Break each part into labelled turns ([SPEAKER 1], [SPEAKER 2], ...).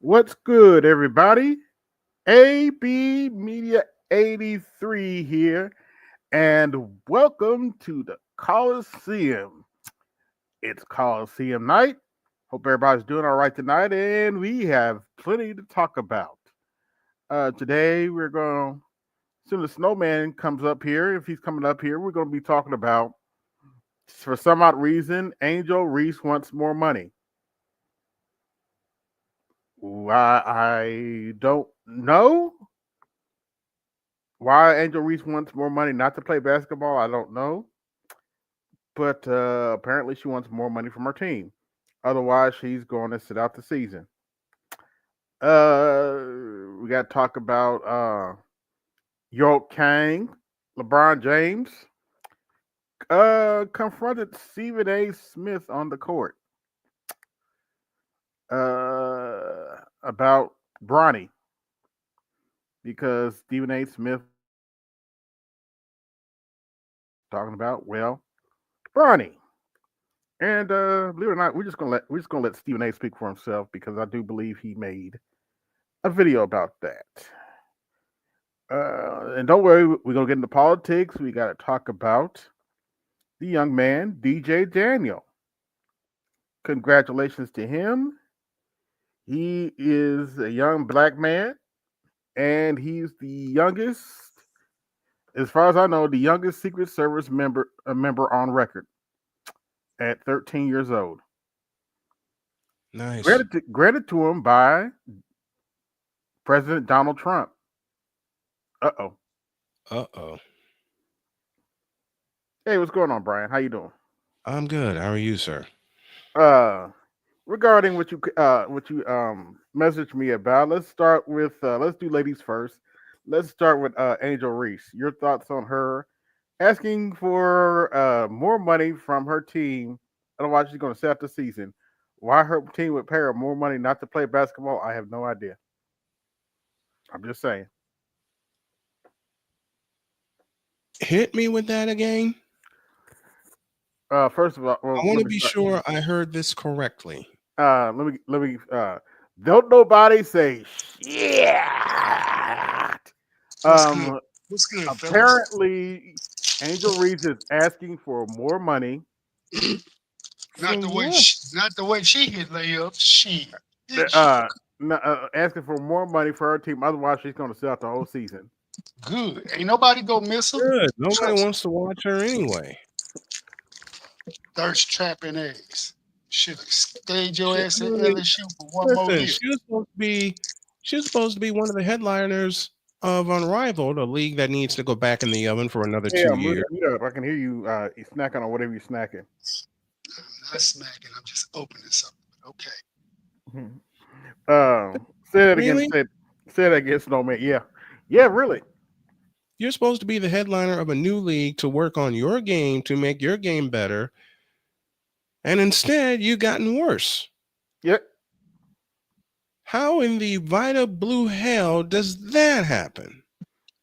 [SPEAKER 1] What's good, everybody? AB Media 83 here, and welcome to the Colosseum. It's Colosseum night. Hope everybody's doing all right tonight, and we have plenty to talk about. Today, we're going to, as soon as Snowman comes up here, if he's coming up here, we're going to be talking about, for some odd reason, Angel Reese wants more money. I don't know why Angel Reese wants more money not to play basketball. I don't know, but apparently she wants more money from her team. Otherwise, she's going to sit out the season. We got to talk about Kang, LeBron James, confronted Stephen A. Smith on the court about Bronny because Stephen A. Smith talking about Bronny. And believe it or not, we're just gonna let Stephen A. speak for himself because I do believe he made a video about that. And don't worry, we're gonna get into politics. We got to talk about the young man, DJ Danial. Congratulations to him. He is a young black man, and he's the youngest, as far as I know, the youngest Secret Service member on record at 13 years old.
[SPEAKER 2] Nice.
[SPEAKER 1] Granted to him by President Donald Trump. Uh-oh.
[SPEAKER 2] Uh-oh.
[SPEAKER 1] Hey, what's going on, Brian? How you doing?
[SPEAKER 2] I'm good. How are you, sir?
[SPEAKER 1] Regarding what you messaged me about, let's do ladies first. Let's start with Angel Reese. Your thoughts on her asking for more money from her team, otherwise she's going to set the season. Why her team would pay her more money not to play basketball, I have no idea. I'm just saying.
[SPEAKER 2] Hit me with that again.
[SPEAKER 1] First of all,
[SPEAKER 2] I want to be sure I heard this correctly.
[SPEAKER 1] let me don't nobody say shit.
[SPEAKER 3] What's good? What's good, fellas?
[SPEAKER 1] Apparently Angel Reese is asking for more money.
[SPEAKER 3] Not the way she hit layups. She
[SPEAKER 1] Asking for more money for her team. Otherwise, she's going to sit out the whole season.
[SPEAKER 3] good. Ain't nobody gonna miss her.
[SPEAKER 2] Good. Nobody wants to watch her anyway.
[SPEAKER 3] Thirst trapping ass. Should have stayed your ass at LSU for one more year.
[SPEAKER 2] She was supposed to be one of the headliners of Unrivaled, a league that needs to go back in the oven for another 2 years.
[SPEAKER 1] I can hear you snacking on whatever you're snacking.
[SPEAKER 3] I'm not smacking. I'm just opening something.
[SPEAKER 1] Okay. Say that again.
[SPEAKER 2] Really?
[SPEAKER 1] Say that again, Snowman. Yeah, really.
[SPEAKER 2] You're supposed to be the headliner of a new league to work on your game to make your game better. And instead, you've gotten worse.
[SPEAKER 1] Yep.
[SPEAKER 2] How in the Vita Blue hell does that happen?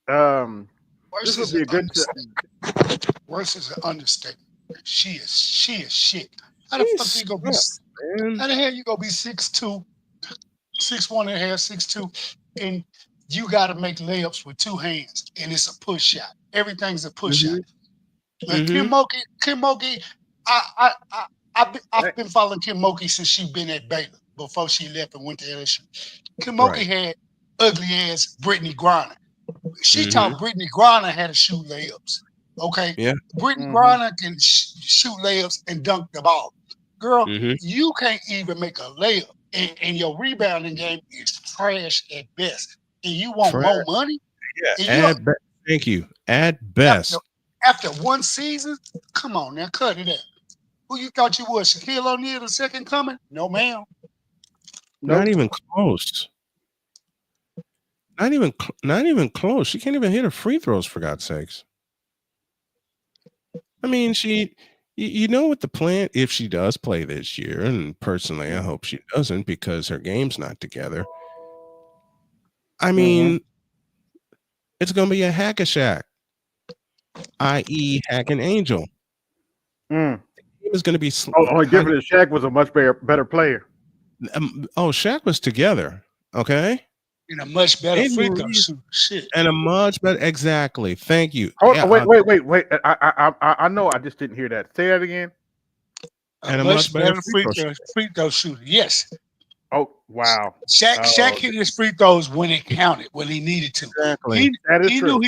[SPEAKER 1] This would be a good.
[SPEAKER 3] Worse is an understatement. She is shit. How the fuck you gonna be? How the hell you gonna be 6'2", 6'1 and a half, 6'2", and you got to make layups with two hands, and it's a push shot. Everything's a push shot. Like Kim Mulkey, I've been following Kim Mulkey since she been at Baylor before she left and went to LSU. Kim Mulkey had ugly ass Brittany Griner. She taught Brittany Griner how to shoot layups. Okay,
[SPEAKER 2] yeah.
[SPEAKER 3] Brittany Griner can shoot layups and dunk the ball. Girl, you can't even make a layup, and your rebounding game is trash at best. And you want more money?
[SPEAKER 2] Yeah, thank you. At best.
[SPEAKER 3] After one season, come on now, cut it out. Who you thought you was? Shaquille O'Neal, the second coming? No, ma'am.
[SPEAKER 2] Not even close. Not even close. She can't even hit her free throws, for God's sakes. I mean, you know what the plan, if she does play this year, and personally, I hope she doesn't because her game's not together. I mean, it's going to be a hack-a-shack, i.e. Hack and Angel. The game is going to be...
[SPEAKER 1] Only difference is Shaq was a much better player.
[SPEAKER 2] Shaq was together. Okay.
[SPEAKER 3] In a much better
[SPEAKER 2] Andy
[SPEAKER 3] free throw
[SPEAKER 2] Reese
[SPEAKER 3] shooter. Shit.
[SPEAKER 2] and a much better. Exactly. Thank you.
[SPEAKER 1] Hold,
[SPEAKER 2] Yeah.
[SPEAKER 1] wait. I know I just didn't hear that. Say that again.
[SPEAKER 3] A
[SPEAKER 2] And a much
[SPEAKER 3] much
[SPEAKER 2] better
[SPEAKER 3] better
[SPEAKER 2] free throw shooter.
[SPEAKER 3] free throw shooter. Yes.
[SPEAKER 1] Oh, wow.
[SPEAKER 3] Shaq
[SPEAKER 1] Oh,
[SPEAKER 3] hit his free throws when it counted, when he needed to.
[SPEAKER 2] Exactly.
[SPEAKER 1] that is
[SPEAKER 3] He
[SPEAKER 1] true.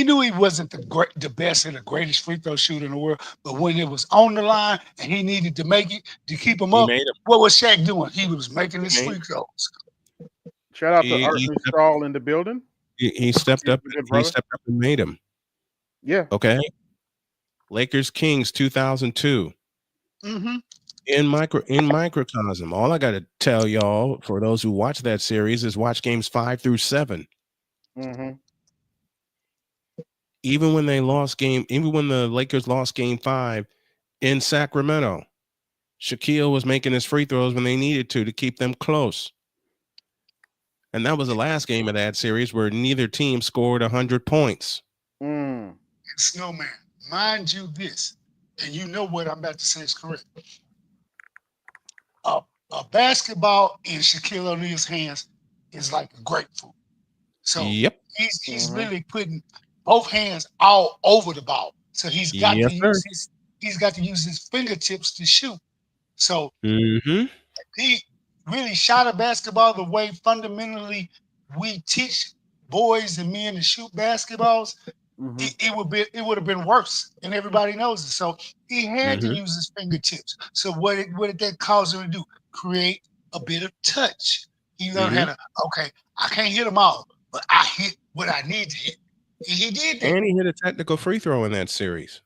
[SPEAKER 3] knew he wasn't the best and the greatest free throw shooter in the world, but when it was on the line and he needed to make it to keep him
[SPEAKER 2] He
[SPEAKER 3] up,
[SPEAKER 2] made him.
[SPEAKER 3] what was Shaq doing? He was making
[SPEAKER 2] He
[SPEAKER 3] his
[SPEAKER 2] made.
[SPEAKER 3] free throws.
[SPEAKER 1] Shout out to
[SPEAKER 2] He, he,
[SPEAKER 1] Arthur
[SPEAKER 2] stepped,
[SPEAKER 1] Strahl in the building.
[SPEAKER 2] he stepped
[SPEAKER 1] He's
[SPEAKER 2] up.
[SPEAKER 1] a good
[SPEAKER 2] He
[SPEAKER 1] brother.
[SPEAKER 2] stepped up and made him.
[SPEAKER 1] Yeah.
[SPEAKER 2] Okay. Lakers Kings 2002.
[SPEAKER 3] Mm-hmm.
[SPEAKER 2] In microcosm, all I got to tell y'all for those who watch that series is watch games 5 through 7.
[SPEAKER 1] Mm-hmm.
[SPEAKER 2] Even when the Lakers lost game 5 in Sacramento, Shaquille was making his free throws when they needed to keep them close. And that was the last game of that series where neither team scored 100 points.
[SPEAKER 1] Mm.
[SPEAKER 3] And Snowman, mind you this, and you know what I'm about to say is correct. A basketball in Shaquille O'Neal's hands is like a grapefruit. So
[SPEAKER 2] Yep.
[SPEAKER 3] he's
[SPEAKER 1] Mm-hmm.
[SPEAKER 3] literally putting both hands all over the ball. So he's got
[SPEAKER 2] Yes,
[SPEAKER 3] to
[SPEAKER 2] sir.
[SPEAKER 3] use his fingertips to shoot. So
[SPEAKER 2] Mm-hmm.
[SPEAKER 3] he really shot a basketball the way fundamentally we teach boys and men to shoot basketballs.
[SPEAKER 1] Mm-hmm.
[SPEAKER 3] It would have been worse, and everybody knows it. So he had to
[SPEAKER 2] Mm-hmm.
[SPEAKER 3] use his fingertips. So what did that cause him to do? Create a bit of touch. He learned how
[SPEAKER 2] Mm-hmm.
[SPEAKER 3] to, okay, I can't hit them all, but I hit what I need to hit. And he did that.
[SPEAKER 2] And he hit a technical free throw in that series.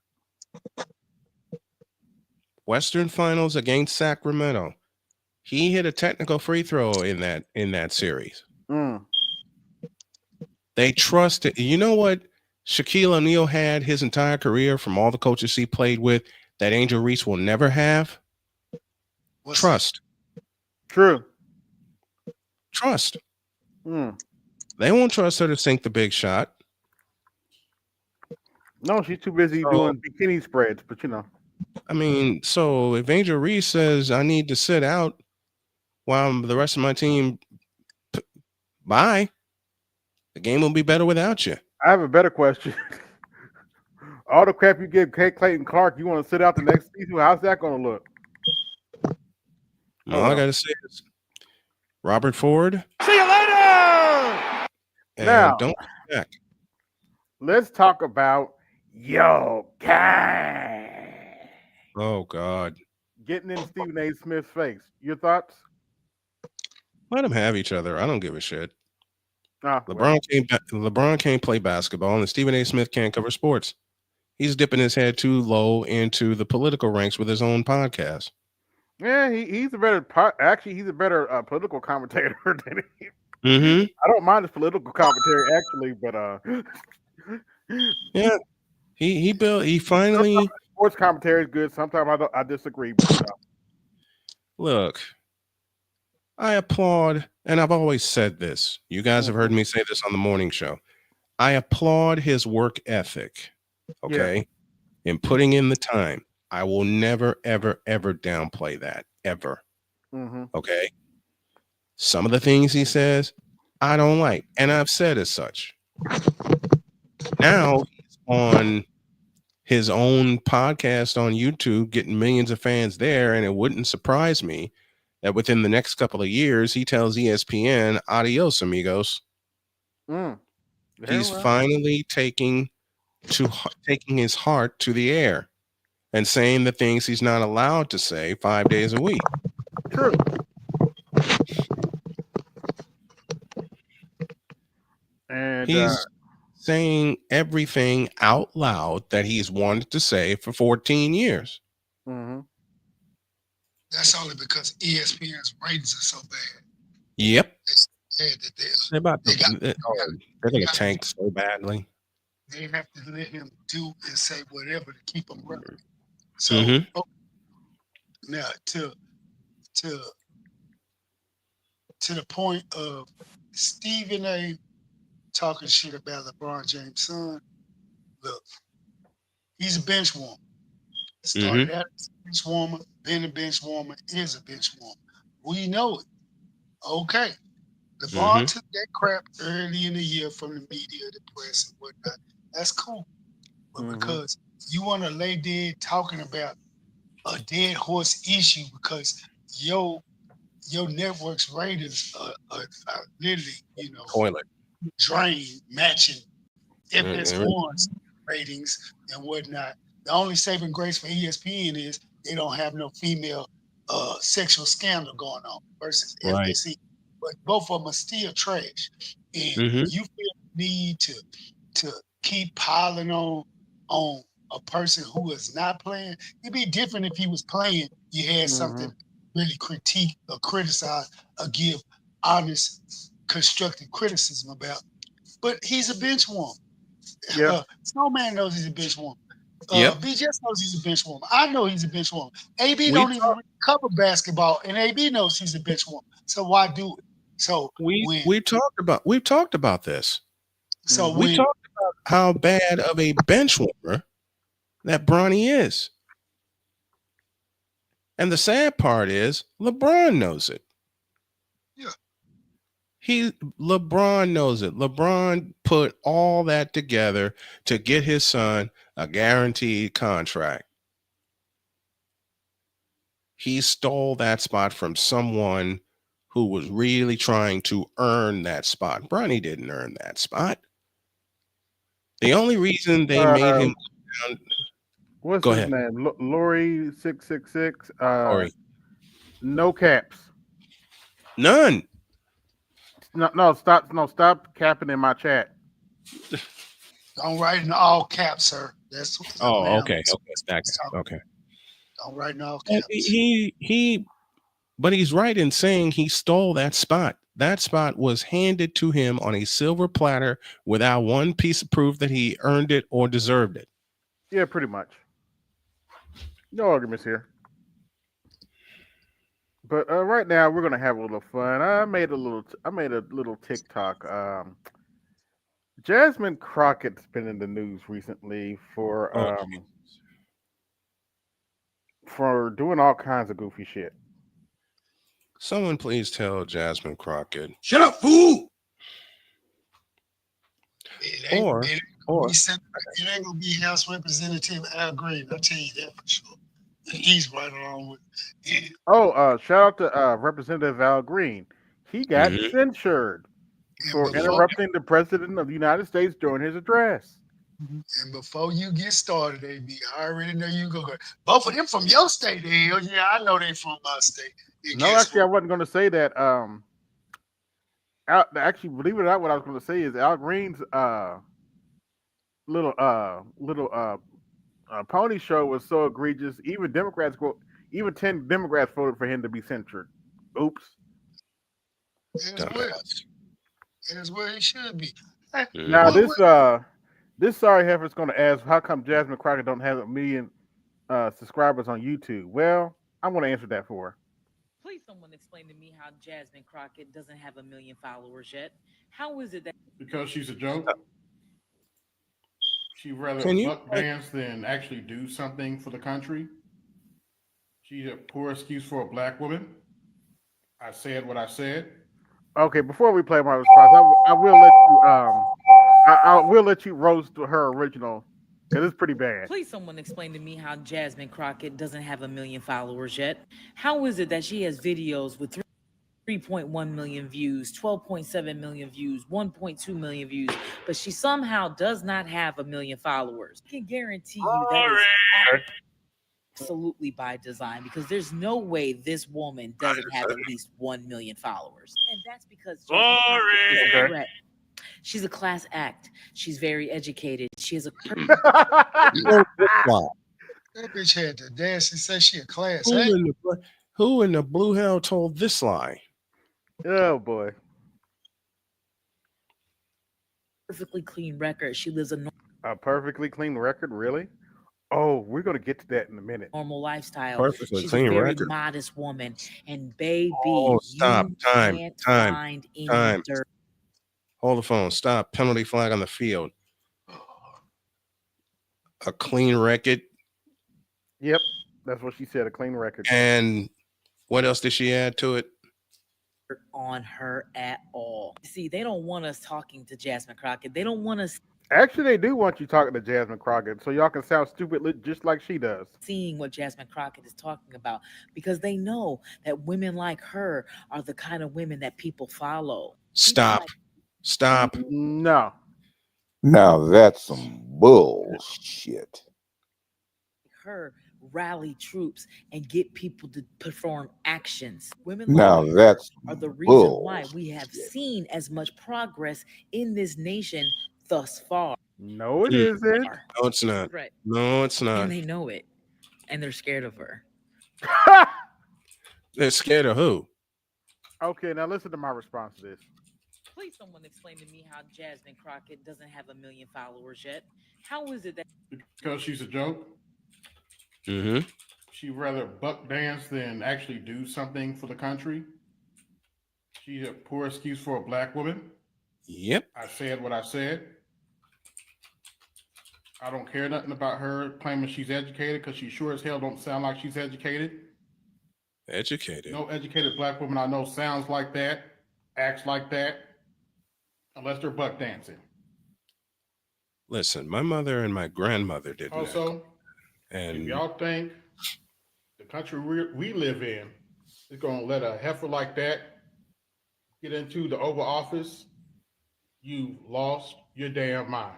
[SPEAKER 2] Western Finals against Sacramento. He hit a technical free throw in that series.
[SPEAKER 1] Mm.
[SPEAKER 2] They trusted. You know what Shaquille O'Neal had his entire career from all the coaches he played with that Angel Reese will never have?
[SPEAKER 3] What's
[SPEAKER 2] Trust.
[SPEAKER 1] True.
[SPEAKER 2] Trust.
[SPEAKER 1] Mm.
[SPEAKER 2] They won't trust her to sink the big shot.
[SPEAKER 1] No, she's too busy
[SPEAKER 2] So,
[SPEAKER 1] doing bikini spreads, but you know.
[SPEAKER 2] I mean, so if Angel Reese says I need to sit out while the rest of my team bye, the game will be better without you.
[SPEAKER 1] I have a better question. All the crap you give Clayton Clark, you want to sit out the next season? How's that going to look?
[SPEAKER 2] All I gotta say is Robert Ford.
[SPEAKER 1] See you later.
[SPEAKER 2] And
[SPEAKER 1] Now,
[SPEAKER 2] don't back.
[SPEAKER 1] let's talk about Kang.
[SPEAKER 2] Oh God.
[SPEAKER 1] Getting in Stephen A. Smith's face. Your thoughts?
[SPEAKER 2] Let them have each other. I don't give a shit.
[SPEAKER 1] Ah, well.
[SPEAKER 2] LeBron can't play basketball, and Stephen A. Smith can't cover sports. He's dipping his head too low into the political ranks with his own podcast.
[SPEAKER 1] Yeah, he's a better he's a better political commentator than he.
[SPEAKER 2] Mm-hmm.
[SPEAKER 1] I don't mind his political commentary actually, but
[SPEAKER 2] Yeah. He finally
[SPEAKER 1] sports commentary is good. Sometimes I disagree, but
[SPEAKER 2] look. I applaud, and I've always said this. You guys have heard me say this on the morning show. I applaud his work ethic. Okay. In putting in the time. I will never, ever, ever downplay that. Ever.
[SPEAKER 1] Mm-hmm.
[SPEAKER 2] Okay. Some of the things he says, I don't like. And I've said as such. Now he's on his own podcast on YouTube, getting millions of fans there. And it wouldn't surprise me that within the next couple of years, he tells ESPN, adios, amigos.
[SPEAKER 1] Mm.
[SPEAKER 2] He's finally taking his heart to the air and saying the things he's not allowed to say 5 days a week.
[SPEAKER 1] True. And
[SPEAKER 2] he's saying everything out loud that he's wanted to say for 14 years.
[SPEAKER 1] Mm-hmm.
[SPEAKER 3] That's only because ESPN's ratings are so bad.
[SPEAKER 2] Yep.
[SPEAKER 3] They're
[SPEAKER 2] going to tank so badly.
[SPEAKER 3] They have to let him do and say whatever to keep him running. So now to the point of Stephen A. talking shit about LeBron James' son, look, he's a bench warmer. Started out as a bench warmer, been a bench warmer, is a bench warmer. We know it. Okay. LeBron took that crap early in the year from the media, the press, and whatnot. That's cool. But because you want to lay dead talking about a dead horse issue because your your network's ratings are literally,
[SPEAKER 2] Toilet.
[SPEAKER 3] drained, matching
[SPEAKER 2] Mm-hmm.
[SPEAKER 3] FS1's ratings and whatnot. The only saving grace for ESPN is they don't have no female sexual scandal going on versus
[SPEAKER 2] Right.
[SPEAKER 3] FSE. But both of them are still trash. And you feel the need to keep piling on a person who is not playing. It'd be different if he was playing, you had something really critique or criticize or give honest, constructive criticism about. But he's a bench warmer.
[SPEAKER 1] Yeah.
[SPEAKER 3] Snowman knows he's a bench warmer.
[SPEAKER 2] Yep.
[SPEAKER 3] BJS knows he's a bench warmer. I know he's a bench warmer. AB
[SPEAKER 2] We
[SPEAKER 3] don't even cover basketball, and AB knows he's a bench warmer. So why do it? So
[SPEAKER 2] we've talked about this.
[SPEAKER 3] So
[SPEAKER 2] We talked about how bad of a bench warmer that Bronny is. And the sad part is LeBron knows it.
[SPEAKER 3] Yeah.
[SPEAKER 2] LeBron knows it. LeBron put all that together to get his son a guaranteed contract. He stole that spot from someone who was really trying to earn that spot. Bronny didn't earn that spot. The only reason they made him
[SPEAKER 1] what's
[SPEAKER 2] go
[SPEAKER 1] his
[SPEAKER 2] ahead.
[SPEAKER 1] name? Lori 666.
[SPEAKER 2] Sorry.
[SPEAKER 1] No caps.
[SPEAKER 2] None.
[SPEAKER 1] No, stop capping in my chat.
[SPEAKER 3] Don't write in all caps, sir. That's
[SPEAKER 2] okay. Okay.
[SPEAKER 3] Don't write in all caps.
[SPEAKER 2] But he's right in saying he stole that spot. That spot was handed to him on a silver platter without one piece of proof that he earned it or deserved it.
[SPEAKER 1] Yeah, pretty much. No arguments here. But right now we're gonna have a little fun. I made a little TikTok. Jasmine Crockett's been in the news recently for doing all kinds of goofy shit.
[SPEAKER 2] Someone please tell Jasmine Crockett.
[SPEAKER 3] Shut up, fool! It ain't gonna be House Representative Al Green. I'll tell you that for sure. And he's right along with it.
[SPEAKER 1] Shout out to Representative Al Green. He got censured for interrupting the President of the United States during his address.
[SPEAKER 3] And before you get started, AB, I already know you go. Both of them from your state, hell yeah, I know they from my state. And
[SPEAKER 1] no, actually, I wasn't going to say that. Actually, believe it or not, what I was going to say is Al Green's little pony show was so egregious. Even 10 Democrats voted for him to be censored. Oops.
[SPEAKER 3] That's where he should be.
[SPEAKER 1] Now this sorry heifer's going to ask, how come Jasmine Crockett don't have 1 million subscribers on YouTube? Well, I'm going to answer that for her.
[SPEAKER 4] Please, someone explain to me how Jasmine Crockett doesn't have 1 million followers yet. How is it that?
[SPEAKER 1] Because she's a joke. She'd rather buck dance than actually do something for the country. She's a poor excuse for a black woman. I said what I said. Okay, before we play my response, I will let you roast her original, because it's pretty bad.
[SPEAKER 4] Please, someone explain to me how Jasmine Crockett doesn't have 1 million followers yet. How is it that she has videos with 3.1 million views, 12.7 million views, 1.2 million views, but she somehow does not have 1 million followers? I can guarantee you that is absolutely by design, because there's no way this woman doesn't have at least 1 million followers. And that's because she's a class act. She's very educated. She has a
[SPEAKER 3] that bitch had to dance and say she a class act.
[SPEAKER 2] Who in the blue hell told this lie?
[SPEAKER 1] Oh boy.
[SPEAKER 4] perfectly clean record. She lives
[SPEAKER 1] a perfectly clean record, really? Oh, we're gonna get to that in a minute.
[SPEAKER 4] Normal lifestyle.
[SPEAKER 2] Perfectly
[SPEAKER 4] She's
[SPEAKER 2] clean
[SPEAKER 4] a very
[SPEAKER 2] record.
[SPEAKER 4] modest woman, and baby,
[SPEAKER 2] stop.
[SPEAKER 4] you
[SPEAKER 2] Time.
[SPEAKER 4] can't
[SPEAKER 2] Time.
[SPEAKER 4] find any
[SPEAKER 2] Time.
[SPEAKER 4] dirt.
[SPEAKER 2] Hold the phone. Stop. Penalty flag on the field. A clean record.
[SPEAKER 1] Yep, that's what she said. A clean record.
[SPEAKER 2] And what else did she add to it?
[SPEAKER 4] on her at all. See, they don't want us talking to Jasmine Crockett. They don't want us
[SPEAKER 1] Actually, they do want you talking to Jasmine Crockett, so y'all can sound stupid just like she does.
[SPEAKER 4] seeing what Jasmine Crockett is talking about because they know that women like her are the kind of women that people follow.
[SPEAKER 2] Stop. Stop.
[SPEAKER 1] No.
[SPEAKER 5] Now that's some bullshit.
[SPEAKER 4] Her rally troops and get people to perform actions. Women
[SPEAKER 5] Now
[SPEAKER 4] like her
[SPEAKER 5] that's
[SPEAKER 4] are the reason why
[SPEAKER 5] bullshit.
[SPEAKER 4] we have seen as much progress in this nation thus far.
[SPEAKER 1] No, it isn't.
[SPEAKER 2] No, it's not.
[SPEAKER 4] Right.
[SPEAKER 2] No, it's not.
[SPEAKER 4] And they know it. And they're scared of her.
[SPEAKER 2] They're scared of who?
[SPEAKER 1] Okay, now listen to my response to this.
[SPEAKER 4] Please, someone explain to me how Jasmine Crockett doesn't have 1 million followers yet. How is it that
[SPEAKER 6] Because she's a joke.
[SPEAKER 2] Mm-hmm.
[SPEAKER 6] She'd rather buck dance than actually do something for the country. She's a poor excuse for a black woman.
[SPEAKER 2] Yep.
[SPEAKER 6] I said what I said. I don't care nothing about her claiming she's educated because she sure as hell don't sound like she's educated.
[SPEAKER 2] Educated.
[SPEAKER 6] No educated black woman I know sounds like that, acts like that, unless they're buck dancing.
[SPEAKER 2] Listen, my mother and my grandmother did that.
[SPEAKER 6] Also,
[SPEAKER 2] And
[SPEAKER 6] if y'all think the country we live in is going to let a heifer like that get into the Oval Office, you lost your damn mind.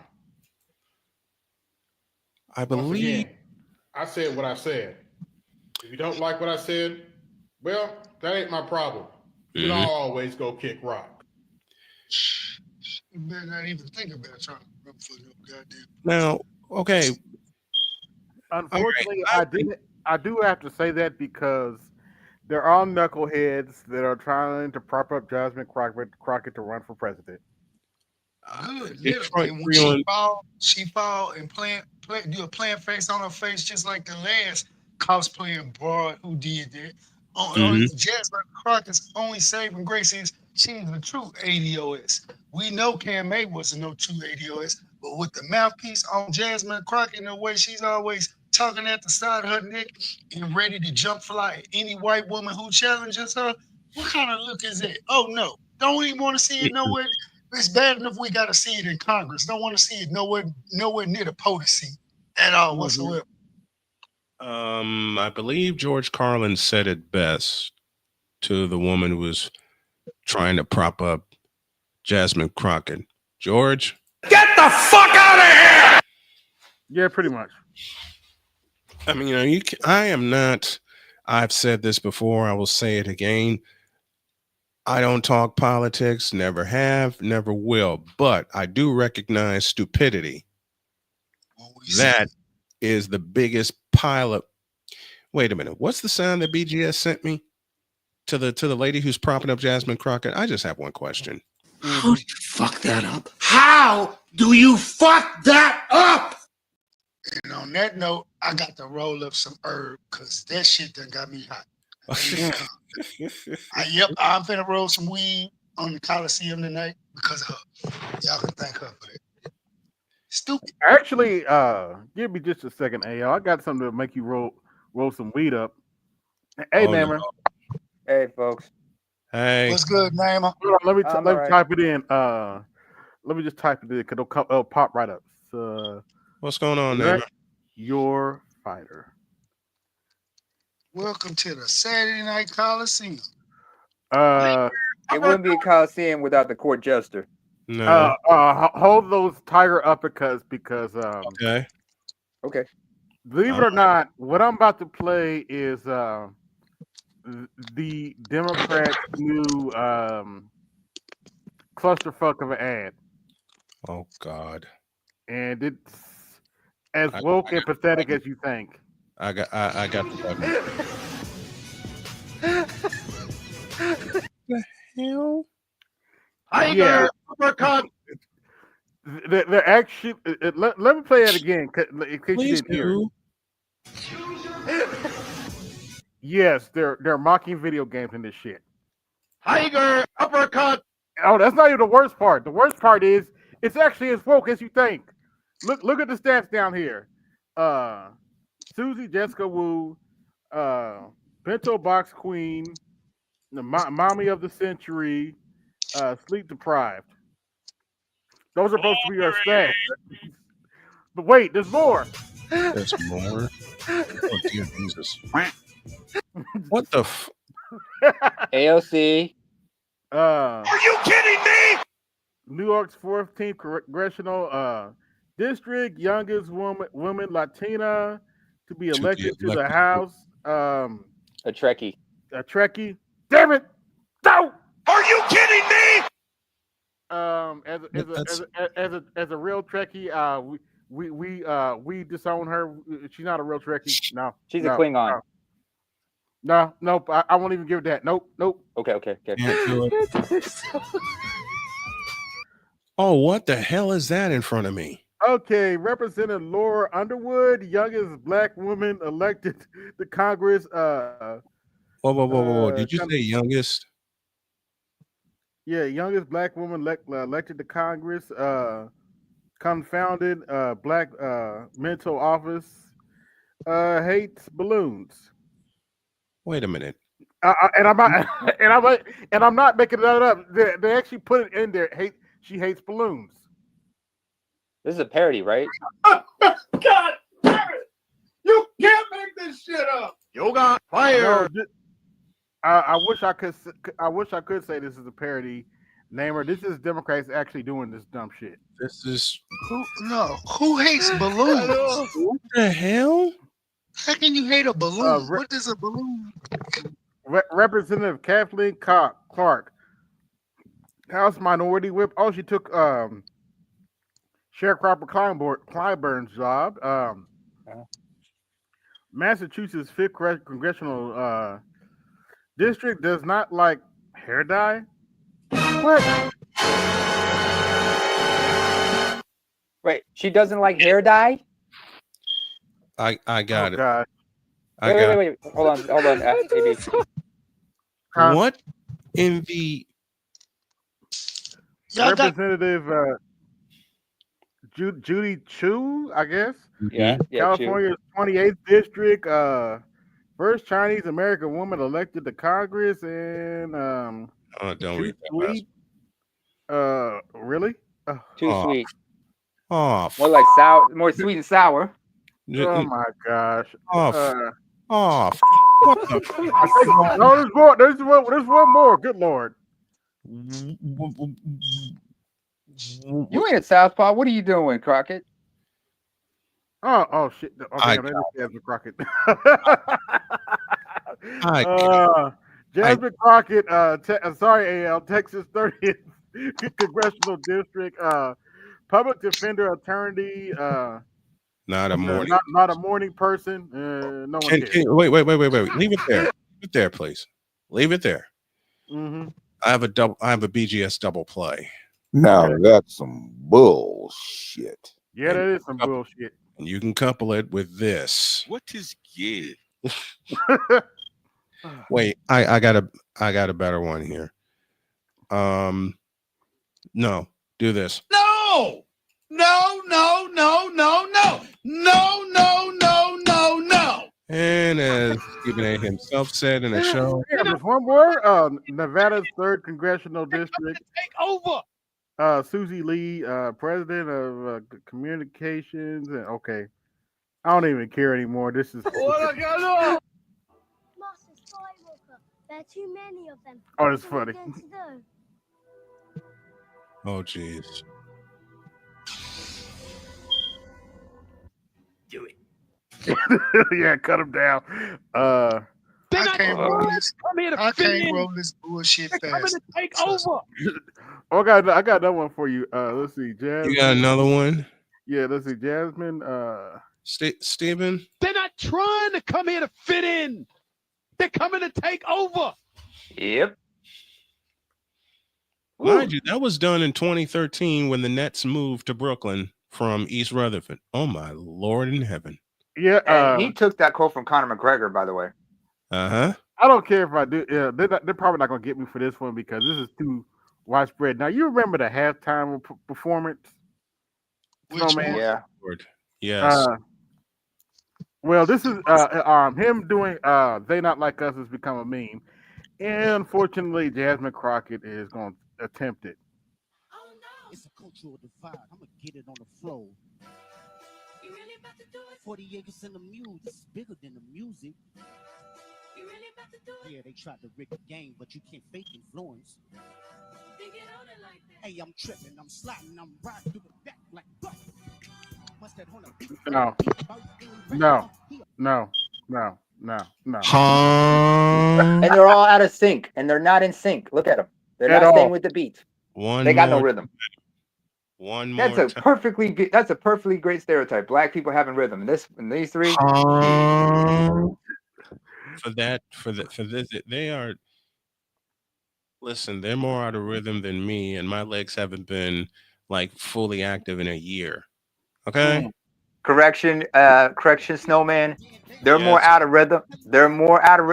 [SPEAKER 2] I
[SPEAKER 6] Once
[SPEAKER 2] believe
[SPEAKER 6] again, I said what I said. If you don't like what I said, well, that ain't my problem. You don't always go kick rock.
[SPEAKER 3] You better not even think about trying to run for no goddamn.
[SPEAKER 2] now, okay.
[SPEAKER 1] Unfortunately, I do have to say that because there are knuckleheads that are trying to prop up Jasmine Crockett to run for president.
[SPEAKER 3] Good.
[SPEAKER 2] Detroit
[SPEAKER 3] And when
[SPEAKER 2] Freeland.
[SPEAKER 3] she fall and do a plant face on her face just like the last cosplaying broad who did that. Only Jasmine Crockett's only saving grace is she's a true ADOS. We know Cam May wasn't no true ADOS, but with the mouthpiece on Jasmine Crockett and the way she's always talking at the side of her neck and ready to jump fly at any white woman who challenges her, what kind of look is that? Oh no, don't even want to see it nowhere. It's bad enough we got to see it in Congress. Don't want to see it nowhere near the potency at all whatsoever.
[SPEAKER 2] I believe George Carlin said it best to the woman who was trying to prop up Jasmine Crockett. George,
[SPEAKER 5] Get the fuck out of here!
[SPEAKER 1] Yeah, pretty much.
[SPEAKER 2] I mean, I am not. I've said this before. I will say it again. I don't talk politics. Never have. Never will. But I do recognize stupidity. That is the biggest pile of. Wait a minute. What's the sound that BGS sent me to the lady who's propping up Jasmine Crockett? I just have one question.
[SPEAKER 5] How do you fuck that up? How do you fuck that up?
[SPEAKER 3] And on that note, I got to roll up some herb because that shit done got me hot. Yep, I'm finna roll some weed on the Colosseum tonight because of her. Y'all can thank her for that. Stupid.
[SPEAKER 1] Actually, give me just a second, AL. I got something to make you roll some weed up. Hey,
[SPEAKER 2] Oh,
[SPEAKER 1] Namer.
[SPEAKER 2] no.
[SPEAKER 7] Hey, folks.
[SPEAKER 2] Hey.
[SPEAKER 3] What's good, Namer?
[SPEAKER 1] Let me
[SPEAKER 7] right.
[SPEAKER 1] type it in. Let me just type it in because it'll pop right up. So,
[SPEAKER 2] What's going on,
[SPEAKER 1] select
[SPEAKER 2] Namer?
[SPEAKER 1] your fighter.
[SPEAKER 3] Welcome to the Saturday Night Coliseum.
[SPEAKER 7] It wouldn't be a Coliseum without the court jester.
[SPEAKER 2] No.
[SPEAKER 1] Hold those tiger uppercuts because
[SPEAKER 2] Okay.
[SPEAKER 7] Okay.
[SPEAKER 1] believe it or not, what I'm about to play is the Democrats' new clusterfuck of an ad,
[SPEAKER 2] Oh God.
[SPEAKER 1] and it's as woke and pathetic as you think.
[SPEAKER 2] I got the button. The hell?
[SPEAKER 1] Yeah.
[SPEAKER 6] Uppercut.
[SPEAKER 1] They're actually. Let me play it again in case you
[SPEAKER 2] Please
[SPEAKER 1] didn't hear.
[SPEAKER 2] do.
[SPEAKER 1] Yes, they're mocking video games in this shit.
[SPEAKER 6] Tiger uppercut.
[SPEAKER 1] Oh, that's not even the worst part. The worst part is it's actually as woke as you think. Look at the stats down here. Susie Jessica Wu, Bento Box Queen, the mommy of the century, sleep deprived. Those are supposed to be our stats. But wait, there's more.
[SPEAKER 2] There's more. Oh dear Jesus! What the?
[SPEAKER 7] AOC.
[SPEAKER 5] Are you kidding me?
[SPEAKER 1] New York's 14th congressional district, youngest woman Latina to be elected to the House.
[SPEAKER 7] A Trekkie.
[SPEAKER 1] A Trekkie. Damn it! No!
[SPEAKER 5] Are you kidding me?
[SPEAKER 1] As a real Trekkie, we disown her. She's not a real Trekkie. No,
[SPEAKER 7] She's a Klingon.
[SPEAKER 1] No, nope. I won't even give that. Nope.
[SPEAKER 7] Okay.
[SPEAKER 2] Oh, what the hell is that in front of me?
[SPEAKER 1] Okay, Representative Laura Underwood, youngest black woman elected to Congress.
[SPEAKER 2] Whoa. Did you say youngest?
[SPEAKER 1] Yeah, youngest black woman elected to Congress. Confounded black mental office. Hates balloons.
[SPEAKER 2] Wait a minute.
[SPEAKER 1] And I'm not making that up. They actually put it in there. She hates balloons.
[SPEAKER 7] This is a parody, right?
[SPEAKER 5] God damn it! You can't make this shit up. Yoga fire.
[SPEAKER 1] No, I wish I could say this is a parody. Namer, this is Democrats actually doing this dumb shit.
[SPEAKER 2] This is
[SPEAKER 3] Who hates balloons?
[SPEAKER 2] what the hell?
[SPEAKER 3] How can you hate a balloon? What is a balloon?
[SPEAKER 1] Representative Kathleen Clark, House Minority Whip. Oh, she took Sharecropper Clyburn's job. Massachusetts 5th Congressional District does not like hair dye. What?
[SPEAKER 7] Wait, she doesn't like hair dye?
[SPEAKER 2] I got it.
[SPEAKER 1] God.
[SPEAKER 7] Wait. Hold on. AB.
[SPEAKER 2] What in the
[SPEAKER 1] Representative Judy Chu, I guess.
[SPEAKER 7] Yeah.
[SPEAKER 1] California's 28th district, first Chinese American woman elected to Congress, and
[SPEAKER 2] don't read that last.
[SPEAKER 1] Really?
[SPEAKER 7] Too sweet.
[SPEAKER 2] Oh,
[SPEAKER 7] More like sour, more sweet and sour.
[SPEAKER 1] Oh my gosh.
[SPEAKER 2] What the?
[SPEAKER 1] No, there's one more. Good Lord.
[SPEAKER 7] You ain't a southpaw. What are you doing, Crockett?
[SPEAKER 1] Oh shit. Okay, Jasmine Crockett. Jasmine Crockett, sorry, AL, Texas 30th Congressional District, public defender attorney,
[SPEAKER 2] not a morning.
[SPEAKER 1] Not a morning person. No one cares.
[SPEAKER 2] Wait. Leave it there. Leave it there, please. Leave it there.
[SPEAKER 1] Mm-hmm.
[SPEAKER 2] I have a BGS double play.
[SPEAKER 8] Now that's some bullshit.
[SPEAKER 1] Yeah, that is some bullshit.
[SPEAKER 2] And you can couple it with this.
[SPEAKER 5] What is Skit?
[SPEAKER 2] Wait, I got a better one here. No, do this.
[SPEAKER 5] No.
[SPEAKER 2] And as Stephen A. himself said in a show,
[SPEAKER 1] yeah, there's one more. Nevada's 3rd Congressional District.
[SPEAKER 5] Take over.
[SPEAKER 1] Susie Lee, president of communications. And okay, I don't even care anymore. This is.
[SPEAKER 9] Master Skywalker. There are too many of them.
[SPEAKER 1] Oh, that's funny.
[SPEAKER 2] oh jeez.
[SPEAKER 5] Do it.
[SPEAKER 1] Yeah, cut him down.
[SPEAKER 3] I can't roll this bullshit fast.
[SPEAKER 5] Coming to take over.
[SPEAKER 1] Oh, I got another one for you. Let's see, Jasmine.
[SPEAKER 2] You got another one?
[SPEAKER 1] Yeah, let's see, Jasmine.
[SPEAKER 2] Stephen.
[SPEAKER 5] They're not trying to come here to fit in. They're coming to take over.
[SPEAKER 7] Yep.
[SPEAKER 2] Mind you, that was done in 2013 when the Nets moved to Brooklyn from East Rutherford. Oh my Lord in heaven.
[SPEAKER 1] Yeah,
[SPEAKER 7] he took that quote from Conor McGregor, by the way.
[SPEAKER 2] Uh-huh.
[SPEAKER 1] I don't care if I do. Yeah, they're probably not gonna get me for this one because this is too widespread. Now you remember the halftime performance?
[SPEAKER 3] Which one?
[SPEAKER 7] Yeah.
[SPEAKER 2] Yes.
[SPEAKER 1] Well, this is him doing "They Not Like Us" has become a meme, Unfortunately, Jasmine Crockett is going to attempt it.
[SPEAKER 10] It's a cultural divide. I'm gonna get it on the floor. You really about to do it? 40 acres in the mule. This is bigger than the music. You really about to do it? Yeah, they tried to rig the game, but you can't fake influence. They get on it like that. Hey, I'm tripping, I'm sliding, I'm riding through the back like fuck. What's that on a beat?
[SPEAKER 1] No.
[SPEAKER 7] And they're all out of sync, and they're not in sync. Look at them; they're
[SPEAKER 1] At
[SPEAKER 7] not staying
[SPEAKER 1] all.
[SPEAKER 7] with the beat.
[SPEAKER 2] One
[SPEAKER 7] They got no
[SPEAKER 2] more
[SPEAKER 7] rhythm.
[SPEAKER 2] One
[SPEAKER 7] That's
[SPEAKER 2] more
[SPEAKER 7] a
[SPEAKER 2] time.
[SPEAKER 7] perfectly great stereotype. Black people having rhythm. And these three.
[SPEAKER 2] For this, they are. Listen, they're more out of rhythm than me, and my legs haven't been like fully active in a year. Okay.
[SPEAKER 7] Correction, Snowman. They're more
[SPEAKER 2] Yes.
[SPEAKER 7] out of rhythm. They're more out of.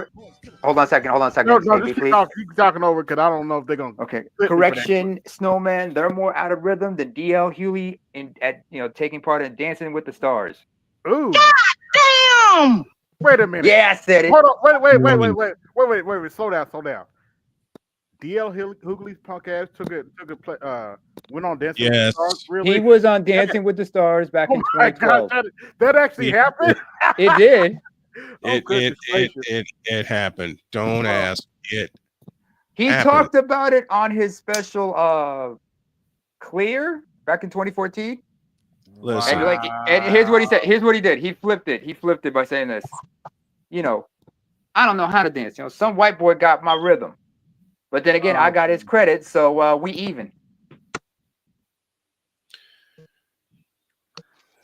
[SPEAKER 7] Hold on a second.
[SPEAKER 1] No,
[SPEAKER 7] KB,
[SPEAKER 1] just
[SPEAKER 7] please.
[SPEAKER 1] keep talking over because I don't know if they're gonna.
[SPEAKER 7] Okay.
[SPEAKER 1] split me for that.
[SPEAKER 7] Correction, Snowman. They're more out of rhythm than DL Hughley taking part in Dancing with the Stars.
[SPEAKER 1] Ooh.
[SPEAKER 10] Damn!
[SPEAKER 1] Wait a minute.
[SPEAKER 7] Yeah, I said it.
[SPEAKER 1] Hold on. Wait. Slow down. DL Hughley's punk ass went on Dancing with the
[SPEAKER 2] Yes.
[SPEAKER 1] Stars. Really?
[SPEAKER 7] He was on Dancing with the Stars back in
[SPEAKER 1] Oh my
[SPEAKER 7] 2012.
[SPEAKER 1] gosh, that actually happened.
[SPEAKER 7] It did.
[SPEAKER 2] It happened. Don't ask it.
[SPEAKER 7] He
[SPEAKER 2] happened.
[SPEAKER 7] talked about it on his special Clear back in 2014.
[SPEAKER 2] Listen.
[SPEAKER 7] And here's what he said. Here's what he did. He flipped it by saying this. I don't know how to dance. Some white boy got my rhythm. But then again, I got his credit, so we even.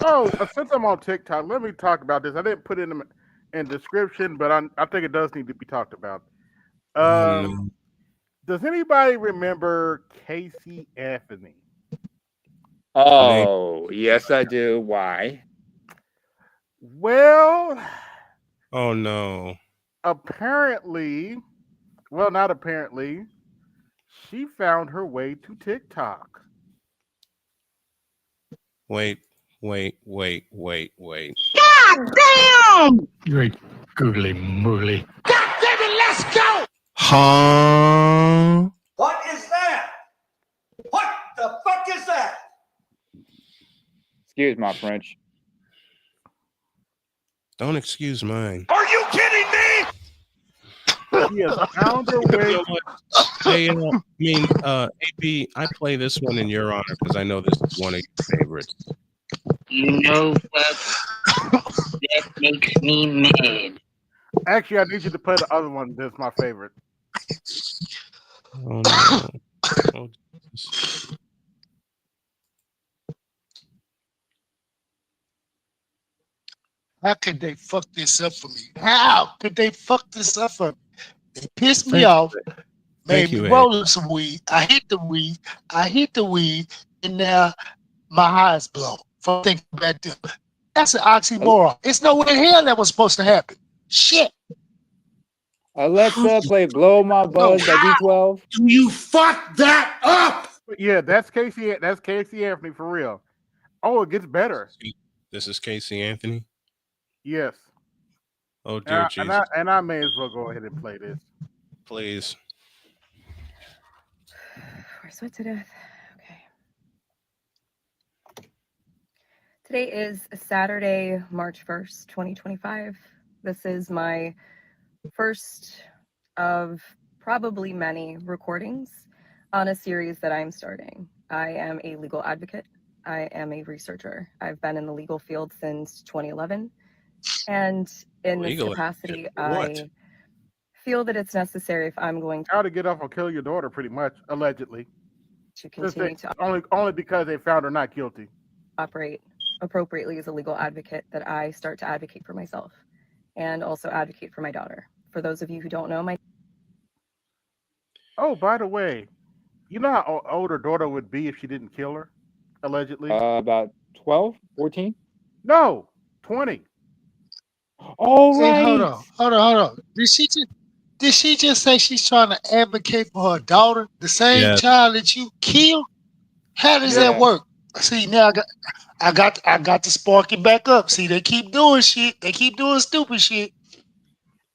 [SPEAKER 1] Oh, since I'm on TikTok, let me talk about this. I didn't put it in description, but I think it does need to be talked about. Does anybody remember Casey Anthony?
[SPEAKER 7] Oh, yes, I do. Why?
[SPEAKER 1] Well,
[SPEAKER 2] oh no.
[SPEAKER 1] Apparently, well, not apparently, she found her way to TikTok.
[SPEAKER 2] Wait.
[SPEAKER 10] God damn! Great googly moogly. God damn it, let's go!
[SPEAKER 2] Huh?
[SPEAKER 5] What is that? What the fuck is that?
[SPEAKER 7] Excuse my French.
[SPEAKER 2] Don't excuse mine.
[SPEAKER 5] Are you kidding me?
[SPEAKER 1] She has found her way.
[SPEAKER 2] Hey, AP, I play this one in your honor because I know this is one of your favorites.
[SPEAKER 10] You know what? That makes me mad.
[SPEAKER 1] Actually, I need you to play the other one. That's my favorite.
[SPEAKER 2] Oh no. Oh,
[SPEAKER 3] How could they fuck this up for me? How could they fuck this up for me? They pissed me off, made me roll up some weed. I hit the weed, and now my highs blow from thinking about them. That's an oxymoron. It's nowhere in hell that was supposed to happen. Shit.
[SPEAKER 7] Alexa, play Blow My Buzz by D12.
[SPEAKER 5] Do you fuck that up?
[SPEAKER 1] Yeah, that's Casey Anthony for real. Oh, it gets better.
[SPEAKER 2] This is Casey Anthony?
[SPEAKER 1] Yes.
[SPEAKER 2] Oh, dear Jesus.
[SPEAKER 1] And I may as well go ahead and play this.
[SPEAKER 2] Please.
[SPEAKER 11] We're sweat to death. Okay. Today is Saturday, March 1st, 2025. This is my first of probably many recordings on a series that I'm starting. I am a legal advocate. I am a researcher. I've been in the legal field since 2011. And in this capacity, I feel that it's necessary if I'm going
[SPEAKER 1] how to get off or kill your daughter, pretty much, allegedly.
[SPEAKER 11] To continue to
[SPEAKER 1] only because they found her not guilty.
[SPEAKER 11] Operate appropriately as a legal advocate, that I start to advocate for myself and also advocate for my daughter. For those of you who don't know,
[SPEAKER 1] Oh, by the way, you know how old her daughter would be if she didn't kill her, allegedly?
[SPEAKER 7] About 12, 14?
[SPEAKER 1] No, 20.
[SPEAKER 7] Oh,
[SPEAKER 3] right. Hold on. Did she just say she's trying to advocate for her daughter, the same child that you killed? How does that work? See, now I got to spark it back up. See, they keep doing shit. They keep doing stupid shit.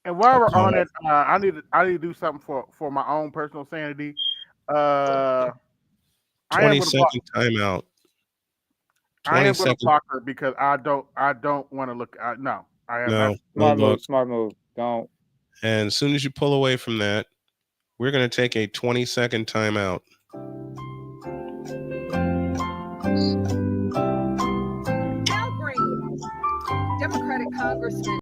[SPEAKER 1] And while we're on
[SPEAKER 2] Okay.
[SPEAKER 1] it, I need to do something for my own personal sanity. I am
[SPEAKER 2] 20
[SPEAKER 1] gonna block.
[SPEAKER 2] second timeout.
[SPEAKER 1] I
[SPEAKER 2] 20
[SPEAKER 1] am gonna
[SPEAKER 2] seconds.
[SPEAKER 1] block her because I don't want to look. No, I am.
[SPEAKER 2] No,
[SPEAKER 7] Smart
[SPEAKER 2] don't look.
[SPEAKER 7] move. Smart move. Don't.
[SPEAKER 2] And as soon as you pull away from that, we're going to take a 20-second timeout.
[SPEAKER 11] Green, Democratic Congressman.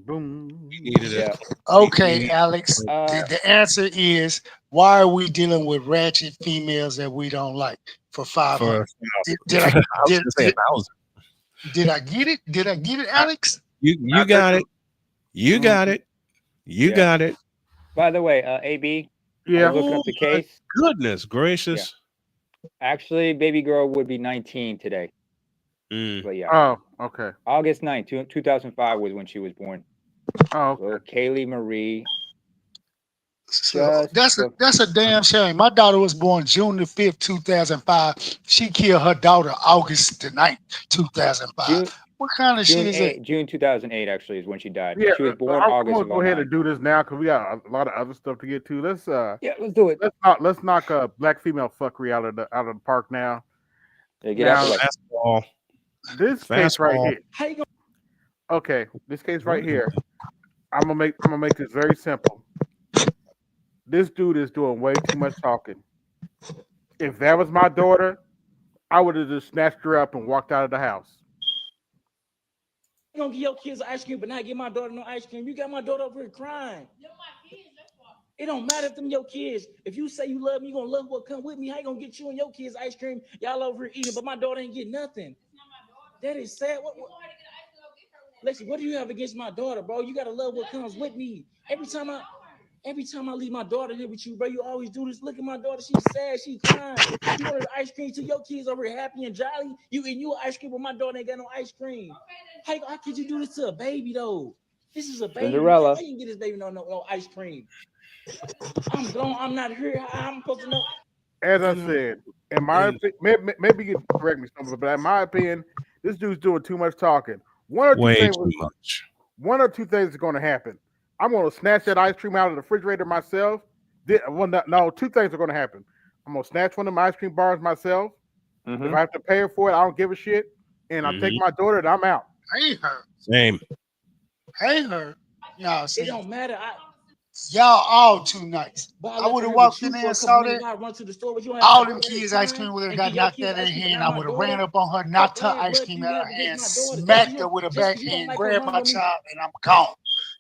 [SPEAKER 1] Boom.
[SPEAKER 2] You needed it.
[SPEAKER 7] Yeah.
[SPEAKER 3] Okay, Alex.
[SPEAKER 7] Uh,
[SPEAKER 3] The answer is why are we dealing with ratchet females that we don't like for 500? Did I
[SPEAKER 2] I was
[SPEAKER 3] did,
[SPEAKER 2] gonna say
[SPEAKER 3] did,
[SPEAKER 2] 1,000.
[SPEAKER 3] did I get it? Did I get it, Alex?
[SPEAKER 2] You got it. You got it. You
[SPEAKER 7] Yeah.
[SPEAKER 2] got it.
[SPEAKER 7] by the way, AB, I
[SPEAKER 1] Yeah.
[SPEAKER 7] was looking up the
[SPEAKER 2] Oh, my
[SPEAKER 7] case.
[SPEAKER 2] goodness gracious.
[SPEAKER 7] Actually, baby girl would be 19 today.
[SPEAKER 2] Mm.
[SPEAKER 7] But yeah,
[SPEAKER 1] Oh, okay.
[SPEAKER 7] August 9th, 2005 was when she was born.
[SPEAKER 1] Oh, okay.
[SPEAKER 7] Little Kaylee Marie.
[SPEAKER 3] So
[SPEAKER 7] Just
[SPEAKER 3] that's a damn shame. My daughter was born June the 5th, 2005. She killed her daughter August the 9th, 2005.
[SPEAKER 7] June,
[SPEAKER 3] What kind of shit is it?
[SPEAKER 7] June 2008 actually is when she died.
[SPEAKER 1] Yeah,
[SPEAKER 7] She was born
[SPEAKER 1] I'm
[SPEAKER 7] August
[SPEAKER 1] gonna
[SPEAKER 7] of
[SPEAKER 1] go ahead
[SPEAKER 7] 09.
[SPEAKER 1] and do this now because we got a lot of other stuff to get to. Let's
[SPEAKER 7] let's do it.
[SPEAKER 1] let's knock black female fuckery out of the park now.
[SPEAKER 7] Yeah, get
[SPEAKER 1] Now,
[SPEAKER 7] out the
[SPEAKER 2] Fastball.
[SPEAKER 1] this case right
[SPEAKER 2] Fastball.
[SPEAKER 1] here.
[SPEAKER 4] How you gonna
[SPEAKER 1] Okay, this case right here. I'm gonna make this very simple. This dude is doing way too much talking. If that was my daughter, I would have just snatched her up and walked out of the house.
[SPEAKER 4] give your kids ice cream, but not give my daughter no ice cream? You got my daughter over here crying. It don't matter if them your kids. If you say you love me, you gonna love what come with me. How you gonna get you and your kids ice cream? Y'all over here eating, but my daughter ain't getting nothing. That is sad. What? Lexi, what do you have against my daughter, bro? You gotta love what comes with me. Every time I leave my daughter here with you, bro, you always do this. Look at my daughter. She's sad. She crying. You ordered ice cream to your kids over here happy and jolly. You eating you ice cream, but my daughter ain't got no ice cream. How could you do this to a baby, though? This is a baby.
[SPEAKER 7] Cinderella.
[SPEAKER 4] How you get this baby no ice cream? I'm gone. I'm not here. How I'm supposed to know?
[SPEAKER 1] As I said, in my opinion, maybe you can correct me something, but in my opinion, this dude's doing too much talking. One or
[SPEAKER 2] Way
[SPEAKER 1] two
[SPEAKER 2] too
[SPEAKER 1] things.
[SPEAKER 2] much.
[SPEAKER 1] One or two things are going to happen. I'm going to snatch that ice cream out of the refrigerator myself. No, two things are going to happen. I'm going to snatch one of my ice cream bars myself. If I have to pay her for it, I don't give a shit. And I take my daughter and I'm out.
[SPEAKER 3] Hate her.
[SPEAKER 2] Same.
[SPEAKER 3] Hate her. Y'all see,
[SPEAKER 4] It don't matter.
[SPEAKER 3] y'all all too nice. I would have walked in there and saw that. All them kids' ice cream would have got knocked out of their hand. I would have ran up on her, knocked her ice cream out of her hand, smacked her with a backhand, grabbed my child, and I'm gone.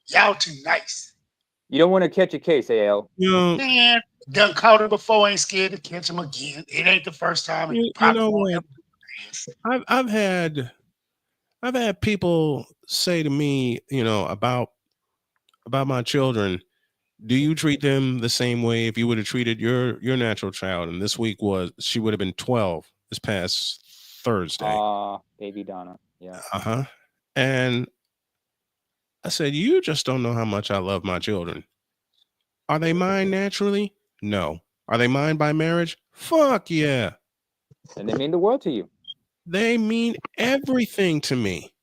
[SPEAKER 3] Y'all too nice.
[SPEAKER 7] You don't want to catch a case, AL.
[SPEAKER 3] Man, done caught him before, ain't scared to catch him again. It ain't the first time.
[SPEAKER 2] You know what? I've had people say to me, about my children, do you treat them the same way if you would have treated your natural child? And this week she would have been 12 this past Thursday.
[SPEAKER 7] Baby Donna. Yeah.
[SPEAKER 2] And I said, you just don't know how much I love my children. Are they mine naturally? No. Are they mine by marriage? Fuck yeah.
[SPEAKER 7] And they mean the world to you.
[SPEAKER 2] They mean everything to me.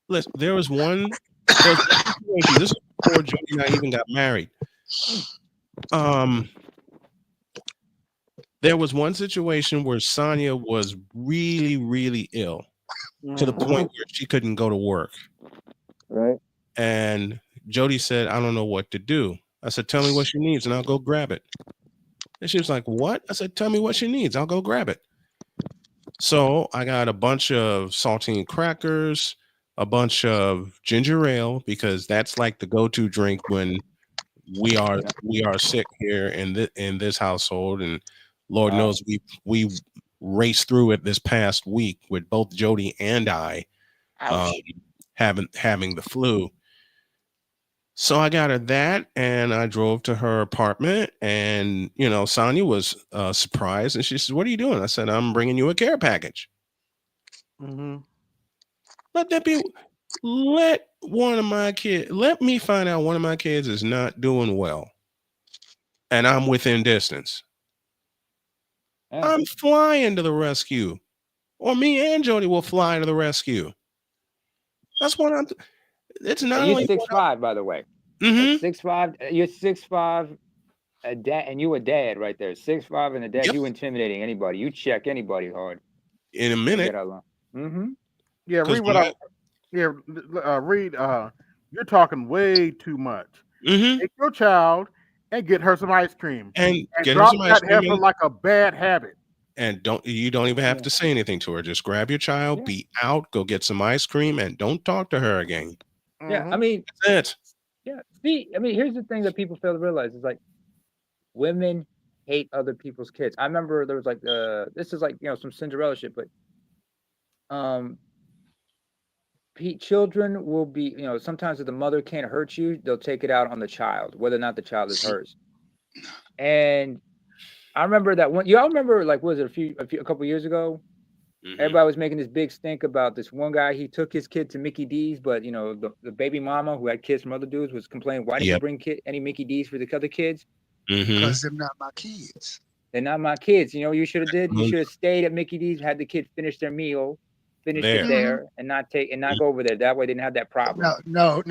[SPEAKER 2] Listen, there was one situation, this was before Jody and I even got married. There was one situation where Sonia was really, really ill to the point where she couldn't go to work.
[SPEAKER 7] Right.
[SPEAKER 2] And Jody said, I don't know what to do. I said, tell me what she needs and I'll go grab it. And she was like, what? I said, tell me what she needs. I'll go grab it. So I got a bunch of saltine crackers, a bunch of ginger ale, because that's like the go-to drink when we are sick here in this household. And Lord knows we raced through it this past week with both Jody and I having the flu. So I got her that, and I drove to her apartment, and Sonia was surprised, and she says, "What are you doing?" I said, "I'm bringing you a care package."
[SPEAKER 1] Mm-hmm.
[SPEAKER 2] Let that be. Let me find out one of my kids is not doing well, and I'm within distance.
[SPEAKER 7] Yeah.
[SPEAKER 2] I'm flying to the rescue, or me and Jody will fly to the rescue. That's what I'm. It's not
[SPEAKER 7] You're
[SPEAKER 2] only
[SPEAKER 7] 6'5", by the way.
[SPEAKER 2] Mhm.
[SPEAKER 7] 6'5". You're 6'5", a dad, and you a dad right there. 6'5" and a dad.
[SPEAKER 2] Yep.
[SPEAKER 7] You intimidating anybody. You check anybody hard.
[SPEAKER 2] In a
[SPEAKER 7] They
[SPEAKER 2] minute.
[SPEAKER 7] get along. Mm-hmm.
[SPEAKER 1] Yeah,
[SPEAKER 2] 'Cause
[SPEAKER 1] Reid, you're talking way too much.
[SPEAKER 2] Mhm.
[SPEAKER 1] Take your child and get her some ice cream
[SPEAKER 2] And get her
[SPEAKER 1] drop
[SPEAKER 2] some ice
[SPEAKER 1] that
[SPEAKER 2] cream,
[SPEAKER 1] heifer like a bad habit.
[SPEAKER 2] and you don't even have
[SPEAKER 7] Yeah.
[SPEAKER 2] to say anything to her. Just grab your child,
[SPEAKER 7] Yeah.
[SPEAKER 2] be out, go get some ice cream, and don't talk to her again.
[SPEAKER 7] Yeah,
[SPEAKER 1] Mhm.
[SPEAKER 7] I mean,
[SPEAKER 2] That's it.
[SPEAKER 7] yeah. See, I mean, here's the thing that people fail to realize is like women hate other people's kids. I remember there was like this is like some Cinderella shit, but children will be sometimes if the mother can't hurt you, they'll take it out on the child, whether or not the child is hers. And I remember that one. Y'all remember like was it a couple years ago? Everybody was making this big stink about this one guy. He took his kid to Mickey D's, but the baby mama who had kids from other dudes was complaining, "Why didn't you bring any Mickey D's for the other kids?"
[SPEAKER 3] Because they're not my kids.
[SPEAKER 7] They're not my kids. You should have did. You should have stayed at Mickey D's, had the kid finish their meal, finish it there, and not go over there. That way, they didn't have that problem.
[SPEAKER 3] No.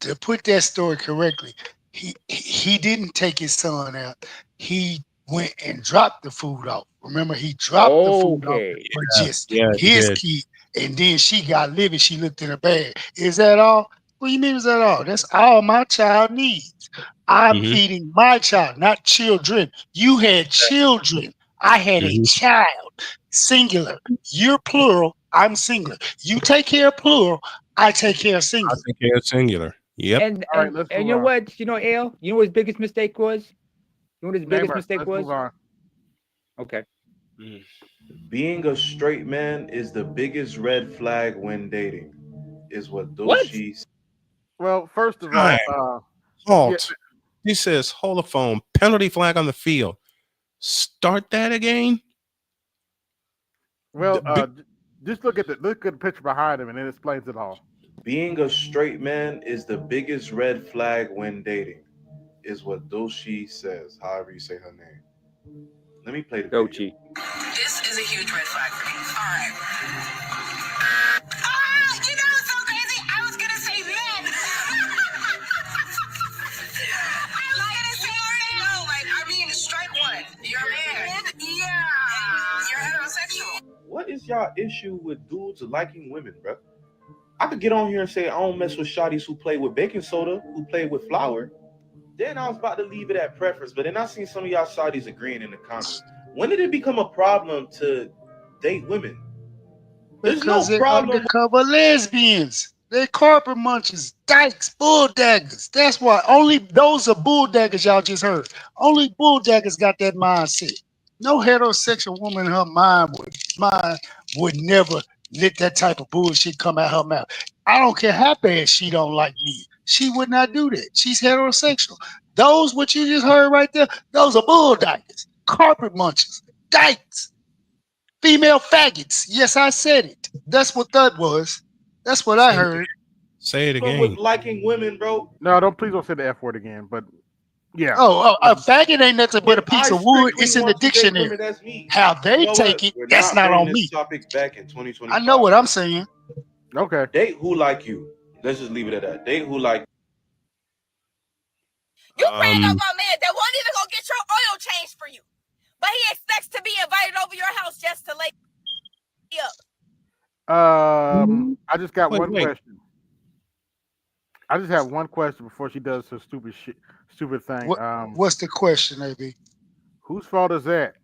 [SPEAKER 3] To put that story correctly, he didn't take his son out. He went and dropped the food off. Remember, he dropped the food off for just his kid, and then she got livid. She looked in her bag. Is that all? What do you mean? Is that all? That's all my child needs. I'm feeding my child, not children. You had children. I had a child, singular. You're plural. I'm singular. You take care of plural. I take care of singular.
[SPEAKER 2] I take care of singular. Yep.
[SPEAKER 7] And
[SPEAKER 1] All right, let's
[SPEAKER 7] and
[SPEAKER 1] move
[SPEAKER 7] you know
[SPEAKER 1] on.
[SPEAKER 7] what? Ale? You know what his biggest mistake was? You know what his biggest mistake
[SPEAKER 1] Let's
[SPEAKER 7] was?
[SPEAKER 1] move on.
[SPEAKER 7] Okay.
[SPEAKER 12] Being a straight man is the biggest red flag when dating, is what
[SPEAKER 7] What?
[SPEAKER 12] Doshi.
[SPEAKER 1] Well, first of
[SPEAKER 2] Time.
[SPEAKER 1] all,
[SPEAKER 2] Halt. He says, hold the phone. Penalty flag on the field. Start that again.
[SPEAKER 1] well, just look at the picture behind him, and it explains it all.
[SPEAKER 12] Being a straight man is the biggest red flag when dating, is what Doshi says, however you say her name. Let me play the video.
[SPEAKER 7] Dochi.
[SPEAKER 13] This is a huge red flag for me. All right. You know what's so crazy? I was gonna say men. I was gonna say men. No, like I mean the straight one. You're a man. Yeah. You're heterosexual.
[SPEAKER 12] What is y'all issue with dudes liking women, bro? I could get on here and say I don't mess with shawties who play with baking soda, who play with flour. Then I was about to leave it at preference, but then I seen some of y'all shawties agreeing in the comments. When did it become a problem to date women? There's
[SPEAKER 3] Because
[SPEAKER 12] no
[SPEAKER 3] they're
[SPEAKER 12] problem.
[SPEAKER 3] undercover lesbians. They're carpet munchers, dykes, bulldaggers. That's why only those are bulldaggers y'all just heard. Only bulldaggers got that mindset. No heterosexual woman in her mind would never let that type of bullshit come out her mouth. I don't care how bad she don't like me. She would not do that. She's heterosexual. Those what you just heard right there, those are bulldaggers, carpet munchers, dykes, female faggots. Yes, I said it. That's what that was. That's what I heard.
[SPEAKER 2] Say it
[SPEAKER 12] But
[SPEAKER 2] again.
[SPEAKER 12] with liking women, bro.
[SPEAKER 1] No, please don't say the F word again. But yeah.
[SPEAKER 3] Oh, a faggot ain't nothing but a piece of wood. It's in the
[SPEAKER 12] want to date
[SPEAKER 3] dictionary.
[SPEAKER 12] women, that's me.
[SPEAKER 3] How they
[SPEAKER 12] You know
[SPEAKER 3] take
[SPEAKER 12] what?
[SPEAKER 3] it,
[SPEAKER 12] We're
[SPEAKER 3] that's not
[SPEAKER 12] bringing
[SPEAKER 3] on
[SPEAKER 12] this
[SPEAKER 3] me.
[SPEAKER 12] topic back in 2025.
[SPEAKER 3] I know what I'm saying.
[SPEAKER 1] Okay.
[SPEAKER 12] Date who like you. Let's just leave it at that. Date who like.
[SPEAKER 13] You bring up a man that won't even go get your oil changed for you, but he expects to be invited over your house just to lay up.
[SPEAKER 1] I just got one
[SPEAKER 2] wait.
[SPEAKER 1] question. I just have one question before she does her stupid thing.
[SPEAKER 3] What's the question, AB?
[SPEAKER 1] Whose fault is that?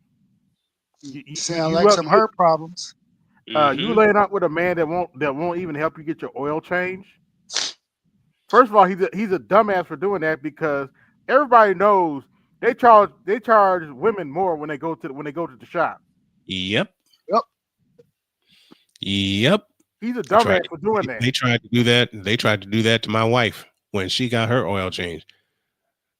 [SPEAKER 3] Sound like some her problems.
[SPEAKER 1] You laying out with a man that won't even help you get your oil changed. First of all, he's a dumbass for doing that because everybody knows they charge women more when they go to the shop.
[SPEAKER 2] Yep.
[SPEAKER 3] Yep.
[SPEAKER 2] Yep.
[SPEAKER 1] He's a dumbass for doing that.
[SPEAKER 2] They tried to do that. They tried to do that to my wife. when she got her oil change.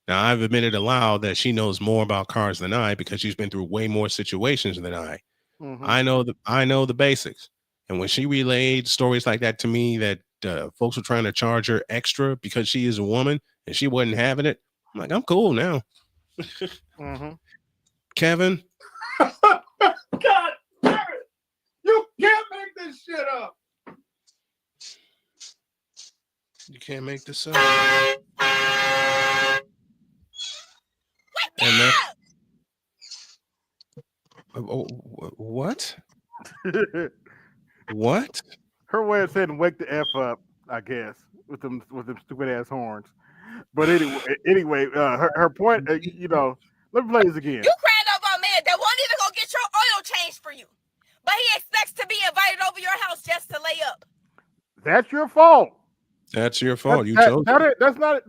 [SPEAKER 2] Now, I've admitted aloud that she knows more about cars than I because she's been through way more situations than I.
[SPEAKER 1] Mhm.
[SPEAKER 2] I know the basics. And when she relayed stories like that to me, that folks were trying to charge her extra because she is a woman and she wasn't having it, I'm like, I'm cool now.
[SPEAKER 1] Mm-hmm.
[SPEAKER 2] Kevin,
[SPEAKER 5] God damn it! You can't make this shit up.
[SPEAKER 2] you can't make this up. And that, what? What?
[SPEAKER 1] Her way of saying "wake the f up," I guess, with them stupid ass horns. But anyway, her point, you know, let me play this again.
[SPEAKER 13] You crying over a man that won't even go get your oil changed for you, but he expects to be invited over your house just to lay up.
[SPEAKER 1] That's your fault.
[SPEAKER 2] That's your fault. You chose it.
[SPEAKER 1] That's not.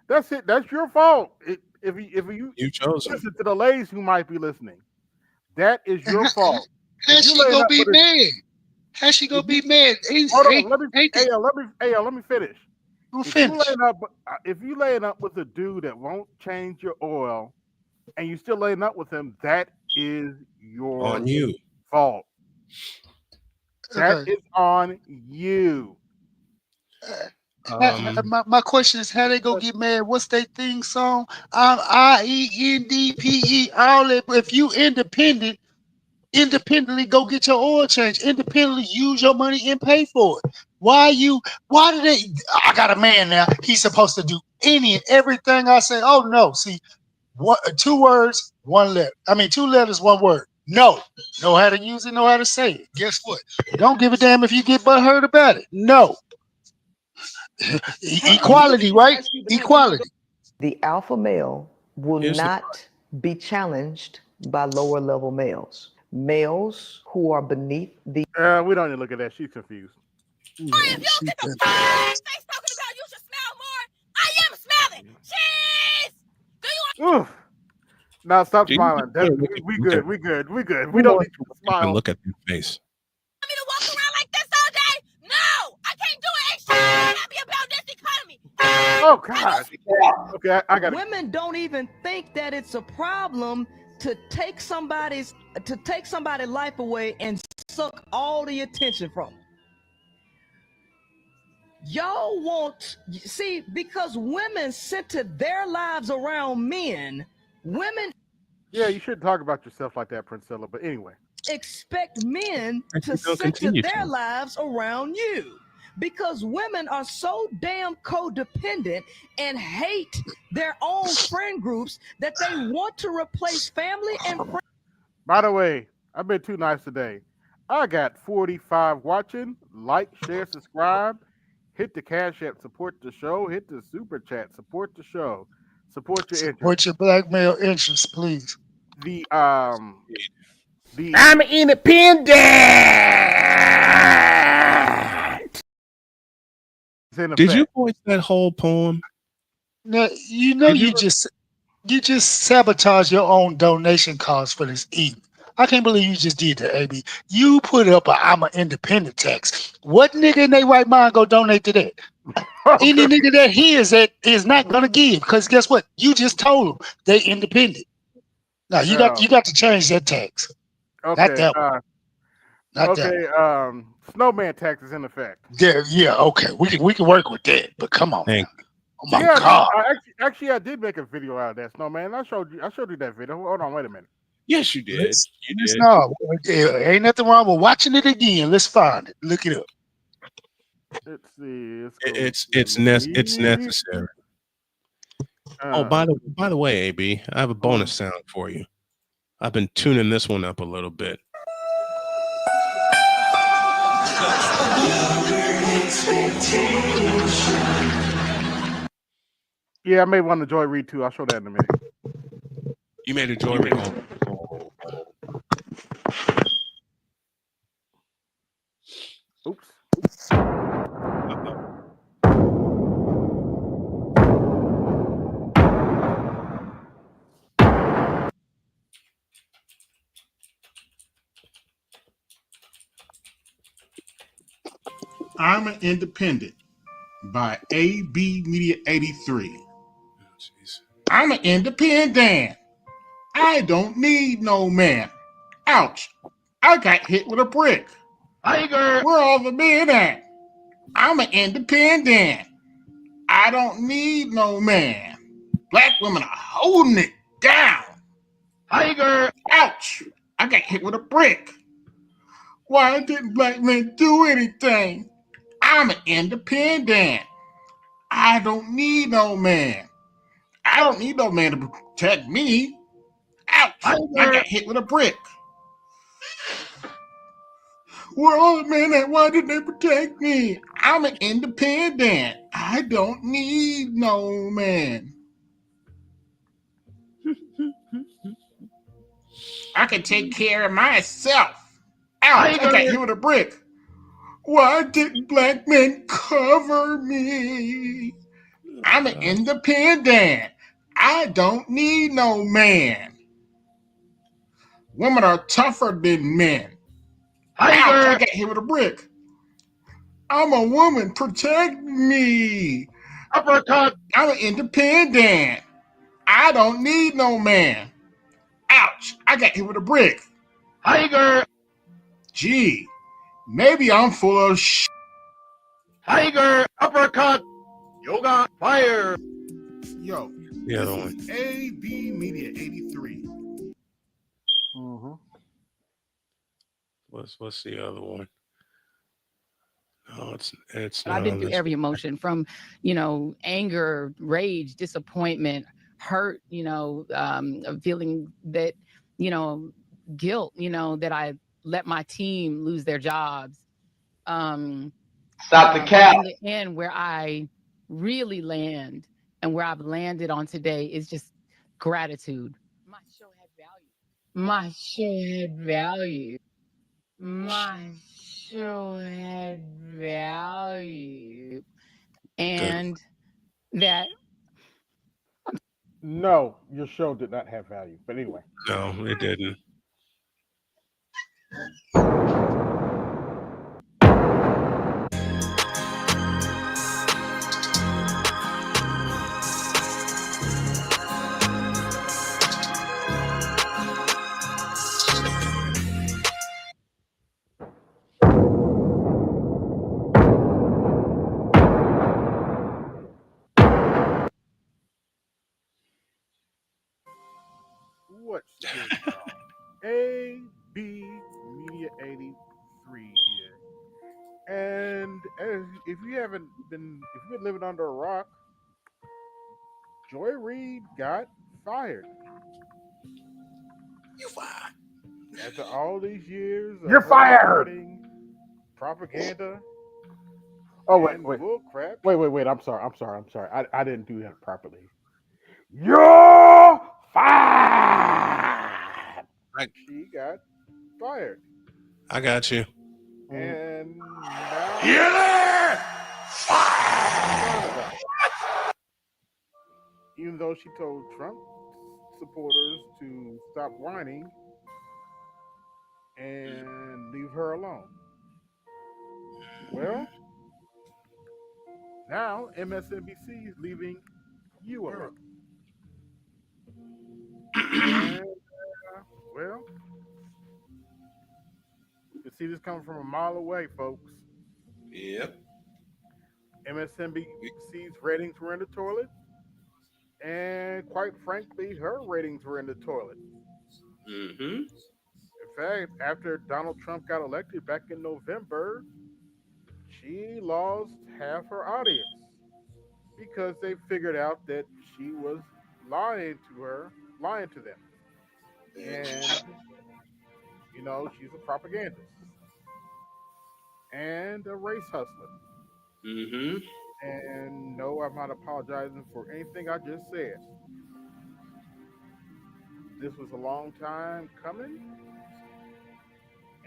[SPEAKER 1] That's it. That's your fault. If you
[SPEAKER 2] chose
[SPEAKER 1] listen to the ladies who might be listening, that is your fault.
[SPEAKER 3] How's she gonna be mad? How's she gonna be mad?
[SPEAKER 1] Hold on, let me finish.
[SPEAKER 3] Finish.
[SPEAKER 1] If you laying up with a dude that won't change your oil, and you still laying up with him, that is your
[SPEAKER 2] on you
[SPEAKER 1] fault. That
[SPEAKER 3] Okay.
[SPEAKER 1] is on you.
[SPEAKER 3] My question is, how they gonna get mad? What's their theme song? IENDPE. All that. If you independently go get your oil change. Independently use your money and pay for it. Why do they? I got a man now. He's supposed to do any and everything I say. Oh no! See, what? 2 words, 1 letter. I mean, 2 letters, 1 word. No. Know how to use it. Know how to say it. Guess what? Don't give a damn if you get butthurt about it. No. Equality, right? Equality.
[SPEAKER 14] The alpha male will
[SPEAKER 2] Here's the
[SPEAKER 14] not be challenged by lower level males. Males who are beneath the
[SPEAKER 1] We don't need to look at that. She's confused.
[SPEAKER 13] Or if you don't get the face talking about, you should smell more. I am smelling. Jeez. Do you want?
[SPEAKER 1] Oof. Now stop
[SPEAKER 2] Do you
[SPEAKER 1] smiling.
[SPEAKER 2] really
[SPEAKER 1] That's,
[SPEAKER 2] look
[SPEAKER 1] we,
[SPEAKER 2] at-
[SPEAKER 1] we
[SPEAKER 2] look
[SPEAKER 1] good.
[SPEAKER 2] at-
[SPEAKER 1] We good. We good. We don't need to smile.
[SPEAKER 2] And look at their face.
[SPEAKER 13] Me to walk around like this all day? No, I can't do it. Ain't shit happy about this economy.
[SPEAKER 1] Oh God. Okay, I got it.
[SPEAKER 15] Women don't even think that it's a problem to take somebody's life away and suck all the attention from them. Y'all want, see, because women center their lives around men, women
[SPEAKER 1] Yeah, you shouldn't talk about yourself like that, Princella. But anyway.
[SPEAKER 15] expect men
[SPEAKER 2] And
[SPEAKER 15] to
[SPEAKER 2] they'll
[SPEAKER 15] center
[SPEAKER 2] continue
[SPEAKER 15] their
[SPEAKER 2] to.
[SPEAKER 15] lives around you. Because women are so damn codependent and hate their own friend groups that they want to replace family and friends.
[SPEAKER 1] By the way, I've been too nice today. I got 45 watching. Like, share, subscribe. Hit the Cash App, support the show. Hit the Super Chat, support the show. Support your interest.
[SPEAKER 3] Support your black male interests, please.
[SPEAKER 1] I'm
[SPEAKER 2] independent. Did you voice that whole poem?
[SPEAKER 3] Now, you just sabotage your own donation cause for this evening. I can't believe you just did that, AB. You put up a I'm an independent tax. What nigga in their right mind go donate to that? Any nigga that hears that is not gonna give, because guess what? You just told them they independent. Now you got to change that tax.
[SPEAKER 1] Okay.
[SPEAKER 3] Not that one. Not that
[SPEAKER 1] okay.
[SPEAKER 3] one.
[SPEAKER 1] Snowman tax is in effect.
[SPEAKER 3] Yeah, okay. We can work with that, but come on.
[SPEAKER 2] Thank
[SPEAKER 3] Oh my
[SPEAKER 1] Yeah,
[SPEAKER 3] God.
[SPEAKER 1] actually, I did make a video out of that, Snowman. I showed you that video. Hold on, wait a minute.
[SPEAKER 2] Yes, you did. You did.
[SPEAKER 3] No, ain't nothing wrong with watching it again. Let's find it. Look it up.
[SPEAKER 1] Let's see.
[SPEAKER 2] It's necessary. Oh, by the way, AB, I have a bonus sound for you. I've been tuning this one up a little bit.
[SPEAKER 1] Yeah, I made one to Joy Reid too. I'll show that in a minute.
[SPEAKER 2] You made a Joy Reid.
[SPEAKER 1] Oops.
[SPEAKER 6] I'm an independent, by AB Media 83. I'm an independent. I don't need no man. Ouch. I got hit with a brick. Tiger. Where all the men at? I'm an independent. I don't need no man. Black women are holding it down. Tiger. Ouch. I got hit with a brick. Why didn't black men do anything? I'm an independent. I don't need no man. I don't need no man to protect me. Ouch. I got hit with a brick. Where all the men at? Why didn't they protect me? I'm an independent. I don't need no man. I can take care of myself. Ouch, I got hit with a brick. Why didn't black men cover me? I'm an independent. I don't need no man. Women are tougher than men. Ouch, I got hit with a brick. I'm a woman. Protect me. Uppercut. I'm an independent. I don't need no man. Ouch, I got hit with a brick. Tiger. Gee, maybe I'm full of shit. Tiger. Uppercut. Yoga. Fire. Yo,
[SPEAKER 2] The other
[SPEAKER 6] this
[SPEAKER 2] one.
[SPEAKER 6] is AB Media 83.
[SPEAKER 2] What's the other one? No, it's
[SPEAKER 16] And
[SPEAKER 2] not
[SPEAKER 16] I've been
[SPEAKER 2] on
[SPEAKER 16] through
[SPEAKER 2] this.
[SPEAKER 16] every emotion from, anger, rage, disappointment, hurt, feeling that, guilt, that I let my team lose their jobs.
[SPEAKER 12] Stop the cap.
[SPEAKER 16] In the end, where I really land and where I've landed on today is just gratitude. My show had value. My show had value. My show had value. And that
[SPEAKER 1] No, your show did not have value. But anyway.
[SPEAKER 2] No, it didn't.
[SPEAKER 1] What's good, y'all? AB Media 83 here. And if you've been living under a rock, Joy Reid got fired.
[SPEAKER 2] You fired.
[SPEAKER 1] After all these years of
[SPEAKER 5] You're
[SPEAKER 1] her
[SPEAKER 5] fired.
[SPEAKER 1] spreading propaganda
[SPEAKER 5] Oh wait,
[SPEAKER 1] and
[SPEAKER 5] wait,
[SPEAKER 1] bull crap.
[SPEAKER 5] wait. I'm sorry. I didn't do that properly. You're fired.
[SPEAKER 1] She got fired.
[SPEAKER 2] I got you.
[SPEAKER 1] And now even though she told Trump supporters to stop whining and leave her alone. Well, now MSNBC is leaving you alone. And, well, you can see this coming from a mile away, folks.
[SPEAKER 2] Yep.
[SPEAKER 1] MSNBC's ratings were in the toilet. And quite frankly, her ratings were in the toilet.
[SPEAKER 2] Mm-hmm.
[SPEAKER 1] In fact, after Donald Trump got elected back in November, she lost half her audience because they figured out that she was lying to them. And, she's a propagandist and a race hustler.
[SPEAKER 2] Mm-hmm.
[SPEAKER 1] And no, I'm not apologizing for anything I just said. This was a long time coming,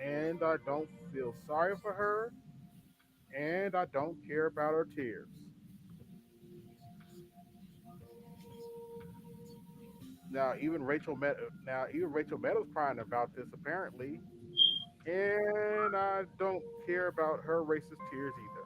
[SPEAKER 1] and I don't feel sorry for her, and I don't care about her tears. Even Rachel Meadows crying about this apparently, and I don't care about her racist tears either.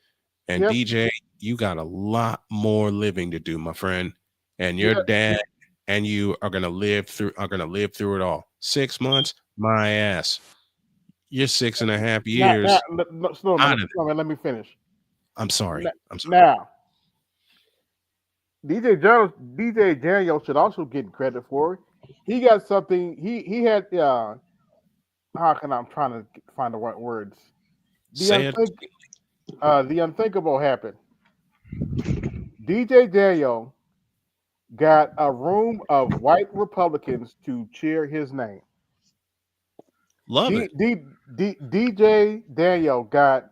[SPEAKER 2] And DJ, you got a lot more living to do, my friend. And your dad and you are gonna live through it all. 6 months, my ass. You're 6.5 years.
[SPEAKER 1] Slow man, let me finish.
[SPEAKER 2] I'm sorry.
[SPEAKER 1] Now, DJ Daniel should also get credit for it. He got something. He had. How can I'm trying to find the right words? The unthinkable happened. DJ Daniel got a room of white Republicans to cheer his name.
[SPEAKER 2] Love it.
[SPEAKER 1] DJ Daniel got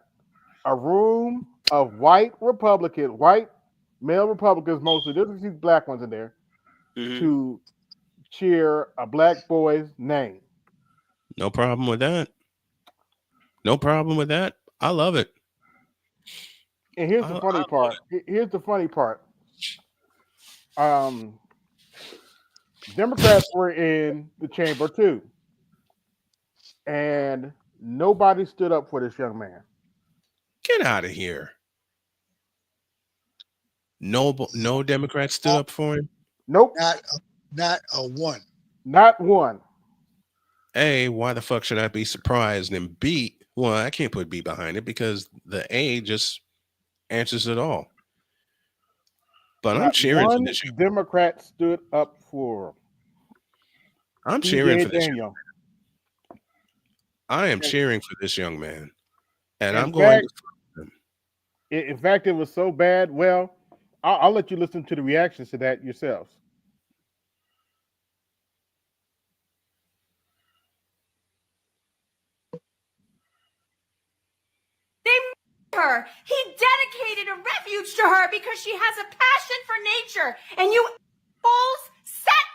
[SPEAKER 1] a room of white male Republicans mostly. There's a few black ones in there to cheer a black boy's name.
[SPEAKER 2] No problem with that. No problem with that. I love it.
[SPEAKER 1] And here's the funny part. Here's the funny part. Democrats were in the chamber too, and nobody stood up for this young man.
[SPEAKER 2] Get out of here. No Democrats stood up for him?
[SPEAKER 1] Nope.
[SPEAKER 3] Not a one.
[SPEAKER 1] Not one.
[SPEAKER 2] A, why the fuck should I be surprised? And B, well, I can't put B behind it because the A just answers it all. But I'm cheering for this.
[SPEAKER 1] Democrat stood up for him.
[SPEAKER 2] I'm cheering for this. I am cheering for this young man. And I'm going to.
[SPEAKER 1] In fact, it was so bad. Well, I'll let you listen to the reactions to that yourselves.
[SPEAKER 17] Her. He dedicated a refuge to her because she has a passion for nature, and you fools sat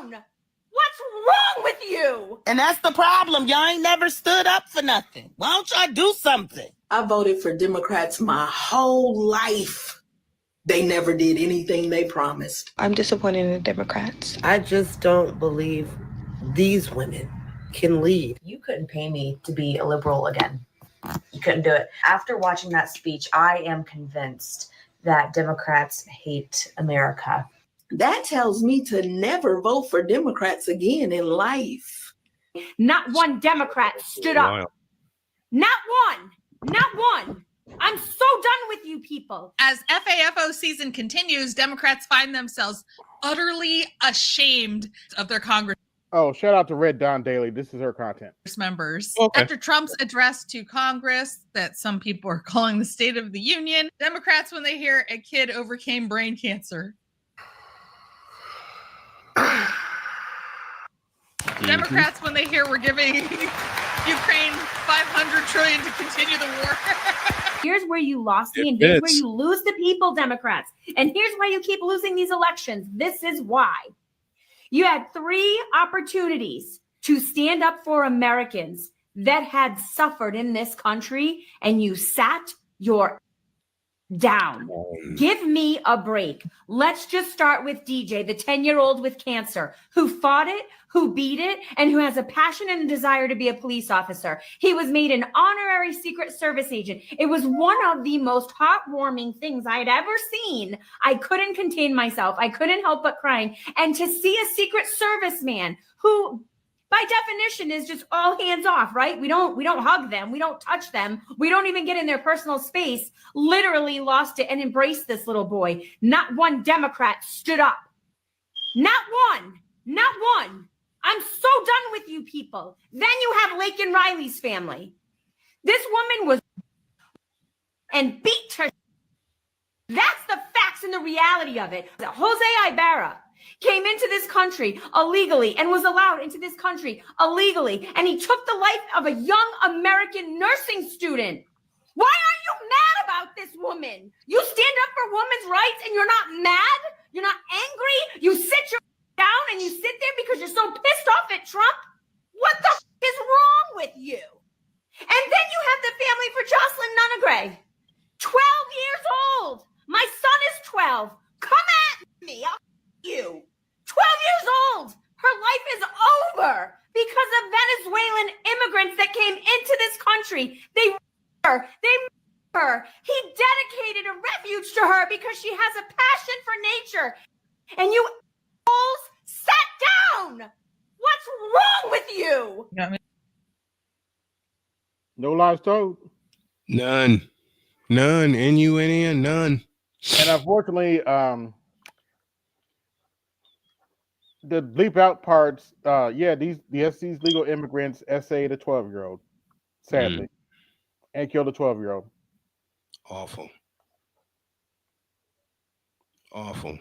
[SPEAKER 17] down. What's wrong with you?
[SPEAKER 18] And that's the problem. Y'all ain't never stood up for nothing. Why don't y'all do something?
[SPEAKER 19] I voted for Democrats my whole life. They never did anything they promised.
[SPEAKER 20] I'm disappointed in the Democrats.
[SPEAKER 21] I just don't believe these women can lead. You couldn't pay me to be a liberal again. You couldn't do it. After watching that speech, I am convinced that Democrats hate America.
[SPEAKER 19] That tells me to never vote for Democrats again in life.
[SPEAKER 17] Not one Democrat stood up. Not one. Not one. I'm so done with you people.
[SPEAKER 22] As FAFO season continues, Democrats find themselves utterly ashamed of their Congress.
[SPEAKER 1] Oh, shout out to Red Don Daily. This is her content.
[SPEAKER 22] Members.
[SPEAKER 1] Okay.
[SPEAKER 22] After Trump's address to Congress that some people are calling the State of the Union, Democrats, when they hear a kid overcame brain cancer. Democrats, when they hear we're giving Ukraine $500 trillion to continue the war.
[SPEAKER 17] Here's where you lost me, and here's where you lose the people, Democrats. And here's why you keep losing these elections. This is why. You had 3 opportunities to stand up for Americans that had suffered in this country, and you sat your down. Give me a break. Let's just start with DJ, the 10-year-old with cancer, who fought it, who beat it, and who has a passion and a desire to be a police officer. He was made an honorary Secret Service agent. It was one of the most heartwarming things I had ever seen. I couldn't contain myself. I couldn't help but crying. And to see a Secret Service man who, by definition, is just all hands off, right? We don't hug them. We don't touch them. We don't even get in their personal space. Literally lost it and embraced this little boy. Not one Democrat stood up. Not one. Not one. I'm so done with you people. Then you have Laken Riley's family. This woman was and beat her. That's the facts and the reality of it. Jose Ibarra came into this country illegally and was allowed into this country illegally. And he took the life of a young American nursing student. Why are you mad about this woman? You stand up for women's rights and you're not mad? You're not angry? You sit your down and you sit there because you're so pissed off at Trump? What the is wrong with you? And then you have the family for Jocelyn Nunegray. 12 years old. My son is 12. Come at me. I'll you. 12 years old. Her life is over because of Venezuelan immigrants that came into this country. They her. He dedicated a refuge to her because she has a passion for nature. And you all sat down. What's wrong with you?
[SPEAKER 1] No lies told.
[SPEAKER 2] None. N-U-N-N, none.
[SPEAKER 1] And unfortunately, the bleep out parts, these legal immigrants essayed a 12-year-old, sadly, and killed a 12-year-old.
[SPEAKER 2] Awful. Awful.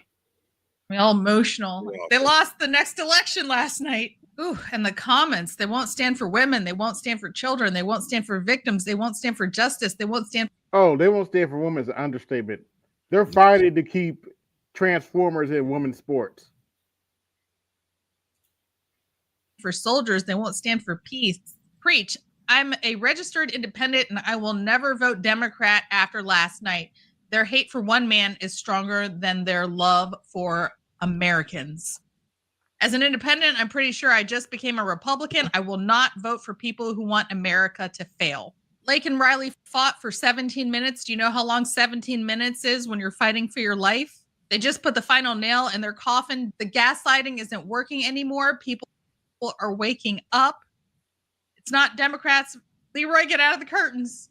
[SPEAKER 22] All emotional. They lost the next election last night. Ooh, and the comments, they won't stand for women. They won't stand for children. They won't stand for victims. They won't stand for justice. They won't stand.
[SPEAKER 1] Oh, they won't stand for women is an understatement. They're fighting to keep Transformers in women's sports.
[SPEAKER 22] For soldiers. They won't stand for peace. Preach. I'm a registered independent and I will never vote Democrat after last night. Their hate for one man is stronger than their love for Americans. As an independent, I'm pretty sure I just became a Republican. I will not vote for people who want America to fail. Lake and Riley fought for 17 minutes. Do you know how long 17 minutes is when you're fighting for your life? They just put the final nail in their coffin. The gaslighting isn't working anymore. People are waking up. It's not Democrats. Leroy, get out of the curtains.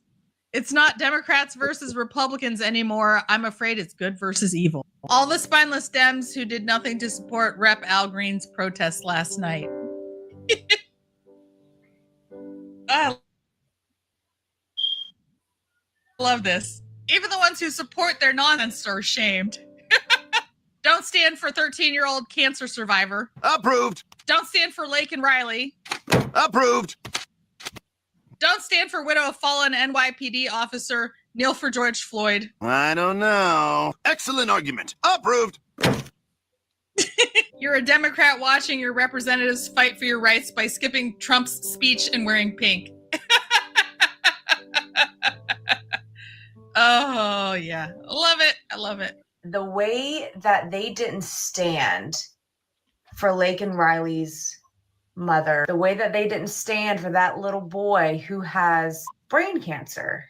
[SPEAKER 22] It's not Democrats versus Republicans anymore. I'm afraid it's good versus evil. All the spineless Dems who did nothing to support Rep. Al Green's protest last night. I love this. Even the ones who support their nonsense are shamed. Don't stand for 13-year-old cancer survivor.
[SPEAKER 23] Approved.
[SPEAKER 22] Don't stand for Lake and Riley.
[SPEAKER 23] Approved.
[SPEAKER 22] Don't stand for widow of fallen NYPD officer. Kneel for George Floyd.
[SPEAKER 23] I don't know. Excellent argument. Approved.
[SPEAKER 22] You're a Democrat watching your representatives fight for your rights by skipping Trump's speech and wearing pink. Oh, yeah. Love it. I love it.
[SPEAKER 21] The way that they didn't stand for Lake and Riley's mother, the way that they didn't stand for that little boy who has brain cancer,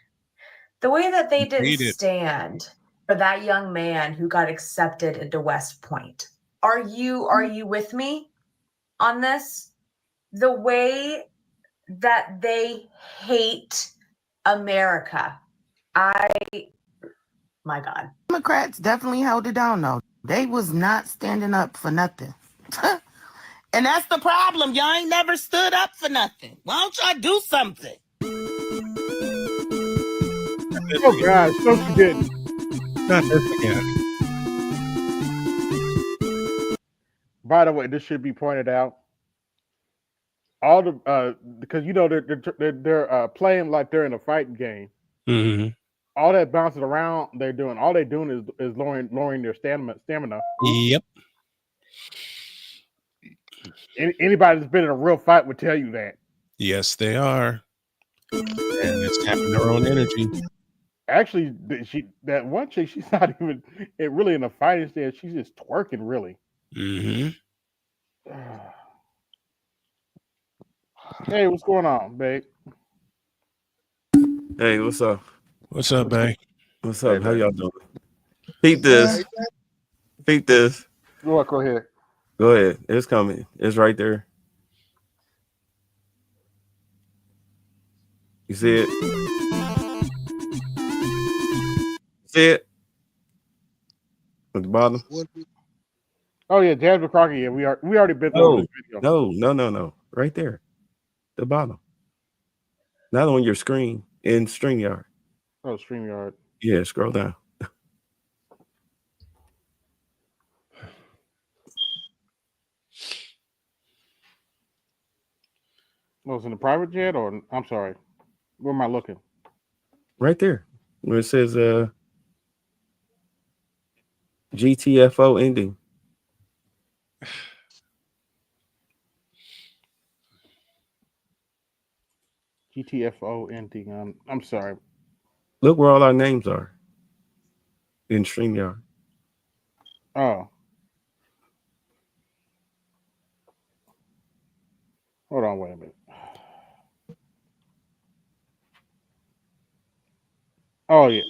[SPEAKER 21] the way that they didn't stand for that young man who got accepted into West Point. Are you with me on this? The way that they hate America. My God.
[SPEAKER 18] Democrats definitely held it down, though. They was not standing up for nothing. And that's the problem. Y'all ain't never stood up for nothing. Why don't y'all do something?
[SPEAKER 1] Oh, God. So she didn't.
[SPEAKER 2] Not this again.
[SPEAKER 1] By the way, this should be pointed out. All the because they're playing like they're in a fighting game.
[SPEAKER 2] Mm-hmm.
[SPEAKER 1] All that bouncing around they're doing, all they're doing is lowering their stamina.
[SPEAKER 2] Yep.
[SPEAKER 1] Anybody that's been in a real fight would tell you that.
[SPEAKER 2] Yes, they are. And it's tapping their own energy.
[SPEAKER 1] Actually, that one chick, she's not even really in a fighting stance. She's just twerking, really.
[SPEAKER 2] Mm-hmm.
[SPEAKER 1] Hey, what's going on, babe?
[SPEAKER 8] Hey, what's up?
[SPEAKER 2] What's up, babe?
[SPEAKER 8] What's up? How y'all doing? Peep this. Peep this.
[SPEAKER 1] Go ahead.
[SPEAKER 8] Go ahead. It's coming. It's right there. You see it? See it? At the bottom?
[SPEAKER 1] Oh yeah, Jasmine Crockett. Yeah, we already been through this video.
[SPEAKER 8] No. Right there. The bottom. Not on your screen. In StreamYard.
[SPEAKER 1] Oh, StreamYard.
[SPEAKER 8] Yeah, scroll down.
[SPEAKER 1] Was in the private jet, or I'm sorry, where am I looking?
[SPEAKER 8] Right there. Where it says GTFO ending.
[SPEAKER 1] GTFO ending. I'm sorry.
[SPEAKER 8] Look where all our names are. In StreamYard.
[SPEAKER 1] Oh. Hold on, wait a minute. Oh yeah.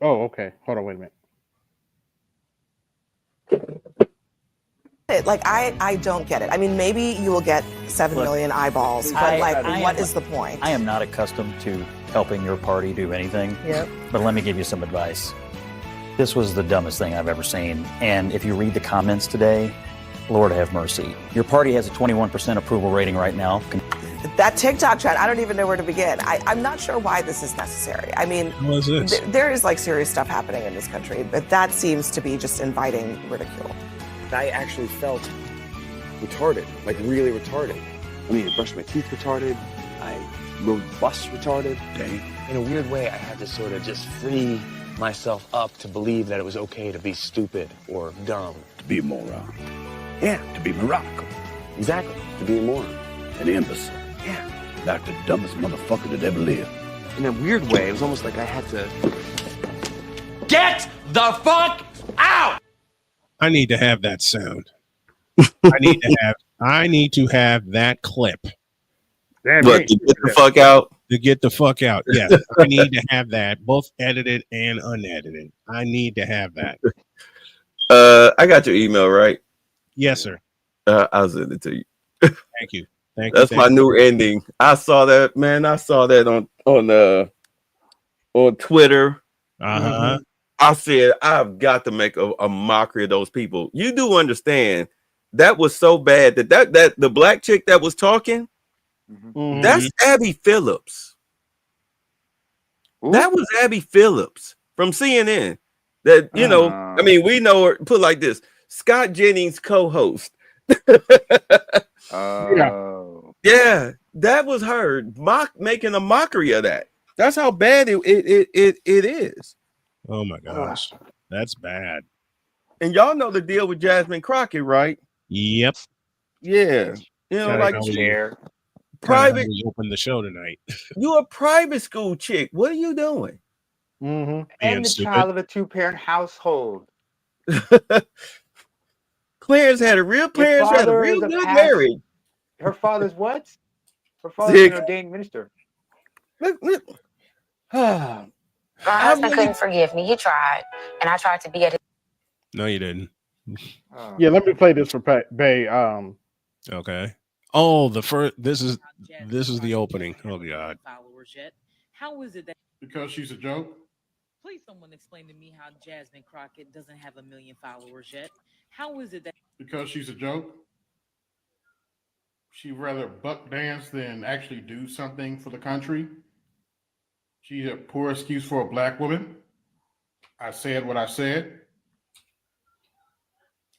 [SPEAKER 1] Oh, okay. Hold on. Wait a minute.
[SPEAKER 4] Like I don't get it. I mean, maybe you will get 7 million eyeballs, but what is the point?
[SPEAKER 9] I am not accustomed to helping your party do anything.
[SPEAKER 4] Yep.
[SPEAKER 9] But let me give you some advice. This was the dumbest thing I've ever seen. And if you read the comments today, Lord have mercy. Your party has a 21% approval rating right now.
[SPEAKER 4] That TikTok trend, I don't even know where to begin. I'm not sure why this is necessary. I mean,
[SPEAKER 2] What is this?
[SPEAKER 4] there is like serious stuff happening in this country, but that seems to be just inviting ridicule.
[SPEAKER 10] I actually felt retarded, like really retarded. I mean, I brushed my teeth retarded. I rode the bus retarded. Dang. In a weird way, I had to sort of just free myself up to believe that it was okay to be stupid or dumb.
[SPEAKER 11] To be a moron. Yeah, to be moronical.
[SPEAKER 10] Exactly, to be a moron.
[SPEAKER 11] An imbecile.
[SPEAKER 10] Yeah.
[SPEAKER 11] Like the dumbest motherfucker that ever lived.
[SPEAKER 10] In a weird way, it was almost like I had to...
[SPEAKER 23] Get the fuck out!
[SPEAKER 2] I need to have that sound. I need to have that clip.
[SPEAKER 8] But to get the fuck out?
[SPEAKER 2] To get the fuck out. Yes. I need to have that, both edited and unedited. I need to have that.
[SPEAKER 8] I got your email, right?
[SPEAKER 2] Yes, sir.
[SPEAKER 8] I'll send it to you.
[SPEAKER 2] Thank you.
[SPEAKER 8] That's my new ending. I saw that, man. I saw that on Twitter.
[SPEAKER 2] Uh-huh.
[SPEAKER 8] I said, I've got to make a mockery of those people. You do understand that was so bad that the black chick that was talking, that's Abby Phillips. Ooh. That was Abby Phillips from CNN. That, you know, I mean, we know her, put like this, Scott Jennings co-host. Yeah, that was her making a mockery of that. That's how bad it is.
[SPEAKER 2] Oh my gosh, that's bad.
[SPEAKER 8] And y'all know the deal with Jasmine Crockett, right?
[SPEAKER 2] Yep.
[SPEAKER 8] Yeah. You know, like private.
[SPEAKER 2] Open the show tonight.
[SPEAKER 8] You a private school chick. What are you doing?
[SPEAKER 7] And the child of a two-parent household.
[SPEAKER 8] Clarence had a real parents had a real good marriage.
[SPEAKER 7] Her father's what? Her father's an ordained minister.
[SPEAKER 21] My husband couldn't forgive me. He tried, and I tried to be at his.
[SPEAKER 2] No, you didn't.
[SPEAKER 1] Yeah, let me play this for Bay.
[SPEAKER 2] Okay. Oh, the first. This is the opening. Oh God.
[SPEAKER 24] Followers yet? How is it that?
[SPEAKER 6] Because she's a joke.
[SPEAKER 24] Please, someone explain to me how Jasmine Crockett doesn't have 1 million followers yet. How is it that?
[SPEAKER 6] Because she's a joke. She'd rather buck dance than actually do something for the country. She's a poor excuse for a black woman. I said what I said.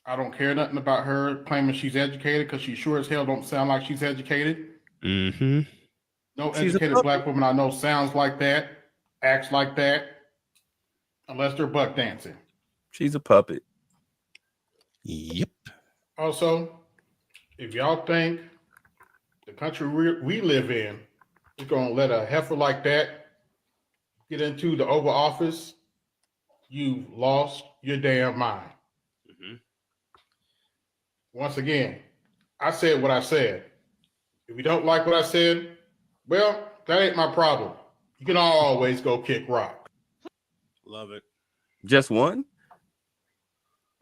[SPEAKER 6] I don't care nothing about her claiming she's educated because she sure as hell don't sound like she's educated.
[SPEAKER 2] Mm-hmm.
[SPEAKER 6] No educated black woman I know sounds like that, acts like that, unless they're buck dancing.
[SPEAKER 8] She's a puppet.
[SPEAKER 2] Yep.
[SPEAKER 6] Also, if y'all think the country we live in is going to let a heifer like that get into the Oval Office, you've lost your damn mind. Once again, I said what I said. If you don't like what I said, well, that ain't my problem. You can always go kick rock.
[SPEAKER 2] Love it.
[SPEAKER 8] Just one?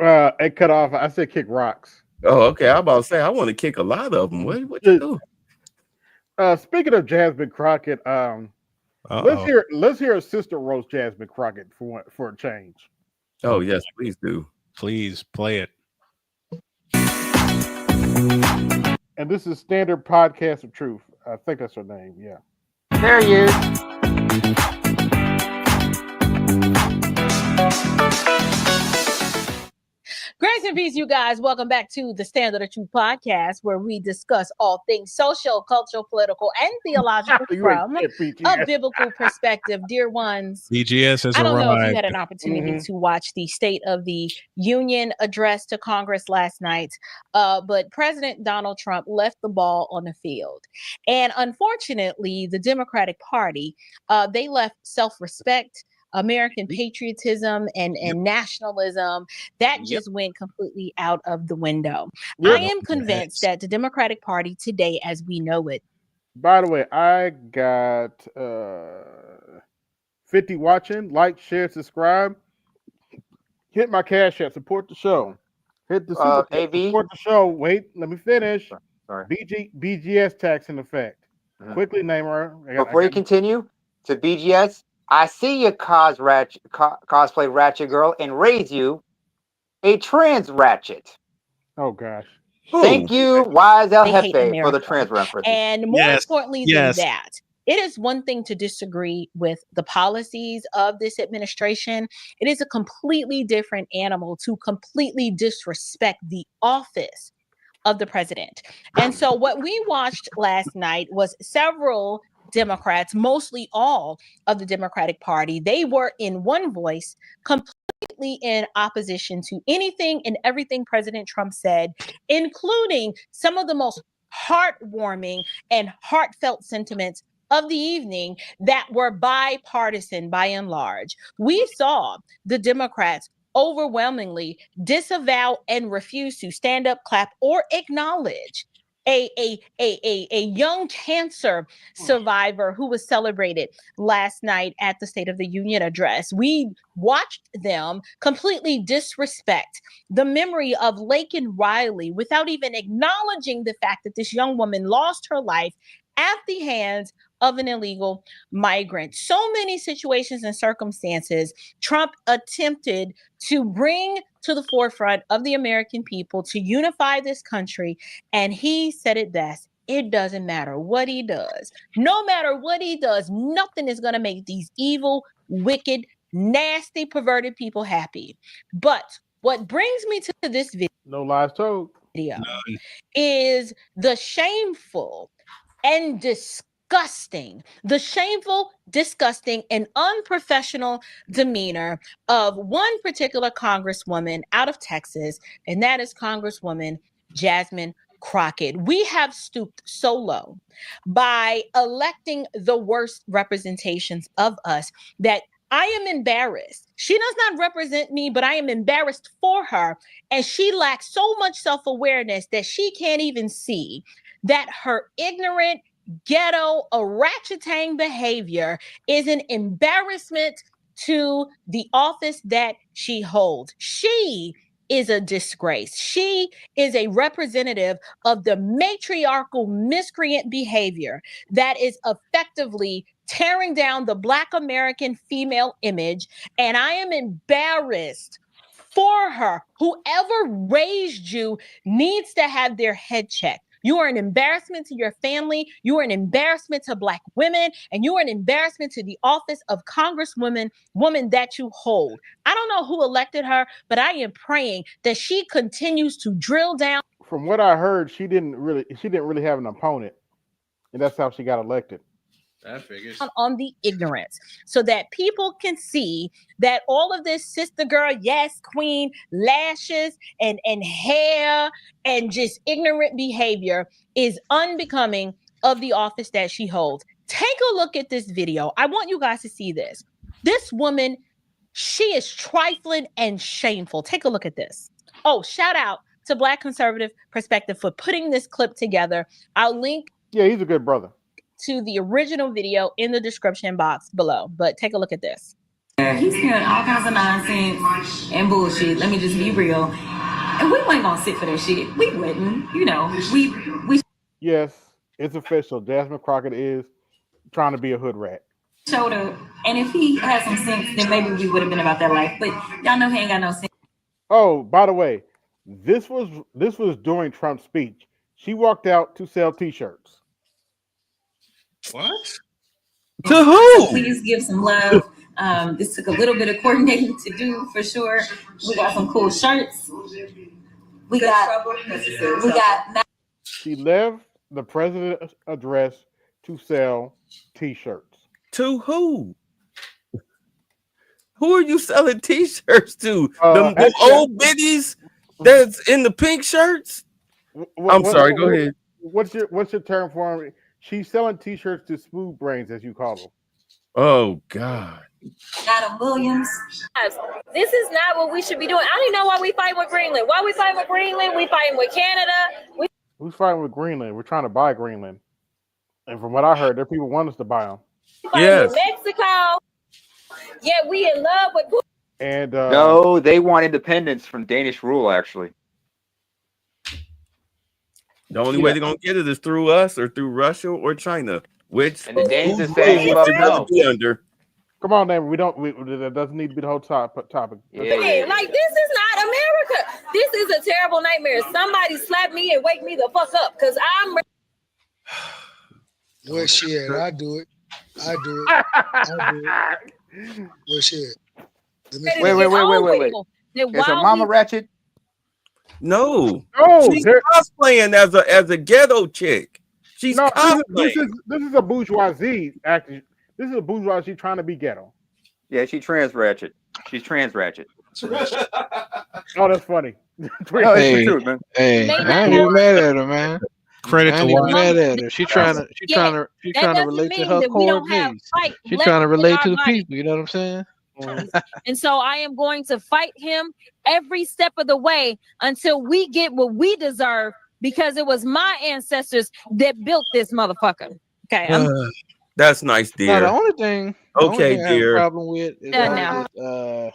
[SPEAKER 1] It cut off. I said kick rocks.
[SPEAKER 8] Oh, okay. I'm about to say I want to kick a lot of them. What you doing?
[SPEAKER 1] Speaking of Jasmine Crockett, let's hear a sister roast Jasmine Crockett for a change.
[SPEAKER 8] Oh yes, please do.
[SPEAKER 2] Please play it.
[SPEAKER 1] And this is Standard Podcast of Truth. I think that's her name. Yeah.
[SPEAKER 7] There he is.
[SPEAKER 25] Grace and peace, you guys. Welcome back to the Standard of Truth podcast, where we discuss all things social, cultural, political, and theological from a biblical perspective. Dear ones,
[SPEAKER 2] BGS has
[SPEAKER 25] I don't know if
[SPEAKER 2] arrived.
[SPEAKER 25] you had an opportunity to watch the State of the Union address to Congress last night, but President Donald Trump left the ball on the field. And unfortunately, the Democratic Party, they left self-respect, American patriotism and nationalism that just went completely out of the window. I am convinced that the Democratic Party today, as we know it.
[SPEAKER 1] By the way, I got 50 watching. Like, share, subscribe. Hit my cash app. Support the show. Hit the super chat.
[SPEAKER 5] AB?
[SPEAKER 1] Support the show. Wait, let me finish.
[SPEAKER 5] Sorry.
[SPEAKER 1] BGS tax in effect. Quickly, Neymar.
[SPEAKER 5] Before you continue to BGS, I see you cosplay Ratchet Girl and raise you a trans Ratchet.
[SPEAKER 1] Oh gosh.
[SPEAKER 5] Thank you, YSL
[SPEAKER 25] They hate
[SPEAKER 5] Hefe, for the
[SPEAKER 25] America.
[SPEAKER 5] trans reference.
[SPEAKER 25] And more importantly than that, it is one thing to disagree with the policies of this administration. It is a completely different animal to completely disrespect the office of the president. And so what we watched last night was several Democrats, mostly all of the Democratic Party, they were in one voice, completely in opposition to anything and everything President Trump said, including some of the most heartwarming and heartfelt sentiments of the evening that were bipartisan by and large. We saw the Democrats overwhelmingly disavow and refuse to stand up, clap, or acknowledge a young cancer survivor who was celebrated last night at the State of the Union address. We watched them completely disrespect the memory of Laken Riley without even acknowledging the fact that this young woman lost her life at the hands of an illegal migrant. So many situations and circumstances Trump attempted to bring to the forefront of the American people to unify this country. And he said it best. It doesn't matter what he does. No matter what he does, nothing is going to make these evil, wicked, nasty, perverted people happy. But what brings me to this video,
[SPEAKER 1] no lies told,
[SPEAKER 25] is the shameful and disgusting, and unprofessional demeanor of one particular congresswoman out of Texas, and that is Congresswoman Jasmine Crockett. We have stooped so low by electing the worst representations of us that I am embarrassed. She does not represent me, but I am embarrassed for her. And she lacks so much self-awareness that she can't even see that her ignorant, ghetto, orangutan behavior is an embarrassment to the office that she holds. She is a disgrace. She is a representative of the matriarchal miscreant behavior that is effectively tearing down the Black American female image. And I am embarrassed for her. Whoever raised you needs to have their head checked. You are an embarrassment to your family. You are an embarrassment to Black women, and you are an embarrassment to the office of Congresswoman that you hold. I don't know who elected her, but I am praying that she continues to drill down.
[SPEAKER 1] From what I heard, she didn't really have an opponent, and that's how she got elected.
[SPEAKER 2] That figures.
[SPEAKER 25] On the ignorance so that people can see that all of this sister girl, yes, queen, lashes and hair and just ignorant behavior is unbecoming of the office that she holds. Take a look at this video. I want you guys to see this. This woman, she is trifling and shameful. Take a look at this. Oh, shout out to Black Conservative Perspective for putting this clip together. I'll link.
[SPEAKER 1] Yeah, he's a good brother.
[SPEAKER 25] To the original video in the description box below, but take a look at this.
[SPEAKER 12] He's hearing all kinds of nonsense and bullshit. Let me just be real. And we weren't gonna sit for that shit. We wouldn't, we
[SPEAKER 1] Yes, it's official. Jasmine Crockett is trying to be a hood rat.
[SPEAKER 12] showed up. And if he had some sense, then maybe we would have been about that life. But y'all know he ain't got no sense.
[SPEAKER 1] Oh, by the way, this was during Trump's speech. She walked out to sell T-shirts.
[SPEAKER 2] What?
[SPEAKER 12] To who? Please give some love. This took a little bit of coordinating to do for sure. We got some cool shirts. We got.
[SPEAKER 1] She left the president's address to sell T-shirts.
[SPEAKER 8] To who? Who are you selling T-shirts to? Them old biddies that's in the pink shirts? I'm sorry. Go ahead.
[SPEAKER 1] What's your term for them? She's selling T-shirts to smooth brains, as you call them.
[SPEAKER 8] Oh God.
[SPEAKER 12] Adam Williams.
[SPEAKER 13] This is not what we should be doing. I don't even know why we fighting with Greenland. Why we fighting with Greenland? We fighting with Canada.
[SPEAKER 1] Who's fighting with Greenland? We're trying to buy Greenland. And from what I heard, there are people want us to buy them.
[SPEAKER 13] Fighting with Mexico. Yeah, we in love with Putin.
[SPEAKER 1] And
[SPEAKER 5] no, they want independence from Danish rule. Actually,
[SPEAKER 8] the only way they're gonna get it is through us or through Russia or China. Which
[SPEAKER 5] and the Danes
[SPEAKER 8] whose
[SPEAKER 5] are saying
[SPEAKER 8] rule
[SPEAKER 5] give
[SPEAKER 8] would
[SPEAKER 5] up
[SPEAKER 8] they rather
[SPEAKER 5] no.
[SPEAKER 8] be under?
[SPEAKER 1] come on, man. That doesn't need to be the whole topic.
[SPEAKER 13] Hey, like, this is not America. This is a terrible nightmare. Somebody slap me and wake me the fuck up, because I'm.
[SPEAKER 3] Well, shit, I do it. Well, shit.
[SPEAKER 5] Wait. Is her mama ratchet?
[SPEAKER 8] No,
[SPEAKER 1] No,
[SPEAKER 8] she's cosplaying as a ghetto chick. She's
[SPEAKER 1] no.
[SPEAKER 8] cosplaying.
[SPEAKER 1] This is a bourgeoisie acting. This is a bourgeoisie trying to be ghetto.
[SPEAKER 5] Yeah, she's trans ratchet. She's trans ratchet.
[SPEAKER 1] Oh, that's funny.
[SPEAKER 5] No, it's the truth, man.
[SPEAKER 14] Hey, I ain't even mad at her, man.
[SPEAKER 2] Credit
[SPEAKER 14] I ain't
[SPEAKER 2] to
[SPEAKER 14] even
[SPEAKER 2] wife.
[SPEAKER 14] mad at her. She's trying to relate to her core needs. She's trying to relate to the people. You know what I'm saying?
[SPEAKER 25] And so I am going to fight him every step of the way until we get what we deserve, because it was my ancestors that built this motherfucker. Okay.
[SPEAKER 8] That's nice, dear.
[SPEAKER 14] Now, the only thing
[SPEAKER 8] Okay,
[SPEAKER 14] I have a
[SPEAKER 8] dear.
[SPEAKER 14] problem with is
[SPEAKER 25] Done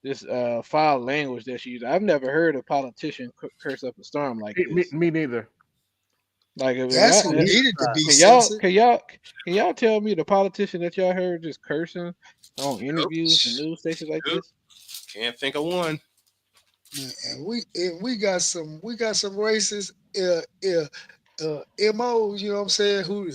[SPEAKER 14] this foul language that she used. I've never heard a politician curse up a storm like this.
[SPEAKER 1] Me neither.
[SPEAKER 14] Like, if
[SPEAKER 3] That's
[SPEAKER 14] y'all-
[SPEAKER 3] who needed to be
[SPEAKER 14] can y'all,
[SPEAKER 3] censored.
[SPEAKER 14] can y'all tell me the politician that y'all heard just cursing on interviews and news stations like this?
[SPEAKER 2] Can't think of one.
[SPEAKER 3] And we got some racist MOs, you know what I'm saying, who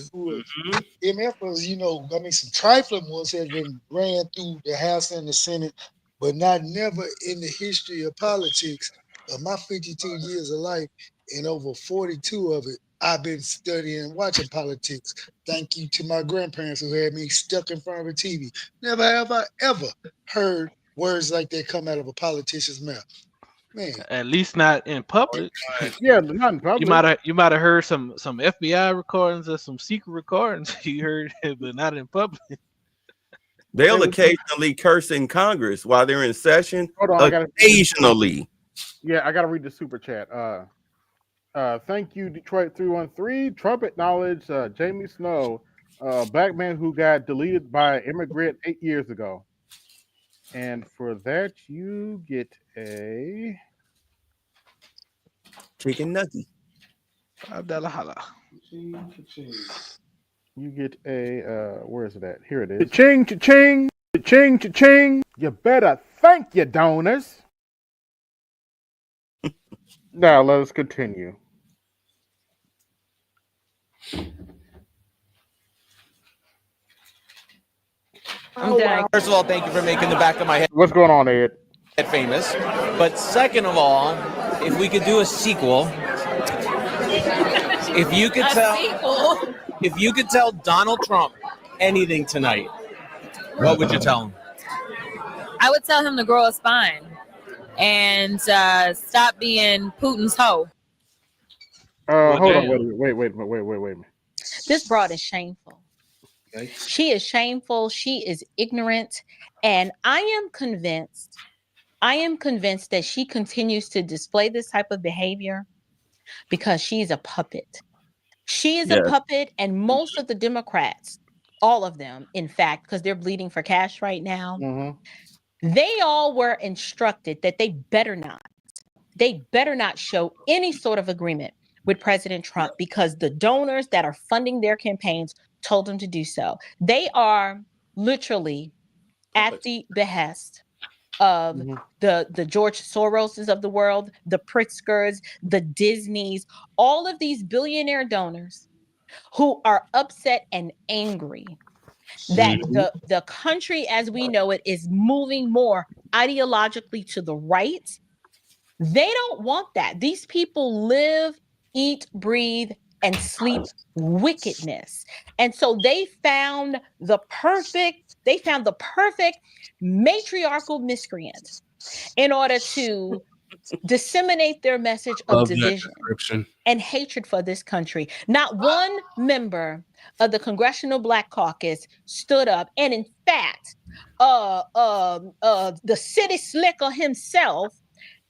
[SPEAKER 3] MFers, you know, I mean, some trifling ones have been ran through the House and the Senate, but never in the history of politics of my 52 years of life, and over 42 of it, I've been studying and watching politics. Thank you to my grandparents who had me stuck in front of a TV. Never have I ever heard words like that come out of a politician's mouth. Man.
[SPEAKER 14] At least not in public.
[SPEAKER 1] Yeah, not in public.
[SPEAKER 14] You might have heard some FBI recordings or some secret recordings you heard, but not in public.
[SPEAKER 8] They'll occasionally curse in Congress while they're in session.
[SPEAKER 1] Hold on,
[SPEAKER 8] Occasionally.
[SPEAKER 1] I gotta read the super chat. Thank you, Detroit 313. Trump acknowledged Jamie Snow, black man who got deleted by an immigrant 8 years ago. And for that, you get a
[SPEAKER 8] chicken nugget.
[SPEAKER 14] $5 holla.
[SPEAKER 1] You get a where is it at? Here it is. Cha-ching, cha-ching, cha-ching, cha-ching. You better thank your donors. Now let us continue.
[SPEAKER 15] First of all, thank you for making the back of my head.
[SPEAKER 1] What's going on, Ed?
[SPEAKER 15] Famous. But second of all, if we could do a sequel, if you could tell Donald Trump anything tonight, what would you tell him?
[SPEAKER 25] I would tell him to grow a spine and stop being Putin's hoe.
[SPEAKER 1] Hold on, wait a minute.
[SPEAKER 25] This broad is shameful. She is shameful. She is ignorant. And I am convinced that she continues to display this type of behavior because she's a puppet. She is a puppet, and most of the Democrats, all of them, in fact, because they're bleeding for cash right now, they all were instructed that they better not show any sort of agreement with President Trump because the donors that are funding their campaigns told them to do so. They are literally at the behest of the George Soroses of the world, the Pritzkers, the Disneys, all of these billionaire donors who are upset and angry that the country as we know it is moving more ideologically to the right. They don't want that. These people live, eat, breathe, and sleep wickedness. And so they found the perfect matriarchal miscreant in order to disseminate their message of division and hatred for this country. Not one member of the Congressional Black Caucus stood up. And in fact, the city slicker himself,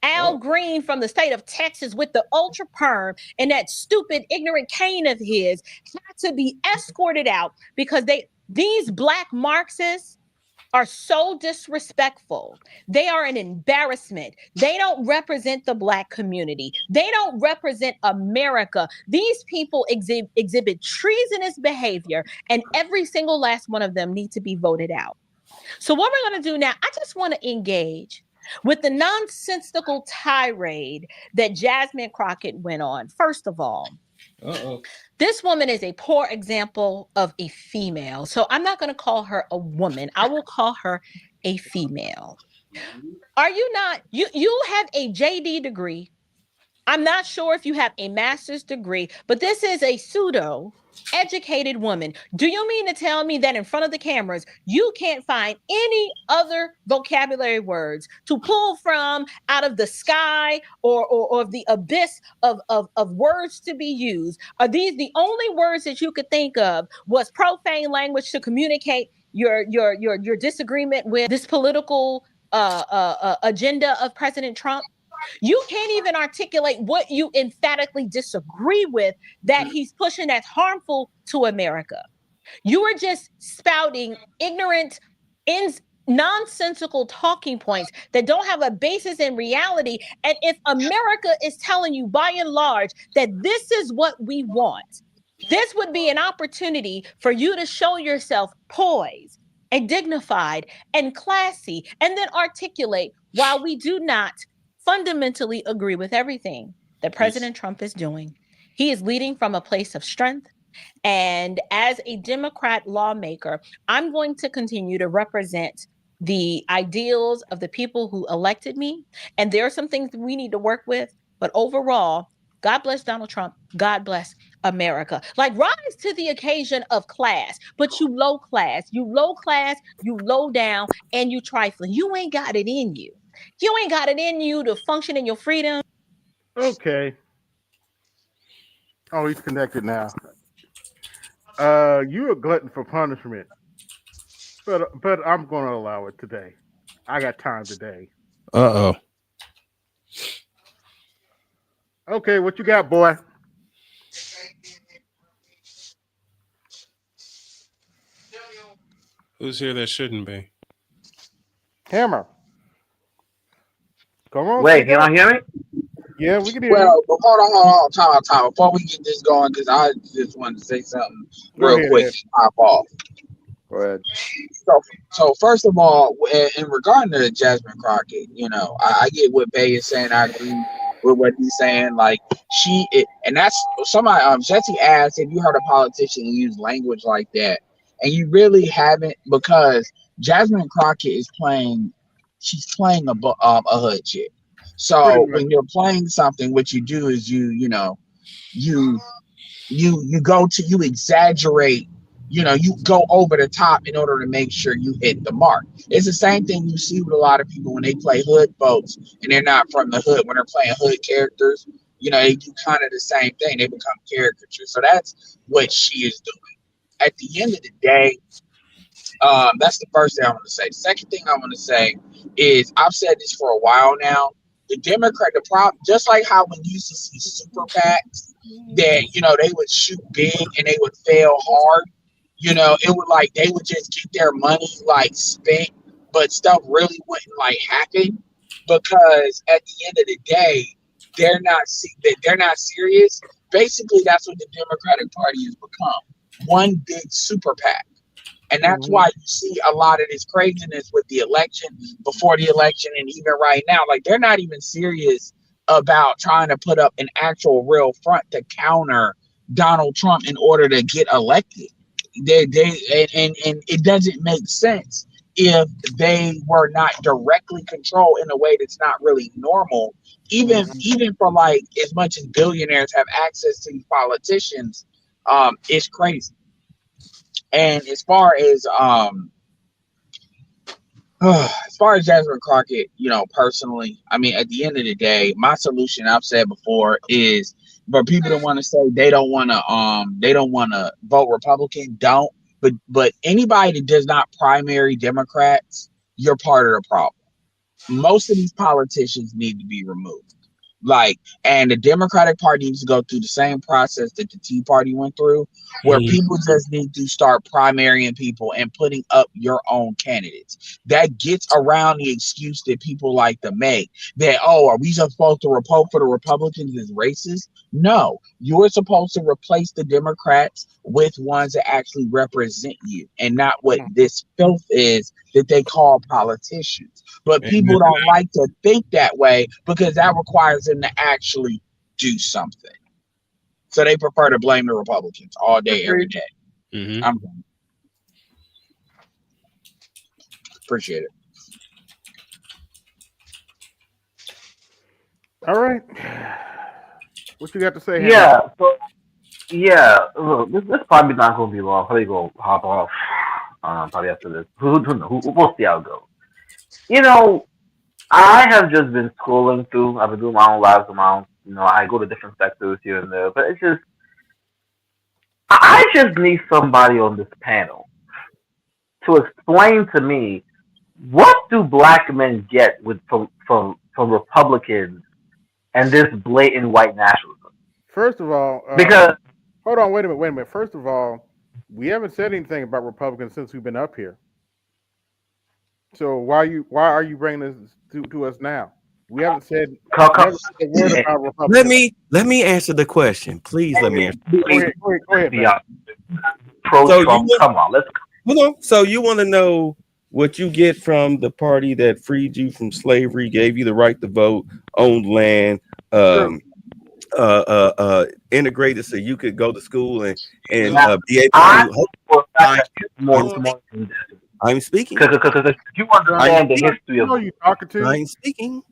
[SPEAKER 25] Al Green from the state of Texas with the ultra perm and that stupid ignorant cane of his had to be escorted out because these black Marxists are so disrespectful. They are an embarrassment. They don't represent the Black community. They don't represent America. These people exhibit treasonous behavior, and every single last one of them need to be voted out. So what we're going to do now, I just want to engage with the nonsensical tirade that Jasmine Crockett went on. First of all, this woman is a poor example of a female. So I'm not going to call her a woman. I will call her a female. Are you not? You have a JD degree. I'm not sure if you have a master's degree, but this is a pseudo educated woman. Do you mean to tell me that in front of the cameras, you can't find any other vocabulary words to pull from out of the sky or the abyss of words to be used? Are these the only words that you could think of was profane language to communicate your disagreement with this political agenda of President Trump? You can't even articulate what you emphatically disagree with that he's pushing that's harmful to America. You are just spouting ignorant, nonsensical talking points that don't have a basis in reality. And if America is telling you by and large that this is what we want, this would be an opportunity for you to show yourself poised and dignified and classy, and then articulate while we do not fundamentally agree with everything that President Trump is doing. He is leading from a place of strength. And as a Democrat lawmaker, I'm going to continue to represent the ideals of the people who elected me. And there are some things that we need to work with. But overall, God bless Donald Trump. God bless America. Like, rise to the occasion of class, but you low class, you low down, and you trifling. You ain't got it in you. You ain't got it in you to function in your freedom.
[SPEAKER 1] Okay. Oh, he's connected now. You're a glutton for punishment, but I'm going to allow it today. I got time today. Okay, what you got, boy?
[SPEAKER 2] Who's here that shouldn't be?
[SPEAKER 1] Hammer. Come on.
[SPEAKER 16] Wait, can I hear me?
[SPEAKER 1] Yeah, we can hear
[SPEAKER 16] well,
[SPEAKER 1] you.
[SPEAKER 16] But hold on, time. Before we get this going, because I just wanted to say something real quick. Pop off.
[SPEAKER 10] Go ahead.
[SPEAKER 16] So first of all, in regard to Jasmine Crockett, you know, I get what Bay is saying. I agree with what he's saying. Like and that's somebody. Jesse asked if you heard a politician use language like that, and you really haven't, because Jasmine Crockett is playing. She's playing a hood chick. So when you're playing something, what you do is you exaggerate. You know, you go over the top in order to make sure you hit the mark. It's the same thing you see with a lot of people when they play hood folks and they're not from the hood. When they're playing hood characters, you know, they do kind of the same thing. They become caricatures. So that's what she is doing. At the end of the day, that's the first thing I want to say. The second thing I want to say is, I've said this for a while now. The problem, just like how when you used to see super PACs that, you know, they would shoot big and they would fail hard. You know, it would they would just get their money spent, but stuff really wouldn't happen, because at the end of the day, they're not serious. Basically, that's what the Democratic Party has become, one big super PAC. And that's why you see a lot of this craziness with the election, before the election, and even right now. They're not even serious about trying to put up an actual real front to counter Donald Trump in order to get elected. And it doesn't make sense if they were not directly controlled in a way that's not really normal. Even for as much as billionaires have access to these politicians, it's crazy. And as far as Jasmine Crockett, you know, personally, I mean, at the end of the day, my solution, I've said before, is for people that want to say they don't want to vote Republican, don't. But anybody that does not primary Democrats, you're part of the problem. Most of these politicians need to be removed, Like, and the Democratic Party needs to go through the same process that the Tea Party went through, where people just need to start primarying people and putting up your own candidates. That gets around the excuse that people like to make that, oh, are we supposed to vote for the Republicans as racist? No, you're supposed to replace the Democrats with ones that actually represent you and not what this filth is that they call politicians. But people don't like to think that way because that requires them to actually do something. So they prefer to blame the Republicans all day, every day. I'm done. Appreciate it.
[SPEAKER 1] All right. What you got to say, Henry?
[SPEAKER 26] Yeah. So, yeah. Look, this probably not going to be long. Probably go hop off. Probably after this. We'll see how it goes. You know, I have just been scrolling through. I've been doing my own lives of my own. You know, I go to different sectors here and there, but it's just, I just need somebody on this panel to explain to me what do black men get with from Republicans and this blatant white nationalism.
[SPEAKER 1] First of all,
[SPEAKER 26] because
[SPEAKER 1] hold on, wait a minute. First of all, we haven't said anything about Republicans since we've been up here. So why are you bringing this to us now? We haven't said a word about Republicans.
[SPEAKER 8] Let me answer the question, please. Let me answer.
[SPEAKER 1] Go ahead.
[SPEAKER 26] Pro-Trump, come on, let's
[SPEAKER 8] hold on. So you want to know what you get from the party that freed you from slavery, gave you the right to vote, owned land, integrated so you could go to school and be able to. I'm speaking.
[SPEAKER 26] Because you understand the history of.
[SPEAKER 1] You talking to?
[SPEAKER 8] I'm speaking.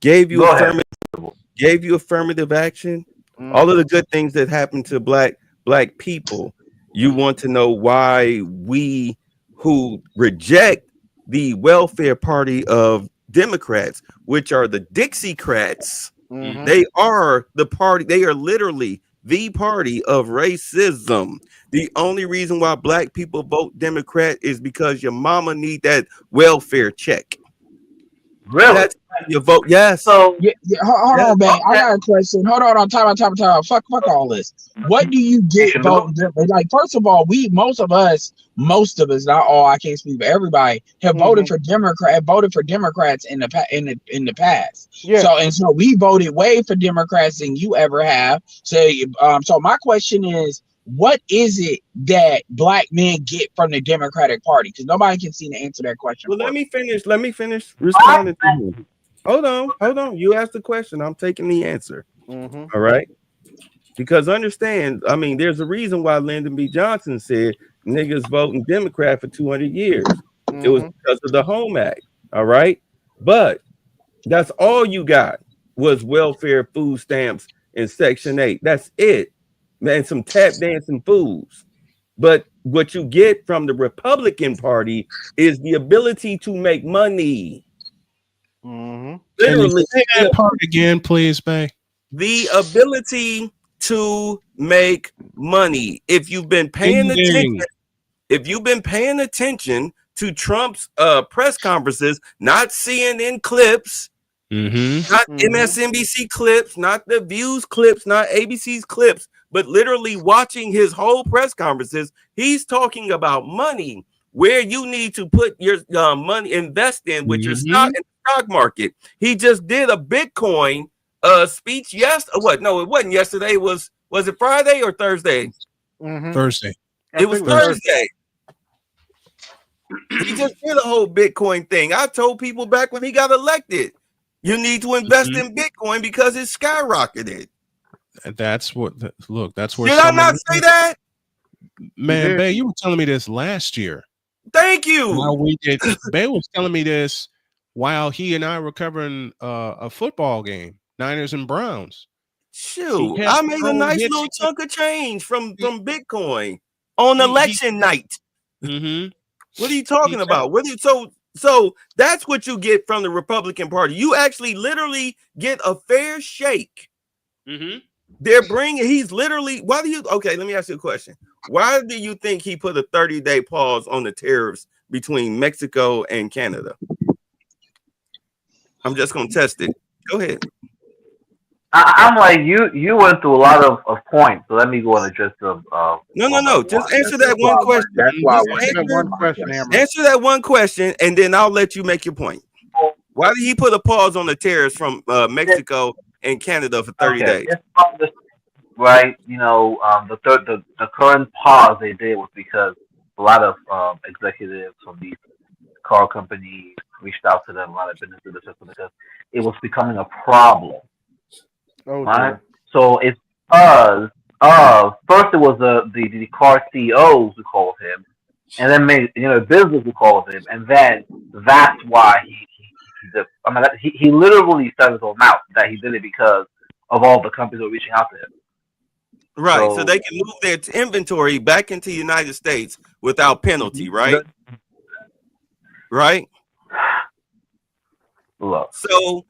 [SPEAKER 8] Gave you affirmative action. All of the good things that happen to black people. You want to know why we who reject the welfare party of Democrats, which are the Dixiecrats, they are the party. They are literally the party of racism. The only reason why black people vote Democrat is because your mama need that welfare check.
[SPEAKER 26] Really?
[SPEAKER 8] That's why you vote. Yes.
[SPEAKER 26] So
[SPEAKER 16] hold on, man. I got a question. Hold on. Time out. Fuck all this. What do you get voting? Like, first of all, most of us, not all. I can't speak for everybody. Have voted for Democrats in the past. Yeah. So we voted way for Democrats than you ever have. So my question is, what is it that black men get from the Democratic Party? Because nobody can seem to answer that question.
[SPEAKER 8] Well, let me finish responding to you. Hold on. You asked the question. I'm taking the answer. All right. Because understand, I mean, there's a reason why Lyndon B. Johnson said niggas voting Democrat for 200 years. It was because of the Home Act. All right. But that's all you got was welfare, food stamps, and Section 8. That's it. And some tap dancing fools. But what you get from the Republican Party is the ability to make money.
[SPEAKER 2] Literally, say that part again, please, Bay.
[SPEAKER 8] The ability to make money. If you've been paying attention to Trump's press conferences, not CNN clips, not MSNBC clips, not the Views clips, not ABC's clips, but literally watching his whole press conferences, he's talking about money, where you need to put your money, invest in with your stock in the stock market. He just did a Bitcoin speech yesterday. What? No, it wasn't yesterday. Was it Friday or Thursday?
[SPEAKER 2] Thursday.
[SPEAKER 8] It was Thursday. He just did a whole Bitcoin thing. I told people back when he got elected, you need to invest in Bitcoin because it's skyrocketed.
[SPEAKER 2] That's what. Look, that's where.
[SPEAKER 8] Did I not say that?
[SPEAKER 2] Man, Bay, you were telling me this last year.
[SPEAKER 8] Thank you.
[SPEAKER 2] While we did, Bay was telling me this while he and I were covering a football game, Niners and Browns.
[SPEAKER 8] Shoot, I made a nice little chunk of change from Bitcoin on election night. What are you talking about? So that's what you get from the Republican Party. You actually literally get a fair shake. He's literally, okay, let me ask you a question. Why do you think he put a 30-day pause on the tariffs between Mexico and Canada? I'm just going to test it. Go ahead.
[SPEAKER 26] I'm like you went through a lot of points, so let me go on a just of
[SPEAKER 8] No. Just answer that one question.
[SPEAKER 16] That's why I
[SPEAKER 8] Just
[SPEAKER 16] wanted
[SPEAKER 8] answer,
[SPEAKER 1] one question, Hammer.
[SPEAKER 8] answer that one question, and then I'll let you make your point. Why did he put a pause on the tariffs from Mexico and Canada for 30 days?
[SPEAKER 26] Right, the current pause they did was because a lot of executives from these car companies reached out to them, a lot of businesses, because it was becoming a problem.
[SPEAKER 1] Oh,
[SPEAKER 26] Right,
[SPEAKER 1] dear.
[SPEAKER 26] so it's because first it was the car CEOs who called him, and then business who called him, and then that's why he did. I mean, he literally said his own mouth that he did it because of all the companies who were reaching out to him.
[SPEAKER 8] Right, so they can move their inventory back into the United States without penalty, right?
[SPEAKER 26] Look,
[SPEAKER 8] so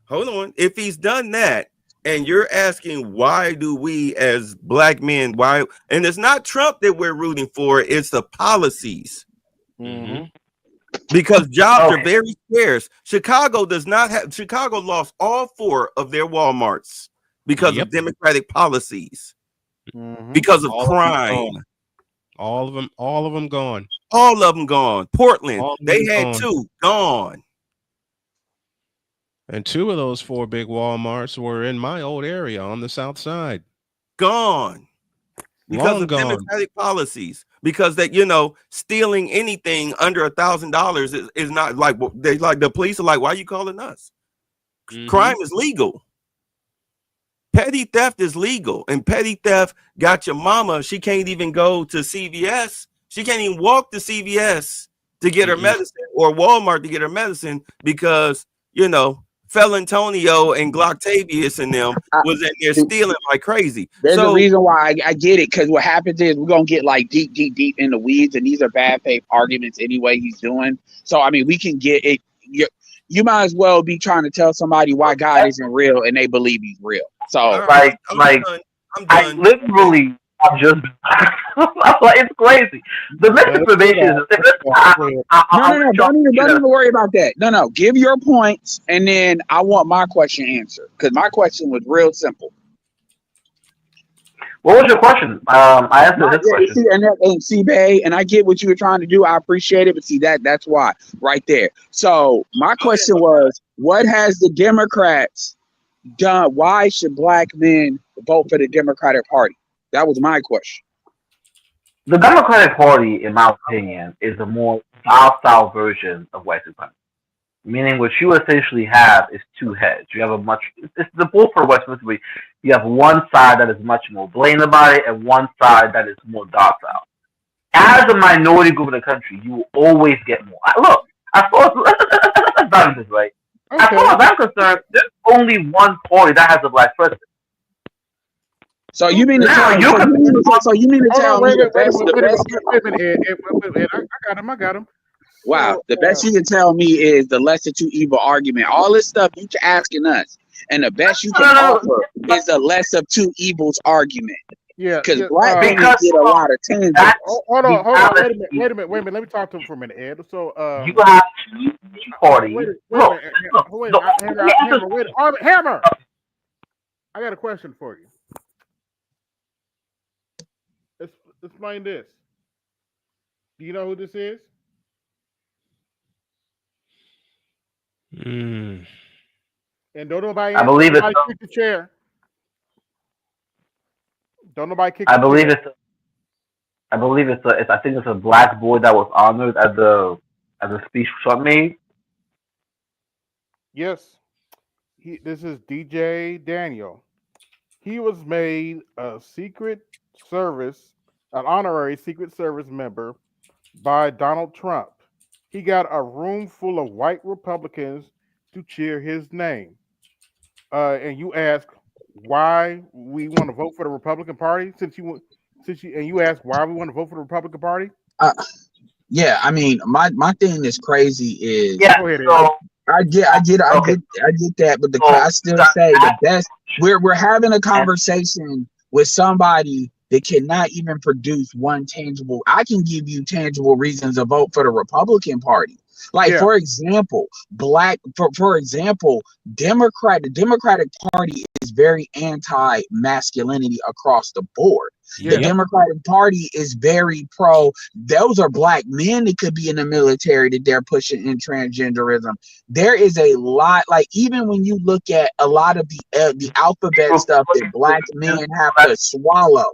[SPEAKER 8] hold on. If he's done that, and you're asking why do we as black men, why, and it's not Trump that we're rooting for, it's the policies. Because jobs are very scarce. Chicago lost all 4 of their Walmarts because of Democratic policies, because of crime.
[SPEAKER 2] All of them gone.
[SPEAKER 8] All of them gone. Portland, they had
[SPEAKER 2] gone.
[SPEAKER 8] 2 gone.
[SPEAKER 2] And 2 of those 4 big Walmarts were in my old area on the south side.
[SPEAKER 8] Gone. Because of Democratic policies. Because that, stealing anything under $1,000 is not like the police are like, why are you calling us? Crime is legal. Petty theft is legal, and petty theft got your mama. She can't even go to CVS. She can't even walk to CVS to get her medicine, or Walmart to get her medicine, because Felantonio and Glocktavius and them was in there stealing like crazy.
[SPEAKER 16] There's a reason why I get it, because what happens is we're gonna get like deep in the weeds, and these are bad faith arguments anyway he's doing. So I mean, we can get it. You might as well be trying to tell somebody why God isn't real and they believe he's real. So
[SPEAKER 26] I literally, I'm just it's crazy. The misinformation is
[SPEAKER 16] don't even worry about that. No, give your points, and then I want my question answered, because my question was real simple.
[SPEAKER 26] What was your question? I answered this question.
[SPEAKER 16] See, Bay, and I get what you were trying to do. I appreciate it, but see that's why right there. So my question was, what has the Democrats done? Why should black men vote for the Democratic Party? That was my question.
[SPEAKER 26] The Democratic Party, in my opinion, is a more hostile version of white supremacy. Meaning, what you essentially have is 2 heads. You have it's the bull for white supremacy. You have one side that is much more blatant about it, and one side that is more docile. As a minority group in the country, you will always get more. Look, as far as this, right? As far as I'm concerned, there's only one party that has a black president.
[SPEAKER 16] So you mean to tell me? The best?
[SPEAKER 1] I got him.
[SPEAKER 16] Wow, the best you can tell me is the lesser 2 evil argument. All this stuff you asking us, and the best you can offer is the lesser 2 evils argument.
[SPEAKER 1] Yeah,
[SPEAKER 16] because black people get a lot of tangents.
[SPEAKER 1] Hold on, wait a minute. Let me talk to him for a minute, Ed. So
[SPEAKER 26] you have 2 parties.
[SPEAKER 1] Hammer. I got a question for you. Let's explain this. Do you know who this is? And don't nobody.
[SPEAKER 26] I believe it's.
[SPEAKER 1] Kick the chair. Don't nobody kick.
[SPEAKER 26] I believe it's. I think it's a black boy that was honored at the speech Trump made.
[SPEAKER 1] Yes, this is DJ Danial. He was made an honorary Secret Service member by Donald Trump. He got a room full of white Republicans to cheer his name. And you ask why we want to vote for the Republican Party, and you ask why we want to vote for the Republican Party.
[SPEAKER 16] Yeah, I mean, my thing is crazy is
[SPEAKER 1] go ahead,
[SPEAKER 16] I get that, but I still say the best. We're having a conversation with somebody that cannot even produce one tangible. I can give you tangible reasons to vote for the Republican Party. Like, for example, for example, the Democratic Party is very anti-masculinity across the board. The Democratic Party is very pro. Those are black men that could be in the military that they're pushing in transgenderism. There is a lot, like even when you look at a lot of the alphabet stuff that black men have to swallow.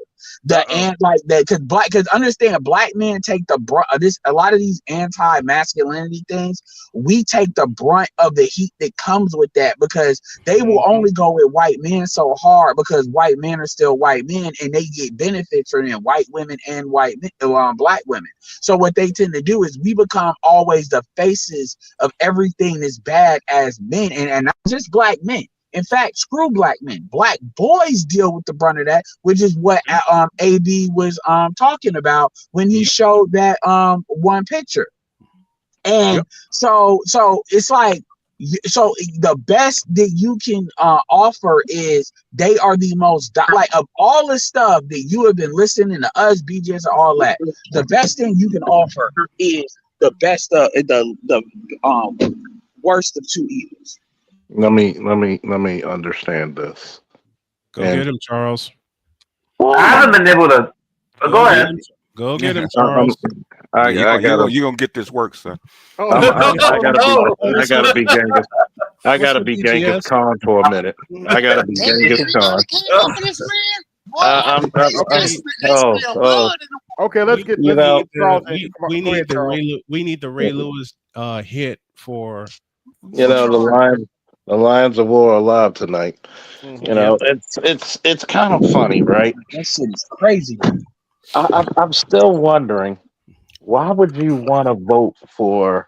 [SPEAKER 16] Because understand, black men take the brunt of this. A lot of these anti-masculinity things, we take the brunt of the heat that comes with that, because they will only go with white men so hard because white men are still white men and they get benefits from them, white women and black women. So what they tend to do is we become always the faces of everything that's bad as men, and not just black men. In fact, screw black men. Black boys deal with the brunt of that, which is what AB was talking about when he showed that one picture. And so it's like, so the best that you can offer is they are the most like of all the stuff that you have been listening to us, BJs, and all that. The best thing you can offer is the best the worst of two evils.
[SPEAKER 1] Let me understand this.
[SPEAKER 2] Go get him, Charles.
[SPEAKER 26] I haven't been able to. Go ahead.
[SPEAKER 2] Go get him, Charles.
[SPEAKER 9] You're gonna get this work, son.
[SPEAKER 1] I gotta be Genghis. I gotta be Genghis Khan for a minute. I gotta be Genghis Khan. Okay, let's get.
[SPEAKER 2] We need the Ray Lewis hit for.
[SPEAKER 1] The Lions of War are alive tonight. You know, it's kind of funny, right?
[SPEAKER 16] That shit is crazy.
[SPEAKER 1] I'm still wondering, why would you want to vote for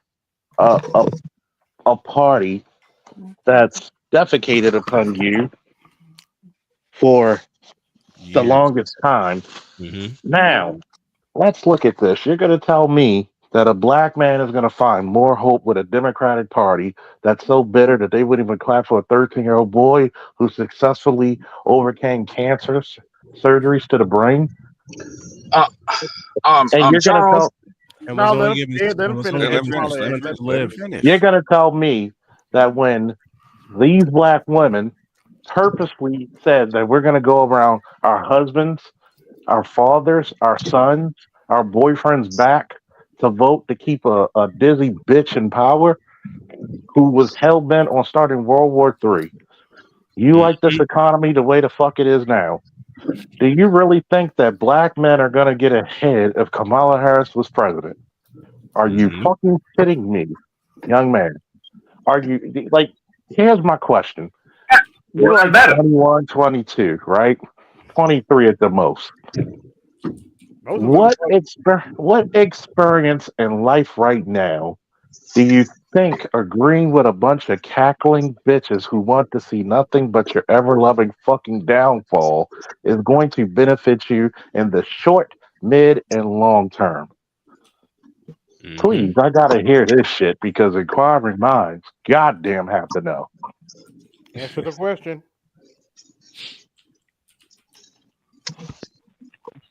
[SPEAKER 1] a party that's defecated upon you for the longest time? Now, let's look at this. You're going to tell me that a black man is going to find more hope with a Democratic Party that's so bitter that they wouldn't even clap for a 13-year-old boy who successfully overcame cancer surgeries to the brain? And you're going to tell me that when these black women purposely said that we're going to go around our husbands, our fathers, our sons, our boyfriends' back to vote to keep a dizzy bitch in power who was hell-bent on starting World War III. You like this economy the way the fuck it is now? Do you really think that black men are going to get ahead if Kamala Harris was president? Are you fucking kidding me, young man? Are you, like, here's my question. You're like 21, 22, right? 23 at the most. What experience in life right now do you think agreeing with a bunch of cackling bitches who want to see nothing but your ever-loving fucking downfall is going to benefit you in the short, mid, and long term? Please, I gotta hear this shit because inquiring minds goddamn have to know.
[SPEAKER 6] Answer the question.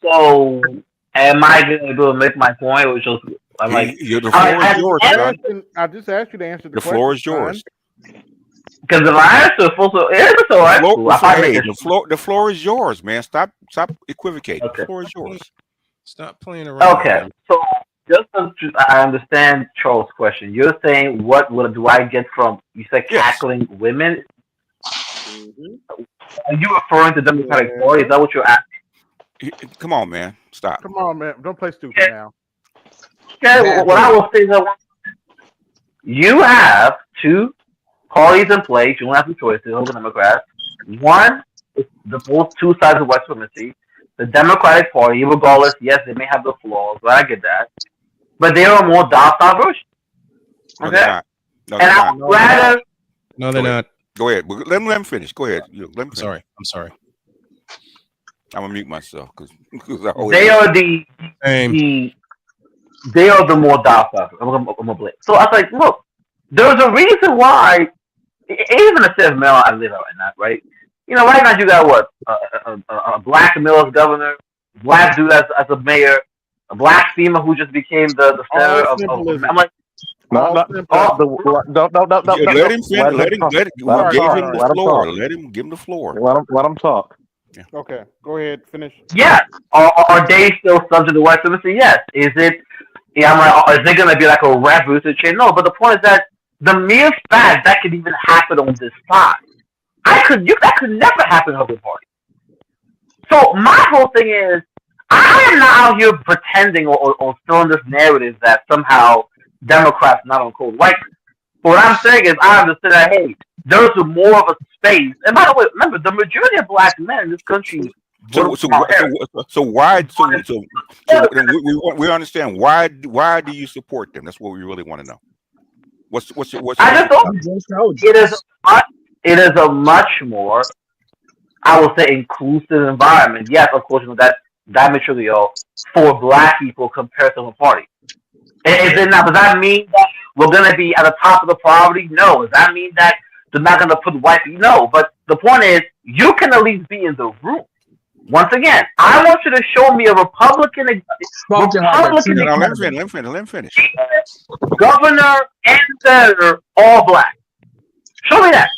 [SPEAKER 26] So, am I going to be able to make my point? Which was, I'm like,
[SPEAKER 9] the floor is yours, son.
[SPEAKER 6] I just asked you to answer the
[SPEAKER 9] question. The floor is yours.
[SPEAKER 26] Because if I answer full,
[SPEAKER 9] the floor is yours, man. Stop equivocating. Okay. The floor is yours.
[SPEAKER 2] Stop playing around.
[SPEAKER 26] Okay, so just so I understand Charles' question. You're saying what do I get from? You said cackling women. Are you referring to Democratic Party? Is that what you're asking?
[SPEAKER 9] Come on, man. Stop.
[SPEAKER 6] Come on, man. Don't play stupid now.
[SPEAKER 26] Okay, what I will say is that you have two parties in place. You don't have two choices over Democrats. One is both two sides of white supremacy. The Democratic Party, regardless, yes, they may have the flaws, but I get that. But they are a more docile version.
[SPEAKER 9] Okay? No, they're not. No,
[SPEAKER 26] and I would rather...
[SPEAKER 2] No, they're not.
[SPEAKER 9] Go ahead. Let me finish. Go ahead. Let me finish.
[SPEAKER 2] I'm sorry.
[SPEAKER 9] I'm gonna mute myself because
[SPEAKER 26] they are they are the more docile. I'm gonna blame. So I was like, look, there's a reason why. Even a set of male I live out right now, right? You know, right now you got what a black male as governor, black dude as a mayor, a black female who just became the senator of. I'm like,
[SPEAKER 4] No,
[SPEAKER 1] All symptoms.
[SPEAKER 9] Let him finish. Let him. We gave him the floor.
[SPEAKER 4] Talk.
[SPEAKER 9] Let him give him the floor.
[SPEAKER 4] Let him talk.
[SPEAKER 1] Okay, go ahead, finish.
[SPEAKER 26] Yes. Are they still subject to white supremacy? Yes. Is it? Yeah, I'm like, is it gonna be like a revolution chain? No. But the point is that the mere fact that could even happen on this side, that could never happen on the party. So my whole thing is, I am not out here pretending or throwing this narrative that somehow Democrats are not on cold white. But what I'm saying is, I understand that, hey, there's more of a space. And by the way, remember, the majority of black men in this country.
[SPEAKER 9] So why? We understand why do you support them? That's what we really want to know. What's
[SPEAKER 26] I just don't. It is a much more, I would say, inclusive environment. Yes, of course, that's diametrically for black people compared to the party. Is it now? Does that mean that we're going to be at the top of the poverty? No. Does that mean that they're not going to put white people? No. But the point is, you can at least be in the room. Once again, I want you to show me a Republican.
[SPEAKER 9] Let him finish.
[SPEAKER 26] Governor and senator, all black. Show me that.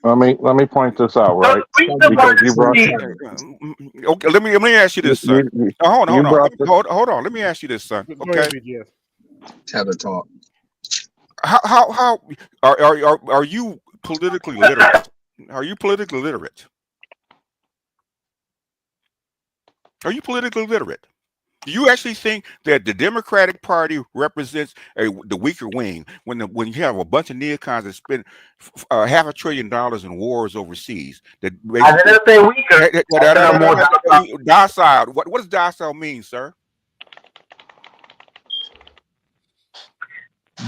[SPEAKER 4] Let me point this out, right?
[SPEAKER 9] Because you brought. Okay, let me ask you this, son. Hold on. Let me ask you this, son. Okay.
[SPEAKER 16] Tether talk.
[SPEAKER 9] How are you politically literate? Are you politically literate? Are you politically literate? Do you actually think that the Democratic Party represents the weaker wing when you have a bunch of neocons that spend $500 billion in wars overseas? That
[SPEAKER 26] I didn't say weaker.
[SPEAKER 9] Docile. What does docile mean, sir?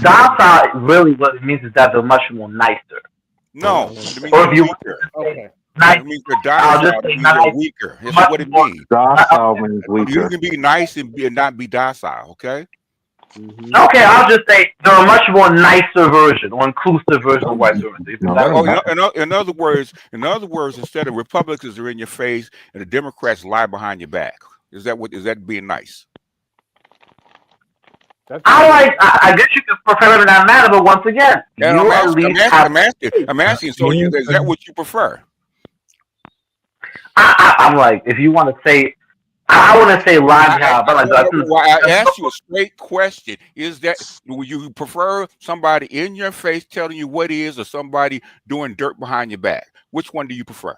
[SPEAKER 26] Docile really what it means is that they're much more nicer.
[SPEAKER 9] No, it means
[SPEAKER 26] or if you
[SPEAKER 9] weaker.
[SPEAKER 1] Okay.
[SPEAKER 9] It means they're docile. It means they're weaker. That's what it means.
[SPEAKER 4] Docile means weaker.
[SPEAKER 9] You can be nice and not be docile. Okay.
[SPEAKER 26] Okay, I'll just say they're a much more nicer version or inclusive version of white supremacy.
[SPEAKER 9] In other words, instead of Republicans are in your face and the Democrats lie behind your back. Is that being nice?
[SPEAKER 26] I guess you could prefer it in that manner, but once again,
[SPEAKER 9] I'm asking. So is that what you prefer?
[SPEAKER 26] I'm like, if you want to say, I want to say live job.
[SPEAKER 9] I asked you a straight question. Would you prefer somebody in your face telling you what is, or somebody doing dirt behind your back? Which one do you prefer?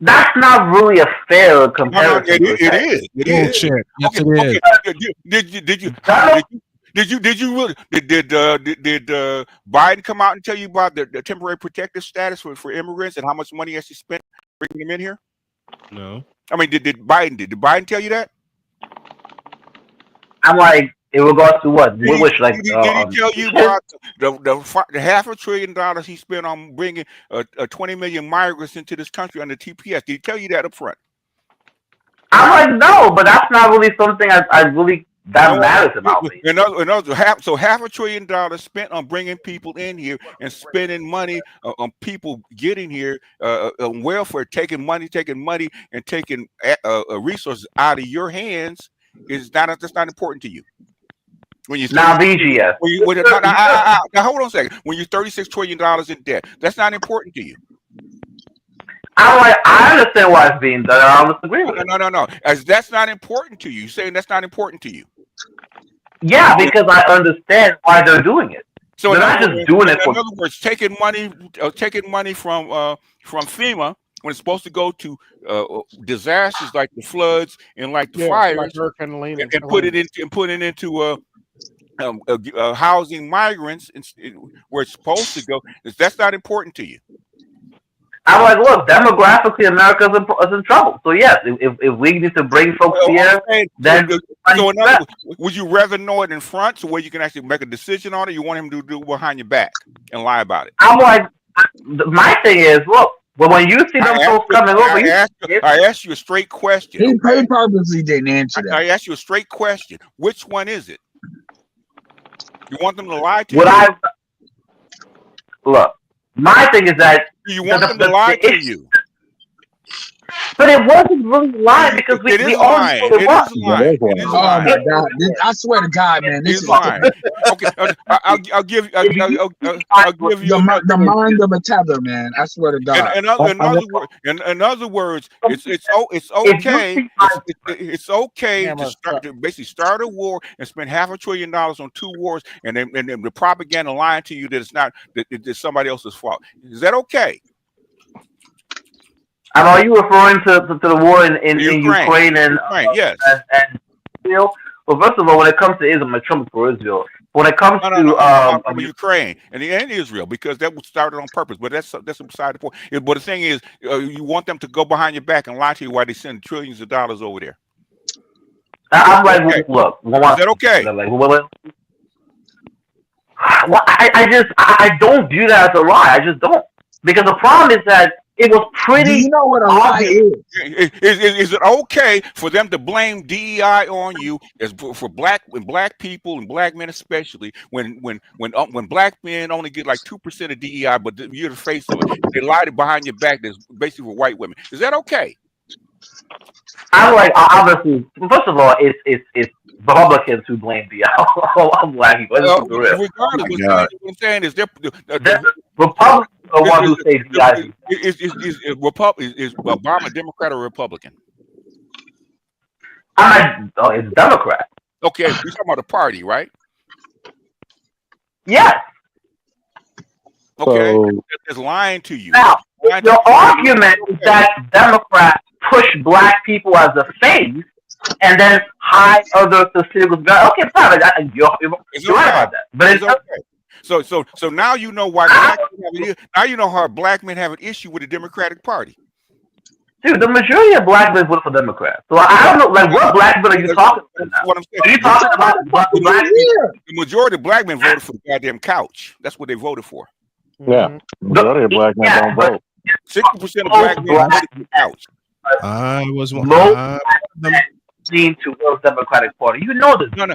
[SPEAKER 26] That's not really a fair comparison.
[SPEAKER 9] It is. It is.
[SPEAKER 2] Bullshit. Yes, it is.
[SPEAKER 9] Did Biden come out and tell you about the temporary protective status for immigrants and how much money has he spent bringing them in here?
[SPEAKER 2] No.
[SPEAKER 9] I mean, did Biden tell you that?
[SPEAKER 26] I'm like, in regards to what?
[SPEAKER 9] Did he tell you about the $500 billion he spent on bringing 20 million migrants into this country under TPS? Did he tell you that up front?
[SPEAKER 26] I'm like, no, but that's not really something I really matters about me.
[SPEAKER 9] So $500 billion spent on bringing people in here and spending money on people getting here on welfare, taking money and taking resources out of your hands that's not important to you. When you're
[SPEAKER 26] now BGS.
[SPEAKER 9] Now hold on a second. When you're $36 trillion in debt, that's not important to you.
[SPEAKER 26] I understand why it's being done. I don't disagree with it.
[SPEAKER 9] No. As that's not important to you. You're saying that's not important to you.
[SPEAKER 26] Yeah, because I understand why they're doing it.
[SPEAKER 9] So
[SPEAKER 26] they're not just doing it.
[SPEAKER 9] In other words, taking money from FEMA when it's supposed to go to disasters like the floods and like the fires,
[SPEAKER 1] like Hurricane Helene,
[SPEAKER 9] and put it into housing migrants where it's supposed to go. That's not important to you.
[SPEAKER 26] I'm like, look, demographically, America is in trouble. So yes, if we need to bring folks here, then
[SPEAKER 9] would you rather know it in front so where you can actually make a decision on it? You want him to do behind your back and lie about it?
[SPEAKER 26] I'm like, my thing is, look, when you see them folks coming over,
[SPEAKER 9] I asked you a straight question.
[SPEAKER 16] He purposely didn't answer that.
[SPEAKER 9] I asked you a straight question. Which one is it? You want them to lie to you?
[SPEAKER 26] Look, my thing is that
[SPEAKER 9] you want them to lie to you.
[SPEAKER 26] But it wasn't really lying because we all
[SPEAKER 9] lying.
[SPEAKER 26] knew it was.
[SPEAKER 16] Oh my God! I swear to God, man, this is
[SPEAKER 9] lying. Okay, I'll give you
[SPEAKER 16] the mind of a tether, man. I swear to God.
[SPEAKER 9] In other words, it's okay. It's okay to basically start a war and spend $500 billion on 2 wars, and then the propaganda lying to you that it's not that it's somebody else's fault. Is that okay?
[SPEAKER 26] And are you referring to the war in Ukraine and
[SPEAKER 9] yes.
[SPEAKER 26] and Israel? Well, first of all, when it comes to Israel, I'm Trump for Israel. When it comes to
[SPEAKER 9] Ukraine and Israel, because that was started on purpose, but that's beside the point. But the thing is, you want them to go behind your back and lie to you while they send trillions of dollars over there.
[SPEAKER 26] I'm like, okay. Look,
[SPEAKER 9] is that okay?
[SPEAKER 26] Well, I don't view that as a lie. I just don't, because the problem is that it was pretty.
[SPEAKER 16] Do you know what a lie is?
[SPEAKER 9] Is it okay for them to blame DEI on you as for black people and black men especially when black men only get like 2% of DEI, but you're the face of it? They lied behind your back. That's basically for white women. Is that okay?
[SPEAKER 26] I'm like, obviously, first of all, it's Republicans who blame DEI on black people.
[SPEAKER 9] Regardless, what I'm saying is
[SPEAKER 26] Republicans are the ones who say DEI.
[SPEAKER 9] Is Obama a Democrat or Republican?
[SPEAKER 26] It's Democrat.
[SPEAKER 9] Okay, you're talking about the party, right?
[SPEAKER 26] Yes.
[SPEAKER 9] Okay, it's lying to you.
[SPEAKER 26] Now, your argument is that Democrats push black people as a face and then hide other constituents. Okay, fine. You're right about that. But it's
[SPEAKER 9] okay. So now you know why now you know how black men have an issue with the Democratic Party.
[SPEAKER 26] Dude, the majority of black men voted for Democrats. So I don't know, like, what black men are you talking about?
[SPEAKER 9] What I'm saying.
[SPEAKER 26] Are you talking about
[SPEAKER 9] the majority of black men voted for the goddamn couch. That's what they voted for.
[SPEAKER 4] Yeah, majority of black men don't vote.
[SPEAKER 9] 60% of black men voted for the couch.
[SPEAKER 2] I was one.
[SPEAKER 26] Lean towards Democratic Party. You know this.
[SPEAKER 9] No.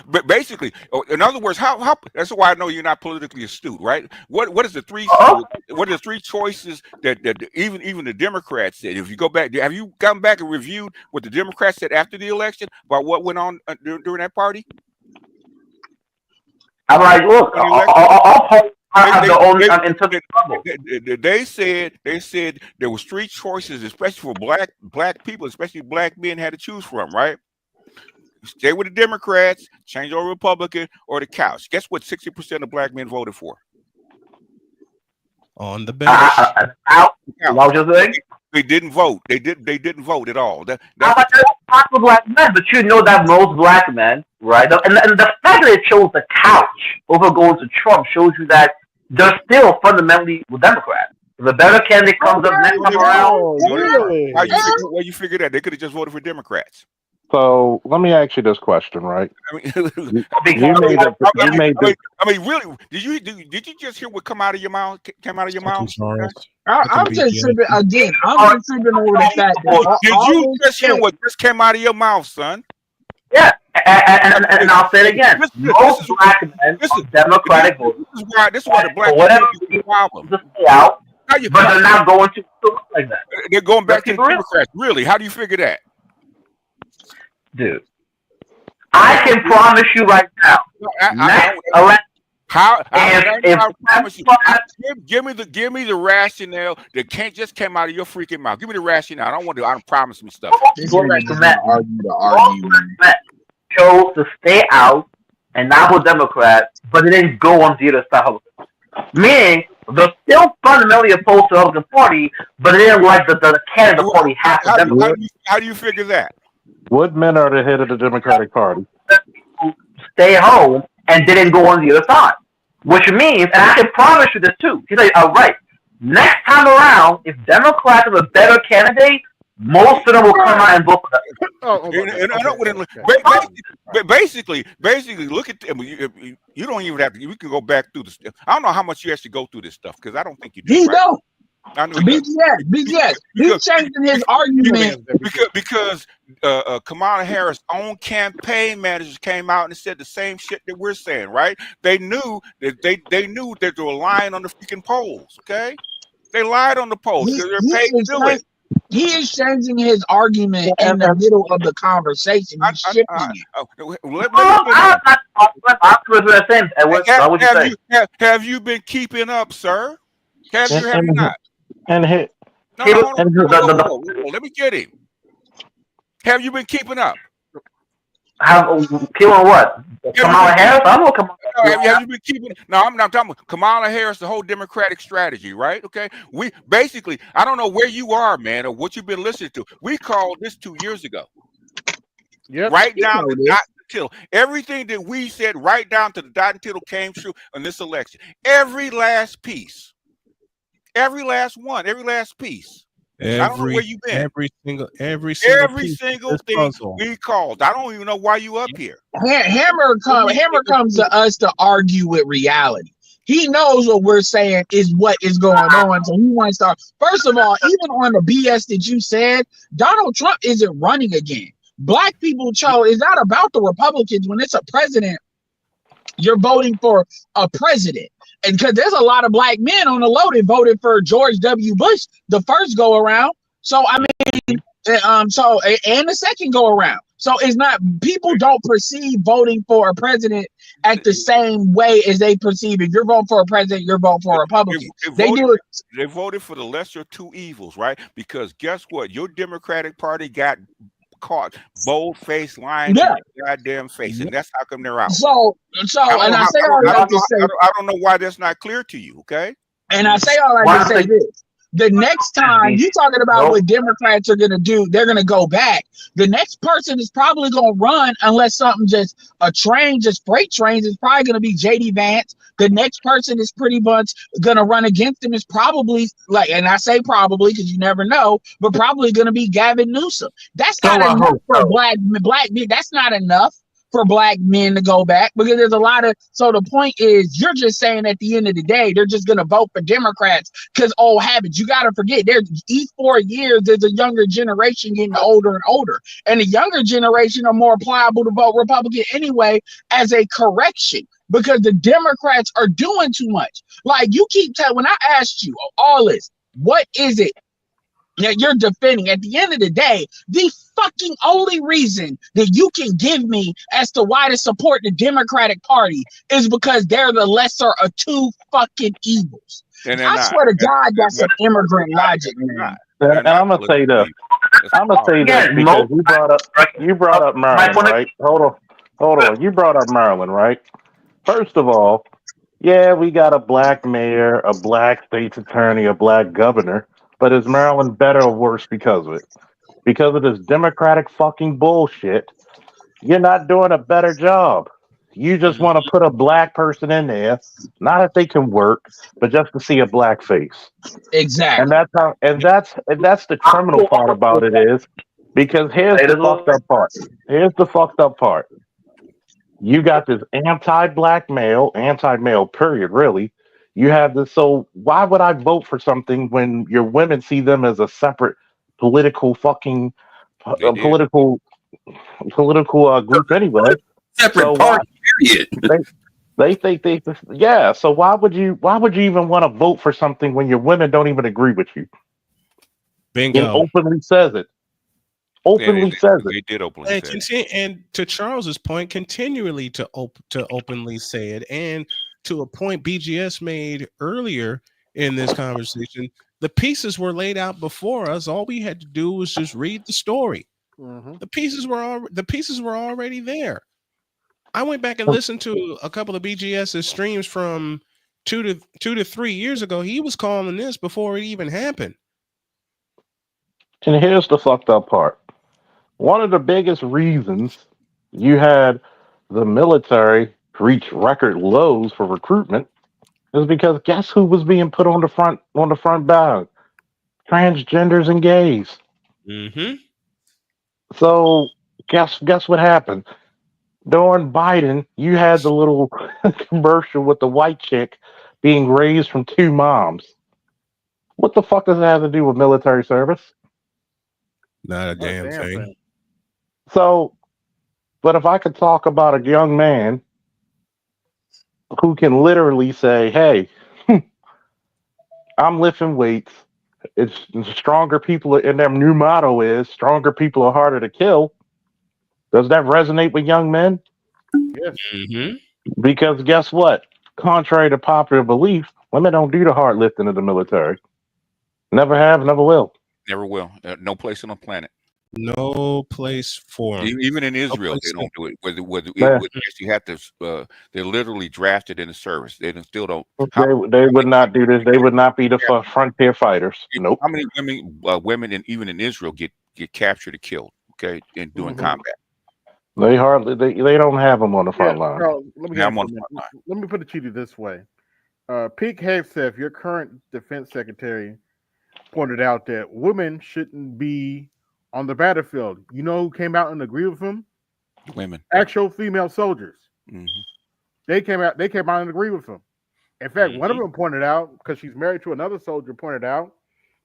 [SPEAKER 9] But basically, in other words, how that's why I know you're not politically astute, right? What is the three? What are the 3 choices that even the Democrats said? If you go back, have you gone back and reviewed what the Democrats said after the election about what went on during that party?
[SPEAKER 26] I'm like, look, all polls have their own internal trouble.
[SPEAKER 9] They said there was 3 choices, especially for black people, especially black men, had to choose from, right? Stay with the Democrats, change over Republican, or the couch. Guess what 60% of black men voted for?
[SPEAKER 2] On the bench.
[SPEAKER 26] What was your thing?
[SPEAKER 9] They didn't vote. They didn't vote at all. That's
[SPEAKER 26] for black men, but you know that most black men, right? And the fact that it chose the couch over going to Trump shows you that they're still fundamentally Democrats. If a better candidate comes up next time around,
[SPEAKER 9] really? Where you figure that? They could have just voted for Democrats.
[SPEAKER 4] So let me ask you this question, right?
[SPEAKER 9] Really? Did you just hear what came out of your mouth?
[SPEAKER 16] I'm just tripping again. I'm just tripping over the fact that
[SPEAKER 9] did you just hear what just came out of your mouth, son?
[SPEAKER 26] Yeah, and I'll say it again. Most black men are Democratic voters.
[SPEAKER 9] This is why the black
[SPEAKER 26] people problem. Just stay out, but they're not going to like that.
[SPEAKER 9] They're going back to the Democrats. Really? How do you figure that?
[SPEAKER 26] Dude, I can promise you right now.
[SPEAKER 9] Give me the rationale that can't just came out of your freaking mouth. Give me the rationale. I don't want to. I don't promise me stuff.
[SPEAKER 26] Chose to stay out and not vote Democrat, but they didn't go on the other side. Meaning they're still fundamentally opposed to the Republican Party, but they didn't like the candidate the party has.
[SPEAKER 9] How do you figure that?
[SPEAKER 4] What men are the head of the Democratic Party?
[SPEAKER 26] Stay home and didn't go on the other side. Which means, and I can promise you this too, he's like, all right, next time around, if Democrats have a better candidate, most of them will come out and vote for
[SPEAKER 9] that. Basically, look at them. You don't even have to. We can go back through this. I don't know how much you actually go through this stuff because I don't think you do.
[SPEAKER 16] He don't. BGS. He's changing his argument
[SPEAKER 9] because Kamala Harris' own campaign managers came out and said the same shit that we're saying. Right? They knew that they were lying on the freaking polls. Okay, they lied on the polls because they're paid to do it.
[SPEAKER 16] He is changing his argument in the middle of the conversation. He's shifting it.
[SPEAKER 9] Have you been keeping up, sir? Have you not?
[SPEAKER 4] And hit.
[SPEAKER 9] No, hold on. Let me get him. Have you been keeping up?
[SPEAKER 26] Keep on what? Kamala Harris? I know Kamala Harris.
[SPEAKER 9] Have you been keeping? No, I'm not talking about Kamala Harris, the whole Democratic strategy, right? Okay. We basically, I don't know where you are, man, or what you've been listening to. We called this 2 years ago.
[SPEAKER 1] Yep.
[SPEAKER 9] Right down to dot and tittle. Everything that we said, right down to the dot and tittle, came true in this election. Every last piece. Every last one. Every last piece. I don't know where you've been.
[SPEAKER 2] Every single
[SPEAKER 9] thing we called. I don't even know why you up here.
[SPEAKER 16] Hammer comes to us to argue with reality. He knows what we're saying is what is going on, so he wants to. First of all, even on the BS that you said, Donald Trump isn't running again. Black people chose. It's not about the Republicans. When it's a president, you're voting for a president. And because there's a lot of black men on the low that voted for George W. Bush the first go around. So I mean, and the second go around. So it's not, people don't perceive voting for a president at the same way as they perceive if you're voting for a president, you're voting for a Republican.
[SPEAKER 9] They voted for the lesser of two evils, right? Because guess what? Your Democratic Party got caught bold-faced lying to your goddamn face, and that's how come they're out. I don't know why that's not clear to you, okay?
[SPEAKER 16] And I say all that to say this. The next time you talking about what Democrats are going to do, they're going to go back. The next person is probably going to run unless something freight trains is probably going to be JD Vance. The next person is pretty much going to run against him is probably and I say probably because you never know, but probably going to be Gavin Newsom. That's not enough for black men. That's not enough for black men to go back because there's a lot of. So the point is, you're just saying at the end of the day, they're just going to vote for Democrats because old habits. You got to forget, each 4 years, there's a younger generation getting older and older, and the younger generation are more pliable to vote Republican anyway as a correction because the Democrats are doing too much. Like you keep telling, when I asked you all this, what is it that you're defending? At the end of the day, the fucking only reason that you can give me as to why to support the Democratic Party is because they're the lesser of two fucking evils. I swear to God, that's some immigrant logic, man.
[SPEAKER 4] And I'm gonna say this. Because you brought up Maryland, right? Hold on. You brought up Maryland, right? First of all, yeah, we got a black mayor, a black state's attorney, a black governor. But is Maryland better or worse because of it? Because of this Democratic fucking bullshit, you're not doing a better job. You just want to put a black person in there, not if they can work, but just to see a black face.
[SPEAKER 16] Exactly.
[SPEAKER 4] And that's the criminal part about it is because here's the fucked up part. You got this anti-black male, period, really. You have this, so why would I vote for something when your women see them as a separate political fucking political group anyway?
[SPEAKER 8] Separate party, period.
[SPEAKER 4] They think so why would you even want to vote for something when your women don't even agree with you?
[SPEAKER 2] Bingo.
[SPEAKER 4] And openly says it. They
[SPEAKER 9] did openly say it.
[SPEAKER 2] And to Charles's point, continually to openly say it, and to a point BGS made earlier in this conversation, the pieces were laid out before us. All we had to do was just read the story.
[SPEAKER 1] Mm-hmm.
[SPEAKER 2] The pieces were already there. I went back and listened to a couple of BGS's streams from 2 to 3 years ago. He was calling this before it even happened.
[SPEAKER 4] And here's the fucked up part. One of the biggest reasons you had the military reach record lows for recruitment is because guess who was being put on the front ballot? Transgenders and gays.
[SPEAKER 2] Mm-hmm.
[SPEAKER 4] So guess what happened? During Biden, you had the little commercial with the white chick being raised from two moms. What the fuck does that have to do with military service?
[SPEAKER 2] Not a damn thing.
[SPEAKER 4] So, but if I could talk about a young man who can literally say, hey, I'm lifting weights it's stronger people, and their new motto is stronger people are harder to kill. Does that resonate with young men?
[SPEAKER 1] Yes.
[SPEAKER 4] Because guess what? Contrary to popular belief, women don't do the hard lifting of the military. Never have, never will.
[SPEAKER 9] Never will. No place on the planet.
[SPEAKER 2] No place for them.
[SPEAKER 9] Even in
[SPEAKER 2] No
[SPEAKER 9] Israel,
[SPEAKER 2] place
[SPEAKER 9] they don't do it. Whether
[SPEAKER 4] Yeah.
[SPEAKER 9] you have to, they're literally drafted in the service. They still don't.
[SPEAKER 4] They would not do this. They would not be the frontier fighters. Nope.
[SPEAKER 9] How many women even in Israel get captured or killed? Okay, in doing combat.
[SPEAKER 4] They hardly. They don't have them on the front line.
[SPEAKER 1] Carl, let me
[SPEAKER 9] Yeah,
[SPEAKER 1] get
[SPEAKER 9] I'm on
[SPEAKER 1] it.
[SPEAKER 9] the front line.
[SPEAKER 1] Let me put it to you this way. Pete Hegseth, your current defense secretary, pointed out that women shouldn't be on the battlefield. You know who came out and agreed with him?
[SPEAKER 9] Women.
[SPEAKER 1] Actual female soldiers.
[SPEAKER 9] Mhm.
[SPEAKER 1] They came out and agreed with him. In fact, one of them pointed out, because she's married to another soldier, pointed out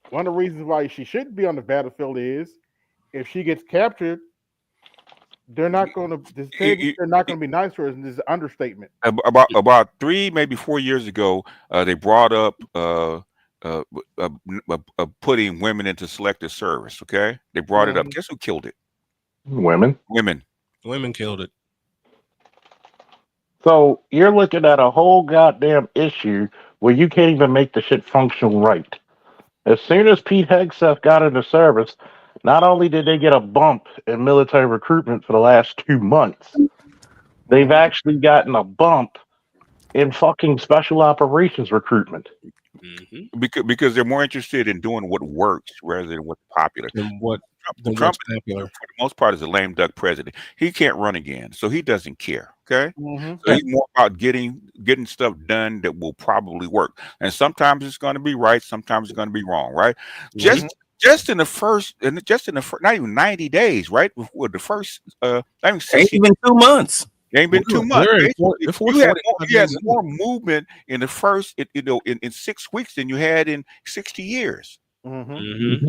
[SPEAKER 1] one of the reasons why she shouldn't be on the battlefield is if she gets captured, they're not going to. They're not going to be nice to her. This is an understatement.
[SPEAKER 9] About 3, maybe 4 years ago, they brought up putting women into selective service. Okay, they brought it up. Guess who killed it?
[SPEAKER 4] Women.
[SPEAKER 2] Women killed it.
[SPEAKER 4] So you're looking at a whole goddamn issue where you can't even make the shit function right. As soon as Pete Hegseth got into service, not only did they get a bump in military recruitment for the last 2 months, they've actually gotten a bump in fucking special operations recruitment.
[SPEAKER 9] Because they're more interested in doing what works rather than what's popular.
[SPEAKER 2] And
[SPEAKER 9] Trump,
[SPEAKER 2] what's popular.
[SPEAKER 9] for the most part, is a lame duck president. He can't run again, so he doesn't care. Okay,
[SPEAKER 1] Mm-hmm.
[SPEAKER 9] so he's more about getting stuff done that will probably work. And sometimes it's going to be right, sometimes it's going to be wrong. Right? Just in the first, not even 90 days. Right? Before the first, I mean, 60,
[SPEAKER 8] Ain't even 2 months.
[SPEAKER 9] Ain't been 2 months.
[SPEAKER 2] Before
[SPEAKER 9] You had more movement in the first, in 6 weeks than you had in 60 years.
[SPEAKER 1] Mm-hmm.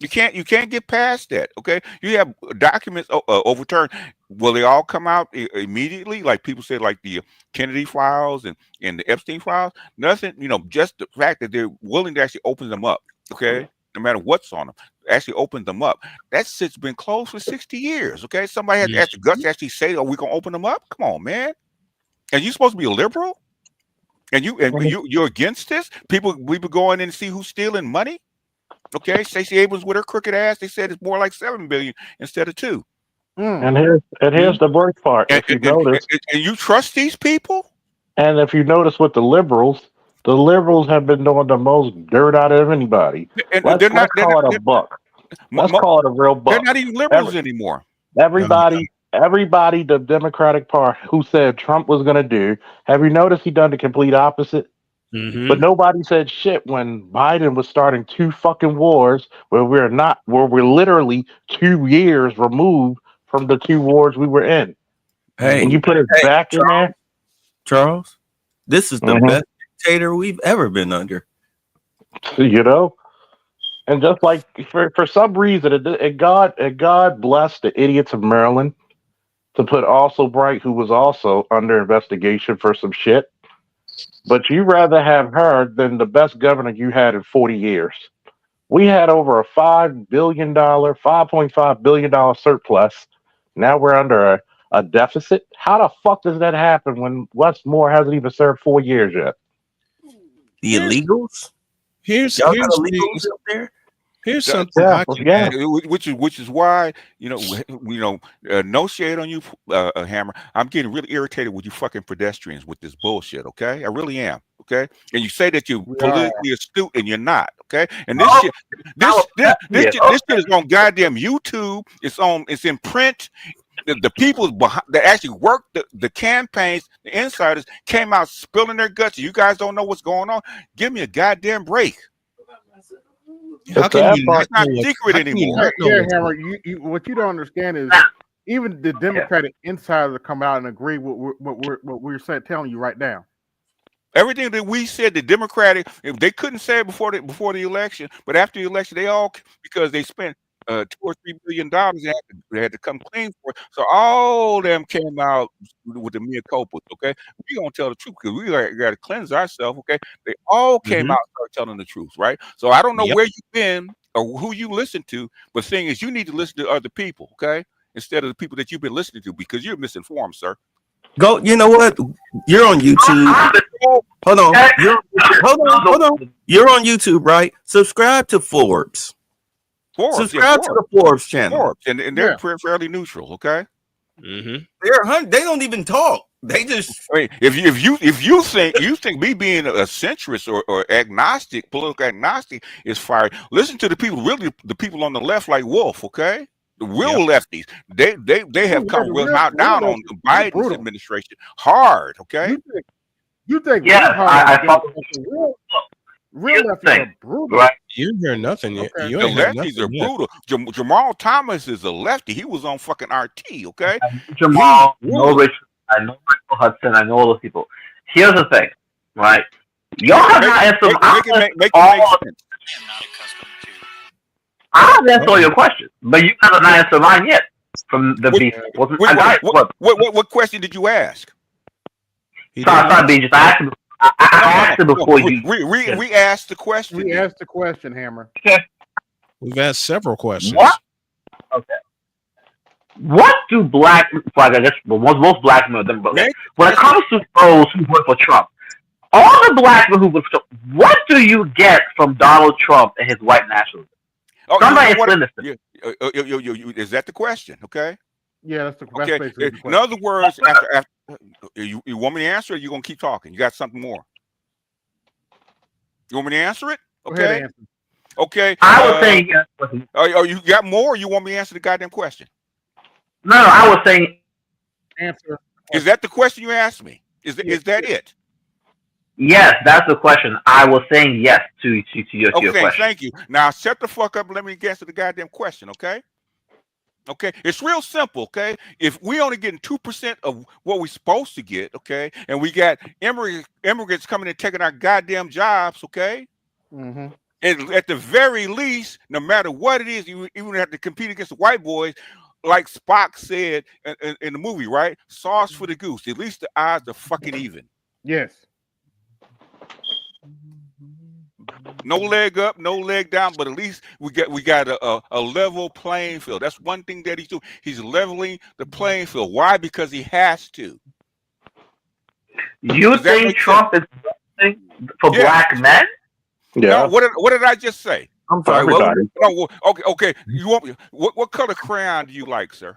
[SPEAKER 9] You can't get past that. Okay, you have documents overturned. Will they all come out immediately? Like people say, like the Kennedy files and the Epstein files. Nothing. Just the fact that they're willing to actually open them up. Okay, no matter what's on them, actually open them up. That shit's been closed for 60 years. Okay, somebody has to have the guts to actually say, "Are we gonna open them up?" Come on, man. And you supposed to be a liberal, and you're against this? We be going in and see who's stealing money. Okay, Stacey Abrams with her crooked ass, they said it's more like 7 billion instead of 2.
[SPEAKER 4] And here's the worst part. If you notice,
[SPEAKER 9] and you trust these people,
[SPEAKER 4] and if you notice with the liberals have been doing the most dirt out of anybody.
[SPEAKER 9] And
[SPEAKER 4] Let's call it a buck. Let's call it a real buck.
[SPEAKER 9] They're not even liberals anymore.
[SPEAKER 4] Everybody, the Democratic Party who said Trump was going to do, have you noticed he done the complete opposite? But nobody said shit when Biden was starting 2 fucking wars where we're literally 2 years removed from the 2 wars we were in.
[SPEAKER 8] Hey,
[SPEAKER 4] and you put it back in there,
[SPEAKER 8] Charles. This is the best dictator we've ever been under.
[SPEAKER 4] And just like for some reason, God blessed the idiots of Maryland to put Albright, who was also under investigation for some shit. But you rather have her than the best governor you had in 40 years. We had over a $5.5 billion surplus. Now we're under a deficit. How the fuck does that happen when Westmore hasn't even served 4 years yet?
[SPEAKER 8] The illegals?
[SPEAKER 2] Here's
[SPEAKER 8] illegals up there.
[SPEAKER 2] Here's something.
[SPEAKER 9] Which is why no shade on you, Hammer. I'm getting really irritated with you fucking pedestrians with this bullshit. Okay, I really am. Okay, and you say that you're politically astute and you're not. Okay, and this shit is on goddamn YouTube. It's in print. The people that actually worked the campaigns, the insiders came out spilling their guts. You guys don't know what's going on. Give me a goddamn break.
[SPEAKER 2] How can you
[SPEAKER 9] it's not secret anymore.
[SPEAKER 1] Yeah, Hammer. What you don't understand is even the Democratic insiders come out and agree with what we're telling you right now.
[SPEAKER 9] Everything that we said, the Democratic, if they couldn't say it before the election, but after the election, they all, because they spent $2 or $3 billion. They had to come clean for it. So all them came out with the mea culpas. Okay, we gonna tell the truth because we got to cleanse ourselves. Okay, they all came out and started telling the truth, right? So I don't know where you've been or who you listen to, but the thing is, you need to listen to other people, okay, instead of the people that you've been listening to because you're misinformed, sir.
[SPEAKER 8] Go. You know what? You're on YouTube. Hold on. Hold on. You're on YouTube, right? Subscribe to Forbes. Subscribe to the Forbes channel.
[SPEAKER 9] Forbes, and they're fairly neutral, okay?
[SPEAKER 8] They don't even talk. They just.
[SPEAKER 9] Wait, if you think me being a centrist or agnostic, political agnostic is fire, listen to the people, really the people on the left like Wolf, okay? The real lefties, they have come down on the Biden's administration hard, okay?
[SPEAKER 1] You think
[SPEAKER 26] I thought
[SPEAKER 1] real lefties are brutal.
[SPEAKER 26] Right.
[SPEAKER 2] You hear nothing yet.
[SPEAKER 9] Okay.
[SPEAKER 2] You
[SPEAKER 9] The
[SPEAKER 2] ain't heard
[SPEAKER 9] lefties are
[SPEAKER 2] nothing yet.
[SPEAKER 9] brutal. Jamal Thomas is a lefty. He was on fucking RT, okay?
[SPEAKER 26] Jamal, I know Rich Hudson, I know all those people. Here's the thing, right? Y'all have not answered
[SPEAKER 9] make sense.
[SPEAKER 26] I haven't answered all your questions, but you haven't answered mine yet. From the beef,
[SPEAKER 9] what question did you ask?
[SPEAKER 26] Sorry, Beaches. I asked it before you.
[SPEAKER 9] We asked the question.
[SPEAKER 1] We asked the question, Hammer.
[SPEAKER 2] We've asked several questions.
[SPEAKER 26] What? Okay. What do black? Well, I guess most black men, when it comes to those who vote for Trump, all the black men who vote for Trump, what do you get from Donald Trump and his white nationalism? Somebody explain this to me.
[SPEAKER 9] Is that the question? Okay.
[SPEAKER 1] Yeah, that's the
[SPEAKER 9] okay.
[SPEAKER 1] Basically the
[SPEAKER 9] In other words, after you want me to answer it, or you gonna keep talking? You got something more? You want me to answer it? Okay. Okay.
[SPEAKER 26] I was saying yes.
[SPEAKER 9] Oh, you got more? Or you want me to answer the goddamn question?
[SPEAKER 26] No, I was saying
[SPEAKER 1] answer.
[SPEAKER 9] Is that the question you asked me? Is that it?
[SPEAKER 26] Yes, that's the question. I was saying yes to your question.
[SPEAKER 9] Okay, thank you. Now shut the fuck up and let me answer the goddamn question, okay? Okay, it's real simple, okay? If we only getting 2% of what we're supposed to get, okay, and we got immigrants coming and taking our goddamn jobs, okay?
[SPEAKER 1] Mm-hmm.
[SPEAKER 9] And at the very least, no matter what it is, you even have to compete against the white boys, like Spock said in the movie, right? Sauce for the goose. At least the odds are fucking even.
[SPEAKER 1] Yes.
[SPEAKER 9] No leg up, no leg down, but at least we got a level playing field. That's one thing that he's doing. He's leveling the playing field. Why? Because he has to.
[SPEAKER 26] You think Trump is for black men?
[SPEAKER 9] Yeah. No, what did I just say?
[SPEAKER 4] I'm sorry, everybody.
[SPEAKER 9] Okay. You want what color crayon do you like, sir?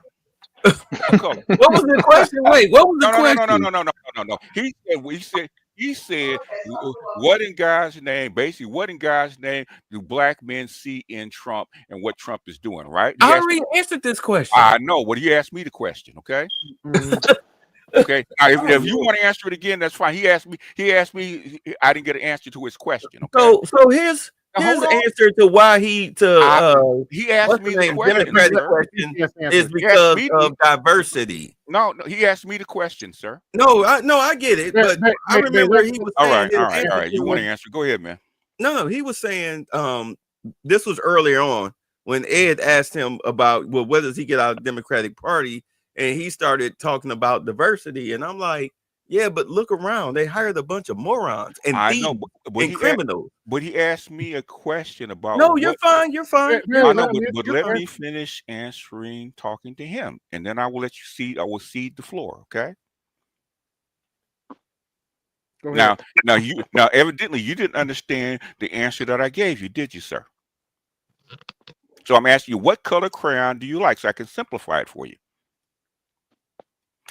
[SPEAKER 9] What color?
[SPEAKER 8] What was the question? Wait, what was the question?
[SPEAKER 9] No. He said, what in God's name, basically, what in God's name do black men see in Trump and what Trump is doing, right?
[SPEAKER 8] I already answered this question.
[SPEAKER 9] I know, but he asked me the question, okay? Okay. Now, if you want to answer it again, that's fine. He asked me, I didn't get an answer to his question. Okay?
[SPEAKER 8] So here's the answer to why he
[SPEAKER 9] asked me the question
[SPEAKER 8] is because of diversity.
[SPEAKER 9] No, he asked me the question, sir.
[SPEAKER 8] No, I get it, but I remember he was saying
[SPEAKER 9] all right. You want to answer? Go ahead, man.
[SPEAKER 8] No, he was saying this was earlier on when Ed asked him about whether does he get out of the Democratic Party, and he started talking about diversity, and I'm like, yeah, but look around. They hired a bunch of morons and thieves and criminals.
[SPEAKER 9] But he asked me a question about.
[SPEAKER 8] No, you're fine. You're fine.
[SPEAKER 9] I know, but let me finish talking to him, and then I will let you see. I will cede the floor. Okay. Now, evidently, you didn't understand the answer that I gave you, did you, sir? So I'm asking you, what color crayon do you like, so I can simplify it for you?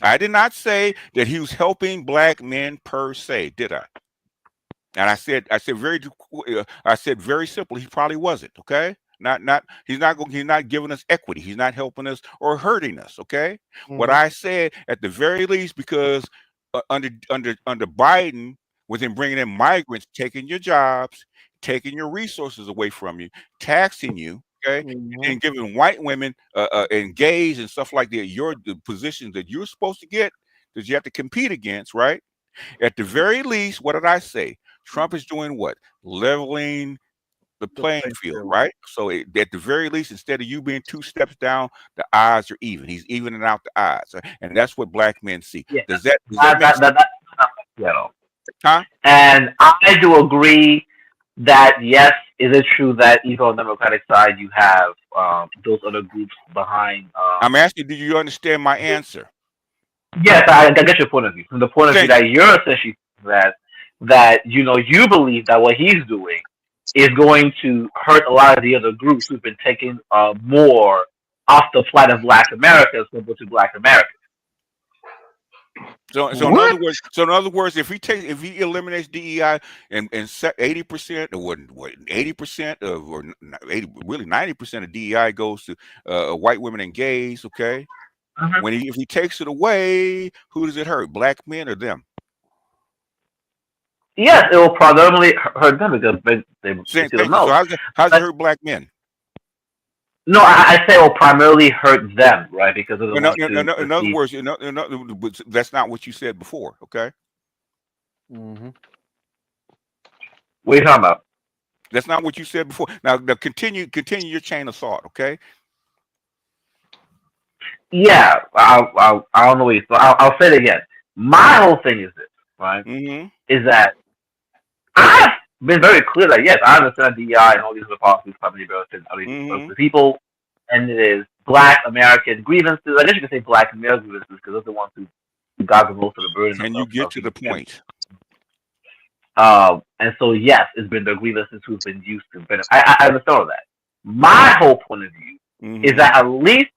[SPEAKER 9] I did not say that he was helping black men per se, did I? And I said very simply, he probably wasn't. Okay, he's not giving us equity. He's not helping us or hurting us. Okay, what I said at the very least, because under Biden, with him bringing in migrants, taking your jobs, taking your resources away from you, taxing you. Okay, and giving white women and gays and stuff like that the positions that you're supposed to get that you have to compete against, right? At the very least, what did I say? Trump is doing what? Leveling the playing field, right? So at the very least, instead of you being 2 steps down, the odds are even. He's evening out the odds, and that's what black men see.
[SPEAKER 26] Yeah,
[SPEAKER 9] Does that make sense? Huh?
[SPEAKER 26] And I do agree that yes, it is true that even on the Democratic side you have those other groups behind.
[SPEAKER 9] I'm asking, do you understand my answer?
[SPEAKER 26] Yes, I get your point of view. From the point of view that you're essentially that you believe that what he's doing is going to hurt a lot of the other groups who've been taking more off the flight of Black America as compared to Black America.
[SPEAKER 9] So in other words, if he eliminates DEI and 80% or 80% of or 90% of DEI goes to white women and gays, okay? If he takes it away, who does it hurt? Black men or them?
[SPEAKER 26] Yes, it will predominantly hurt them because they see the most.
[SPEAKER 9] So how's it hurt black men?
[SPEAKER 26] No, I say it will primarily hurt them, right? Because of the
[SPEAKER 9] in other words, that's not what you said before, okay?
[SPEAKER 26] What are you talking about?
[SPEAKER 9] That's not what you said before. Now continue your chain of thought, okay?
[SPEAKER 26] Yeah, I don't know what you thought. I'll say it again. My whole thing is this, right? Is that I've been very clear that yes, I understand DEI and all these other policies probably benefit the people, and it is Black American grievances. I guess you could say Black male grievances because they're the ones who got the most of the burden.
[SPEAKER 9] Can you get to the point?
[SPEAKER 26] And so yes, it's been the grievances who've been used to benefit. I understand all that. My whole point of view is that at least,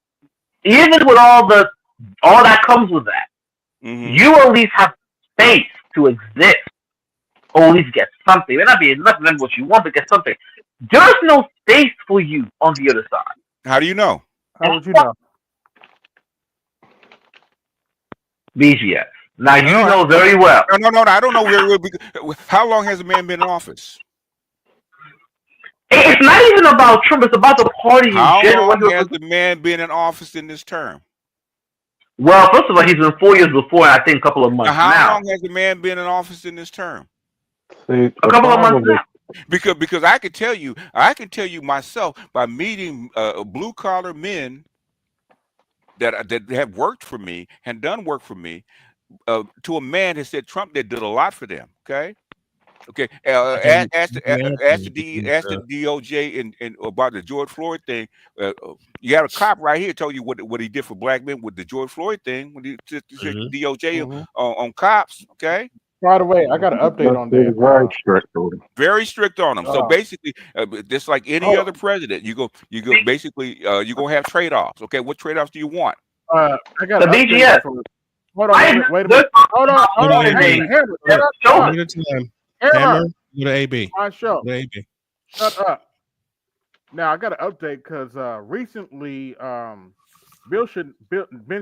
[SPEAKER 26] even with all that comes with that, you at least have space to exist, or at least get something. It may not be nothing what you want, but get something. There's no space for you on the other side.
[SPEAKER 9] How do you know?
[SPEAKER 1] How would you know?
[SPEAKER 26] BGS. Now you know very well.
[SPEAKER 9] No, I don't know very well. How long has the man been in office?
[SPEAKER 26] It's not even about Trump. It's about the party in general.
[SPEAKER 9] How long has the man been in office in this term?
[SPEAKER 26] Well, first of all, he's been 4 years before, and I think a couple of months now.
[SPEAKER 9] How long has the man been in office in this term?
[SPEAKER 26] A couple of months now.
[SPEAKER 9] Because I can tell you myself by meeting blue collar men that have worked for me and done work for me, to a man that said Trump did a lot for them. Okay. Ask the DOJ and about the George Floyd thing. You got a cop right here tell you what he did for black men with the George Floyd thing when he took the DOJ on cops. Okay.
[SPEAKER 6] By the way, I got an update on that.
[SPEAKER 4] Very strict on him.
[SPEAKER 9] Very strict on him. So basically, just like any other president, you go. Basically, you're gonna have trade-offs. Okay, what trade-offs do you want?
[SPEAKER 6] I got
[SPEAKER 26] the BGS.
[SPEAKER 6] Hold on, wait a minute. Hold on.
[SPEAKER 2] Hammer, go to AB.
[SPEAKER 6] My show.
[SPEAKER 2] Go to AB.
[SPEAKER 6] Shut up. Now I got an update because recently, Ben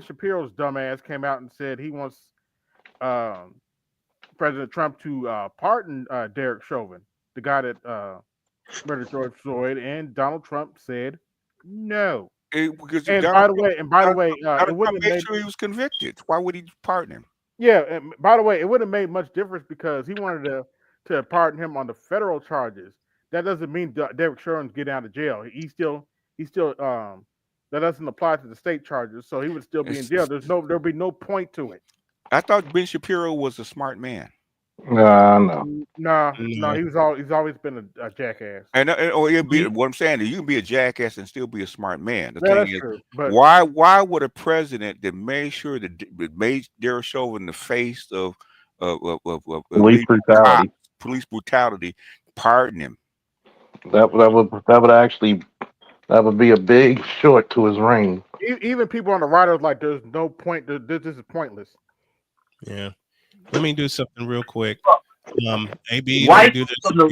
[SPEAKER 6] Shapiro's dumbass came out and said he wants President Trump to pardon Derek Chauvin, the guy that murdered George Floyd, and Donald Trump said no. By the way, it wouldn't
[SPEAKER 9] make sure he was convicted. Why would he pardon him?
[SPEAKER 6] Yeah, and by the way, it wouldn't have made much difference because he wanted to pardon him on the federal charges. That doesn't mean Derek Chauvin's getting out of jail. He still that doesn't apply to the state charges, so he would still be in jail. There'll be no point to it.
[SPEAKER 9] I thought Ben Shapiro was a smart man.
[SPEAKER 6] No. He's always been a jackass.
[SPEAKER 9] What I'm saying is, you can be a jackass and still be a smart man. The
[SPEAKER 6] that's
[SPEAKER 9] thing is,
[SPEAKER 6] true, but
[SPEAKER 9] why would a president that made sure that made Derek Chauvin the face of
[SPEAKER 4] police
[SPEAKER 9] brutality pardon him?
[SPEAKER 4] That would be a big short to his reign.
[SPEAKER 6] Even people on the right are like, there's no point. This is pointless.
[SPEAKER 2] Yeah. Let me do something real quick. AB,
[SPEAKER 26] why
[SPEAKER 2] do this.
[SPEAKER 9] What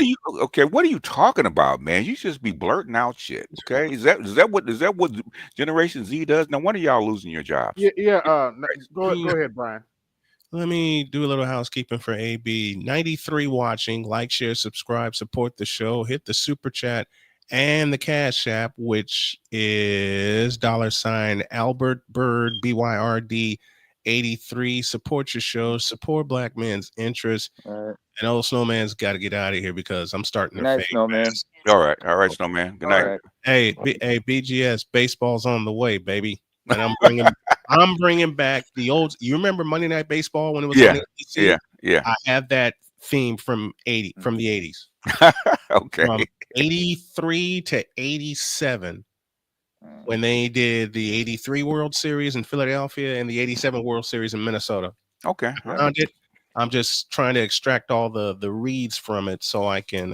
[SPEAKER 9] are you talking about, man? You just be blurting out shit. Okay, is that what Generation Z does? No wonder y'all losing your jobs.
[SPEAKER 6] Yeah. Go ahead, Brian.
[SPEAKER 2] Let me do a little housekeeping for AB. 93 watching. Like, share, subscribe, support the show. Hit the super chat and the Cash App, which is $Albert Bird BYRD 83. Support your show. Support Black men's interests.
[SPEAKER 5] All right.
[SPEAKER 2] And old Snowman's got to get out of here because I'm starting
[SPEAKER 5] Good
[SPEAKER 2] to
[SPEAKER 5] night,
[SPEAKER 2] fade
[SPEAKER 5] Snowman.
[SPEAKER 2] fast.
[SPEAKER 9] All right, Snowman. Good night.
[SPEAKER 5] All right.
[SPEAKER 2] Hey, BGS, baseball's on the way, baby. And I'm bringing back the old. You remember Monday Night Baseball when it was on ABC?
[SPEAKER 9] Yeah.
[SPEAKER 2] I have that theme from the 80s.
[SPEAKER 9] Okay.
[SPEAKER 2] From 83 to 87, when they did the 83 World Series in Philadelphia and the 87 World Series in Minnesota.
[SPEAKER 9] Okay.
[SPEAKER 2] I found it. I'm just trying to extract all the reads from it so I can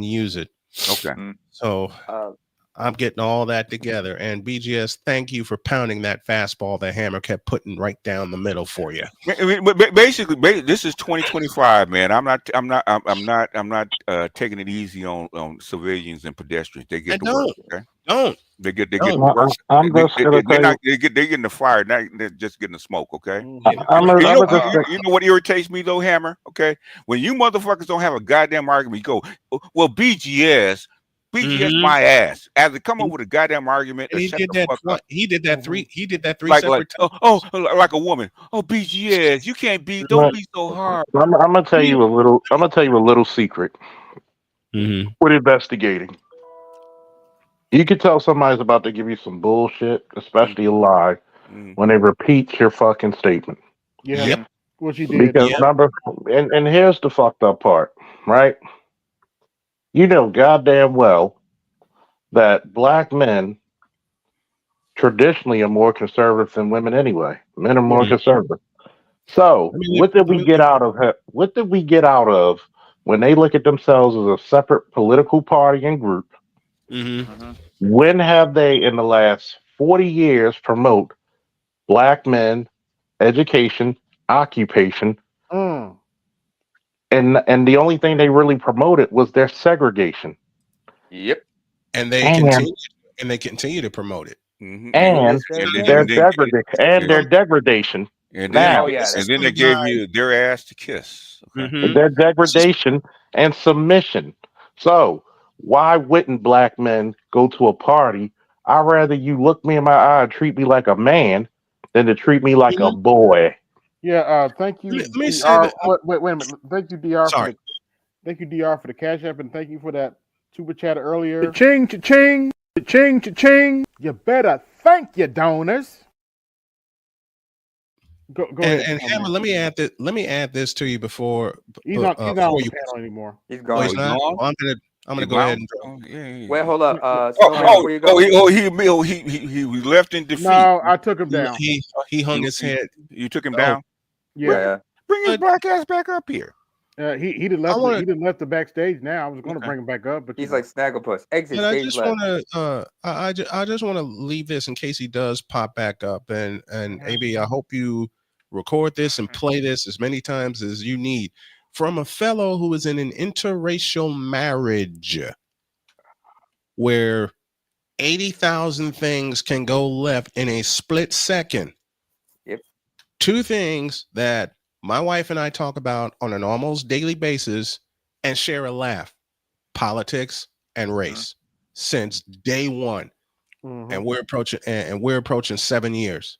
[SPEAKER 2] use it.
[SPEAKER 9] Okay.
[SPEAKER 2] So I'm getting all that together. And BGS, thank you for pounding that fastball that Hammer kept putting right down the middle for you.
[SPEAKER 9] But basically, this is 2025, man. I'm not taking it easy on civilians and pedestrians. They get the work. Okay. They get the work.
[SPEAKER 4] I'm just gonna tell you.
[SPEAKER 9] They're getting the fire. They're just getting the smoke. Okay.
[SPEAKER 4] You
[SPEAKER 9] know what irritates me though, Hammer? Okay. When you motherfuckers don't have a goddamn argument, you go, well, BGS, my ass. As they come up with a goddamn argument,
[SPEAKER 2] and he did that. He did that three. He did that three
[SPEAKER 9] like
[SPEAKER 2] separate times.
[SPEAKER 9] like a woman. Oh, BGS, you can't be. Don't be so hard.
[SPEAKER 4] I'm gonna tell you a little. I'm gonna tell you a little secret. With investigating, you can tell somebody's about to give you some bullshit, especially a lie, when they repeat your fucking statement.
[SPEAKER 1] Yeah. Yep. What you did.
[SPEAKER 4] Because number, and here's the fucked up part, right? You know goddamn well that black men traditionally are more conservative than women anyway. Men are more conservative. So what did we get out of what did we get out of when they look at themselves as a separate political party and group? When have they in the last 40 years promote black men, education, occupation? And the only thing they really promoted was their segregation.
[SPEAKER 5] Yep.
[SPEAKER 2] And they continue to promote it.
[SPEAKER 4] And their degradation.
[SPEAKER 9] And
[SPEAKER 4] now,
[SPEAKER 9] then they gave you their ass to kiss. Okay.
[SPEAKER 4] Their degradation and submission. So why wouldn't black men go to a party? I'd rather you look me in my eye and treat me like a man than to treat me like a boy.
[SPEAKER 1] Yeah, thank you.
[SPEAKER 2] Let me say
[SPEAKER 1] DR.
[SPEAKER 2] that.
[SPEAKER 1] Wait a minute. Thank you, DR.
[SPEAKER 2] Sorry.
[SPEAKER 1] Thank you, DR, for the cash app, and thank you for that super chat earlier. Cha-ching, cha-ching, cha-ching, cha-ching. You better thank your donors. Go ahead.
[SPEAKER 2] And Hammer, let me add this to you before.
[SPEAKER 1] He's not on the panel anymore.
[SPEAKER 5] He's gone.
[SPEAKER 2] He's not? Well, I'm gonna go ahead and.
[SPEAKER 5] Wait, hold up.
[SPEAKER 9] He was left in defeat.
[SPEAKER 1] No, I took him down.
[SPEAKER 2] He hung his head.
[SPEAKER 9] You took him down.
[SPEAKER 1] Yeah.
[SPEAKER 9] Bring his black ass back up here.
[SPEAKER 1] He did left. He did left the backstage. Now I was going to bring him back up, but
[SPEAKER 5] he's like Snagglepuss. Exit
[SPEAKER 2] I
[SPEAKER 5] stage
[SPEAKER 2] just
[SPEAKER 5] left.
[SPEAKER 2] want to. I just want to leave this in case he does pop back up, and AB, I hope you record this and play this as many times as you need from a fellow who is in an interracial marriage where 80,000 things can go left in a split second.
[SPEAKER 5] Yep.
[SPEAKER 2] Two things that my wife and I talk about on an almost daily basis and share a laugh: politics and race since day one. And we're approaching 7 years.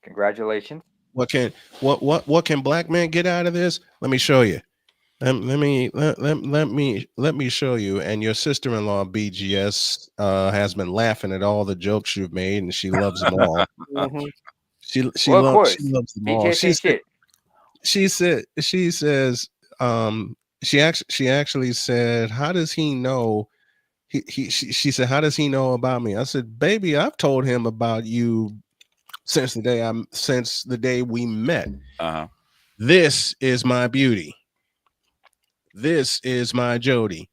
[SPEAKER 5] Congratulations.
[SPEAKER 2] What can black men get out of this? Let me show you. Let me show you. And your sister-in-law BGS has been laughing at all the jokes you've made, and she loves them all. She loves them all. She says she actually said, how does he know? She said, how does he know about me? I said, baby, I've told him about you since the day we met. This is my beauty. This is my Jody.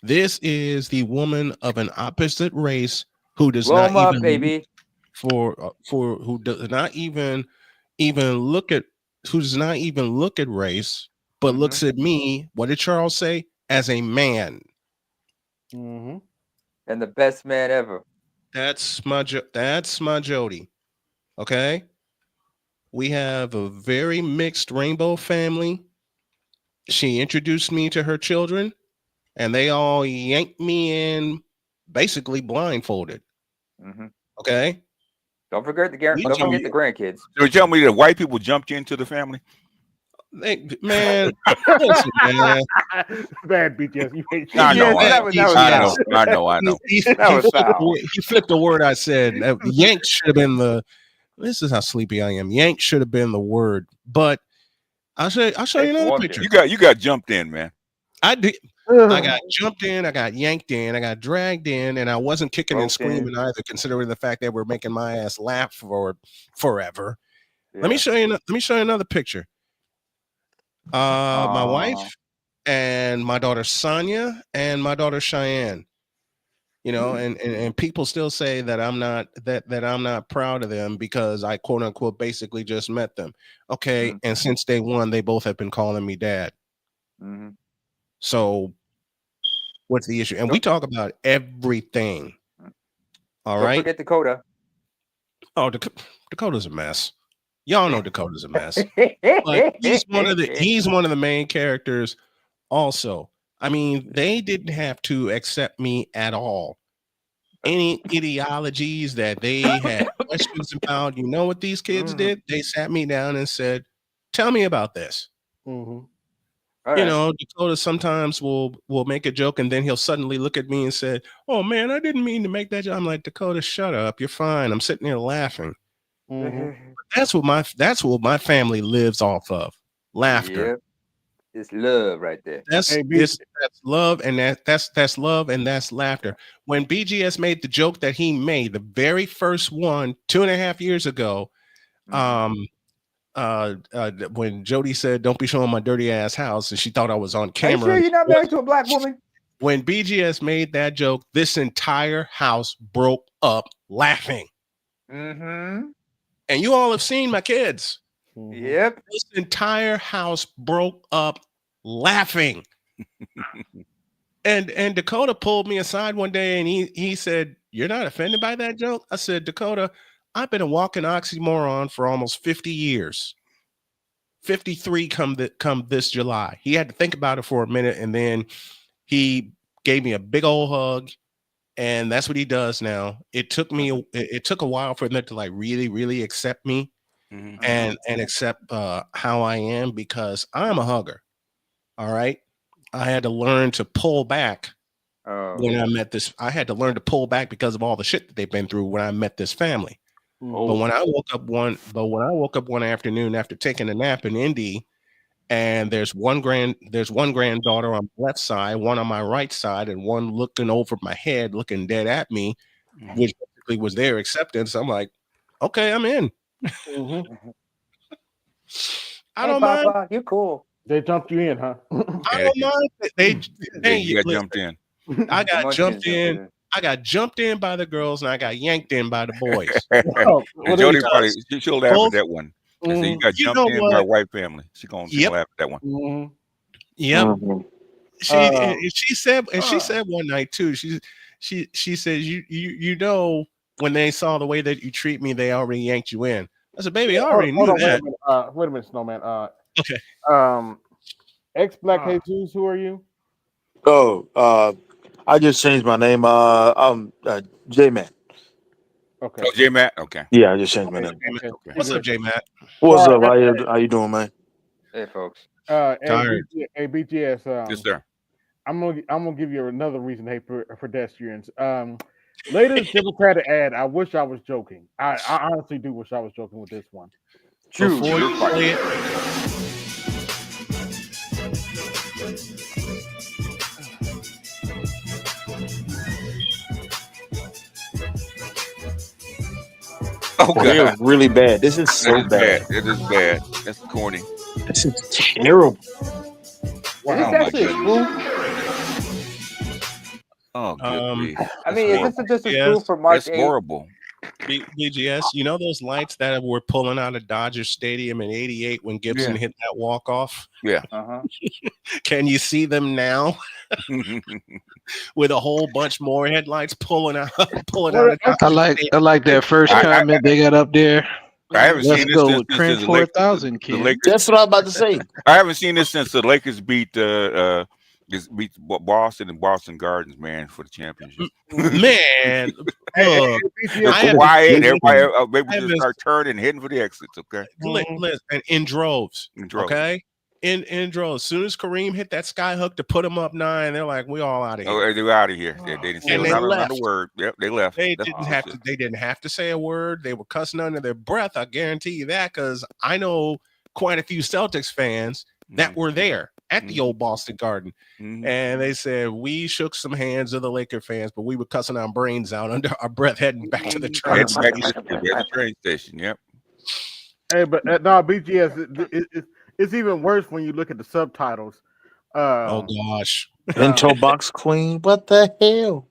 [SPEAKER 2] This is the woman of an opposite race who does not even
[SPEAKER 5] baby.
[SPEAKER 2] Who does not even look at race, but looks at me. What did Charles say? As a man.
[SPEAKER 5] And the best man ever.
[SPEAKER 2] That's my Jody. Okay. We have a very mixed rainbow family. She introduced me to her children, and they all yanked me in basically blindfolded. Okay.
[SPEAKER 5] Don't forget the grandkids.
[SPEAKER 9] So you tell me that white people jumped into the family?
[SPEAKER 2] Man, listen, man.
[SPEAKER 1] Bad BTS. You hate
[SPEAKER 9] I know. I know.
[SPEAKER 2] He flipped a word I said. Yank should have been the. This is how sleepy I am. Yank should have been the word, but I'll show you another picture.
[SPEAKER 9] You got jumped in, man.
[SPEAKER 2] I did. I got jumped in, I got yanked in, I got dragged in, and I wasn't kicking and screaming either, considering the fact that we're making my ass laugh for forever. Yeah. Let me show you another picture. My wife and my daughter Sonia and my daughter Cheyenne. You know, and people still say that I'm not proud of them because I quote unquote basically just met them. Okay, and since day one, they both have been calling me dad. Mm-hmm. So what's the issue? And we talk about everything. All right.
[SPEAKER 5] Don't forget Dakota.
[SPEAKER 2] Oh, Dakota's a mess. Y'all know Dakota's a mess. But he's one of the main characters also. I mean, they didn't have to accept me at all. Any ideologies that they had questions about, you know what these kids did? They sat me down and said, tell me about this. Mm-hmm. You know, Dakota sometimes will make a joke and then he'll suddenly look at me and say, oh man, I didn't mean to make that joke. I'm like, Dakota, shut up. You're fine. I'm sitting there laughing. Mm-hmm. That's what my family lives off of. Laughter.
[SPEAKER 5] Yep. It's love right there.
[SPEAKER 2] That's love, and that's love, and that's laughter. When BGS made the joke that he made, the very first one 2.5 years ago, when Jody said, "Don't be showing my dirty ass house," and she thought I was on camera.
[SPEAKER 5] Are you sure you're not married to a black woman?
[SPEAKER 2] When BGS made that joke, this entire house broke up laughing. Mm-hmm. And you all have seen my kids.
[SPEAKER 5] Yep.
[SPEAKER 2] This entire house broke up laughing. and Dakota pulled me aside one day and he said, "You're not offended by that joke?" I said, "Dakota, I've been a walking oxymoron for almost 50 years. 53 come this July." He had to think about it for a minute, and then he gave me a big old hug, and that's what he does now. It took a while for them to like really, really accept me. Mm-hmm. and accept how I am, because I'm a hugger. All right. I had to learn to pull back when I met this. I had to learn to pull back because of all the shit that they've been through when I met this family. But when I woke up one afternoon after taking a nap in Indy, and there's one granddaughter on the left side, one on my right side, and one looking over my head, looking dead at me, which basically was their acceptance. I'm like, okay, I'm in. Mm-hmm. I don't mind.
[SPEAKER 5] Papa, you're cool.
[SPEAKER 1] They jumped you in, huh?
[SPEAKER 2] I don't mind.
[SPEAKER 9] You got jumped in.
[SPEAKER 2] I got jumped in. I got jumped in by the girls, and I got yanked in by the boys.
[SPEAKER 9] Jody probably she'll laugh at that one. So you got jumped in by a white family. She'll laugh at that one.
[SPEAKER 2] Mm-hmm. Yep. Mm-hmm. She said one night too. She says you know, when they saw the way that you treat me, they already yanked you in. I said, baby, I already knew that.
[SPEAKER 1] Wait a minute, Snowman.
[SPEAKER 2] Okay.
[SPEAKER 1] Ex-Black Jesus, who are you?
[SPEAKER 11] Oh, I just changed my name. I'm J-Man.
[SPEAKER 1] Okay.
[SPEAKER 9] Oh, J-Man? Okay.
[SPEAKER 11] Yeah, I just changed my name.
[SPEAKER 2] Okay. What's up, J-Man?
[SPEAKER 11] What's up? How you doing, man?
[SPEAKER 5] Hey, folks.
[SPEAKER 1] Hey, BGS.
[SPEAKER 9] Yes, sir.
[SPEAKER 1] I'm gonna give you another reason to hate pedestrians. Latest Democratic ad. I wish I was joking. I honestly do wish I was joking with this one.
[SPEAKER 5] True.
[SPEAKER 2] Before you play it,
[SPEAKER 11] oh, God. They're really bad. This is so bad.
[SPEAKER 9] It is bad. That's corny.
[SPEAKER 11] This is terrible.
[SPEAKER 5] Wow. Is this actually
[SPEAKER 9] Oh,
[SPEAKER 5] I mean, is this just a spoof for March 8th?
[SPEAKER 9] That's horrible.
[SPEAKER 2] BGS, you know those lights that were pulling out of Dodger Stadium in '88 when Gibson hit that walk-off?
[SPEAKER 9] Yeah.
[SPEAKER 2] Can you see them now? With a whole bunch more headlights pulling out.
[SPEAKER 14] I like that first comment they got up there.
[SPEAKER 9] I haven't
[SPEAKER 14] Let's
[SPEAKER 9] seen this
[SPEAKER 14] go
[SPEAKER 9] since
[SPEAKER 14] with Cringe 4000, kid.
[SPEAKER 11] That's what I was about to say.
[SPEAKER 9] I haven't seen this since the Lakers beat Just beat Boston and Boston Gardens, man, for the championship.
[SPEAKER 2] Man, look,
[SPEAKER 9] just quiet. Everybody, maybe just start turning, heading for the exits. Okay,
[SPEAKER 2] listen, in droves. Okay, in droves. As soon as Kareem hit that sky hook to put him up 9, they're like, "We all out of here."
[SPEAKER 9] Oh, they're out of here. They didn't say another word. Yep, they left.
[SPEAKER 2] They didn't have to say a word. They were cussing under their breath. I guarantee you that, because I know quite a few Celtics fans that were there at the old Boston Garden, and they said we shook some hands of the Laker fans, but we were cussing our brains out under our breath heading back to the train
[SPEAKER 9] station. Yep.
[SPEAKER 1] Hey, but no, BGS, it's even worse when you look at the subtitles.
[SPEAKER 2] Oh gosh,
[SPEAKER 11] Bento box queen, what the hell?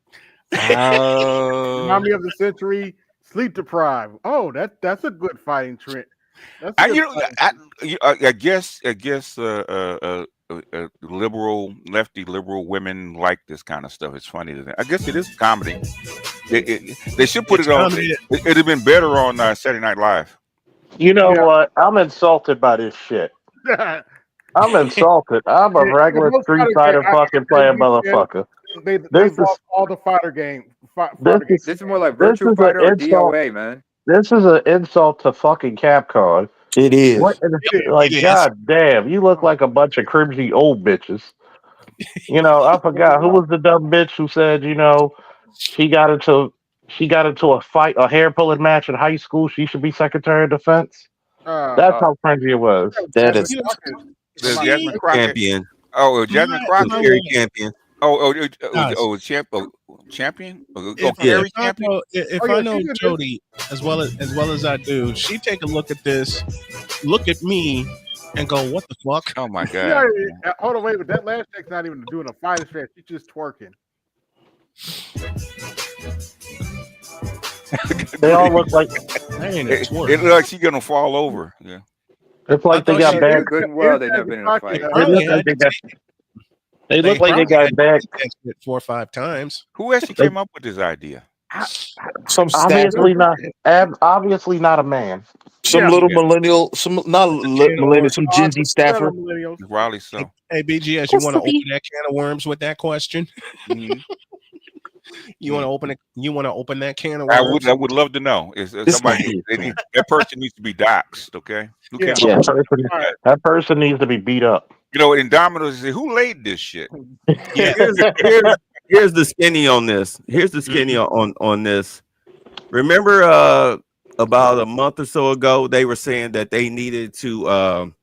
[SPEAKER 1] Mommy of the century, sleep deprived. Oh, that's a good fighting trend.
[SPEAKER 9] I guess lefty liberal women like this kind of stuff. It's funny to them. I guess it is comedy. They should put it on. It'd have been better on Saturday Night Live.
[SPEAKER 4] You know what? I'm insulted by this shit. I'm insulted. I'm a regular Street Fighter fucking playing motherfucker.
[SPEAKER 1] They lost all the fighter game.
[SPEAKER 5] This is more like Virtua Fighter or DOA, man.
[SPEAKER 4] This is an insult to fucking Capcom.
[SPEAKER 11] It is.
[SPEAKER 4] God damn, you look like a bunch of crimsy old bitches. You know, I forgot who was the dumb bitch who said, you know, she got into a fight, a hair pulling match in high school. She should be Secretary of Defense. That's how cringy it was.
[SPEAKER 11] That is
[SPEAKER 9] Jasmine Crockett. Champion. Oh, Jasmine Crockett. Champion. Champion.
[SPEAKER 2] If I know Jody as well as I do, she take a look at this, look at me, and go, "What the fuck?"
[SPEAKER 9] Oh my god!
[SPEAKER 1] Hold on, wait, but that last chick's not even doing a fighter stretch. She's just twerking.
[SPEAKER 4] They all look like
[SPEAKER 9] it looks like she's gonna fall over. Yeah.
[SPEAKER 4] It's like they got bad.
[SPEAKER 5] Well, they've never been in a fight.
[SPEAKER 4] They look like they got bad
[SPEAKER 2] 4 or 5 times.
[SPEAKER 9] Who actually came up with this idea?
[SPEAKER 11] Obviously
[SPEAKER 4] not a man.
[SPEAKER 11] Some little millennial, some Gen Z staffer.
[SPEAKER 9] Probably so.
[SPEAKER 2] Hey, BGS, you want to open that can of worms with that question? You want to open it? You want to open that can of worms?
[SPEAKER 9] I would love to know. Somebody that person needs to be doxxed. Okay,
[SPEAKER 4] that person needs to be beat up.
[SPEAKER 9] You know, in Domino's, who laid this shit?
[SPEAKER 8] Yeah. Here's the skinny on this. Here's the skinny on this. Remember, about a month or so ago, they were saying that they needed to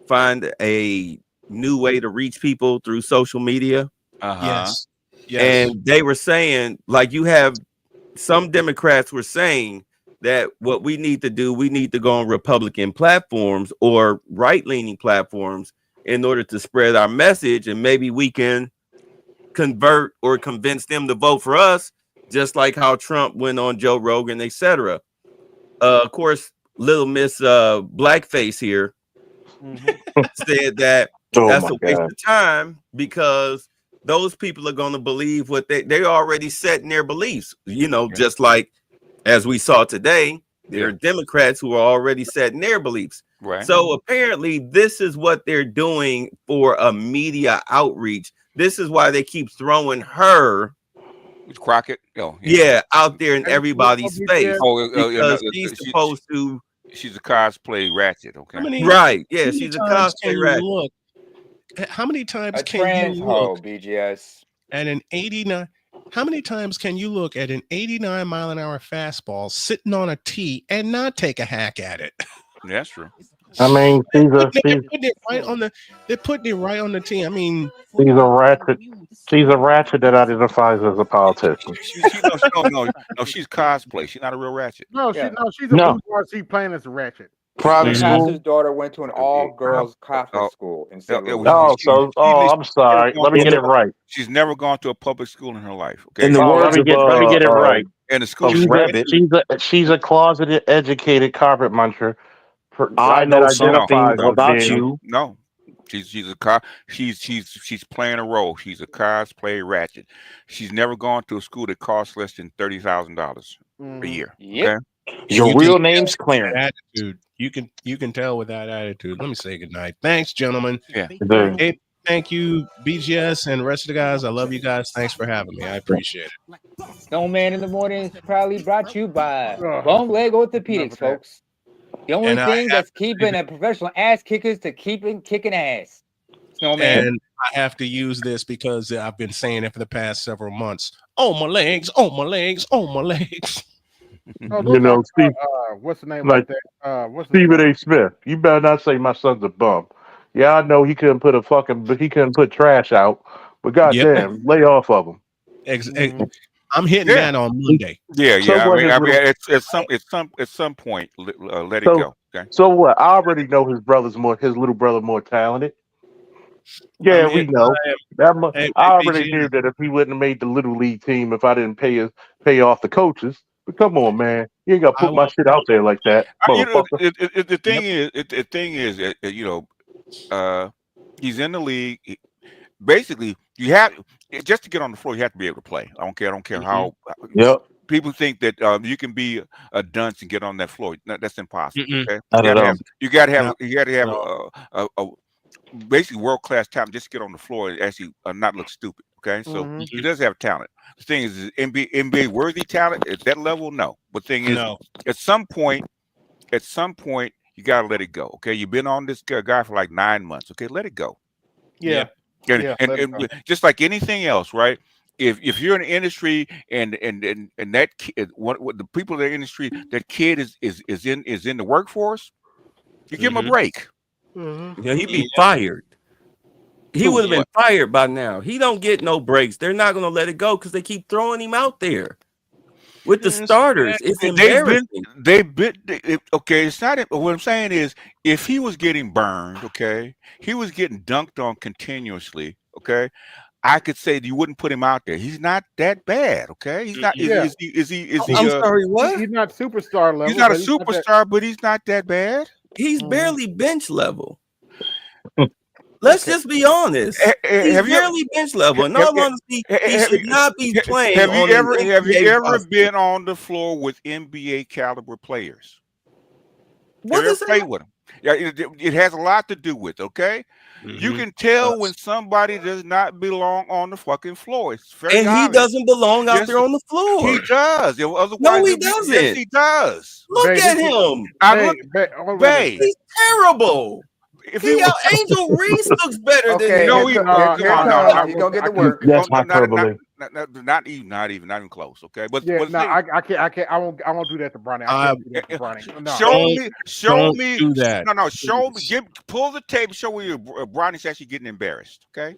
[SPEAKER 8] find a new way to reach people through social media.
[SPEAKER 2] Yes.
[SPEAKER 8] And they were saying, like, you have some Democrats were saying that what we need to do, we need to go on Republican platforms or right-leaning platforms in order to spread our message, and maybe we can convert or convince them to vote for us, just like how Trump went on Joe Rogan, etc. Of course, little Miss Blackface here said that that's a waste of time because those people are going to believe what they're already set in their beliefs. You know, just like as we saw today, there are Democrats who are already set in their beliefs.
[SPEAKER 9] Right.
[SPEAKER 8] So apparently this is what they're doing for a media outreach. This is why they keep throwing her
[SPEAKER 9] Crockett.
[SPEAKER 8] Out there in everybody's face. Because she's supposed to.
[SPEAKER 9] She's a cosplay ratchet. Okay.
[SPEAKER 8] Right. Yeah. She's a cosplay ratchet.
[SPEAKER 2] Look, how many times
[SPEAKER 5] can you look
[SPEAKER 2] BGS at an 89? How many times can you look at an 89-mile-an-hour fastball sitting on a tee and not take a hack at it?
[SPEAKER 9] That's true.
[SPEAKER 4] I mean,
[SPEAKER 2] they're putting it right on the tee. I mean,
[SPEAKER 4] she's a ratchet. She's a ratchet that identifies as a politician.
[SPEAKER 9] No, she's cosplay. She's not a real ratchet.
[SPEAKER 1] She's a bourgeois playing as a ratchet.
[SPEAKER 5] Private school. His daughter went to an all-girls Catholic school. I'm sorry.
[SPEAKER 4] Let me get it right.
[SPEAKER 9] She's never gone to a public school in her life. Okay.
[SPEAKER 4] In the words let me get it right.
[SPEAKER 9] And the school.
[SPEAKER 4] She's a closeted, educated carpet muncher.
[SPEAKER 11] I know something about you.
[SPEAKER 9] No, she's playing a role. She's a cosplay ratchet. She's never gone to a school that costs less than $30,000 a year.
[SPEAKER 5] Yep.
[SPEAKER 9] Okay?
[SPEAKER 11] Your real name's Clarence.
[SPEAKER 2] Attitude. You can tell with that attitude. Let me say goodnight. Thanks, gentlemen.
[SPEAKER 9] Yeah.
[SPEAKER 2] Thank you, BGS and the rest of the guys. I love you guys. Thanks for having me. I appreciate it.
[SPEAKER 7] Snowman in the morning is proudly brought to you by Bone Leg Orthopedics, folks. The only thing that's keeping a professional ass kickers to keeping kicking ass. Snowman.
[SPEAKER 2] And I have to use this because I've been saying it for the past several months. Oh, my legs. Oh, my legs. Oh, my legs.
[SPEAKER 1] Oh,
[SPEAKER 11] You know, Steve,
[SPEAKER 1] what's the name
[SPEAKER 11] like
[SPEAKER 1] that? What's the
[SPEAKER 11] Stephen A. Smith. You better not say my son's a bum. Yeah, I know he couldn't put trash out, but goddamn, lay off of him.
[SPEAKER 2] I'm hitting that on Monday.
[SPEAKER 9] Yeah.
[SPEAKER 11] So what his
[SPEAKER 9] I mean,
[SPEAKER 11] little-
[SPEAKER 9] at some point, let it
[SPEAKER 11] So,
[SPEAKER 9] go. Okay.
[SPEAKER 11] so what? I already know his little brother more talented. Yeah, we know. I already knew that if he wouldn't have made the little league team, if I didn't pay off the coaches. But come on, man, you ain't got to put my shit out there like that, motherfucker.
[SPEAKER 9] The thing is, he's in the league. Basically, you have just to get on the floor. You have to be able to play. I don't care how.
[SPEAKER 11] Yep.
[SPEAKER 9] People think that you can be a dunce and get on that floor. No, that's impossible. Okay? You got to have a basically world-class talent just to get on the floor and actually not look stupid. Okay, so he does have talent. The thing is NBA worthy talent at that level? No. But the thing is, at some point, you got to let it go. Okay, you've been on this guy for like 9 months. Okay, let it go.
[SPEAKER 1] Yeah.
[SPEAKER 9] And just like anything else, right? If you're in the industry and that kid, what the people in the industry, that kid is in the workforce, you give him a break.
[SPEAKER 8] Yeah, he'd be fired. He would have been fired by now. He don't get no breaks. They're not going to let it go because they keep throwing him out there with the starters. It's embarrassing.
[SPEAKER 9] Okay, it's not. What I'm saying is, if he was getting burned, okay, he was getting dunked on continuously, okay, I could say you wouldn't put him out there. He's not that bad, okay. He's not. Is he?
[SPEAKER 8] I'm sorry. What?
[SPEAKER 1] He's not superstar level.
[SPEAKER 9] He's not a superstar, but he's not that bad.
[SPEAKER 8] He's barely bench level. Let's just be honest. He's barely bench level. In all honesty, he should not be playing.
[SPEAKER 9] Have you ever been on the floor with NBA caliber players?
[SPEAKER 8] What does
[SPEAKER 9] play with them? Yeah, it has a lot to do with. Okay, you can tell when somebody does not belong on the fucking floor. It's very
[SPEAKER 8] and
[SPEAKER 9] obvious.
[SPEAKER 8] he doesn't belong out there on the floor.
[SPEAKER 9] He does. Otherwise,
[SPEAKER 8] no, he doesn't.
[SPEAKER 9] Yes, he does.
[SPEAKER 8] Look at him. He's terrible.
[SPEAKER 9] If
[SPEAKER 8] Angel Reese looks better than him.
[SPEAKER 9] No,
[SPEAKER 5] you're gonna get the work.
[SPEAKER 11] That's hyperbole.
[SPEAKER 9] Not even close. Okay, but
[SPEAKER 1] I can't. I won't do that to Bronny. I can't do that to Bronny. No.
[SPEAKER 9] Show me.
[SPEAKER 2] Do that.
[SPEAKER 9] No. Show me. Pull the tape. Show where Bronny's actually getting embarrassed. Okay.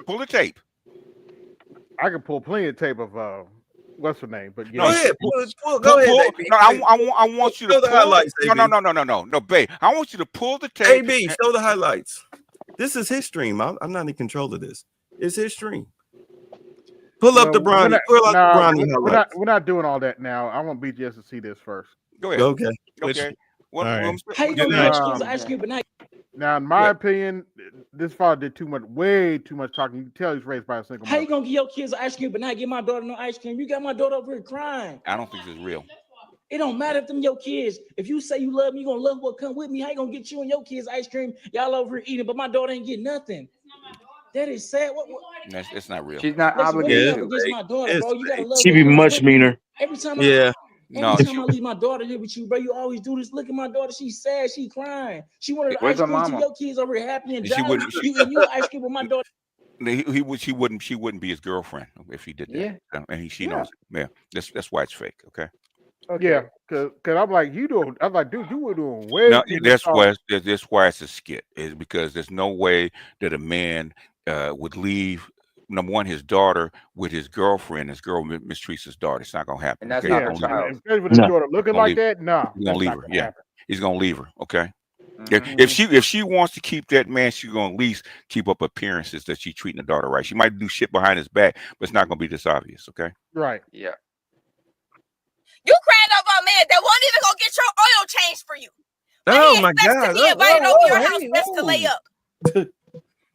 [SPEAKER 9] Pull the tape.
[SPEAKER 1] I can pull plenty of tape of what's her name, but
[SPEAKER 8] go ahead. Go ahead.
[SPEAKER 9] No, I want you to
[SPEAKER 8] show the highlights.
[SPEAKER 9] No, babe. I want you to pull the tape.
[SPEAKER 8] AB, show the highlights. This is his stream. I'm not in control of this. It's his stream. Pull up the Bronny.
[SPEAKER 1] We're not doing all that now. I want BGS to see this first.
[SPEAKER 9] Go ahead.
[SPEAKER 8] Okay.
[SPEAKER 15] How you gonna ice cream, but not?
[SPEAKER 1] Now, in my opinion, this father did way too much talking. You can tell he's raised by a single mother.
[SPEAKER 15] How you gonna give your kids ice cream, but not give my daughter no ice cream? You got my daughter over here crying.
[SPEAKER 9] I don't think this is real.
[SPEAKER 15] It don't matter if them your kids. If you say you love me, you gonna love what come with me. How you gonna get you and your kids ice cream? Y'all over here eating, but my daughter ain't getting nothing. That is sad.
[SPEAKER 9] It's not real.
[SPEAKER 5] She's not obligated.
[SPEAKER 15] Against my daughter, bro. You gotta love.
[SPEAKER 11] She be much meaner.
[SPEAKER 15] Every time
[SPEAKER 9] Every
[SPEAKER 15] time I leave my daughter here with you, bro, you always do this. Look at my daughter; she's sad, she crying. She wanted
[SPEAKER 5] Where's
[SPEAKER 15] ice cream.
[SPEAKER 5] her mama?
[SPEAKER 15] Your kids over here happy and
[SPEAKER 9] She
[SPEAKER 15] jolly.
[SPEAKER 9] wouldn't-
[SPEAKER 15] You ice cream with my daughter.
[SPEAKER 9] She wouldn't be his girlfriend if he did that.
[SPEAKER 5] Yeah.
[SPEAKER 9] And she knows. Yeah, that's why it's fake. Okay.
[SPEAKER 1] Yeah, because I'm like, dude, you were doing way.
[SPEAKER 9] No,
[SPEAKER 1] too
[SPEAKER 9] that's
[SPEAKER 1] much
[SPEAKER 9] why it's a skit. Is because there's no way that a man would leave. Number one, his daughter with his girlfriend. His girl mistreats his daughter. It's not gonna happen.
[SPEAKER 5] And that's
[SPEAKER 9] okay?
[SPEAKER 5] not her child.
[SPEAKER 1] Especially with his daughter looking like that. No,
[SPEAKER 9] he's gonna leave her. Yeah, he's gonna leave her. Okay.
[SPEAKER 5] Mm-hmm.
[SPEAKER 9] If she wants to keep that man, she's gonna at least keep up appearances that she's treating the daughter right. She might do shit behind his back, but it's not gonna be this obvious. Okay.
[SPEAKER 1] Right.
[SPEAKER 5] Yeah.
[SPEAKER 13] You crying over a man that won't even go get your oil changed for you.
[SPEAKER 8] Oh my God!
[SPEAKER 13] He invited over your house just to lay up.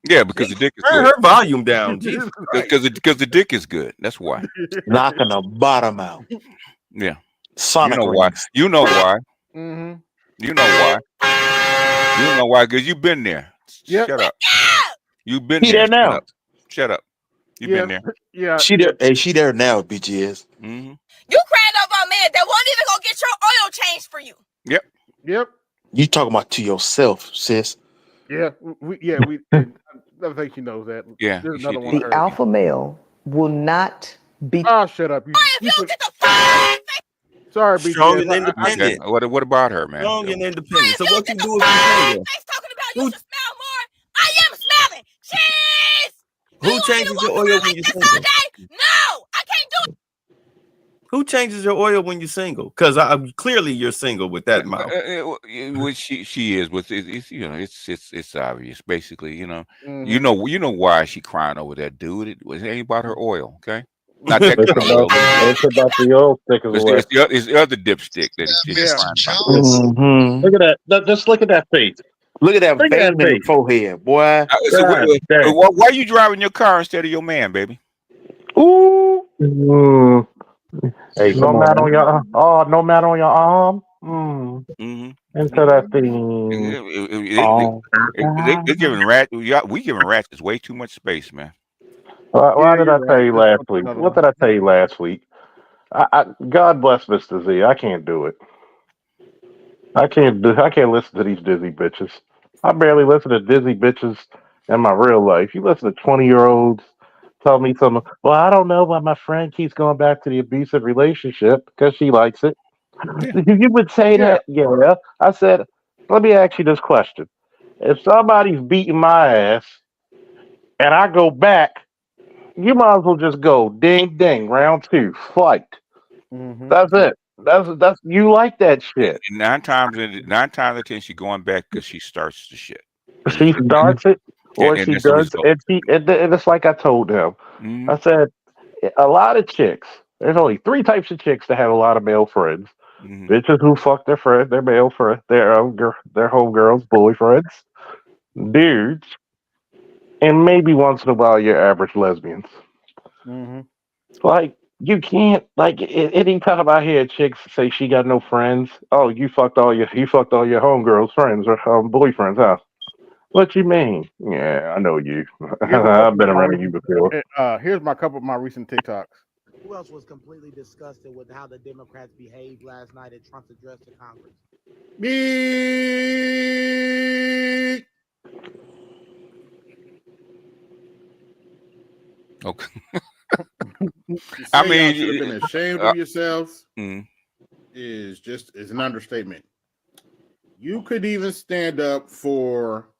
[SPEAKER 9] Yeah, because the dick is
[SPEAKER 8] Turn
[SPEAKER 9] good.
[SPEAKER 8] her volume down. Jesus
[SPEAKER 9] Because the dick is good. That's why.
[SPEAKER 11] Knocking the bottom out.
[SPEAKER 9] Yeah.
[SPEAKER 11] Sonic
[SPEAKER 9] you know why.
[SPEAKER 11] rings.
[SPEAKER 9] You know why.
[SPEAKER 1] Mm-hmm.
[SPEAKER 9] You know why. You know why, because you've been there.
[SPEAKER 1] Yep.
[SPEAKER 9] Shut up. You've been
[SPEAKER 23] He
[SPEAKER 9] there.
[SPEAKER 23] there
[SPEAKER 9] Shut
[SPEAKER 23] now.
[SPEAKER 9] up. Shut up. You've
[SPEAKER 1] Yeah.
[SPEAKER 9] been there.
[SPEAKER 1] Yeah.
[SPEAKER 23] She there. Hey, she there now. BGS.
[SPEAKER 9] Mm-hmm.
[SPEAKER 13] You crying over a man that won't even go get your oil changed for you.
[SPEAKER 9] Yep.
[SPEAKER 1] Yep.
[SPEAKER 23] You talking about to yourself, sis?
[SPEAKER 1] Yeah. I think she knows that.
[SPEAKER 9] Yeah.
[SPEAKER 1] There's another one.
[SPEAKER 17] The alpha male will not be.
[SPEAKER 1] Oh, shut up! Sorry,
[SPEAKER 8] Strong
[SPEAKER 1] BTS.
[SPEAKER 8] and independent.
[SPEAKER 9] Okay. What about her, man?
[SPEAKER 8] Strong and independent. So what you do if you single?
[SPEAKER 13] You should smell more. I am smelling. Cheese.
[SPEAKER 8] Who changes your oil when you're single?
[SPEAKER 13] No, I can't do it.
[SPEAKER 8] Who changes your oil when you're single? Because I'm clearly you're single with that mouth.
[SPEAKER 9] Which she is, but it's you know it's obvious. Basically, you know,
[SPEAKER 1] Mhm.
[SPEAKER 9] you know why she crying over that dude. It ain't about her oil, okay? Not that
[SPEAKER 4] It's
[SPEAKER 9] kind of oil.
[SPEAKER 4] about the oil stickers away.
[SPEAKER 9] It's the other dipstick that he's
[SPEAKER 1] Yeah.
[SPEAKER 9] crying about.
[SPEAKER 23] Mm-hmm.
[SPEAKER 4] Look at that. Just look at that face.
[SPEAKER 23] Look at that
[SPEAKER 4] Look at
[SPEAKER 23] vein
[SPEAKER 4] that
[SPEAKER 23] in the
[SPEAKER 4] face.
[SPEAKER 23] forehead, boy.
[SPEAKER 9] So
[SPEAKER 4] God dang.
[SPEAKER 9] why are you driving your car instead of your man, baby?
[SPEAKER 23] Ooh.
[SPEAKER 4] Hey,
[SPEAKER 9] Come
[SPEAKER 4] no
[SPEAKER 9] on,
[SPEAKER 4] mat
[SPEAKER 9] man.
[SPEAKER 4] on your no mat on your arm.
[SPEAKER 9] Mm-hmm.
[SPEAKER 4] Into that thing. Oh.
[SPEAKER 9] They're giving we giving ratchets way too much space, man.
[SPEAKER 4] Why did I
[SPEAKER 1] you're
[SPEAKER 4] tell
[SPEAKER 1] right.
[SPEAKER 4] you
[SPEAKER 1] Let's
[SPEAKER 4] last
[SPEAKER 1] go to
[SPEAKER 4] week?
[SPEAKER 1] another
[SPEAKER 4] What
[SPEAKER 1] one.
[SPEAKER 4] did I tell you last week? God bless Mr. Z. I can't do it. I can't listen to these Disney bitches. I barely listen to Disney bitches in my real life. You listen to 20-year-olds tell me something. Well, I don't know why my friend keeps going back to the abusive relationship because she likes it. You would say that, yeah. I said, let me ask you this question. If somebody's beating my ass and I go back, you might as well just go ding ding, round 2, fight.
[SPEAKER 1] Mhm.
[SPEAKER 4] That's it. That's you like that shit.
[SPEAKER 9] And 9 times out of 10, she going back because she starts the shit.
[SPEAKER 4] She starts it, or
[SPEAKER 9] And
[SPEAKER 4] she
[SPEAKER 9] that's the
[SPEAKER 4] does,
[SPEAKER 9] result.
[SPEAKER 4] and it's like I told him.
[SPEAKER 9] Mhm.
[SPEAKER 4] I said, a lot of chicks. There's only 3 types of chicks that have a lot of male friends.
[SPEAKER 9] Mhm.
[SPEAKER 4] Bitches who fuck their friend, their male friend, their homegirls, boyfriends, dudes, and maybe once in a while your average lesbians.
[SPEAKER 1] Mhm.
[SPEAKER 4] Like you can't anytime I hear chicks say she got no friends. Oh, you fucked all your homegirls' friends or boyfriends, huh? What you mean? Yeah, I know you.
[SPEAKER 1] Here's a
[SPEAKER 4] I've
[SPEAKER 1] couple
[SPEAKER 4] been
[SPEAKER 1] of my
[SPEAKER 4] around you before.
[SPEAKER 1] here's my couple of my recent TikToks.
[SPEAKER 18] Who else was completely disgusted with how the Democrats behaved last night at Trump's address to Congress?
[SPEAKER 1] Me.
[SPEAKER 9] Okay.
[SPEAKER 6] To
[SPEAKER 9] I
[SPEAKER 6] say y'all
[SPEAKER 9] mean,
[SPEAKER 6] should have been ashamed of yourselves
[SPEAKER 9] mm.
[SPEAKER 6] is an understatement. You could even stand up for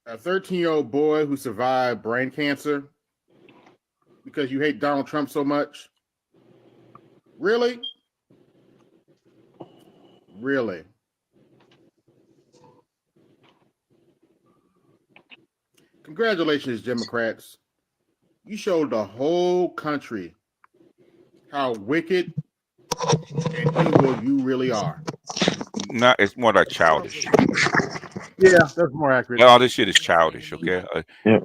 [SPEAKER 6] a 13-year-old boy who survived brain cancer because you hate Donald Trump so much. Really? Really? Congratulations, Democrats. You showed the whole country how wicked and evil you really are.
[SPEAKER 9] Not it's more like childish.
[SPEAKER 1] Yeah, that's more accurate.
[SPEAKER 9] All this shit is childish, okay?
[SPEAKER 23] Yeah.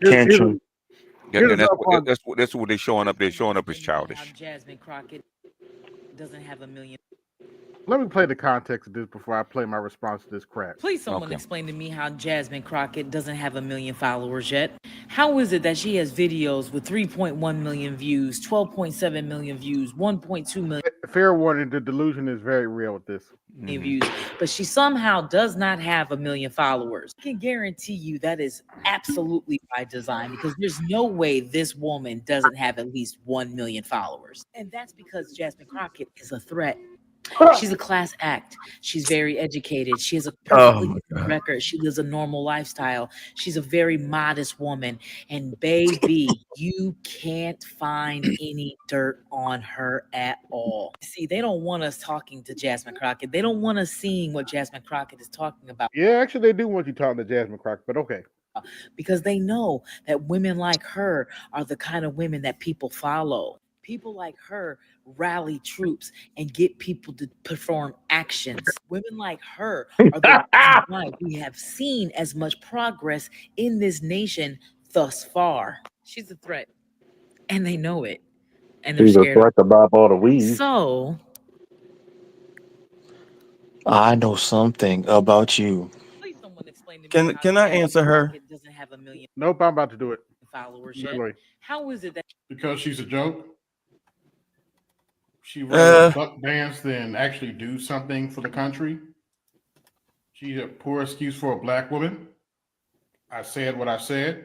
[SPEAKER 1] Here's
[SPEAKER 9] And
[SPEAKER 1] another one.
[SPEAKER 9] that's what they're showing up. They're showing up as childish.
[SPEAKER 24] Jasmine Crockett doesn't have a million.
[SPEAKER 1] Let me play the context of this before I play my response to this crap.
[SPEAKER 24] Please, someone explain to me how Jasmine Crockett doesn't have a million followers yet. How is it that she has videos with 3.1 million views, 12.7 million views, 1.2 million
[SPEAKER 1] Fair warning, the delusion is very real with this.
[SPEAKER 24] views, but she somehow does not have a million followers? I can guarantee you that is absolutely by design, because there's no way this woman doesn't have at least 1 million followers. And that's because Jasmine Crockett is a threat. She's a class act. She's very educated. She has a perfectly good record. She lives a normal lifestyle. She's a very modest woman. And baby, you can't find any dirt on her at all. See, they don't want us talking to Jasmine Crockett. They don't want us seeing what Jasmine Crockett is talking about.
[SPEAKER 1] Yeah, actually, they do want you talking to Jasmine Crockett, but okay.
[SPEAKER 24] Because they know that women like her are the kind of women that people follow. People like her rally troops and get people to perform actions. Women like her are the reason why we have seen as much progress in this nation thus far. She's a threat, and they know it, and they're
[SPEAKER 4] She's a
[SPEAKER 24] scared.
[SPEAKER 4] threat to buy all the weed.
[SPEAKER 24] So
[SPEAKER 23] I know something about you.
[SPEAKER 24] please, someone
[SPEAKER 8] Can I answer her?
[SPEAKER 24] Doesn't have 1 million
[SPEAKER 1] Nope, I'm about to do it.
[SPEAKER 24] followers yet.
[SPEAKER 1] Literally.
[SPEAKER 24] How is it that
[SPEAKER 6] Because she's a joke? She rather buck dance than actually do something for the country? She's a poor excuse for a black woman. I said what I said.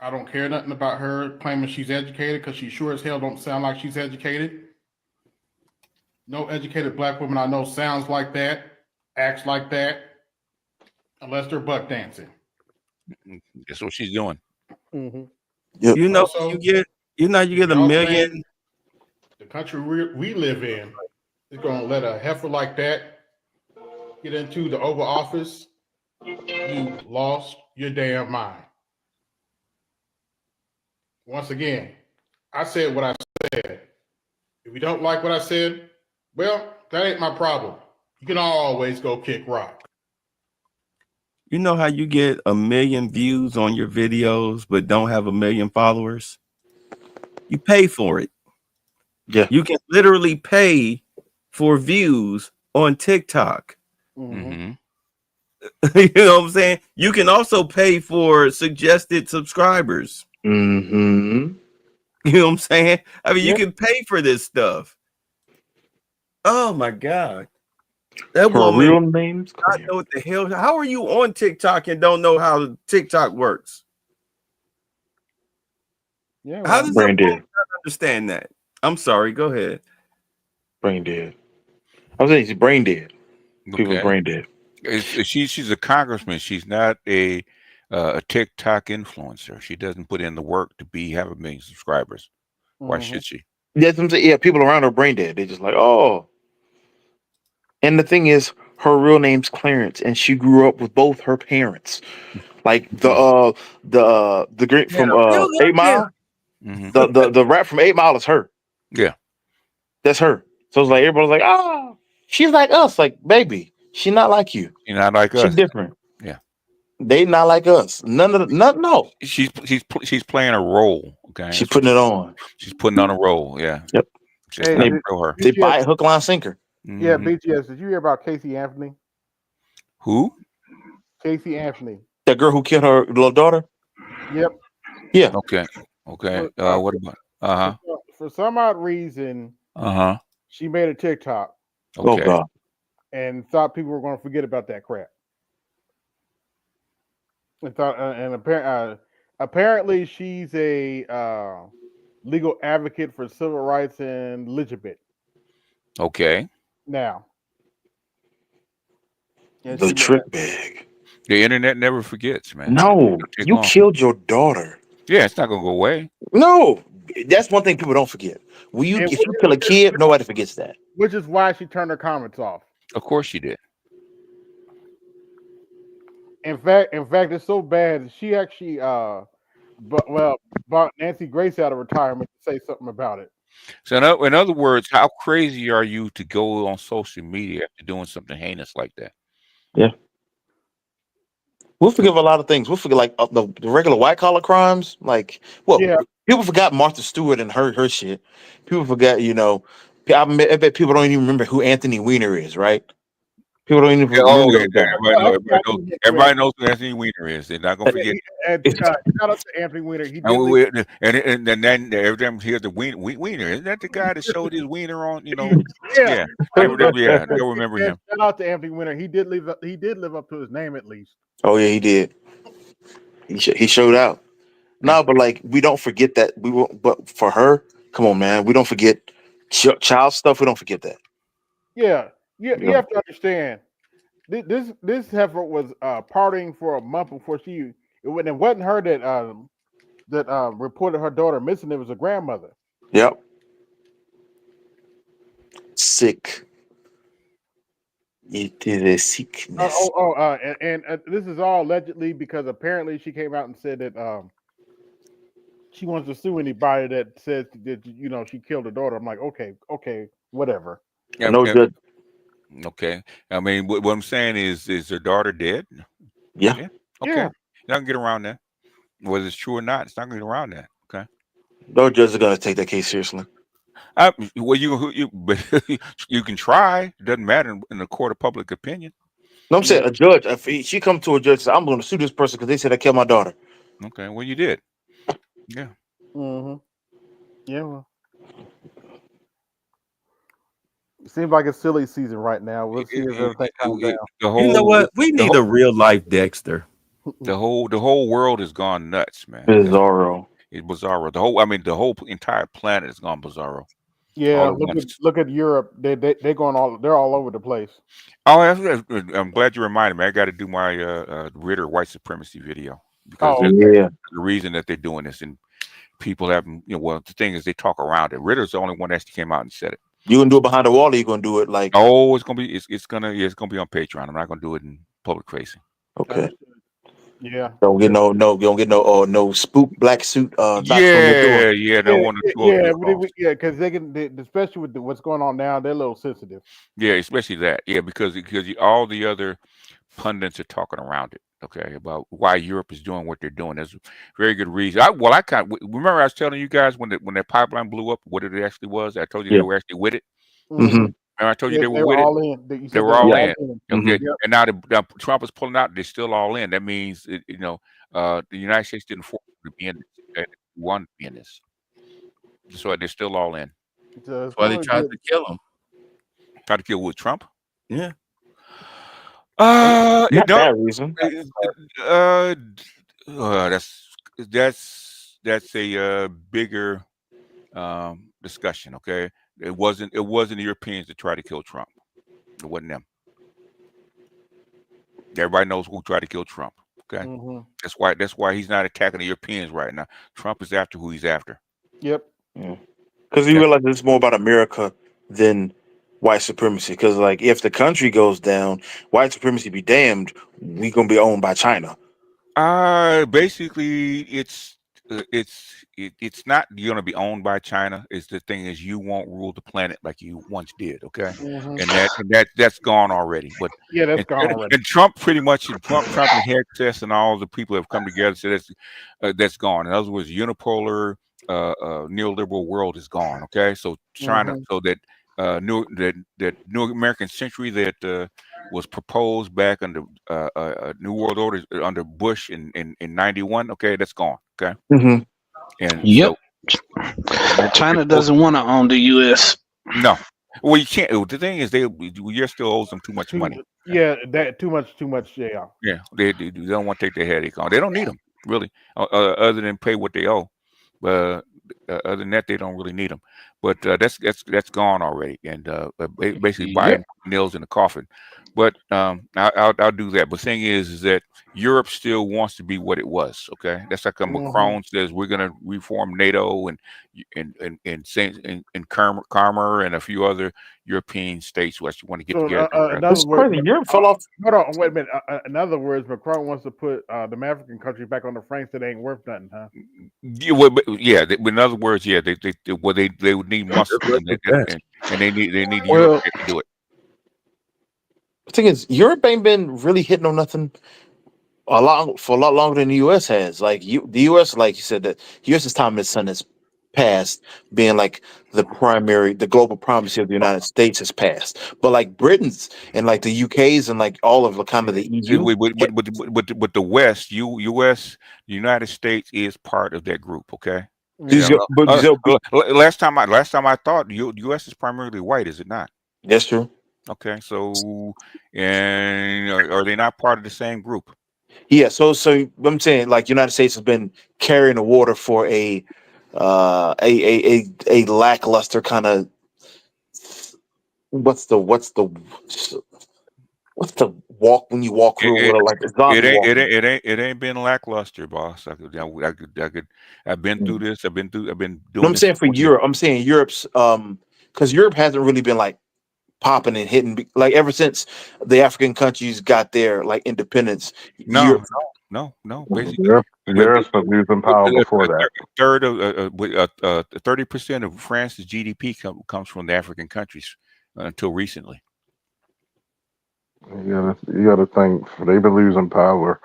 [SPEAKER 6] I don't care nothing about her claiming she's educated because she sure as hell don't sound like she's educated. No educated black woman I know sounds like that, acts like that, unless they're buck dancing.
[SPEAKER 9] That's what she's doing.
[SPEAKER 1] Mm-hmm.
[SPEAKER 8] Yep. You know,
[SPEAKER 6] Also,
[SPEAKER 8] you get a
[SPEAKER 6] y'all
[SPEAKER 8] million.
[SPEAKER 6] think the country we live in is going to let a heifer like that get into the Oval Office? You lost your damn mind. Once again, I said what I said. If you don't like what I said, well, that ain't my problem. You can always go kick rock.
[SPEAKER 8] You know how you get 1 million views on your videos but don't have 1 million followers? You pay for it.
[SPEAKER 23] Yeah.
[SPEAKER 8] You can literally pay for views on TikTok.
[SPEAKER 1] Mm-hmm.
[SPEAKER 8] You know what I'm saying? You can also pay for suggested subscribers.
[SPEAKER 23] Mm-hmm.
[SPEAKER 8] You know what I'm saying? I mean,
[SPEAKER 1] Yeah.
[SPEAKER 8] you can pay for this stuff. Oh my God. That
[SPEAKER 23] Her
[SPEAKER 8] woman
[SPEAKER 23] real name's
[SPEAKER 8] I know what the hell. How are you on TikTok and don't know how TikTok works?
[SPEAKER 1] Yeah.
[SPEAKER 8] How
[SPEAKER 1] Well,
[SPEAKER 8] does
[SPEAKER 23] brain
[SPEAKER 8] a woman
[SPEAKER 23] dead.
[SPEAKER 8] not understand that? I'm sorry. Go ahead.
[SPEAKER 23] Brain dead. I was saying she's brain dead. People's
[SPEAKER 9] Okay.
[SPEAKER 23] brain dead.
[SPEAKER 9] She's a congressman. She's not a TikTok influencer. She doesn't put in the work to have 1 million subscribers. Why
[SPEAKER 1] Mhm.
[SPEAKER 9] should she?
[SPEAKER 23] That's what I'm saying. Yeah, people around her brain dead. They're just like, oh. And the thing is, her real name's Clarence, and she grew up with both her parents. Like the great from 8 Mile. The rap from 8 Mile is her.
[SPEAKER 9] Yeah.
[SPEAKER 23] That's her. So it's like everybody's like, oh, she's like us. Like, baby, she's not like you.
[SPEAKER 9] You're not like
[SPEAKER 23] She's
[SPEAKER 9] us.
[SPEAKER 23] different.
[SPEAKER 9] Yeah.
[SPEAKER 23] They not like us. No.
[SPEAKER 9] She's playing a role. Okay.
[SPEAKER 23] She's putting it on.
[SPEAKER 9] She's putting on a role. Yeah.
[SPEAKER 23] Yep.
[SPEAKER 9] Just
[SPEAKER 1] Hey,
[SPEAKER 9] not
[SPEAKER 1] did-
[SPEAKER 9] real her.
[SPEAKER 23] They buy it hook, line, sinker.
[SPEAKER 1] Yeah,
[SPEAKER 9] Mhm.
[SPEAKER 1] BGS. Did you hear about Casey Anthony?
[SPEAKER 9] Who?
[SPEAKER 1] Casey Anthony.
[SPEAKER 23] That girl who killed her little daughter.
[SPEAKER 1] Yep.
[SPEAKER 23] Yeah.
[SPEAKER 9] Okay. Okay.
[SPEAKER 1] For-
[SPEAKER 9] What about?
[SPEAKER 1] For some odd reason,
[SPEAKER 9] Uh-huh.
[SPEAKER 1] she made a TikTok
[SPEAKER 23] Oh
[SPEAKER 9] Okay.
[SPEAKER 23] God.
[SPEAKER 1] and thought people were going to forget about that crap. And thought, apparently, she's a legal advocate for civil rights and legitimate
[SPEAKER 9] Okay.
[SPEAKER 1] now. And
[SPEAKER 23] The
[SPEAKER 1] she-
[SPEAKER 23] trick bag.
[SPEAKER 9] The internet never forgets, man.
[SPEAKER 23] No,
[SPEAKER 9] It'll take
[SPEAKER 23] you
[SPEAKER 9] long.
[SPEAKER 23] killed your daughter.
[SPEAKER 9] Yeah, it's not gonna go away.
[SPEAKER 23] No, that's one thing people don't forget.
[SPEAKER 1] And
[SPEAKER 23] If you kill a kid, nobody forgets that.
[SPEAKER 1] which is why she turned her comments off.
[SPEAKER 9] Of course she did.
[SPEAKER 1] In fact, it's so bad she actually bought Nancy Grace out of retirement to say something about it.
[SPEAKER 9] So in other words, how crazy are you to go on social media after doing something heinous like that?
[SPEAKER 23] Yeah. We'll forgive a lot of things. We'll forget like the regular white collar crimes. Like, well,
[SPEAKER 1] Yeah.
[SPEAKER 23] people forgot Martha Stewart and her shit. People forgot, I bet people don't even remember who Anthony Weiner is, right? People don't even remember those guys.
[SPEAKER 9] Everybody knows who Anthony Weiner is. They're not gonna forget.
[SPEAKER 1] Shout out to Anthony Weiner. He did
[SPEAKER 9] And then every time he hears the Wiener, isn't that the guy that showed his wiener on?
[SPEAKER 1] Yeah.
[SPEAKER 9] They'll remember him.
[SPEAKER 1] Shout out to Anthony Weiner. He did live up to his name at least.
[SPEAKER 23] Oh yeah, he did. He showed out. No, but like we don't forget that we will. But for her, come on, man, we don't forget child stuff. We don't forget that.
[SPEAKER 1] Yeah. You have to understand. This heifer was partying for a month before it wasn't her that reported her daughter missing. It was a grandmother.
[SPEAKER 23] Yep. Sick. It is a sickness.
[SPEAKER 1] And this is all allegedly because apparently she came out and said that she wants to sue anybody that says that she killed her daughter. I'm like, okay, whatever.
[SPEAKER 9] Yeah,
[SPEAKER 23] no good.
[SPEAKER 9] Okay. I mean, what I'm saying is her daughter dead?
[SPEAKER 23] Yeah.
[SPEAKER 9] Okay.
[SPEAKER 1] Yeah.
[SPEAKER 9] You're not gonna get around that. Whether it's true or not, it's not gonna get around that. Okay.
[SPEAKER 23] No judge is gonna take that case seriously.
[SPEAKER 9] Well, you can try. It doesn't matter in the court of public opinion.
[SPEAKER 23] No, I'm saying a judge. If she come to a judge, and say, I'm going to sue this person because they said I killed my daughter.
[SPEAKER 9] Okay, well, you did. Yeah.
[SPEAKER 1] Mm-hmm. Yeah. Well, it seems like it's silly season right now. We'll see if everything calms down.
[SPEAKER 8] You know what? We need a real life Dexter.
[SPEAKER 9] The whole world has gone nuts, man.
[SPEAKER 23] Bizarro.
[SPEAKER 9] It's bizarro. The whole entire planet has gone bizarro.
[SPEAKER 1] Yeah,
[SPEAKER 9] All at once.
[SPEAKER 1] look at Europe. They're all over the place.
[SPEAKER 9] Oh, I'm glad you reminded me. I got to do my Ritter white supremacy video because
[SPEAKER 1] Oh,
[SPEAKER 9] there's the reason that they're doing this, and people haven't. Well, the thing is, they talk around it. Ritter's the only one that actually came out and said it.
[SPEAKER 23] You gonna do it behind the wall, or you gonna do it like?
[SPEAKER 9] Oh, it's gonna be be on Patreon. I'm not gonna do it in public facing.
[SPEAKER 23] Okay.
[SPEAKER 1] Yeah.
[SPEAKER 23] Don't get no spook black suit knocks on your door.
[SPEAKER 9] Yeah, no one.
[SPEAKER 1] Because especially with what's going on now, they're a little sensitive.
[SPEAKER 9] Yeah, especially that. Yeah, because all the other pundits are talking around it. Okay, about why Europe is doing what they're doing. There's a very good reason. I remember I was telling you guys when that pipeline blew up, what it actually was. I told you they were actually with it.
[SPEAKER 23] Mm-hmm.
[SPEAKER 9] And I told you
[SPEAKER 1] Yes,
[SPEAKER 9] they were
[SPEAKER 1] all
[SPEAKER 9] with
[SPEAKER 1] in.
[SPEAKER 9] it.
[SPEAKER 1] You said
[SPEAKER 9] They were all in.
[SPEAKER 23] Mm-hmm.
[SPEAKER 9] Okay, and now Trump is pulling out. They're still all in. That means the United States didn't force them to be in this. They wanted to be in this. So they're still all in.
[SPEAKER 23] That's why they tried to kill him.
[SPEAKER 9] Tried to kill with Trump?
[SPEAKER 23] Yeah.
[SPEAKER 9] Not
[SPEAKER 23] that reason.
[SPEAKER 9] That's a bigger discussion. Okay, it wasn't the Europeans that tried to kill Trump. It wasn't them. Everybody knows who tried to kill Trump. Okay, that's why he's not attacking the Europeans right now. Trump is after who he's after.
[SPEAKER 1] Yep.
[SPEAKER 23] Because he realized it's more about America than white supremacy. Because like if the country goes down, white supremacy be damned. We gonna be owned by China.
[SPEAKER 9] Basically, it's not going to be owned by China. It's the thing is you won't rule the planet like you once did. Okay, and that's gone already. But
[SPEAKER 1] yeah, that's gone already.
[SPEAKER 9] And Trump pretty much Trump and Hexas and all the people have come together. So that's gone. In other words, unipolar neoliberal world is gone. Okay, so China, so that new American century that was proposed back under New World Order under Bush in 91. Okay, that's gone. Okay, and
[SPEAKER 14] so China doesn't want to own the U.S.
[SPEAKER 9] No, well you can't. The thing is, you still owes them too much money.
[SPEAKER 1] Yeah, that too much. Yeah.
[SPEAKER 9] Yeah, they don't want to take their headache on. They don't need them really, other than pay what they owe. But other than that, they don't really need them. But that's gone already, and basically buying nails in the coffin. But I'll do that. But the thing is that Europe still wants to be what it was. Okay, that's like Macron says we're going to reform NATO and Karma and a few other European states who actually want to get together.
[SPEAKER 23] Europe fell off.
[SPEAKER 1] Hold on, wait a minute. In other words, Macron wants to put them African countries back on the francs that ain't worth nothing, huh?
[SPEAKER 9] Yeah. In other words, yeah, they would need muscle and they need Europe to do it.
[SPEAKER 23] The thing is, Europe ain't been really hitting on nothing for a lot longer than the U.S. has. Like the U.S., like you said, that U.S.'s time in the sun has passed, being like the global primacy of the United States has passed. But like Britain's and like the UK's and like all of the kind of the EU,
[SPEAKER 9] with the West, U.S., the United States is part of that group. Okay. Last time I thought U.S. is primarily white, is it not?
[SPEAKER 23] That's true.
[SPEAKER 9] Okay, so and are they not part of the same group?
[SPEAKER 23] Yeah, so I'm saying like United States has been carrying the water for a lackluster kind of what's the walk when you walk through like a zombie
[SPEAKER 9] it ain't been lackluster, boss. I've been through this. I've been doing.
[SPEAKER 23] No, I'm saying for Europe. I'm saying Europe's because Europe hasn't really been like popping and hitting like ever since the African countries got their like independence.
[SPEAKER 9] No. Basically,
[SPEAKER 11] Europe's been losing power before that.
[SPEAKER 9] 30% of France's GDP comes from the African countries until recently.
[SPEAKER 11] You gotta think they've been losing power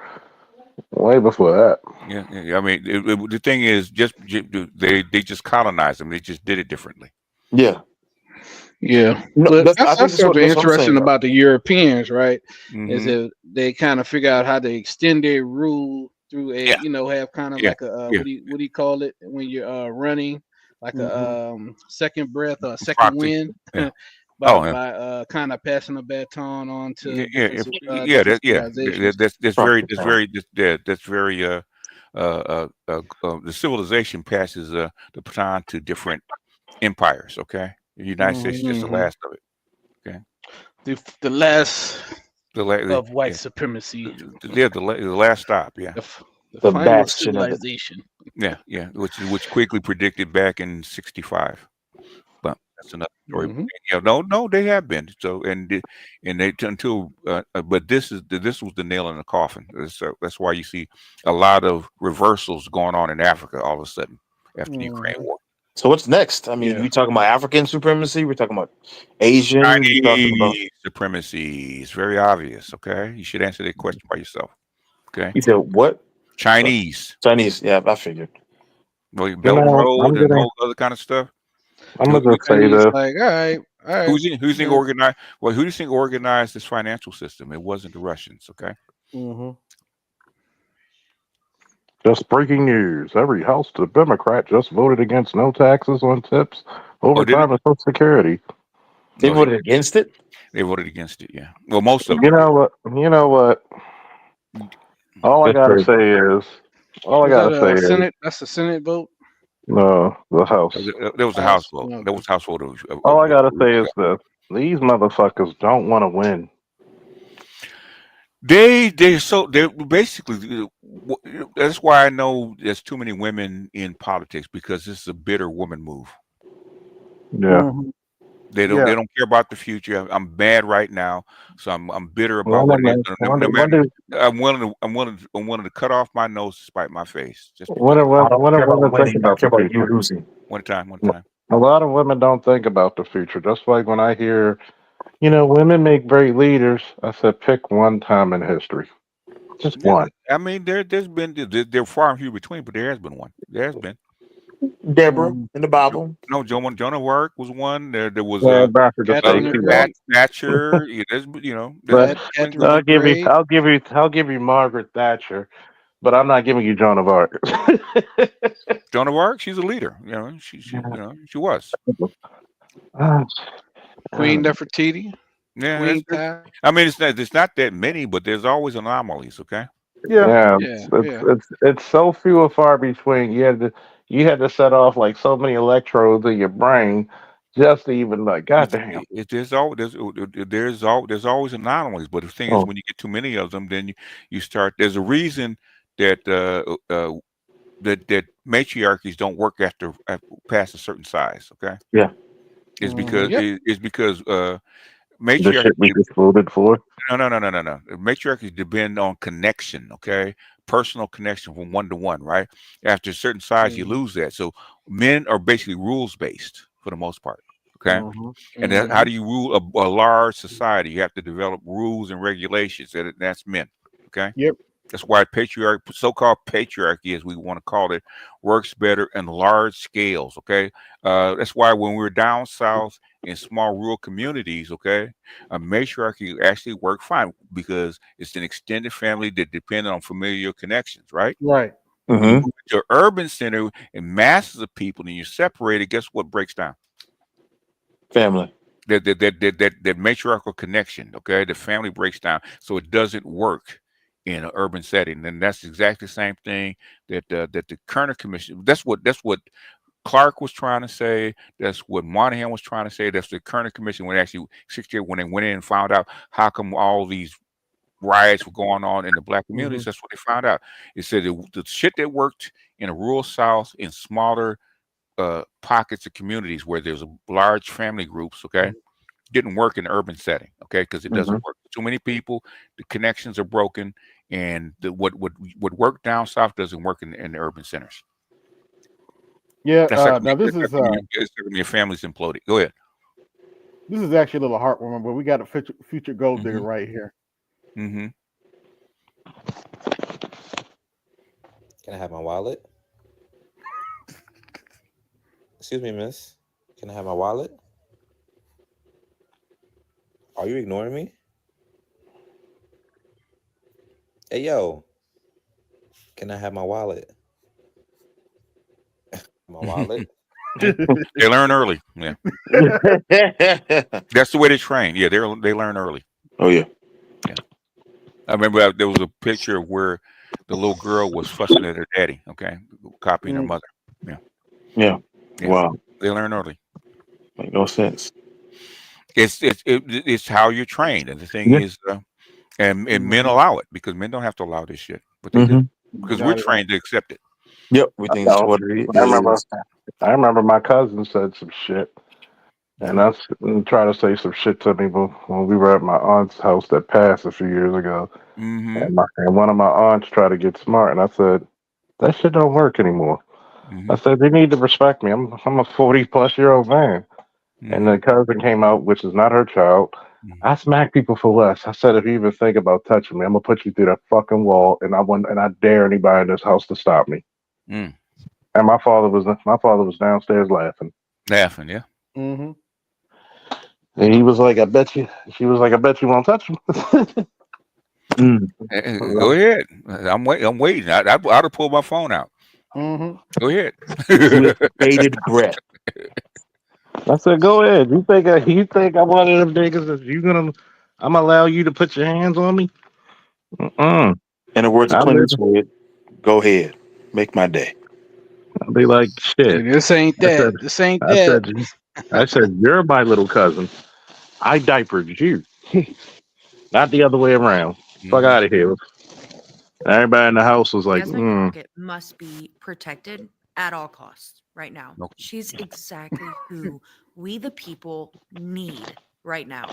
[SPEAKER 11] way before that.
[SPEAKER 9] Yeah. I mean, the thing is, they just colonized them. They just did it differently.
[SPEAKER 23] Yeah.
[SPEAKER 14] Yeah,
[SPEAKER 23] No,
[SPEAKER 14] but
[SPEAKER 23] I think
[SPEAKER 14] that's something
[SPEAKER 23] that's what I'm saying,
[SPEAKER 14] interesting
[SPEAKER 23] though.
[SPEAKER 14] about the Europeans, right? Is
[SPEAKER 9] Mhm.
[SPEAKER 14] that they kind of figure out how to extend their rule through a,
[SPEAKER 9] Yeah.
[SPEAKER 14] have kind of
[SPEAKER 9] Yeah.
[SPEAKER 14] like a
[SPEAKER 9] Yeah.
[SPEAKER 14] what do you call it when you're running, like a second breath or a second
[SPEAKER 9] Proxy.
[SPEAKER 14] wind,
[SPEAKER 9] Yeah.
[SPEAKER 14] by
[SPEAKER 9] Oh, yeah.
[SPEAKER 14] kind of passing the baton on
[SPEAKER 9] Yeah,
[SPEAKER 14] to
[SPEAKER 9] yeah,
[SPEAKER 14] different
[SPEAKER 9] yeah.
[SPEAKER 14] civilizations.
[SPEAKER 9] That's very, that's very. The civilization passes the baton to different empires. Okay, the United States is just the
[SPEAKER 14] Mhm.
[SPEAKER 9] last of it. Okay,
[SPEAKER 14] The last
[SPEAKER 9] the
[SPEAKER 14] of white
[SPEAKER 9] yeah,
[SPEAKER 14] supremacy,
[SPEAKER 9] the last stop. Yeah,
[SPEAKER 14] the
[SPEAKER 23] The
[SPEAKER 14] final
[SPEAKER 23] bastion of it.
[SPEAKER 14] civilization.
[SPEAKER 9] yeah, which quickly predicted back in '65. But that's another story.
[SPEAKER 14] Hmm.
[SPEAKER 9] Yeah, no, they have been. So and they until but this was the nail in the coffin. So that's why you see a lot of reversals going on in Africa all of a sudden after the Ukraine war.
[SPEAKER 23] So what's next? I mean,
[SPEAKER 14] Yeah.
[SPEAKER 23] we talking about African supremacy. We're talking about Asian. We're talking about.
[SPEAKER 9] Chinese supremacy is very obvious. Okay, you should answer that question by yourself. Okay,
[SPEAKER 23] You said what?
[SPEAKER 9] Chinese,
[SPEAKER 23] Chinese. Yeah, I figured.
[SPEAKER 9] well,
[SPEAKER 11] You
[SPEAKER 9] Belt and
[SPEAKER 11] know,
[SPEAKER 9] Road and all other kind of stuff.
[SPEAKER 11] I'm
[SPEAKER 9] Who,
[SPEAKER 11] gonna just
[SPEAKER 14] And
[SPEAKER 11] say
[SPEAKER 14] he's
[SPEAKER 11] this.
[SPEAKER 14] like, all right,
[SPEAKER 9] who's who do you think
[SPEAKER 14] yeah.
[SPEAKER 9] organized? Well, who do you think organized this financial system? It wasn't the Russians. Okay.
[SPEAKER 11] Just breaking news. Every House Democrat just voted against no taxes on tips,
[SPEAKER 9] Oh, did it?
[SPEAKER 11] overtime, and Social Security.
[SPEAKER 23] They
[SPEAKER 9] No, they
[SPEAKER 23] voted against it.
[SPEAKER 9] They voted against it. Yeah. Well, most of them
[SPEAKER 11] You
[SPEAKER 9] did.
[SPEAKER 11] know what? You know what? All I
[SPEAKER 23] That's
[SPEAKER 11] gotta
[SPEAKER 23] crazy.
[SPEAKER 11] say is, all I
[SPEAKER 14] Was that
[SPEAKER 11] gotta say
[SPEAKER 14] a
[SPEAKER 11] is,
[SPEAKER 14] Senate? That's a Senate vote.
[SPEAKER 11] no, the House.
[SPEAKER 9] There was a House
[SPEAKER 14] House.
[SPEAKER 9] vote. There
[SPEAKER 14] Okay.
[SPEAKER 9] was a House vote.
[SPEAKER 11] All I gotta say is this: these motherfuckers don't want to win.
[SPEAKER 9] They basically that's why I know there's too many women in politics because this is a bitter woman move.
[SPEAKER 11] Yeah.
[SPEAKER 9] They don't care about the future. I'm mad right now, so I'm bitter about what it is. No matter, I'm willing to cut off my nose to spite my face. Just
[SPEAKER 11] When
[SPEAKER 9] because.
[SPEAKER 23] I don't care about
[SPEAKER 11] women think
[SPEAKER 23] winning. I
[SPEAKER 11] about
[SPEAKER 23] care
[SPEAKER 11] the
[SPEAKER 23] about you
[SPEAKER 11] future?
[SPEAKER 23] losing.
[SPEAKER 9] One time.
[SPEAKER 11] A lot of women don't think about the future. Just like when I hear, women make great leaders, I said, pick one time in history. Just one.
[SPEAKER 9] I mean, there's been they're far and few between, but there has been one. There has been.
[SPEAKER 23] Deborah in the Bible.
[SPEAKER 9] No, Jonah Work was one. There was
[SPEAKER 11] Well, Bradford just say
[SPEAKER 14] Catherine the
[SPEAKER 11] too
[SPEAKER 14] Great.
[SPEAKER 9] Thatcher. Yeah, there's
[SPEAKER 11] But
[SPEAKER 9] been
[SPEAKER 14] Catherine the
[SPEAKER 11] I'll give you,
[SPEAKER 14] Great.
[SPEAKER 11] I'll give you Margaret Thatcher, but I'm not giving you Joan of Arc.
[SPEAKER 9] Joan of Arc. She's a leader. She was.
[SPEAKER 14] Queen Nefertiti.
[SPEAKER 9] Yeah,
[SPEAKER 14] Queen Ty.
[SPEAKER 9] I mean, it's not that many, but there's always anomalies. Okay.
[SPEAKER 11] Yeah,
[SPEAKER 14] Yeah.
[SPEAKER 11] it's so few and far between. You had to set off like so many electrodes in your brain just to even like, goddamn.
[SPEAKER 9] There's always anomalies, but the thing is, when you get too many of them, then you start. There's a reason that that matriarchies don't work after past a certain size. Okay.
[SPEAKER 23] Yeah.
[SPEAKER 9] It's because
[SPEAKER 11] The
[SPEAKER 9] matriarchy.
[SPEAKER 11] shit we just voted for.
[SPEAKER 9] No. Matriarchies depend on connection, okay? Personal connection from one to one, right? After a certain size, you lose that. So men are basically rules based for the most part, okay? And how do you rule a large society? You have to develop rules and regulations. That's men, okay?
[SPEAKER 7] Yep.
[SPEAKER 9] That's why so-called patriarchy, as we want to call it, works better in large scales. Okay, that's why when we're down south in small rural communities, okay, a matriarchy actually work fine because it's an extended family that depend on familial connections, right?
[SPEAKER 7] Right.
[SPEAKER 9] When you move to an urban center and masses of people and you're separated, guess what breaks down?
[SPEAKER 23] Family.
[SPEAKER 9] That matriarchal connection, okay, the family breaks down, so it doesn't work in an urban setting, and that's exactly the same thing that the Kerner Commission. That's what Clark was trying to say. That's what Monahan was trying to say. That's the Kerner Commission when they went in and found out how come all these riots were going on in the black communities. That's what they found out. It said the shit that worked in the rural South in smaller pockets of communities where there's large family groups, okay, didn't work in the urban setting, okay, because it doesn't work. Too many people, the connections are broken, and what worked down south doesn't work in the urban centers.
[SPEAKER 1] Yeah.
[SPEAKER 9] That's like
[SPEAKER 1] Now this is
[SPEAKER 9] it's like when your family's imploded. Go ahead.
[SPEAKER 1] this is actually a little heartwarming, but we got a future gold digger right here.
[SPEAKER 9] Mm-hmm.
[SPEAKER 3] Can I have my wallet? Excuse me, miss. Can I have my wallet? Are you ignoring me? Hey, yo. Can I have my wallet? My wallet?
[SPEAKER 9] They learn early. Yeah. That's the way they train. Yeah, they learn early.
[SPEAKER 23] Oh yeah.
[SPEAKER 9] Yeah. I remember there was a picture of where the little girl was fussing at her daddy. Okay, copying her mother. Yeah.
[SPEAKER 23] Yeah.
[SPEAKER 9] Yeah.
[SPEAKER 23] Wow.
[SPEAKER 9] They learn early.
[SPEAKER 23] Make no sense.
[SPEAKER 9] It's how you're trained, and the thing
[SPEAKER 23] Yeah.
[SPEAKER 9] is, and men allow it because men don't have to allow this shit, but they do because we're trained to accept it.
[SPEAKER 23] Yep. We think it's what it is.
[SPEAKER 11] I remember my cousin said some shit, and I tried to say some shit to me when we were at my aunt's house that passed a few years ago.
[SPEAKER 9] Mm-hmm.
[SPEAKER 11] And one of my aunts tried to get smart, and I said, "That shit don't work anymore."
[SPEAKER 9] Mm-hmm.
[SPEAKER 11] I said, "They need to respect me. I'm a 40-plus-year-old man." And the cousin came out, which is not her child. I smack people for less. I said, if you even think about touching me, I'm gonna put you through that fucking wall, and I dare anybody in this house to stop me.
[SPEAKER 9] Mm.
[SPEAKER 11] And my father was downstairs laughing.
[SPEAKER 9] Laughing, yeah.
[SPEAKER 11] Mm-hmm. And he was like, "I bet you." She was like, "I bet you won't touch him."
[SPEAKER 9] Go ahead. I'm waiting. I'd have pulled my phone out.
[SPEAKER 11] Mm-hmm.
[SPEAKER 9] Go ahead.
[SPEAKER 23] With bated breath.
[SPEAKER 11] I said, "Go ahead. You think I'm one of them niggas that I'm allow you to put your hands on me?"
[SPEAKER 23] In the words of
[SPEAKER 11] I
[SPEAKER 23] Clint
[SPEAKER 11] live-
[SPEAKER 23] Eastwood, go ahead, make my day.
[SPEAKER 11] I'll be like, shit.
[SPEAKER 14] This ain't that. This ain't that.
[SPEAKER 11] I said, you're my little cousin. I diapered you, not the other way around. Fuck out of here. Everybody in the house was like,
[SPEAKER 12] Jasmine Crockett must be protected at all costs right now.
[SPEAKER 9] Nope.
[SPEAKER 12] She's exactly who we the people need right now.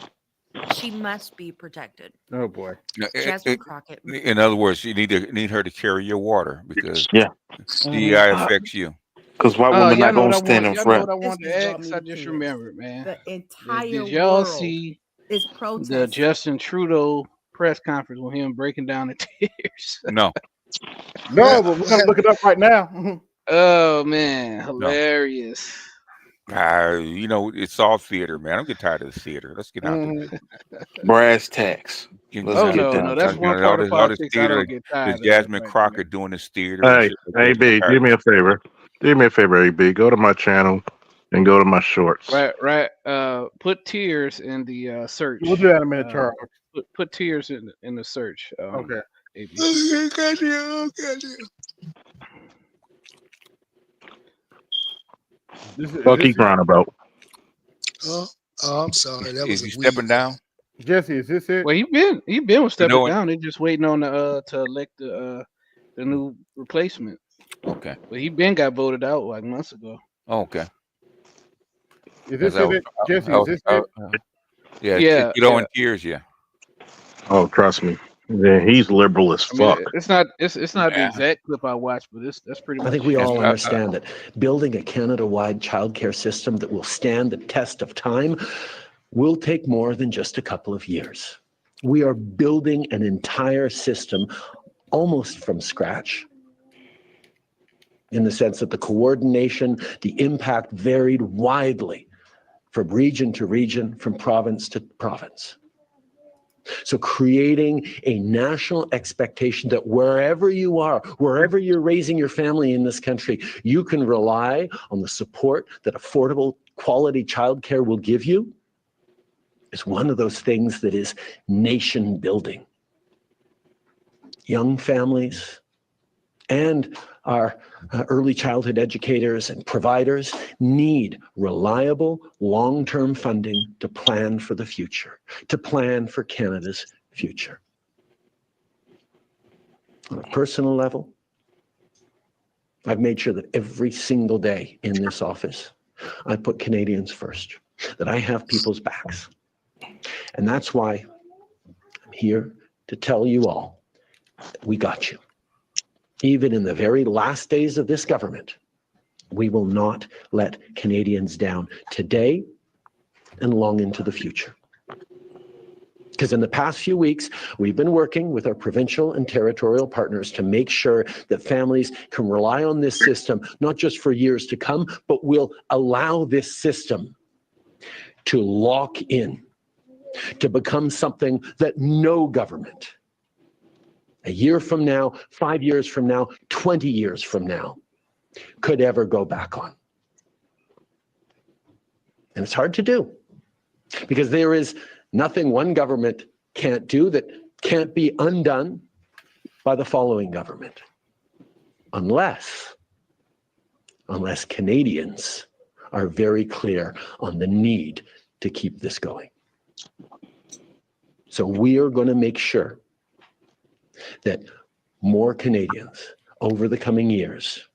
[SPEAKER 12] She must be protected.
[SPEAKER 1] Oh boy.
[SPEAKER 12] Jasmine Crockett.
[SPEAKER 9] In other words, you need her to carry your water because DEI affects you.
[SPEAKER 23] Because white women not gonna stand in
[SPEAKER 14] Y'all know
[SPEAKER 23] front.
[SPEAKER 14] what I wanted to ask? I just remembered, man.
[SPEAKER 13] The entire
[SPEAKER 14] Did y'all
[SPEAKER 13] world
[SPEAKER 14] see
[SPEAKER 13] is
[SPEAKER 14] the
[SPEAKER 13] protesting.
[SPEAKER 14] Justin Trudeau press conference with him breaking down in tears?
[SPEAKER 9] No.
[SPEAKER 1] No, but we're gonna look it up right now.
[SPEAKER 14] Oh man, hilarious.
[SPEAKER 9] It's all theater, man. I don't get tired of the theater. Let's get out there.
[SPEAKER 23] Brass tacks. Let's get down.
[SPEAKER 14] That's one part of politics I don't get tired of.
[SPEAKER 9] Jasmine Crockett doing this theater.
[SPEAKER 11] hey, AB, do me a favor. Do me a favor, AB. Go to my channel and go to my shorts.
[SPEAKER 14] Right. Put tears in the search.
[SPEAKER 1] We'll do that in a minute, Charles.
[SPEAKER 14] Put tears in the search.
[SPEAKER 1] Okay.
[SPEAKER 14] AB.
[SPEAKER 23] Got you.
[SPEAKER 11] What keep crying about?
[SPEAKER 19] Oh, I'm sorry. That was
[SPEAKER 9] Is he stepping down?
[SPEAKER 1] Jesse, is this it?
[SPEAKER 14] Well, he been with stepping down. They're just waiting on to elect the new replacement.
[SPEAKER 9] Okay.
[SPEAKER 14] But he got voted out like months ago.
[SPEAKER 9] Oh, okay.
[SPEAKER 1] Is this it, Jesse? Is this it?
[SPEAKER 9] Yeah. You know, in tears, yeah.
[SPEAKER 11] Oh, trust me. Yeah, he's liberal as fuck.
[SPEAKER 14] It's not the exact clip I watched, but that's pretty much.
[SPEAKER 20] I think we all understand that building a Canada-wide childcare system that will stand the test of time will take more than just a couple of years. We are building an entire system almost from scratch, in the sense that the coordination, the impact varied widely from region to region, from province to province. So creating a national expectation that wherever you are, wherever you're raising your family in this country, you can rely on the support that affordable, quality childcare will give you is one of those things that is nation building. Young families and our early childhood educators and providers need reliable, long-term funding to plan for the future, to plan for Canada's future. On a personal level, I've made sure that every single day in this office, I put Canadians first, that I have people's backs. And that's why I'm here to tell you all, we got you. Even in the very last days of this government, we will not let Canadians down today and long into the future. Because in the past few weeks, we've been working with our provincial and territorial partners to make sure that families can rely on this system, not just for years to come, but will allow this system to lock in to become something that no government, a year from now, 5 years from now, 20 years from now, could ever go back on. And it's hard to do because there is nothing one government can't do that can't be undone by the following government, unless Canadians are very clear on the need to keep this going. So we are going to make sure that more Canadians over the coming years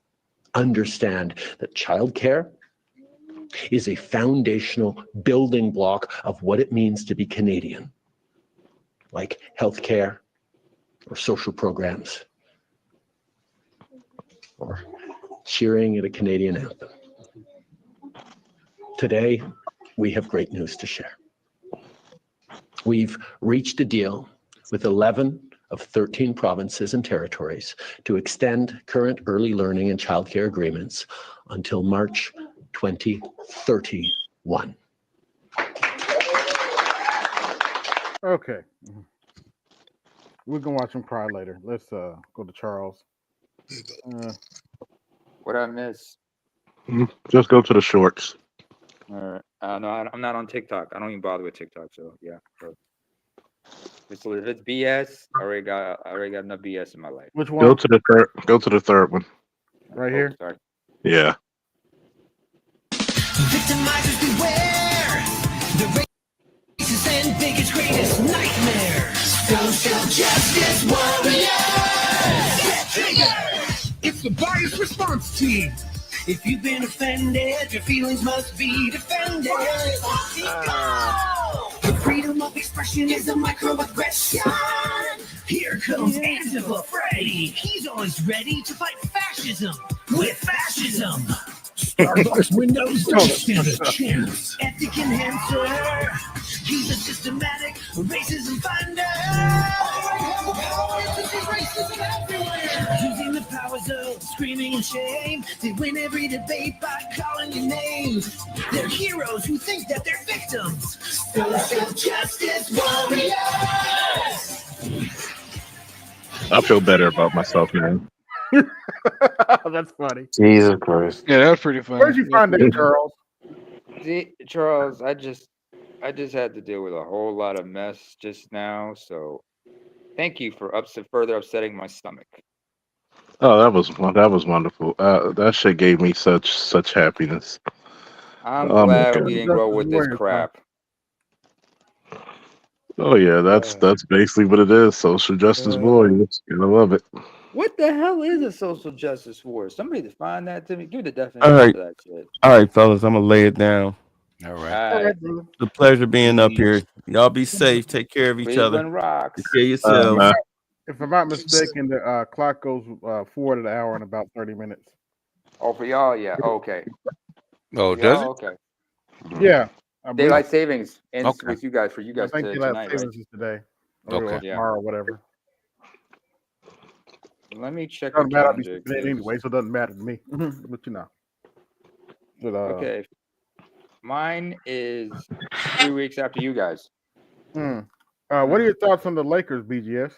[SPEAKER 20] understand that childcare is a foundational building block of what it means to be Canadian, like healthcare or social programs or cheering at a Canadian anthem. Today, we have great news to share. We've reached a deal with 11 of 13 provinces and territories to extend current early learning and childcare agreements until March 2031.
[SPEAKER 1] Okay. We're gonna watch him cry later. Let's go to Charles.
[SPEAKER 5] What I miss?
[SPEAKER 11] Just go to the shorts.
[SPEAKER 5] All right. No, I'm not on TikTok. I don't even bother with TikTok. So yeah. So if it's BS, I already got enough BS in my life.
[SPEAKER 1] Which one?
[SPEAKER 11] Go to the third one.
[SPEAKER 1] Right here.
[SPEAKER 5] Sorry.
[SPEAKER 11] Yeah.
[SPEAKER 10] Victimizers beware. The racist and bigots' greatest nightmare. Social justice warriors. It's the bias response team. If you've been offended, your feelings must be defended. The freedom of expression is a microaggression. Here comes Angela Freddy. He's always ready to fight fascism with fascism. Starbucks windows don't stand a chance. Ethic enhancer. He's a systematic racism finder. Using the powers of screaming and shame, they win every debate by calling your names. They're heroes who think that they're victims. Social justice warriors.
[SPEAKER 11] I feel better about myself now.
[SPEAKER 1] That's funny.
[SPEAKER 23] Jesus Christ.
[SPEAKER 14] Yeah, that was pretty funny.
[SPEAKER 1] Where'd you find that, Charles?
[SPEAKER 5] See, Charles, I just had to deal with a whole lot of mess just now. So thank you for further upsetting my stomach.
[SPEAKER 11] Oh, that was wonderful. That shit gave me such happiness.
[SPEAKER 5] I'm
[SPEAKER 11] Oh my
[SPEAKER 5] glad
[SPEAKER 11] God.
[SPEAKER 5] we didn't grow with this crap.
[SPEAKER 11] Oh yeah, that's basically what it is. Social justice warriors. I love it.
[SPEAKER 5] What the hell is a social justice war? Somebody define that to me. Give me the
[SPEAKER 8] All
[SPEAKER 5] definition
[SPEAKER 8] right,
[SPEAKER 5] for that shit.
[SPEAKER 8] all right, fellas, I'm gonna lay it down.
[SPEAKER 9] All right.
[SPEAKER 5] All right.
[SPEAKER 8] It's a pleasure being up here. Y'all be safe. Take care of each other.
[SPEAKER 5] Cleveland rocks.
[SPEAKER 8] Take care of yourselves.
[SPEAKER 1] If I'm not mistaken, the clock goes forward an hour in about 30 minutes.
[SPEAKER 5] Oh, for y'all, yeah. Okay.
[SPEAKER 9] Oh,
[SPEAKER 5] For
[SPEAKER 9] does
[SPEAKER 5] y'all,
[SPEAKER 9] it?
[SPEAKER 5] okay.
[SPEAKER 1] Yeah. I believe-
[SPEAKER 5] Daylight savings ends
[SPEAKER 9] Okay.
[SPEAKER 5] with you guys for you
[SPEAKER 1] I
[SPEAKER 5] guys
[SPEAKER 1] think
[SPEAKER 5] to
[SPEAKER 1] daylight
[SPEAKER 5] tonight, right?
[SPEAKER 1] savings is today. Or
[SPEAKER 9] Okay.
[SPEAKER 1] tomorrow or whatever.
[SPEAKER 5] Let me check.
[SPEAKER 1] Doesn't
[SPEAKER 5] the
[SPEAKER 1] matter. I'll be
[SPEAKER 5] calendar,
[SPEAKER 1] sleeping in anyway, so it doesn't matter to me. But you know. But,
[SPEAKER 5] Okay. Mine is 3 weeks after you guys.
[SPEAKER 1] What are your thoughts on the Lakers, BGS?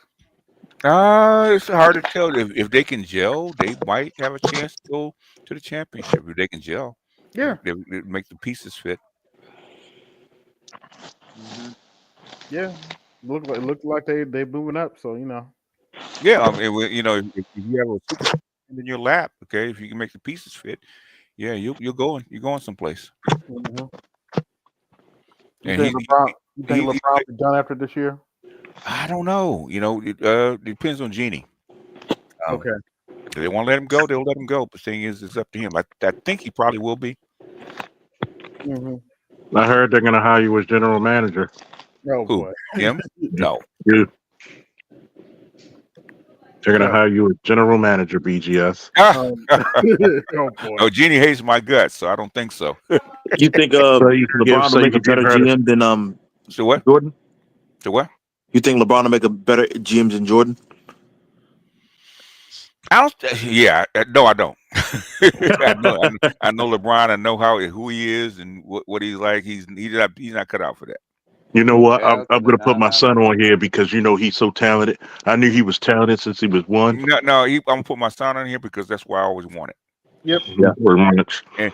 [SPEAKER 9] It's hard to tell. If they can gel, they might have a chance to go to the championship. If they can gel,
[SPEAKER 1] Yeah.
[SPEAKER 9] they make the pieces fit.
[SPEAKER 1] Yeah. It looked like they moving up, so you know.
[SPEAKER 9] Yeah, I mean, if you have a super in your lap, okay, if you can make the pieces fit, yeah, you're going someplace.
[SPEAKER 1] You
[SPEAKER 9] And
[SPEAKER 1] think LeBron will be done after this year?
[SPEAKER 9] I don't know. It depends on Jeannie.
[SPEAKER 1] Okay.
[SPEAKER 9] If they want to let him go, they'll let him go. But the thing is, it's up to him. I think he probably will be.
[SPEAKER 11] I heard they're gonna hire you as general manager.
[SPEAKER 1] Oh
[SPEAKER 9] Who?
[SPEAKER 1] boy.
[SPEAKER 9] Him? No.
[SPEAKER 11] You. They're gonna hire you as general manager, BGS.
[SPEAKER 1] Oh boy.
[SPEAKER 9] No, Jeannie hates my guts, so I don't think so.
[SPEAKER 23] You think
[SPEAKER 11] So you can
[SPEAKER 23] LeBron will make a better GM than
[SPEAKER 9] So what?
[SPEAKER 23] Jordan?
[SPEAKER 9] So what?
[SPEAKER 23] You think LeBron will make a better GM than Jordan?
[SPEAKER 9] I don't. Yeah, no, I don't. I know LeBron. I know who he is and what he's like. He's not cut out for that.
[SPEAKER 11] You know what? I'm going to put my son on here because you know he's so talented. I knew he was talented since he was one.
[SPEAKER 9] No, I'm gonna put my son on here because that's what I always wanted.
[SPEAKER 1] Yep.
[SPEAKER 11] Yeah. Very much.
[SPEAKER 9] And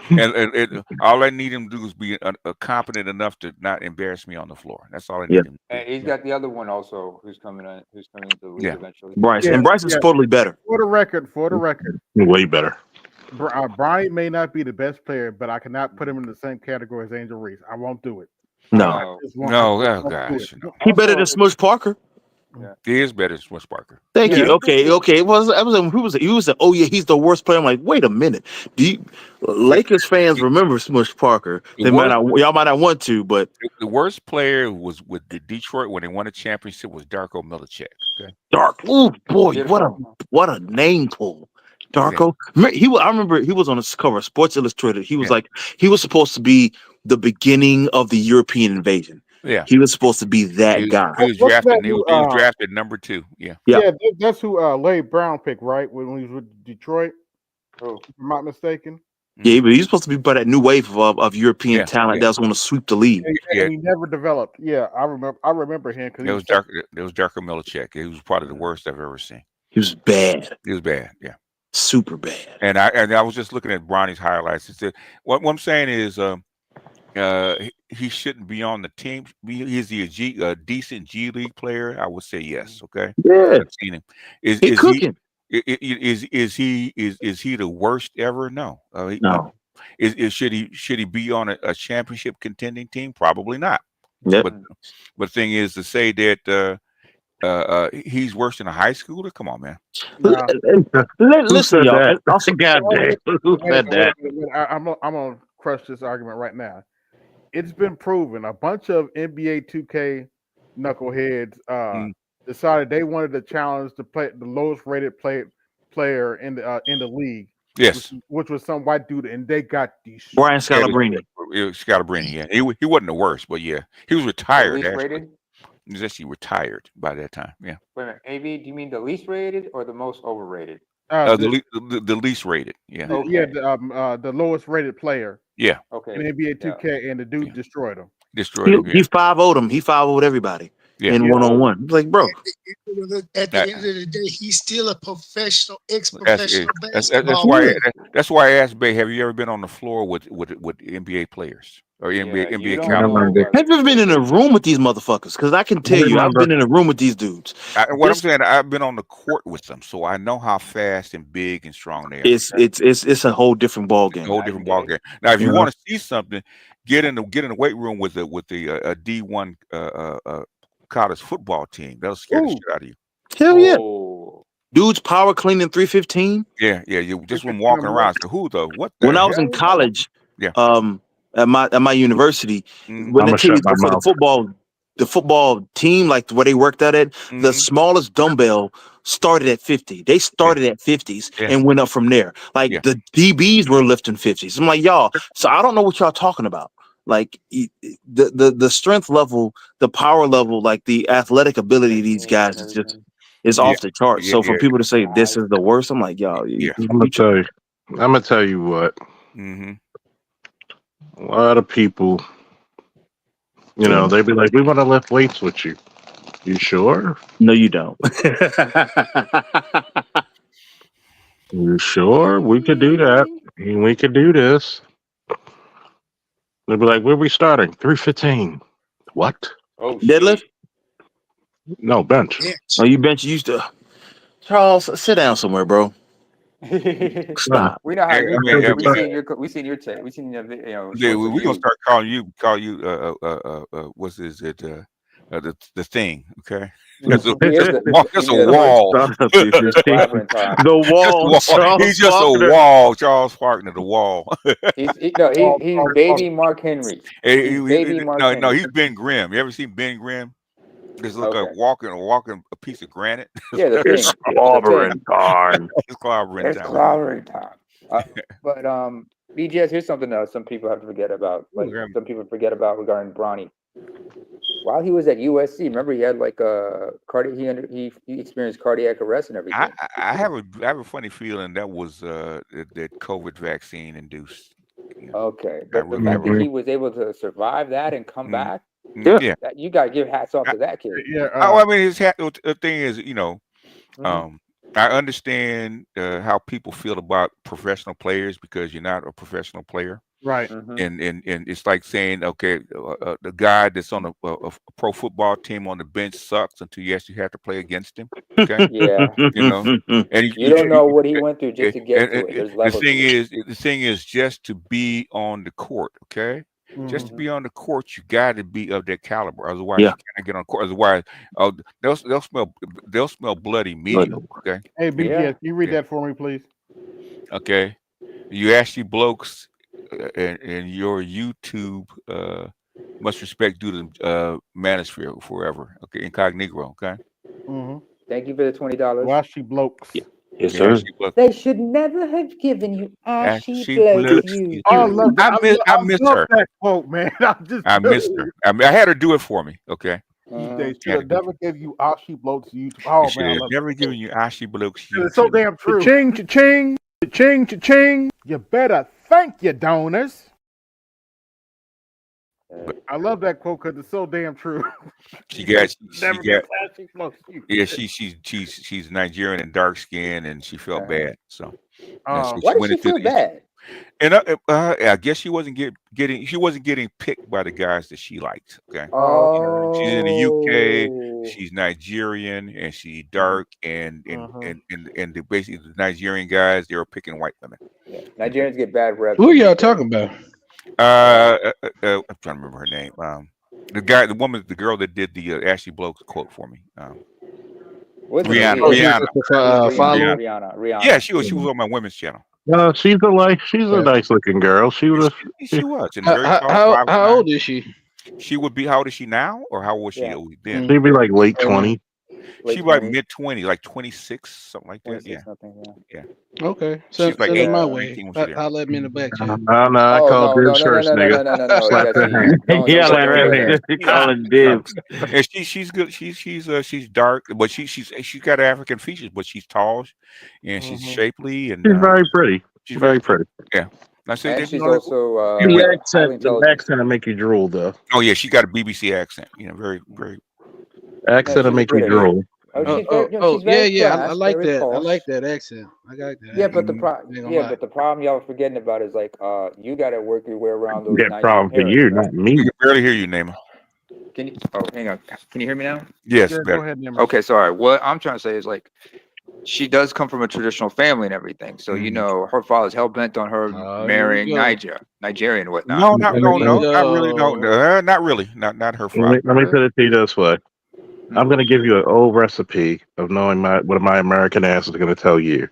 [SPEAKER 9] all I need him to do is be competent enough to not embarrass me on the floor. That's all I need him.
[SPEAKER 5] And he's got the other one also who's coming into the league eventually.
[SPEAKER 23] Bryce. And Bryce is totally better.
[SPEAKER 1] For the record,
[SPEAKER 11] Way better.
[SPEAKER 1] Bronny may not be the best player, but I cannot put him in the same category as Angel Reese. I won't do it.
[SPEAKER 23] No.
[SPEAKER 9] Oh gosh, no.
[SPEAKER 23] He better than Smush Parker.
[SPEAKER 5] Yeah.
[SPEAKER 9] He is better than Smush Parker.
[SPEAKER 23] Thank you. Okay. It was who was it? Oh yeah, he's the worst player. I'm like, wait a minute. Lakers fans remember Smush Parker? Y'all might not want to, but
[SPEAKER 9] the worst player was with the Detroit when they won a championship was Darko Milicic. Okay.
[SPEAKER 23] Dark. Oh boy, what a name pull. Darko. I remember he was on the cover of Sports Illustrated. He was he was supposed to be the beginning of the European invasion.
[SPEAKER 9] Yeah,
[SPEAKER 23] he was supposed to be that guy.
[SPEAKER 9] He was drafted. He was drafted number 2. Yeah.
[SPEAKER 1] That's who Larry Brown picked, right? When he was with Detroit. Oh, if I'm not mistaken.
[SPEAKER 23] Yeah, but he's supposed to be by that new wave of European talent that's going to sweep the league.
[SPEAKER 1] And he never developed. Yeah, I remember him because
[SPEAKER 9] it was Darko Milicic. He was probably the worst I've ever seen.
[SPEAKER 23] He was bad.
[SPEAKER 9] He was bad. Yeah.
[SPEAKER 23] Super bad.
[SPEAKER 9] And I was just looking at Bronny's highlights. It said, what I'm saying is he shouldn't be on the team. Is he a decent G League player? I would say yes. Okay.
[SPEAKER 23] Yeah.
[SPEAKER 9] I've seen him. Is he the worst ever? No.
[SPEAKER 23] No.
[SPEAKER 9] Should he be on a championship contending team? Probably not.
[SPEAKER 23] Yep.
[SPEAKER 9] But the thing is to say that he's worse than a high schooler. Come on, man.
[SPEAKER 23] Listen, y'all.
[SPEAKER 11] Who said that?
[SPEAKER 1] I'm gonna crush this argument right now. It's been proven a bunch of NBA 2K knuckleheads decided they wanted to challenge the lowest rated player in the league.
[SPEAKER 9] Yes,
[SPEAKER 1] which was some white dude, and they got these.
[SPEAKER 23] Brian Scalabrine.
[SPEAKER 9] Scalabrine, yeah, he wasn't the worst, but yeah, he was retired.
[SPEAKER 5] Least rated?
[SPEAKER 9] He was actually retired by that time. Yeah.
[SPEAKER 5] Wait a minute, AV, do you mean the least rated or the most overrated?
[SPEAKER 9] The least rated. Yeah.
[SPEAKER 1] Okay. The lowest rated player.
[SPEAKER 9] Yeah.
[SPEAKER 5] Okay.
[SPEAKER 1] In NBA 2K, and the dude destroyed him.
[SPEAKER 23] He 5-0'd him. He 5-0'd everybody.
[SPEAKER 9] Yeah.
[SPEAKER 23] In one-on-one. Like, bro.
[SPEAKER 19] At the end of the day, he's still a professional, ex-professional basketball
[SPEAKER 9] that's why I asked Bay, have you ever been on the floor with NBA players or NBA counterparts?
[SPEAKER 23] Have you ever been in a room with these motherfuckers? Because I can tell you, I've been in a room with these dudes.
[SPEAKER 9] I'm saying, I've been on the court with them, so I know how fast and big and strong they are.
[SPEAKER 23] It's a whole different ball game.
[SPEAKER 9] A whole different ball game. Now, if you want to see something, get in the weight room with the D1 college football team. That'll scare the shit out of you.
[SPEAKER 23] Hell yeah. Dudes power cleaning 315.
[SPEAKER 9] Yeah. You just when walking around. So who the what?
[SPEAKER 23] When I was in college, at my university, when they tell you for the football team, like where they worked out at, the smallest dumbbell started at 50. They started at 50s and went up from there. Like the DBs were lifting 50s. I'm like, y'all. So I don't know what y'all talking about. Like the strength level, the power level, like the athletic ability of these guys is off the charts. So for people to say this is the worst, I'm like, y'all.
[SPEAKER 11] I'm gonna tell you what.
[SPEAKER 9] Mm-hmm.
[SPEAKER 11] A lot of people, they be like, we want to lift weights with you. You sure?
[SPEAKER 23] No, you don't.
[SPEAKER 11] You sure? We could do that. We could do this. They'll be like, where are we starting? 315. What?
[SPEAKER 5] Oh,
[SPEAKER 23] deadlift?
[SPEAKER 11] No, bench.
[SPEAKER 23] Oh, you bench used to. Charles, sit down somewhere, bro. Stop.
[SPEAKER 5] We know how you we seen your tape. We seen your
[SPEAKER 9] we're gonna start calling you what's is it the thing, okay? That's a wall.
[SPEAKER 23] The wall.
[SPEAKER 9] He's just a wall. Charles Faulkner, the wall.
[SPEAKER 5] He's baby Mark Henry.
[SPEAKER 9] He's Ben Grimm. You ever seen Ben Grimm? Just look like walking a piece of granite.
[SPEAKER 5] Yeah, the
[SPEAKER 11] it's clobbering time.
[SPEAKER 9] It's clobbering time.
[SPEAKER 5] Clobbering time. But BGS, here's something that some people have to forget about. Like some people forget about regarding Bronny. While he was at USC, remember he had like he experienced cardiac arrest and everything.
[SPEAKER 9] I have a funny feeling that was that COVID vaccine induced.
[SPEAKER 5] Okay, but the fact that he was able to survive that and come back.
[SPEAKER 3] Yeah.
[SPEAKER 5] You got to give hats off to that kid.
[SPEAKER 9] I mean, the thing is,
[SPEAKER 5] Mhm.
[SPEAKER 9] I understand how people feel about professional players because you're not a professional player.
[SPEAKER 1] Right.
[SPEAKER 9] And it's like saying, okay, the guy that's on a pro football team on the bench sucks until you actually have to play against him. Okay.
[SPEAKER 5] Yeah.
[SPEAKER 9] And
[SPEAKER 5] You don't know what he went through just to get to it. There's
[SPEAKER 9] the
[SPEAKER 5] levels.
[SPEAKER 9] thing is just to be on the court. Okay. Just to be on the court, you got to be of that caliber. Otherwise, you can't get on court. Otherwise, they'll smell blood immediately. Okay.
[SPEAKER 1] Hey, BGS, can you read that for me, please?
[SPEAKER 9] Okay. You ashy blokes and your YouTube must respect due to manosphere forever. Okay, incognito. Okay.
[SPEAKER 5] Thank you for the $20.
[SPEAKER 1] Washy blokes.
[SPEAKER 3] Yes, sir.
[SPEAKER 5] They should never have given you ashy
[SPEAKER 9] Ashy
[SPEAKER 5] blokes.
[SPEAKER 9] blokes.
[SPEAKER 5] You.
[SPEAKER 1] Oh, I love that.
[SPEAKER 9] I miss
[SPEAKER 1] love
[SPEAKER 9] her.
[SPEAKER 1] that quote, man.
[SPEAKER 9] I missed her. I mean, I had her do it for me. Okay.
[SPEAKER 1] They should have never given you ashy blokes. Oh,
[SPEAKER 9] She should
[SPEAKER 1] man. I
[SPEAKER 9] have
[SPEAKER 1] love
[SPEAKER 9] never given you ashy blokes.
[SPEAKER 1] it's so damn true. Cha-ching, cha-ching, cha-ching, cha-ching. You better thank your donors. I love that quote because it's so damn true.
[SPEAKER 9] She got
[SPEAKER 1] Never get ashy blokes.
[SPEAKER 9] yeah. She's Nigerian and dark skinned and she felt bad. So
[SPEAKER 5] Why did she feel bad?
[SPEAKER 9] And I guess she wasn't getting picked by the guys that she liked. Okay.
[SPEAKER 5] Oh.
[SPEAKER 9] She's in the UK. She's Nigerian and she's dark and basically the Nigerian guys they were picking white women.
[SPEAKER 5] Yeah. Nigerians get bad reps.
[SPEAKER 14] Who are y'all talking about?
[SPEAKER 9] I'm trying to remember her name. The girl that did the Ashley Blokes quote for me. Rihanna.
[SPEAKER 5] Rihanna.
[SPEAKER 9] Yeah, she was on my women's channel.
[SPEAKER 11] No, she's a nice looking girl. She was.
[SPEAKER 9] She was. And
[SPEAKER 14] How old is she?
[SPEAKER 9] She would be. How old is she now, or how was she then?
[SPEAKER 11] She'd be like late 20.
[SPEAKER 9] She like mid 20, like 26, something like that. Yeah. Yeah.
[SPEAKER 14] Okay.
[SPEAKER 9] She's like
[SPEAKER 14] send it my
[SPEAKER 9] 18
[SPEAKER 14] way.
[SPEAKER 9] when she there.
[SPEAKER 14] I'll let me in the back chat.
[SPEAKER 11] No, I called dibs first, nigga. Slap that hand.
[SPEAKER 3] Yeah, like really, calling dibs.
[SPEAKER 9] And she's good. She's dark, but she's got African features, but she's tall and she's shapely and
[SPEAKER 11] She's very pretty. She's very pretty.
[SPEAKER 9] Yeah. I say
[SPEAKER 5] And she's also
[SPEAKER 11] the accent will make you drool though.
[SPEAKER 9] Oh yeah, she got a BBC accent. Very, very.
[SPEAKER 11] Accent will make you drool.
[SPEAKER 14] I like that. I like that accent. I got that.
[SPEAKER 5] Yeah, but the problem y'all forgetting about is like you got to work your way around those.
[SPEAKER 11] That problem for you, not me.
[SPEAKER 9] We can barely hear you, Naima.
[SPEAKER 5] Can you? Oh, hang on. Can you hear me now?
[SPEAKER 9] Yes.
[SPEAKER 1] Yeah, go ahead, Naima.
[SPEAKER 5] Okay, sorry. What I'm trying to say is like, she does come from a traditional family and everything, so you know her father's hell bent on her marrying Nigerian and whatnot.
[SPEAKER 9] No, not really. No, not really. Not her father.
[SPEAKER 11] Let me put it to you this way. I'm going to give you an old recipe of knowing what my American ass is going to tell you.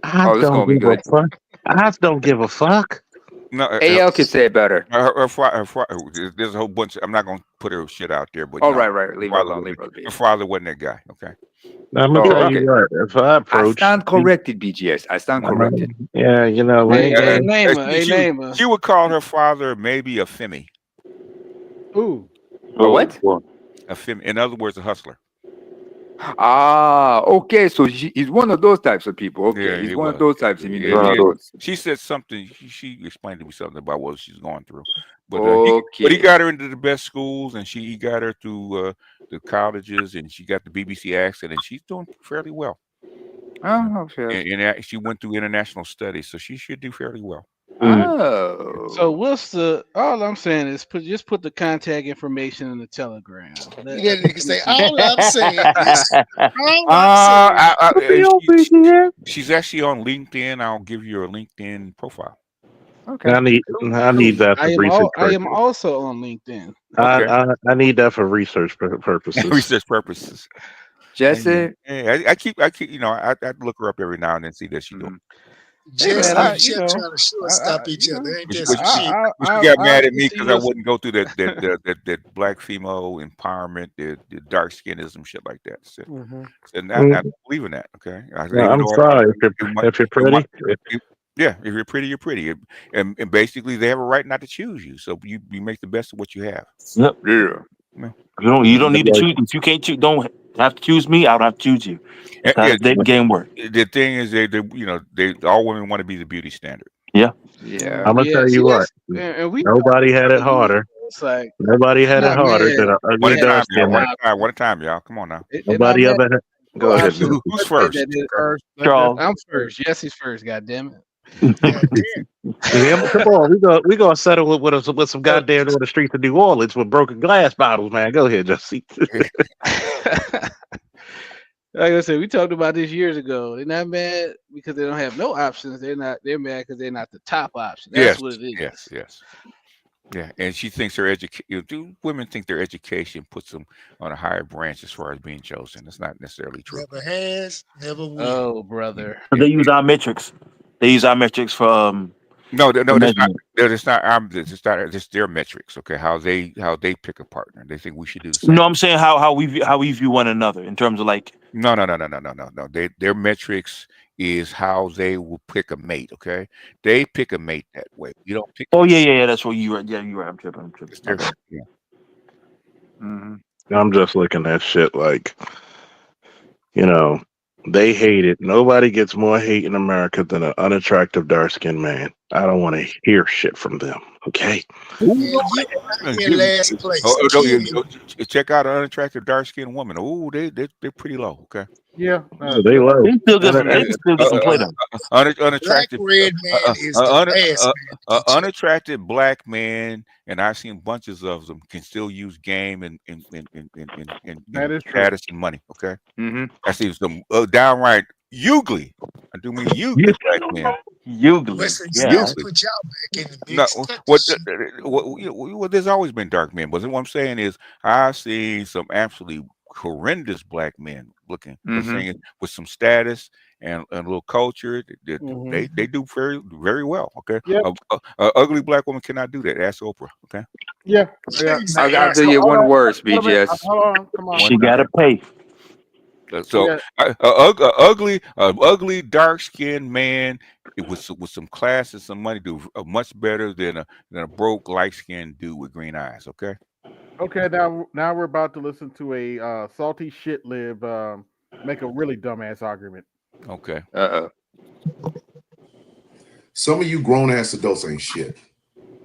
[SPEAKER 11] I don't give a fuck. I don't give a fuck.
[SPEAKER 9] No,
[SPEAKER 5] AL could say it better.
[SPEAKER 9] There's a whole bunch. I'm not going to put her shit out there, but
[SPEAKER 5] right. Leave her alone.
[SPEAKER 9] Her father wasn't that guy. Okay.
[SPEAKER 11] I'm going to tell you what. If I approach,
[SPEAKER 5] I stand corrected, BGS. I stand corrected.
[SPEAKER 11] Yeah, you know.
[SPEAKER 9] She would call her father maybe a Femi.
[SPEAKER 1] Ooh.
[SPEAKER 5] A what?
[SPEAKER 9] A Femi. In other words, a hustler.
[SPEAKER 5] Okay. So he's one of those types of people. Okay,
[SPEAKER 9] Yeah,
[SPEAKER 5] he's
[SPEAKER 9] he
[SPEAKER 5] one
[SPEAKER 9] was.
[SPEAKER 5] of those types of
[SPEAKER 9] She said something. She explained to me something about what she's going through. But
[SPEAKER 5] Okay.
[SPEAKER 9] he got her into the best schools, and he got her through the colleges, and she got the BBC accent, and she's doing fairly well.
[SPEAKER 5] Oh, okay.
[SPEAKER 9] And she went through international studies, so she should do fairly well.
[SPEAKER 5] Oh.
[SPEAKER 14] So what's all I'm saying is just put the contact information in the Telegram.
[SPEAKER 19] Yeah, nigga say all I'm saying is
[SPEAKER 9] She's actually on LinkedIn. I'll give you her LinkedIn profile.
[SPEAKER 5] Okay.
[SPEAKER 11] I need that for research
[SPEAKER 14] I am
[SPEAKER 11] purposes.
[SPEAKER 14] also on LinkedIn.
[SPEAKER 11] I need that for research purposes.
[SPEAKER 9] Research purposes.
[SPEAKER 5] Jesse,
[SPEAKER 9] I keep I look her up every now and then, see that she's doing.
[SPEAKER 19] Jesse and Jeff trying to shortstop each other. Ain't that some shit?
[SPEAKER 9] She got mad at me because I wouldn't go through that black female empowerment, the dark skinism, shit like that. So, and I don't believe in that. Okay,
[SPEAKER 11] I'm sorry if you're pretty.
[SPEAKER 9] Yeah, if you're pretty, you're pretty, and basically they have a right not to choose you. So you make the best of what you have.
[SPEAKER 3] Yep.
[SPEAKER 5] Yeah.
[SPEAKER 3] You don't need to choose. If you can't choose, don't have to choose me. I don't have to choose you. That's how the game works.
[SPEAKER 9] The thing is, they all women want to be the beauty standard.
[SPEAKER 3] Yeah.
[SPEAKER 11] I'm gonna tell you what. Nobody had it harder
[SPEAKER 14] it's like
[SPEAKER 11] Nobody had it
[SPEAKER 14] not
[SPEAKER 11] harder
[SPEAKER 14] mad.
[SPEAKER 11] than an
[SPEAKER 9] One
[SPEAKER 11] ugly
[SPEAKER 9] at a time,
[SPEAKER 11] dark
[SPEAKER 9] y'all.
[SPEAKER 11] skin.
[SPEAKER 9] One at a time, y'all. Come on now.
[SPEAKER 14] They're not
[SPEAKER 11] Nobody
[SPEAKER 14] mad.
[SPEAKER 11] ever had. Go
[SPEAKER 14] Well,
[SPEAKER 11] ahead.
[SPEAKER 9] Who's
[SPEAKER 14] let's say
[SPEAKER 9] first?
[SPEAKER 14] that it first.
[SPEAKER 3] Charles.
[SPEAKER 14] I'm first. Jesse's first. God damn it.
[SPEAKER 11] Yeah, come on, we gonna settle it with some goddamn on the streets of New Orleans with broken glass bottles, man. Go ahead, Jesse.
[SPEAKER 14] Like I said, we talked about this years ago. They're not mad because they don't have no options. They're mad because they're not the top option. That's
[SPEAKER 9] Yes,
[SPEAKER 14] what it is.
[SPEAKER 9] yes. Yeah, and she thinks her education. Do women think their education puts them on a higher branch as far as being chosen? That's not necessarily true.
[SPEAKER 19] Never has, never will.
[SPEAKER 14] Oh, brother.
[SPEAKER 3] They use our metrics. They use our metrics for
[SPEAKER 9] No, that's not.
[SPEAKER 3] measurement.
[SPEAKER 9] It's not. It's their metrics. Okay, how they pick a partner. They think we should do the same.
[SPEAKER 3] No, I'm saying how we view one another in terms of like.
[SPEAKER 9] No. Their metrics is how they will pick a mate. Okay, they pick a mate that way. You don't pick.
[SPEAKER 3] Oh yeah. That's what you right. Yeah, you're right. I'm tripping.
[SPEAKER 9] Okay.
[SPEAKER 3] Yeah.
[SPEAKER 11] Mm-hmm. I'm just looking at shit like, they hate it. Nobody gets more hate in America than an unattractive dark skinned man. I don't want to hear shit from them. Okay.
[SPEAKER 19] In last place.
[SPEAKER 9] Check out an unattractive dark skinned woman. Oh, they're pretty low. Okay.
[SPEAKER 1] Yeah,
[SPEAKER 11] they low.
[SPEAKER 3] They still get some play though.
[SPEAKER 9] Unattractive
[SPEAKER 19] Black red man is the ass man.
[SPEAKER 9] unattractive black man, and I've seen bunches of them can still use game and
[SPEAKER 1] That is true.
[SPEAKER 9] status and money. Okay, I see some downright ugly. I do mean ugly black men.
[SPEAKER 3] Ugly.
[SPEAKER 19] Listen,
[SPEAKER 9] Yeah.
[SPEAKER 19] you gotta put y'all back in the mix.
[SPEAKER 9] Well, there's always been dark men, but what I'm saying is I've seen some absolutely horrendous black men looking singing with some status and a little culture. They do very, very well. Okay.
[SPEAKER 1] Yep.
[SPEAKER 9] A ugly black woman cannot do that. Ask Oprah. Okay.
[SPEAKER 1] Yeah.
[SPEAKER 5] I'll do you one word, BGS.
[SPEAKER 1] Hold on, come on.
[SPEAKER 3] She gotta pay.
[SPEAKER 9] So ugly dark skinned man with some class and some money do much better than a broke light skinned dude with green eyes. Okay.
[SPEAKER 1] Okay, now we're about to listen to a salty shit lib make a really dumbass argument.
[SPEAKER 9] Okay.
[SPEAKER 2] Some of you grown ass adults ain't shit.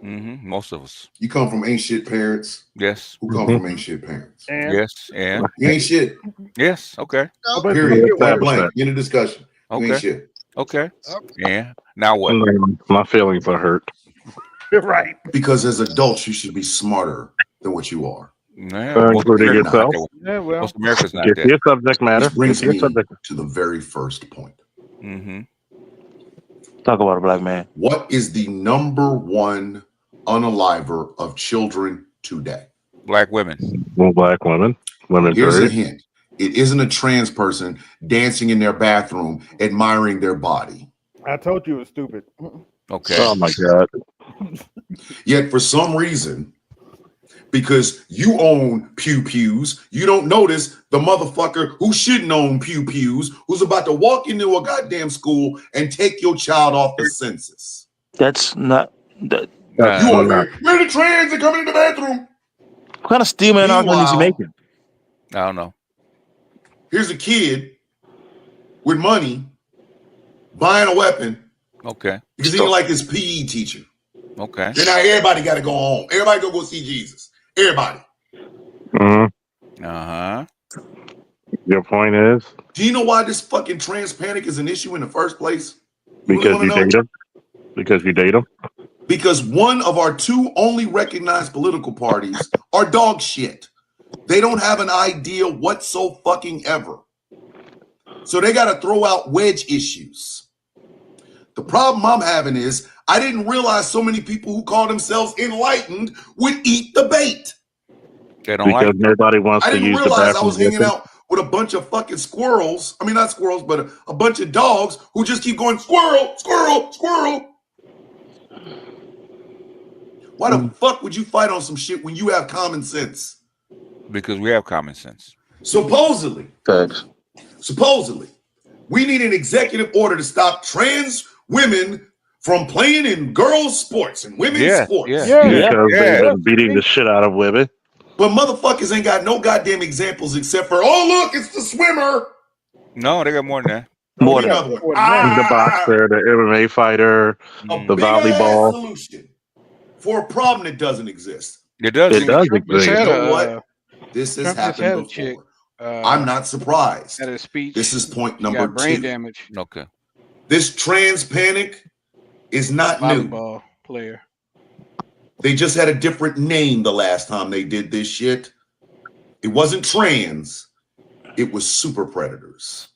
[SPEAKER 9] Most of us.
[SPEAKER 2] You come from ain't shit parents.
[SPEAKER 9] Yes.
[SPEAKER 2] Who come from ain't shit parents.
[SPEAKER 1] And
[SPEAKER 9] Yes. And
[SPEAKER 2] You ain't shit.
[SPEAKER 9] yes. Okay.
[SPEAKER 2] Period. Point blank. End of discussion. You ain't
[SPEAKER 9] Okay.
[SPEAKER 2] shit.
[SPEAKER 9] Okay. Yeah. Now what?
[SPEAKER 11] My feelings are hurt.
[SPEAKER 1] right.
[SPEAKER 2] Because as adults, you should be smarter than what you are.
[SPEAKER 9] Yeah,
[SPEAKER 11] including yourself.
[SPEAKER 1] Yeah, well,
[SPEAKER 9] most America's not
[SPEAKER 11] Get
[SPEAKER 9] that.
[SPEAKER 11] your subject matter.
[SPEAKER 2] Which brings
[SPEAKER 11] Get your
[SPEAKER 2] me
[SPEAKER 11] subject.
[SPEAKER 2] to the very first point.
[SPEAKER 3] Talk about a black man.
[SPEAKER 2] What is the number one unaliver of children today?
[SPEAKER 9] Black women.
[SPEAKER 11] Well, black women. Women.
[SPEAKER 2] Here's a
[SPEAKER 11] period.
[SPEAKER 2] hint. It isn't a trans person dancing in their bathroom, admiring their body.
[SPEAKER 1] I told you it was stupid.
[SPEAKER 9] Okay.
[SPEAKER 11] Oh my God.
[SPEAKER 2] Yet for some reason, because you own pews, you don't notice the motherfucker who shouldn't own pews, who's about to walk into a goddamn school and take your child off the census.
[SPEAKER 3] That's not that.
[SPEAKER 2] You over here, where the trans are coming in the bathroom?
[SPEAKER 3] What kind of steel man argument is he making?
[SPEAKER 9] I don't know.
[SPEAKER 2] Here's a kid with money buying a weapon
[SPEAKER 9] Okay.
[SPEAKER 2] because he didn't like his PE teacher.
[SPEAKER 9] Okay.
[SPEAKER 2] Then now everybody got to go home. Everybody go see Jesus. Everybody.
[SPEAKER 11] Your point is?
[SPEAKER 2] Do you know why this fucking trans panic is an issue in the first place?
[SPEAKER 11] Because you date them? Because you date them?
[SPEAKER 2] Because one of our two only recognized political parties are dog shit. They don't have an idea whatsoever. So they got to throw out wedge issues. The problem I'm having is I didn't realize so many people who call themselves enlightened would eat the bait.
[SPEAKER 9] They don't
[SPEAKER 11] because nobody wants
[SPEAKER 2] I
[SPEAKER 11] to
[SPEAKER 2] didn't
[SPEAKER 11] use the
[SPEAKER 2] realize I
[SPEAKER 11] bathroom.
[SPEAKER 2] was hanging out with a bunch of fucking squirrels. I mean, not squirrels, but a bunch of dogs who just keep going, squirrel, squirrel, squirrel. Why the fuck would you fight on some shit when you have common sense?
[SPEAKER 9] Because we have common sense.
[SPEAKER 2] Supposedly, we need an executive order to stop trans women from playing in girls' sports and women's sports.
[SPEAKER 11] Because they've been beating the shit out of women.
[SPEAKER 2] But motherfuckers ain't got no goddamn examples except for, oh, look, it's the swimmer.
[SPEAKER 9] No, they got more than that.
[SPEAKER 2] More than that.
[SPEAKER 11] The boxer, the MMA fighter, the volleyball.
[SPEAKER 2] Solution for a problem that doesn't exist.
[SPEAKER 9] It does.
[SPEAKER 11] It does
[SPEAKER 19] Trump just
[SPEAKER 11] exist.
[SPEAKER 19] had
[SPEAKER 2] You know what?
[SPEAKER 19] a
[SPEAKER 2] This has
[SPEAKER 19] Trump just
[SPEAKER 2] happened
[SPEAKER 19] had a
[SPEAKER 2] before.
[SPEAKER 19] chick
[SPEAKER 2] I'm not surprised.
[SPEAKER 19] at a speech.
[SPEAKER 2] This is point
[SPEAKER 19] She
[SPEAKER 2] number
[SPEAKER 19] got brain
[SPEAKER 2] 2.
[SPEAKER 19] damage.
[SPEAKER 9] Okay.
[SPEAKER 2] This trans panic is not new.
[SPEAKER 19] Volleyball player.
[SPEAKER 2] They just had a different name the last time they did this shit. It wasn't trans. It was super predators.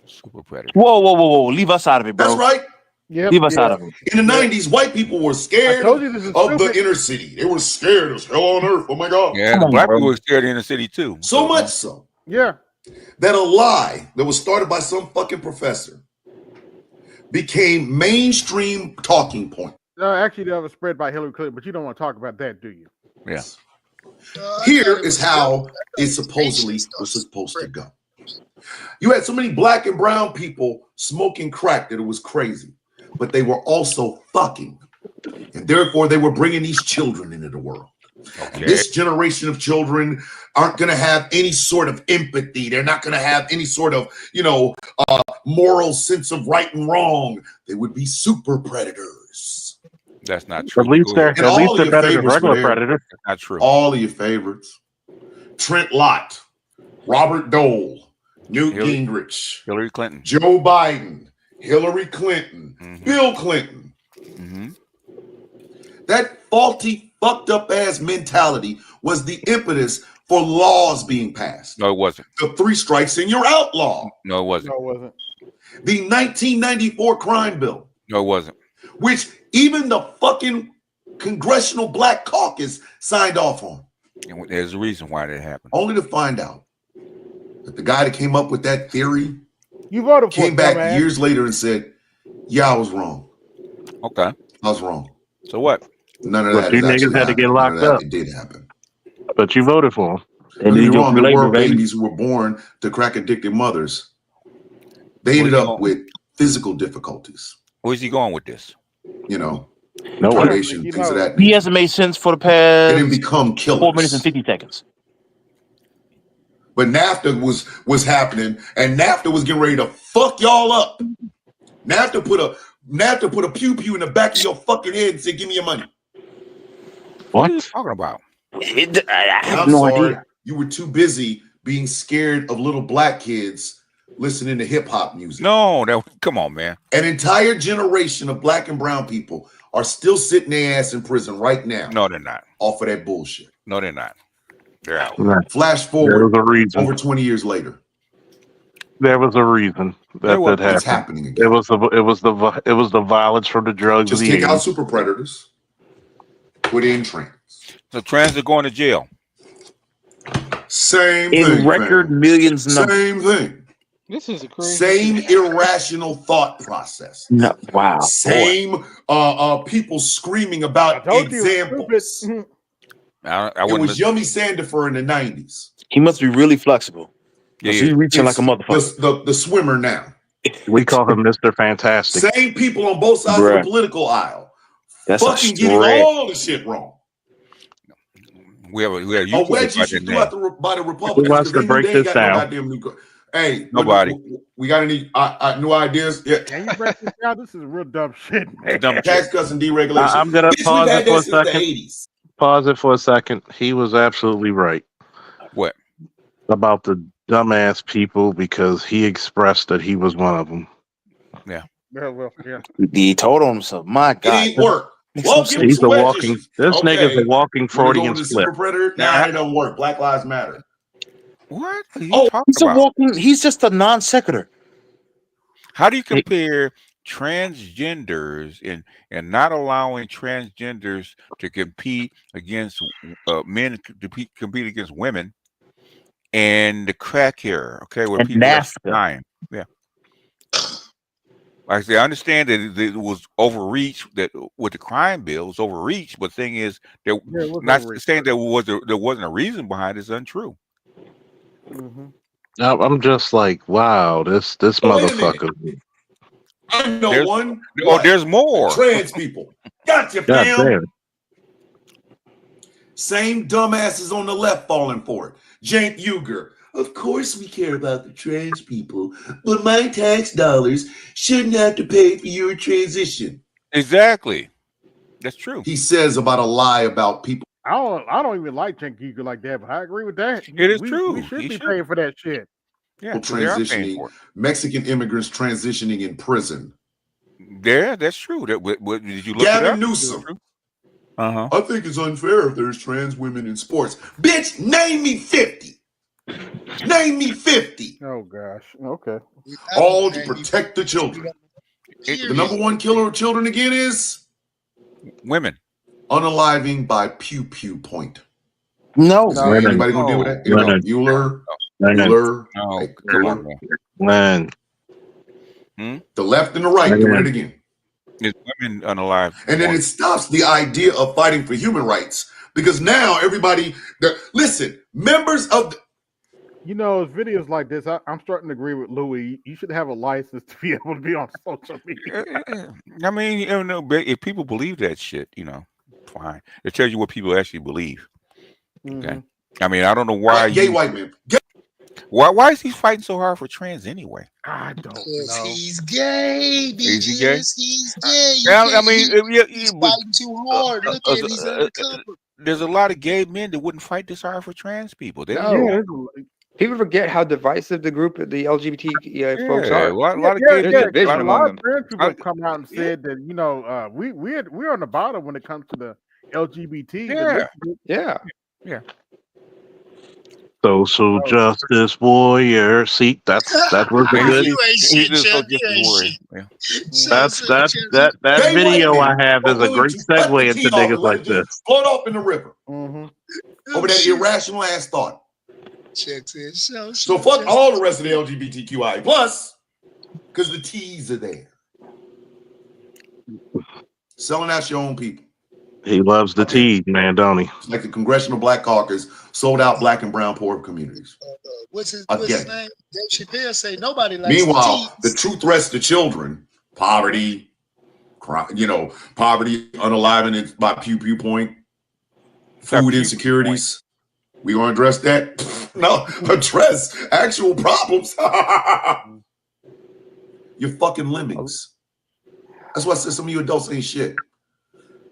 [SPEAKER 9] Super predator.
[SPEAKER 3] Whoa. Leave us out of it, bro.
[SPEAKER 2] That's right.
[SPEAKER 1] Yep.
[SPEAKER 3] Leave us out of it.
[SPEAKER 2] In the 90s, white people were scared
[SPEAKER 1] I told you this is
[SPEAKER 2] of the
[SPEAKER 1] stupid.
[SPEAKER 2] inner city. They were scared as hell on earth. Oh my God.
[SPEAKER 9] Yeah, the black people were scared in the city too.
[SPEAKER 2] So much so
[SPEAKER 1] Yeah.
[SPEAKER 2] that a lie that was started by some fucking professor became mainstream talking point.
[SPEAKER 1] Actually, that was spread by Hillary Clinton, but you don't want to talk about that, do you?
[SPEAKER 9] Yeah.
[SPEAKER 2] Here is how it supposedly was supposed to go. You had so many black and brown people smoking crack that it was crazy, but they were also fucking. And therefore, they were bringing these children into the world.
[SPEAKER 9] Okay.
[SPEAKER 2] This generation of children aren't going to have any sort of empathy. They're not going to have any sort of, moral sense of right and wrong. They would be super predators.
[SPEAKER 9] That's not true.
[SPEAKER 11] At least they're
[SPEAKER 2] And all of your
[SPEAKER 11] better than
[SPEAKER 2] favorites
[SPEAKER 11] regular
[SPEAKER 2] were there.
[SPEAKER 11] predators.
[SPEAKER 9] That's not true.
[SPEAKER 2] All of your favorites. Trent Lott, Robert Dole, Newt Gingrich,
[SPEAKER 9] Hillary Clinton,
[SPEAKER 2] Joe Biden, Hillary Clinton, Bill Clinton. That faulty, fucked up ass mentality was the impetus for laws being passed.
[SPEAKER 9] No, it wasn't.
[SPEAKER 2] The 3 strikes and you're outlaw.
[SPEAKER 9] No, it wasn't.
[SPEAKER 1] No, it wasn't.
[SPEAKER 2] The 1994 crime bill,
[SPEAKER 9] No, it wasn't.
[SPEAKER 2] which even the fucking Congressional Black Caucus signed off on.
[SPEAKER 9] And there's a reason why that happened.
[SPEAKER 2] Only to find out that the guy that came up with that theory
[SPEAKER 1] You voted for
[SPEAKER 2] came
[SPEAKER 1] it,
[SPEAKER 2] back
[SPEAKER 1] dumbass.
[SPEAKER 2] years later and said, yeah, I was wrong.
[SPEAKER 9] Okay.
[SPEAKER 2] I was wrong.
[SPEAKER 9] So what?
[SPEAKER 2] None of
[SPEAKER 11] But
[SPEAKER 2] that
[SPEAKER 11] you
[SPEAKER 2] is
[SPEAKER 11] niggas
[SPEAKER 2] actually
[SPEAKER 11] had to get
[SPEAKER 2] happened.
[SPEAKER 11] locked
[SPEAKER 2] None of that
[SPEAKER 11] up.
[SPEAKER 2] It did happen.
[SPEAKER 11] But you voted for them.
[SPEAKER 2] Don't get me wrong, there were babies who were born to crack-addicted mothers. They ended up with physical difficulties.
[SPEAKER 9] Where's he going with this?
[SPEAKER 2] Retardation, things of that.
[SPEAKER 3] He hasn't made sense for the
[SPEAKER 2] They
[SPEAKER 3] past
[SPEAKER 2] didn't become killers.
[SPEAKER 3] 4 minutes and 50 seconds.
[SPEAKER 2] But NAFTA was happening, and NAFTA was getting ready to fuck y'all up. NAFTA put a pew pew in the back of your fucking head and said, "Give me your money."
[SPEAKER 9] What are you talking about?
[SPEAKER 3] I have
[SPEAKER 2] I'm
[SPEAKER 3] no
[SPEAKER 2] sorry,
[SPEAKER 3] idea.
[SPEAKER 2] you were too busy being scared of little black kids listening to hip hop music.
[SPEAKER 9] No, come on, man.
[SPEAKER 2] An entire generation of black and brown people are still sitting their ass in prison right now.
[SPEAKER 9] No, they're not.
[SPEAKER 2] Off of that bullshit.
[SPEAKER 9] No, they're not. They're out.
[SPEAKER 2] Flash
[SPEAKER 11] There was
[SPEAKER 2] forward
[SPEAKER 11] a reason.
[SPEAKER 2] over 20 years later.
[SPEAKER 11] There was a reason that
[SPEAKER 2] It's
[SPEAKER 11] happened.
[SPEAKER 2] happening again.
[SPEAKER 11] It was the violence from the drugs.
[SPEAKER 2] Just
[SPEAKER 11] of the
[SPEAKER 2] take out
[SPEAKER 11] 80s.
[SPEAKER 2] super predators. Put in trans.
[SPEAKER 9] So trans are going to jail.
[SPEAKER 2] Same
[SPEAKER 3] In
[SPEAKER 2] thing.
[SPEAKER 3] record
[SPEAKER 2] fam.
[SPEAKER 3] millions numbers.
[SPEAKER 2] Same thing.
[SPEAKER 19] This is a crazy.
[SPEAKER 2] Same irrational thought process.
[SPEAKER 3] No, wow.
[SPEAKER 2] Same people screaming about examples. It was Yummy Sandifer in the 90s.
[SPEAKER 3] He must be really flexible.
[SPEAKER 9] Yeah,
[SPEAKER 3] He's reaching like a motherfucker.
[SPEAKER 2] The swimmer now.
[SPEAKER 11] We call him Mr. Fantastic.
[SPEAKER 2] Same people on both sides of
[SPEAKER 3] Bruh.
[SPEAKER 2] the political aisle.
[SPEAKER 3] That's a
[SPEAKER 2] fucking getting
[SPEAKER 3] stretch.
[SPEAKER 2] all the shit wrong.
[SPEAKER 9] We have
[SPEAKER 2] A
[SPEAKER 9] YouTube
[SPEAKER 2] wedge
[SPEAKER 9] about
[SPEAKER 2] issue
[SPEAKER 9] that
[SPEAKER 2] threw
[SPEAKER 9] now.
[SPEAKER 2] out by the Republicans.
[SPEAKER 11] Who wants to
[SPEAKER 2] 'cause they
[SPEAKER 11] break
[SPEAKER 2] knew they ain't
[SPEAKER 11] this
[SPEAKER 2] got no
[SPEAKER 11] down?
[SPEAKER 2] goddamn new Hey,
[SPEAKER 9] Nobody.
[SPEAKER 2] We got any new ideas? Yeah.
[SPEAKER 1] Can you break this down? This is real dumb shit.
[SPEAKER 9] Dumb
[SPEAKER 2] Tax cuts and deregulation.
[SPEAKER 11] I'm gonna
[SPEAKER 2] Bitch, we've
[SPEAKER 11] pause
[SPEAKER 2] had
[SPEAKER 11] it for
[SPEAKER 2] that
[SPEAKER 11] a
[SPEAKER 2] since the
[SPEAKER 11] second.
[SPEAKER 2] 80s.
[SPEAKER 11] Pause it for a second. He was absolutely right
[SPEAKER 9] What?
[SPEAKER 11] about the dumbass people because he expressed that he was one of them.
[SPEAKER 9] Yeah.
[SPEAKER 1] Yeah, well, yeah.
[SPEAKER 3] He told on himself. My
[SPEAKER 2] It
[SPEAKER 3] God.
[SPEAKER 2] ain't work.
[SPEAKER 3] Makes
[SPEAKER 2] Well,
[SPEAKER 3] no
[SPEAKER 2] give
[SPEAKER 3] sense.
[SPEAKER 2] him
[SPEAKER 11] He's
[SPEAKER 2] some
[SPEAKER 11] a
[SPEAKER 2] wedge
[SPEAKER 11] walking.
[SPEAKER 2] issues.
[SPEAKER 11] This
[SPEAKER 2] Okay.
[SPEAKER 11] nigga's a walking
[SPEAKER 2] Wanna go
[SPEAKER 11] Freudian
[SPEAKER 2] with the
[SPEAKER 11] slip.
[SPEAKER 2] super predator? Nah, it don't work. Black Lives Matter.
[SPEAKER 9] What are you
[SPEAKER 2] Oh,
[SPEAKER 9] talking
[SPEAKER 3] He's a
[SPEAKER 9] about?
[SPEAKER 3] walking. He's just a non sequitur.
[SPEAKER 9] How do you compare transgenders and not allowing transgenders to compete against men to compete against women and the crack here? Okay, where
[SPEAKER 3] And
[SPEAKER 9] people are
[SPEAKER 3] NAFTA.
[SPEAKER 9] dying. Yeah. Like I say, I understand that it was overreach. That with the crime bill, it was overreach. But the thing is,
[SPEAKER 1] Yeah, it was
[SPEAKER 9] not
[SPEAKER 1] overreach.
[SPEAKER 9] saying there wasn't a reason behind it is untrue.
[SPEAKER 1] Mm-hmm.
[SPEAKER 11] I'm just like, wow, this
[SPEAKER 2] Oh, wait a minute.
[SPEAKER 11] motherfucker.
[SPEAKER 2] I know
[SPEAKER 9] There's-
[SPEAKER 2] one.
[SPEAKER 9] Oh,
[SPEAKER 2] What?
[SPEAKER 9] there's more.
[SPEAKER 2] Trans people. Gotcha,
[SPEAKER 11] God
[SPEAKER 2] fam.
[SPEAKER 11] damn.
[SPEAKER 2] Same dumbasses on the left falling for it. Cenk Uygur. Of course we care about the trans people, but my tax dollars shouldn't have to pay for your transition.
[SPEAKER 9] Exactly. That's true.
[SPEAKER 2] He says about a lie about people
[SPEAKER 1] I don't even like Chinkiku like that, but I agree with that.
[SPEAKER 9] It is
[SPEAKER 1] we
[SPEAKER 9] true.
[SPEAKER 1] should
[SPEAKER 9] He
[SPEAKER 1] be
[SPEAKER 9] should.
[SPEAKER 1] paying for that shit.
[SPEAKER 9] Yeah,
[SPEAKER 2] People
[SPEAKER 9] they are paying
[SPEAKER 2] transitioning,
[SPEAKER 9] for
[SPEAKER 2] Mexican immigrants transitioning in prison.
[SPEAKER 9] it. Yeah, that's true. What did you look it
[SPEAKER 2] Gavin
[SPEAKER 9] up?
[SPEAKER 2] Newsom.
[SPEAKER 9] Uh-huh.
[SPEAKER 2] I think it's unfair if there's trans women in sports. Bitch, name me 50. Name me 50.
[SPEAKER 1] Oh gosh. Okay.
[SPEAKER 2] All to protect the children. The number one killer of children again is
[SPEAKER 9] women.
[SPEAKER 2] Unaliving by pew pew point.
[SPEAKER 23] No.
[SPEAKER 2] Anybody gonna deal with that? Here we go. Mueller.
[SPEAKER 9] No,
[SPEAKER 2] Right,
[SPEAKER 9] come on, man.
[SPEAKER 11] Man.
[SPEAKER 2] The left and the right doing it again.
[SPEAKER 9] It's women unalive.
[SPEAKER 2] And then it stops the idea of fighting for human rights because now everybody, listen, members of the,
[SPEAKER 1] You know, it's videos like this. I'm starting to agree with Louis. You should have a license to be able to be on social media.
[SPEAKER 9] I mean, you know, but if people believe that shit, you know, fine. It tells you what people actually believe. Okay. I mean, I don't know why
[SPEAKER 2] gay white men.
[SPEAKER 9] Why is he fighting so hard for trans anyway?
[SPEAKER 1] I don't
[SPEAKER 19] Because
[SPEAKER 1] know.
[SPEAKER 19] he's gay.
[SPEAKER 9] Is he gay?
[SPEAKER 19] He's gay.
[SPEAKER 9] I mean,
[SPEAKER 19] he's fighting too hard. Look at him. He's undercover.
[SPEAKER 9] There's a lot of gay men that wouldn't fight this hard for trans people. They
[SPEAKER 5] No. People forget how divisive the LGBT folks are.
[SPEAKER 9] A lot of gay
[SPEAKER 1] A
[SPEAKER 5] division among
[SPEAKER 1] lot
[SPEAKER 5] them.
[SPEAKER 1] of trans people have come out and said that, you know, we're on the bottom when it comes to the LGBT.
[SPEAKER 5] Yeah.
[SPEAKER 11] Social justice warrior. See, that's working good.
[SPEAKER 19] You ain't shit, Chuck. You ain't shit.
[SPEAKER 11] That
[SPEAKER 2] Gay
[SPEAKER 11] video
[SPEAKER 2] white
[SPEAKER 11] I
[SPEAKER 2] men
[SPEAKER 11] have
[SPEAKER 2] are
[SPEAKER 11] is a
[SPEAKER 2] willing
[SPEAKER 11] great
[SPEAKER 2] to cut
[SPEAKER 11] segue
[SPEAKER 2] the
[SPEAKER 11] into
[SPEAKER 2] tea off
[SPEAKER 11] niggas
[SPEAKER 2] and let
[SPEAKER 11] like
[SPEAKER 2] it just
[SPEAKER 11] this.
[SPEAKER 2] float off in the river
[SPEAKER 1] Mm-hmm.
[SPEAKER 2] over that irrational ass thought.
[SPEAKER 19] Chuck said
[SPEAKER 2] So fuck all the rest of the LGBTQI plus, because the T's are there. Selling out your own people.
[SPEAKER 11] He loves the tea, man, don't he?
[SPEAKER 2] It's like the Congressional Black Caucus sold out black and brown poor communities.
[SPEAKER 19] What's his
[SPEAKER 2] Again.
[SPEAKER 19] name? Dave Chappelle say nobody likes
[SPEAKER 2] Meanwhile,
[SPEAKER 19] the
[SPEAKER 2] the true threats to children, poverty, poverty, unaliving it by pew pew point, food insecurities. We gonna address that? No, address actual problems. You're fucking lemmings. That's why I said some of you adults ain't shit.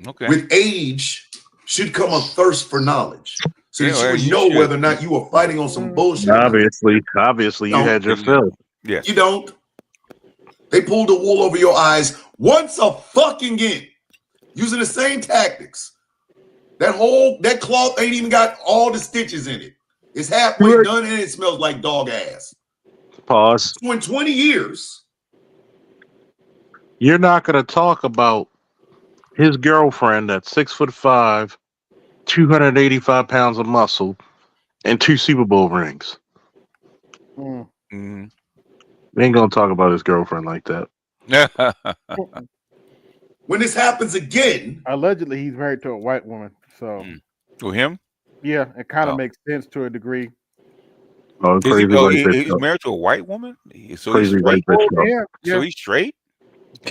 [SPEAKER 9] Okay.
[SPEAKER 2] With age should come a thirst for knowledge. So that you would
[SPEAKER 9] you
[SPEAKER 2] know
[SPEAKER 9] should.
[SPEAKER 2] whether or not you are fighting on some bullshit.
[SPEAKER 11] Obviously, you
[SPEAKER 2] Don't.
[SPEAKER 11] had your fill.
[SPEAKER 9] Yes.
[SPEAKER 2] You don't. They pulled the wool over your eyes once a fucking again, using the same tactics. That cloth ain't even got all the stitches in it. It's halfway done and it smells like dog ass.
[SPEAKER 11] Pause.
[SPEAKER 2] So in 20 years,
[SPEAKER 11] You're not going to talk about his girlfriend that's 6'5", 285 pounds of muscle, and 2 Super Bowl rings.
[SPEAKER 9] Mm-hmm.
[SPEAKER 11] We ain't going to talk about his girlfriend like that.
[SPEAKER 2] when this happens again,
[SPEAKER 1] allegedly he's married to a white woman. So
[SPEAKER 9] to him?
[SPEAKER 1] Yeah, it kind of makes sense to a degree.
[SPEAKER 11] Oh, crazy
[SPEAKER 9] he's married to a white woman? So
[SPEAKER 11] crazy
[SPEAKER 9] he's
[SPEAKER 11] white
[SPEAKER 9] straight?
[SPEAKER 11] bitch.
[SPEAKER 9] So he's straight?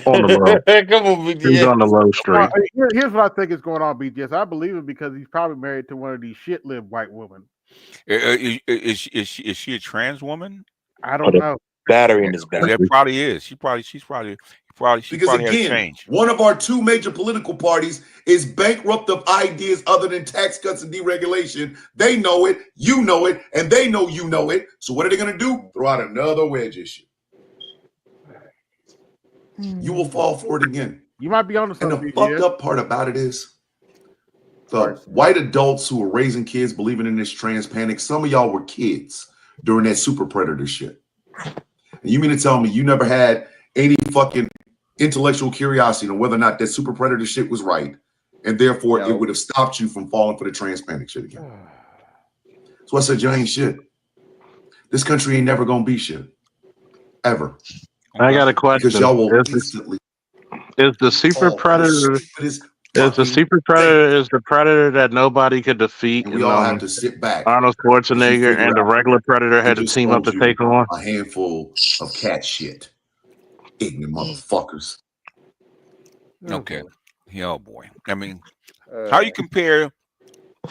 [SPEAKER 11] On the low.
[SPEAKER 9] Come on,
[SPEAKER 11] He's on the low straight.
[SPEAKER 1] Here's what I think is going on, BGS. I believe it because he's probably married to one of these shit-lived white women.
[SPEAKER 9] Is she a trans woman?
[SPEAKER 1] I don't know.
[SPEAKER 23] Battery in his back.
[SPEAKER 9] That probably is. She's probably
[SPEAKER 2] because
[SPEAKER 9] had a
[SPEAKER 2] again,
[SPEAKER 9] change.
[SPEAKER 2] one of our two major political parties is bankrupt of ideas other than tax cuts and deregulation. They know it, you know it, and they know you know it. So what are they going to do? Throw out another wedge issue. You will fall for it again.
[SPEAKER 1] You might be on the
[SPEAKER 2] And the fucked up part about it is the white adults who are raising kids believing in this trans panic. Some of y'all were kids during that super predator shit. And you mean to tell me you never had any fucking intellectual curiosity on whether or not that super predator shit was right, and therefore it would have stopped you from falling for the trans panic shit again? So I said, you ain't shit. This country ain't never gonna be shit. Ever.
[SPEAKER 11] I got a question.
[SPEAKER 2] Because y'all will instantly.
[SPEAKER 11] Is the super predator? Is the super predator is the predator that nobody could defeat?
[SPEAKER 2] And we all have to sit back.
[SPEAKER 11] Arnold Schwarzenegger and the regular predator had to
[SPEAKER 2] just
[SPEAKER 11] team up to
[SPEAKER 2] told you
[SPEAKER 11] take on
[SPEAKER 2] a handful of cat shit. Ignorant motherfuckers.
[SPEAKER 9] Okay. Oh boy. I mean, how you compare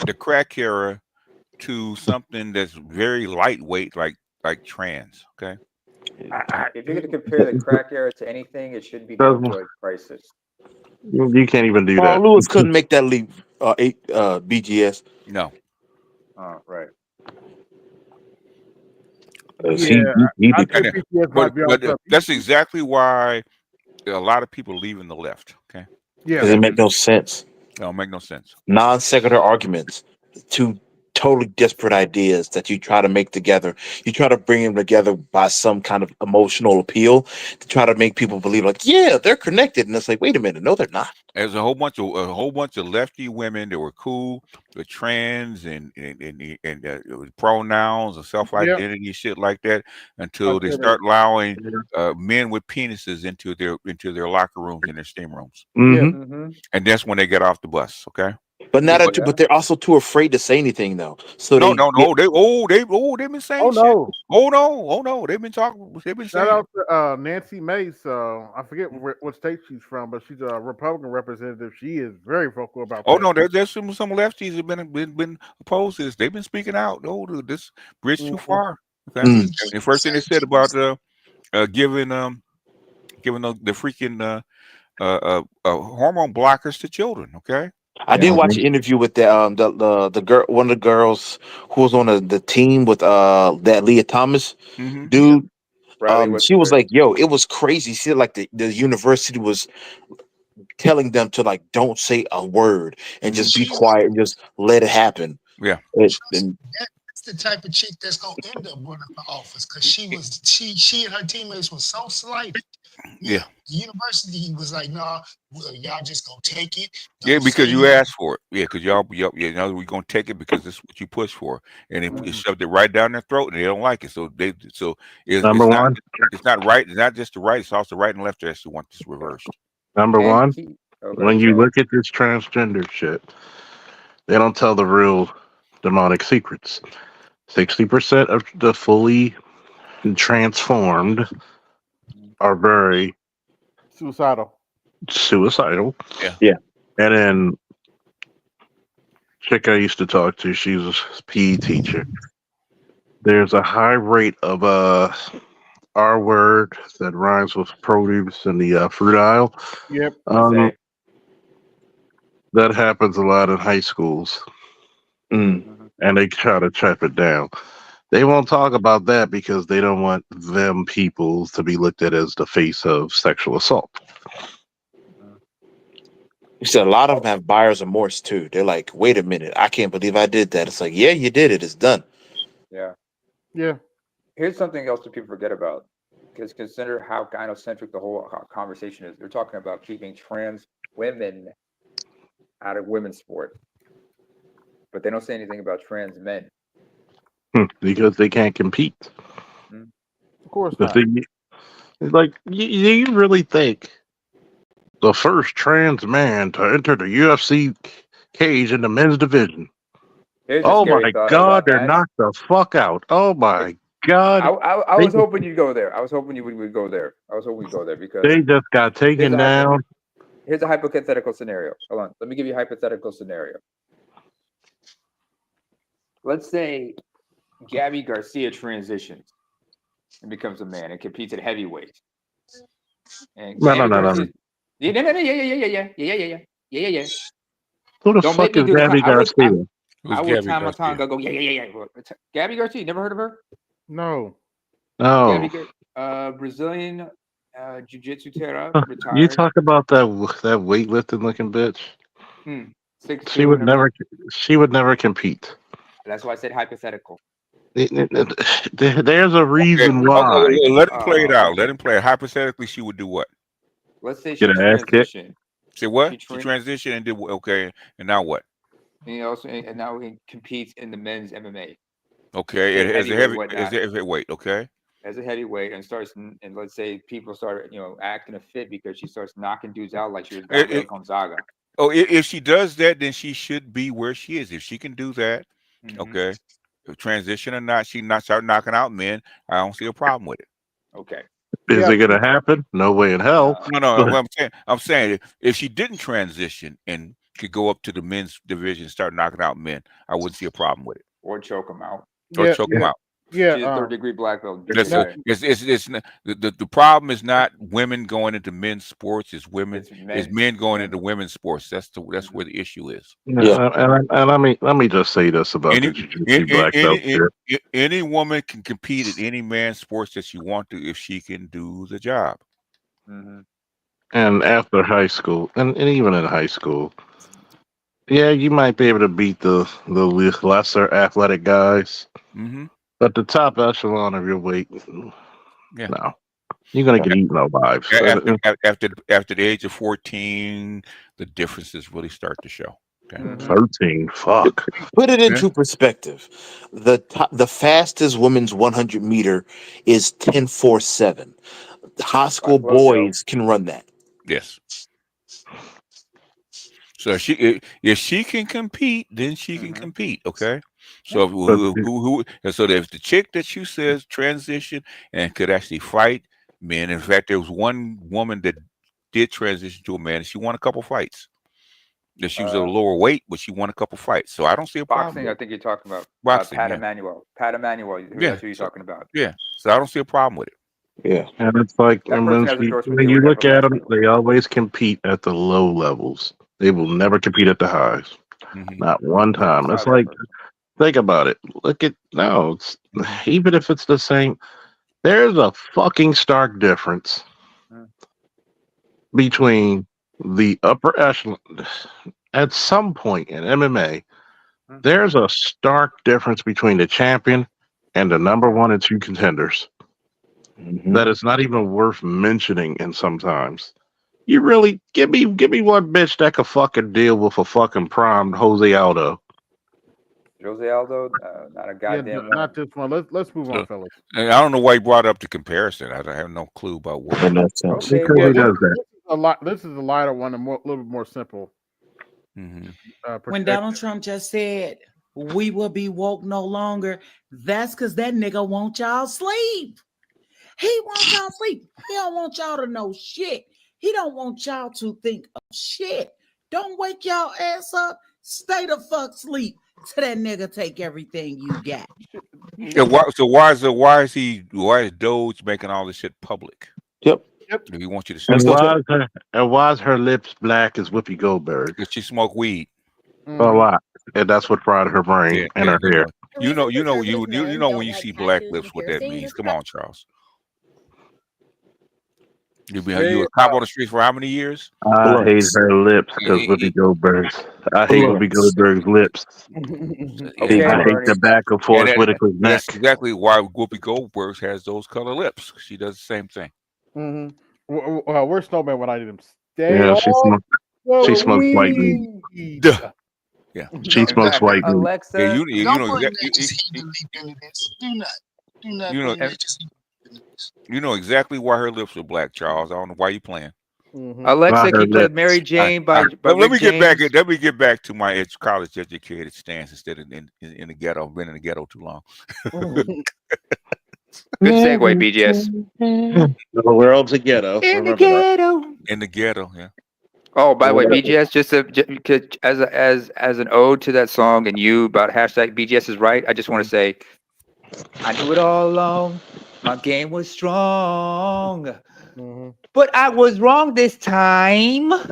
[SPEAKER 9] the crack era to something that's very lightweight, like trans? Okay.
[SPEAKER 5] If you're going to compare the crack era to anything, it should be the opioid crisis.
[SPEAKER 11] You can't even do
[SPEAKER 23] Paul
[SPEAKER 11] that.
[SPEAKER 23] Lewis couldn't make that leap. BGS?
[SPEAKER 9] No.
[SPEAKER 5] Oh, right.
[SPEAKER 1] Yeah,
[SPEAKER 23] He
[SPEAKER 1] I
[SPEAKER 23] did.
[SPEAKER 1] think BTS might be on something.
[SPEAKER 9] That's exactly why a lot of people leaving the left. Okay.
[SPEAKER 1] Yeah.
[SPEAKER 23] Because it make no sense.
[SPEAKER 9] It don't make no sense.
[SPEAKER 23] Non sequitur arguments. Two totally disparate ideas that you try to make together. You try to bring them together by some kind of emotional appeal to try to make people believe, like, yeah, they're connected. And it's like, wait a minute, no, they're not.
[SPEAKER 9] There's a whole bunch of lefty women that were cool with trans and pronouns and self identity shit like that until they start allowing men with penises into their locker rooms and their steam rooms. And that's when they get off the bus. Okay.
[SPEAKER 23] But not but they're also too afraid to say anything though. So
[SPEAKER 9] no,
[SPEAKER 23] they've
[SPEAKER 9] been saying shit. Oh no, they've been talking. They've been saying.
[SPEAKER 1] Shout out to Nancy Mace. I forget what state she's from, but she's a Republican representative. She is very vocal about.
[SPEAKER 9] Oh no, there's some lefties have been opposed to this. They've been speaking out. Oh, this bridge too far. Okay. And the first thing they said about giving the freaking hormone blockers to children. Okay.
[SPEAKER 23] I did watch an interview with the girl, one of the girls who was on the team with that Leah Thomas dude. She was like, "Yo, it was crazy." She said like the university was telling them to like don't say a word and just be quiet and just let it happen.
[SPEAKER 9] Yeah.
[SPEAKER 19] That's the type of chick that's gonna end up running for office because she and her teammates were so slighted.
[SPEAKER 9] Yeah.
[SPEAKER 19] The university was like, nah, y'all just gonna take it.
[SPEAKER 9] Yeah, because you asked for it. Yeah, because y'all we're gonna take it because this is what you pushed for, and they shoved it right down their throat, and they don't like it. So it's not right. It's not just the right. It's also right and left that actually want this reversed.
[SPEAKER 11] Number one, when you look at this transgender shit, they don't tell the real demonic secrets. 60% of the fully transformed are very
[SPEAKER 1] suicidal.
[SPEAKER 23] Yeah.
[SPEAKER 11] And then chick I used to talk to, she's a PE teacher. There's a high rate of R word that rhymes with produce in the fruit aisle.
[SPEAKER 1] Yep.
[SPEAKER 11] That happens a lot in high schools. And they try to trap it down. They won't talk about that because they don't want them people to be looked at as the face of sexual assault.
[SPEAKER 23] You said a lot of them have buyer's remorse too. They're like, wait a minute, I can't believe I did that. It's like, yeah, you did it. It's done.
[SPEAKER 5] Yeah.
[SPEAKER 1] Yeah.
[SPEAKER 5] Here's something else that people forget about. Because consider how gynocentric the whole conversation is. They're talking about keeping trans women out of women's sport. But they don't say anything about trans men.
[SPEAKER 11] Because they can't compete.
[SPEAKER 1] Of course
[SPEAKER 11] not. Like, you really think the first trans man to enter the UFC cage in the men's division? Oh my God, they're knocked the fuck out. Oh my God.
[SPEAKER 5] I was hoping you'd go there. I was hoping you would go there. Because
[SPEAKER 11] they just got taken down.
[SPEAKER 5] Here's a hypothetical scenario. Hold on. Let me give you a hypothetical scenario. Let's say Gabby Garcia transitions and becomes a man and competes at heavyweight. And
[SPEAKER 11] No.
[SPEAKER 5] Yeah.
[SPEAKER 11] Who the fuck is Gabby Garcia?
[SPEAKER 5] I will time my tongue. Go. Yeah. Gabby Garcia. Never heard of her?
[SPEAKER 1] No.
[SPEAKER 5] Brazilian jiu-jitsu terra. Retired.
[SPEAKER 11] You talk about that weightlifting looking bitch.
[SPEAKER 5] 6'2",
[SPEAKER 11] She would never compete.
[SPEAKER 5] That's why I said hypothetical.
[SPEAKER 11] There's a reason why.
[SPEAKER 9] Let him play it out. Let him play it. Hypothetically, she would do what?
[SPEAKER 5] Let's say she
[SPEAKER 11] get an ass kick.
[SPEAKER 9] Say what? She transitioned and did okay. And now what?
[SPEAKER 5] And now he competes in the men's MMA.
[SPEAKER 9] Okay, as a heavyweight. Okay.
[SPEAKER 5] As a heavyweight, and let's say people start acting a fit because she starts knocking dudes out like she was Gonzaga.
[SPEAKER 9] Oh, if she does that, then she should be where she is. If she can do that, okay. If transition or not, she not start knocking out men. I don't see a problem with it.
[SPEAKER 5] Okay.
[SPEAKER 11] Is it gonna happen? No way in hell.
[SPEAKER 9] No. I'm saying if she didn't transition and could go up to the men's division and start knocking out men, I wouldn't see a problem with it.
[SPEAKER 5] Or choke them out.
[SPEAKER 9] Or choke them out.
[SPEAKER 1] Yeah,
[SPEAKER 5] She's a third-degree black belt.
[SPEAKER 9] The problem is not women going into men's sports. It's men going into women's sports. That's where the issue is.
[SPEAKER 11] And let me just say this about the jiu-jitsu black belt shit.
[SPEAKER 9] Any woman can compete at any man's sports that she want to if she can do the job.
[SPEAKER 11] And after high school, and even in high school, yeah, you might be able to beat the lesser athletic guys, but the top echelon of your weight, no, you're gonna get eaten alive.
[SPEAKER 9] After the age of 14, the differences really start to show.
[SPEAKER 11] 13, fuck.
[SPEAKER 23] Put it into perspective. The fastest women's 100 meter is 10.47. High school boys can run that.
[SPEAKER 9] Yes. So if she can compete, then she can compete. Okay. So so if the chick that you says transition and could actually fight men. In fact, there was one woman that did transition to a man, and she won a couple fights. That she was at a lower weight, but she won a couple fights. So I don't see a problem.
[SPEAKER 5] Boxing, I think you're talking about.
[SPEAKER 9] Boxing,
[SPEAKER 5] Pat
[SPEAKER 9] yeah.
[SPEAKER 5] Emanuel. Pat Emanuel. That's who you're talking about.
[SPEAKER 9] Yeah. So I don't see a problem with it.
[SPEAKER 23] Yeah.
[SPEAKER 11] And it's like,
[SPEAKER 5] That
[SPEAKER 11] and
[SPEAKER 5] person
[SPEAKER 11] when,
[SPEAKER 5] has endorsement
[SPEAKER 11] when
[SPEAKER 5] deal
[SPEAKER 11] you
[SPEAKER 5] with
[SPEAKER 11] look at them, they always compete at the low levels. They will never compete at the highs. Not one time. It's like, think about it. Look at, no, it's, even if it's the same, there's a fucking stark difference between the upper echelon. At some point in MMA, there's a stark difference between the champion and the number 1 and 2 contenders. That is not even worth mentioning. And sometimes you really give me one bitch that could fucking deal with a fucking primed Jose Aldo.
[SPEAKER 5] Jose Aldo, not a goddamn.
[SPEAKER 1] Not this one. Let's move on, fellas.
[SPEAKER 9] And I don't know why you brought up the comparison. I have no clue about what.
[SPEAKER 11] Because he does that.
[SPEAKER 1] This is a lighter one, a little bit more simple.
[SPEAKER 24] When Donald Trump just said we will be woke no longer, that's because that nigga want y'all sleep. He wants y'all sleep. He don't want y'all to know shit. He don't want y'all to think of shit. Don't wake y'all ass up. Stay the fuck sleep till that nigga take everything you got.
[SPEAKER 9] Yeah, so why is Doge making all this shit public?
[SPEAKER 23] Yep.
[SPEAKER 9] He wants you to stay.
[SPEAKER 11] And why is her lips black as Whoopi Goldberg?
[SPEAKER 9] Because she smoked weed.
[SPEAKER 11] A lot, and that's what fried her brain and her hair.
[SPEAKER 9] You know when you see black lips, what that means. Come on, Charles. You a cop on the streets for how many years?
[SPEAKER 11] I hate her lips because Whoopi Goldberg's. I hate Whoopi Goldberg's lips. I hate the back of Forrest Whitaker's neck.
[SPEAKER 9] That's exactly why Whoopi Goldberg has those color lips. She does the same thing.
[SPEAKER 1] Where's Snowman when I need him?
[SPEAKER 11] Yeah, she smokes white meat.
[SPEAKER 9] Yeah,
[SPEAKER 11] she smokes white meat.
[SPEAKER 5] Alexa,
[SPEAKER 9] yeah, you know
[SPEAKER 19] Do not.
[SPEAKER 9] You know exactly why her lips are black, Charles. I don't know why you playing.
[SPEAKER 5] Alexa, can you play Mary Jane by
[SPEAKER 9] let me
[SPEAKER 5] Rick James?
[SPEAKER 9] get back to my college educated stance instead of in the ghetto. I've been in the ghetto too long.
[SPEAKER 5] Good segue, BGS.
[SPEAKER 11] The world's a ghetto.
[SPEAKER 5] In the ghetto.
[SPEAKER 9] In the ghetto, yeah.
[SPEAKER 5] Oh, by the way, BGS, just as an ode to that song and you about hashtag BGS is right, I just want to say, I knew it all along. My game was strong. But I was wrong this time.
[SPEAKER 9] Give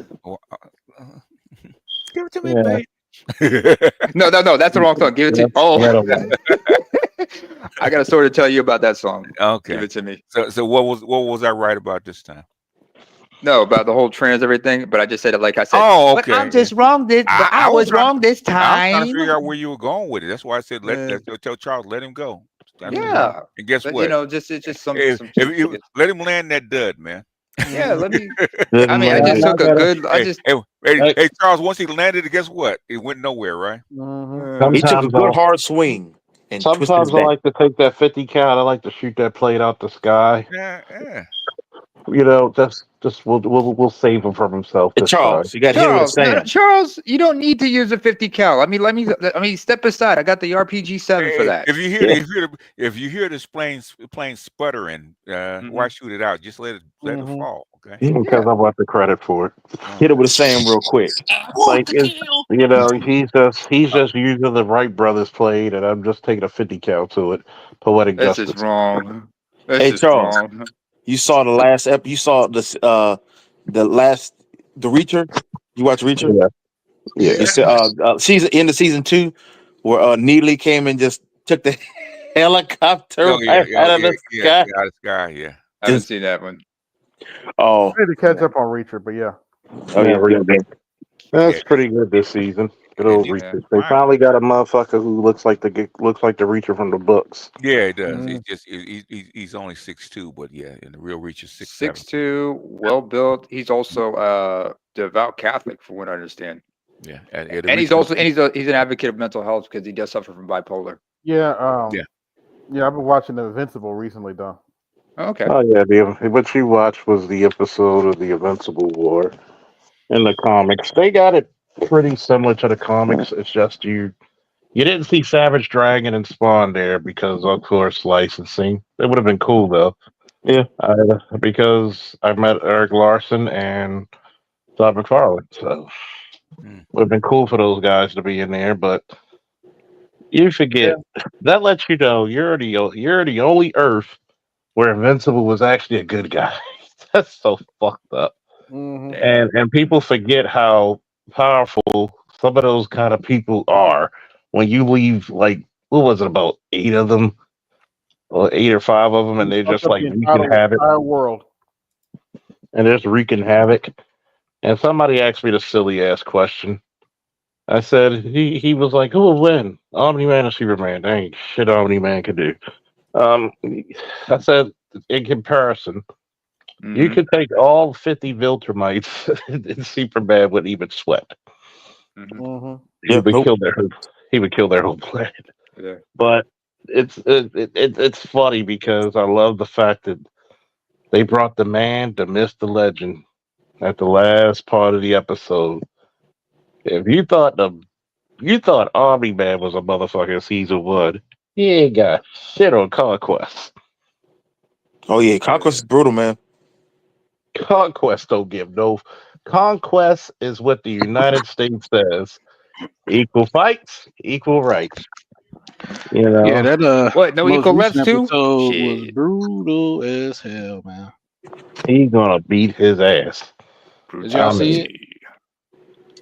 [SPEAKER 9] it to me, babe.
[SPEAKER 5] No, that's the wrong song. Give it to me. Oh. I got a story to tell you about that song.
[SPEAKER 9] Okay.
[SPEAKER 5] Give it to me.
[SPEAKER 9] So what was I right about this time?
[SPEAKER 5] No, about the whole trans everything, but I just said it like I said.
[SPEAKER 9] Oh, okay.
[SPEAKER 5] But I'm just wrong this. But I was wrong this time.
[SPEAKER 9] I was trying to figure out where you were going with it. That's why I said tell Charles, let him go.
[SPEAKER 5] Yeah.
[SPEAKER 9] And guess
[SPEAKER 5] but,
[SPEAKER 9] what?
[SPEAKER 5] You know, it's just some.
[SPEAKER 9] Let him land that dud, man.
[SPEAKER 5] Yeah, let me. I mean, I just took a good.
[SPEAKER 9] Hey, Charles. Once he landed it, guess what? It went nowhere, right?
[SPEAKER 23] He took a good hard swing. And
[SPEAKER 11] sometimes I like to take that 50 count. I like to shoot that plate out the sky.
[SPEAKER 9] Yeah.
[SPEAKER 11] You know, just we'll save him from himself.
[SPEAKER 23] Hey, Charles, you got hit with a sand.
[SPEAKER 5] Charles, you don't need to use a 50 cal. I mean, step aside. I got the RPG 7 for that.
[SPEAKER 9] If you hear this plane sputtering, why shoot it out? Just let it fall. Okay.
[SPEAKER 11] Because I want the credit for it.
[SPEAKER 23] Hit it with a Sam real quick.
[SPEAKER 11] Like it's, he's just using the right brothers played, and I'm just taking a 50 count to it. Poetic
[SPEAKER 5] This
[SPEAKER 11] justice.
[SPEAKER 5] is wrong. This
[SPEAKER 23] Hey
[SPEAKER 5] is
[SPEAKER 23] Charles,
[SPEAKER 5] wrong.
[SPEAKER 23] you saw the last you saw this the Reacher. You watch Reacher?
[SPEAKER 11] Yeah.
[SPEAKER 23] You said season in the season 2 where Neely came and just took the helicopter
[SPEAKER 9] Oh yeah,
[SPEAKER 23] right
[SPEAKER 9] yeah,
[SPEAKER 23] out of
[SPEAKER 9] yeah,
[SPEAKER 23] the
[SPEAKER 9] yeah,
[SPEAKER 23] sky.
[SPEAKER 9] yeah, this guy, yeah.
[SPEAKER 5] I haven't
[SPEAKER 23] Just
[SPEAKER 5] seen that one.
[SPEAKER 23] oh
[SPEAKER 1] I need to catch up on Reacher, but yeah.
[SPEAKER 11] That's pretty good this season. Good old
[SPEAKER 9] Yeah.
[SPEAKER 11] Reacher. They finally got a motherfucker who looks like the Reacher from the books.
[SPEAKER 9] Yeah, it does.
[SPEAKER 5] Mm.
[SPEAKER 9] He's only 6'2", but yeah, in the real Reach is 6'7".
[SPEAKER 5] 6'2", well built. He's also devout Catholic, from what I understand.
[SPEAKER 9] Yeah,
[SPEAKER 5] And he's also he's an advocate of mental health because he does suffer from bipolar.
[SPEAKER 1] Yeah.
[SPEAKER 9] Yeah.
[SPEAKER 1] Yeah, I've been watching The Invincible recently, though.
[SPEAKER 5] Okay.
[SPEAKER 11] Oh yeah, what you watched was the episode of the Invincible War in the comics. They got it pretty similar to the comics. It's just you didn't see Savage Dragon and Spawn there because of course licensing. It would have been cool though.
[SPEAKER 23] Yeah.
[SPEAKER 11] Because I met Eric Larson and Todd McFarlane, so it would have been cool for those guys to be in there. But you forget that lets you know you're the only Earth where Invincible was actually a good guy. That's so fucked up.
[SPEAKER 1] Mm-hmm.
[SPEAKER 11] And people forget how powerful some of those kind of people are when you leave like what was it about 8 of them or 8 or 5 of them and they're just like
[SPEAKER 1] The
[SPEAKER 11] wreaking havoc
[SPEAKER 1] entire world.
[SPEAKER 11] and they're just wreaking havoc. And somebody asked me the silly ass question. I said he was like, who will win? Omni Man or Superman? There ain't shit Omni Man can do. I said in comparison, you could take all 50 Viltrumites and Superman wouldn't even sweat.
[SPEAKER 1] Mm-hmm.
[SPEAKER 11] He would kill their whole planet.
[SPEAKER 5] Yeah.
[SPEAKER 11] But it's funny because I love the fact that they brought the man, the myth, the legend at the last part of the episode. If you thought Omni Man was a motherfucker season 1, he ain't got shit on Conquest.
[SPEAKER 23] Oh yeah, Conquest is brutal, man.
[SPEAKER 11] Conquest don't give no. Conquest is what the United States says: equal fights, equal rights. You know.
[SPEAKER 14] Yeah, that
[SPEAKER 5] what? No
[SPEAKER 14] most
[SPEAKER 5] equal
[SPEAKER 14] recent
[SPEAKER 5] reps too?
[SPEAKER 14] episode was brutal as hell, man.
[SPEAKER 11] He's gonna beat his ass.
[SPEAKER 14] Did y'all see it?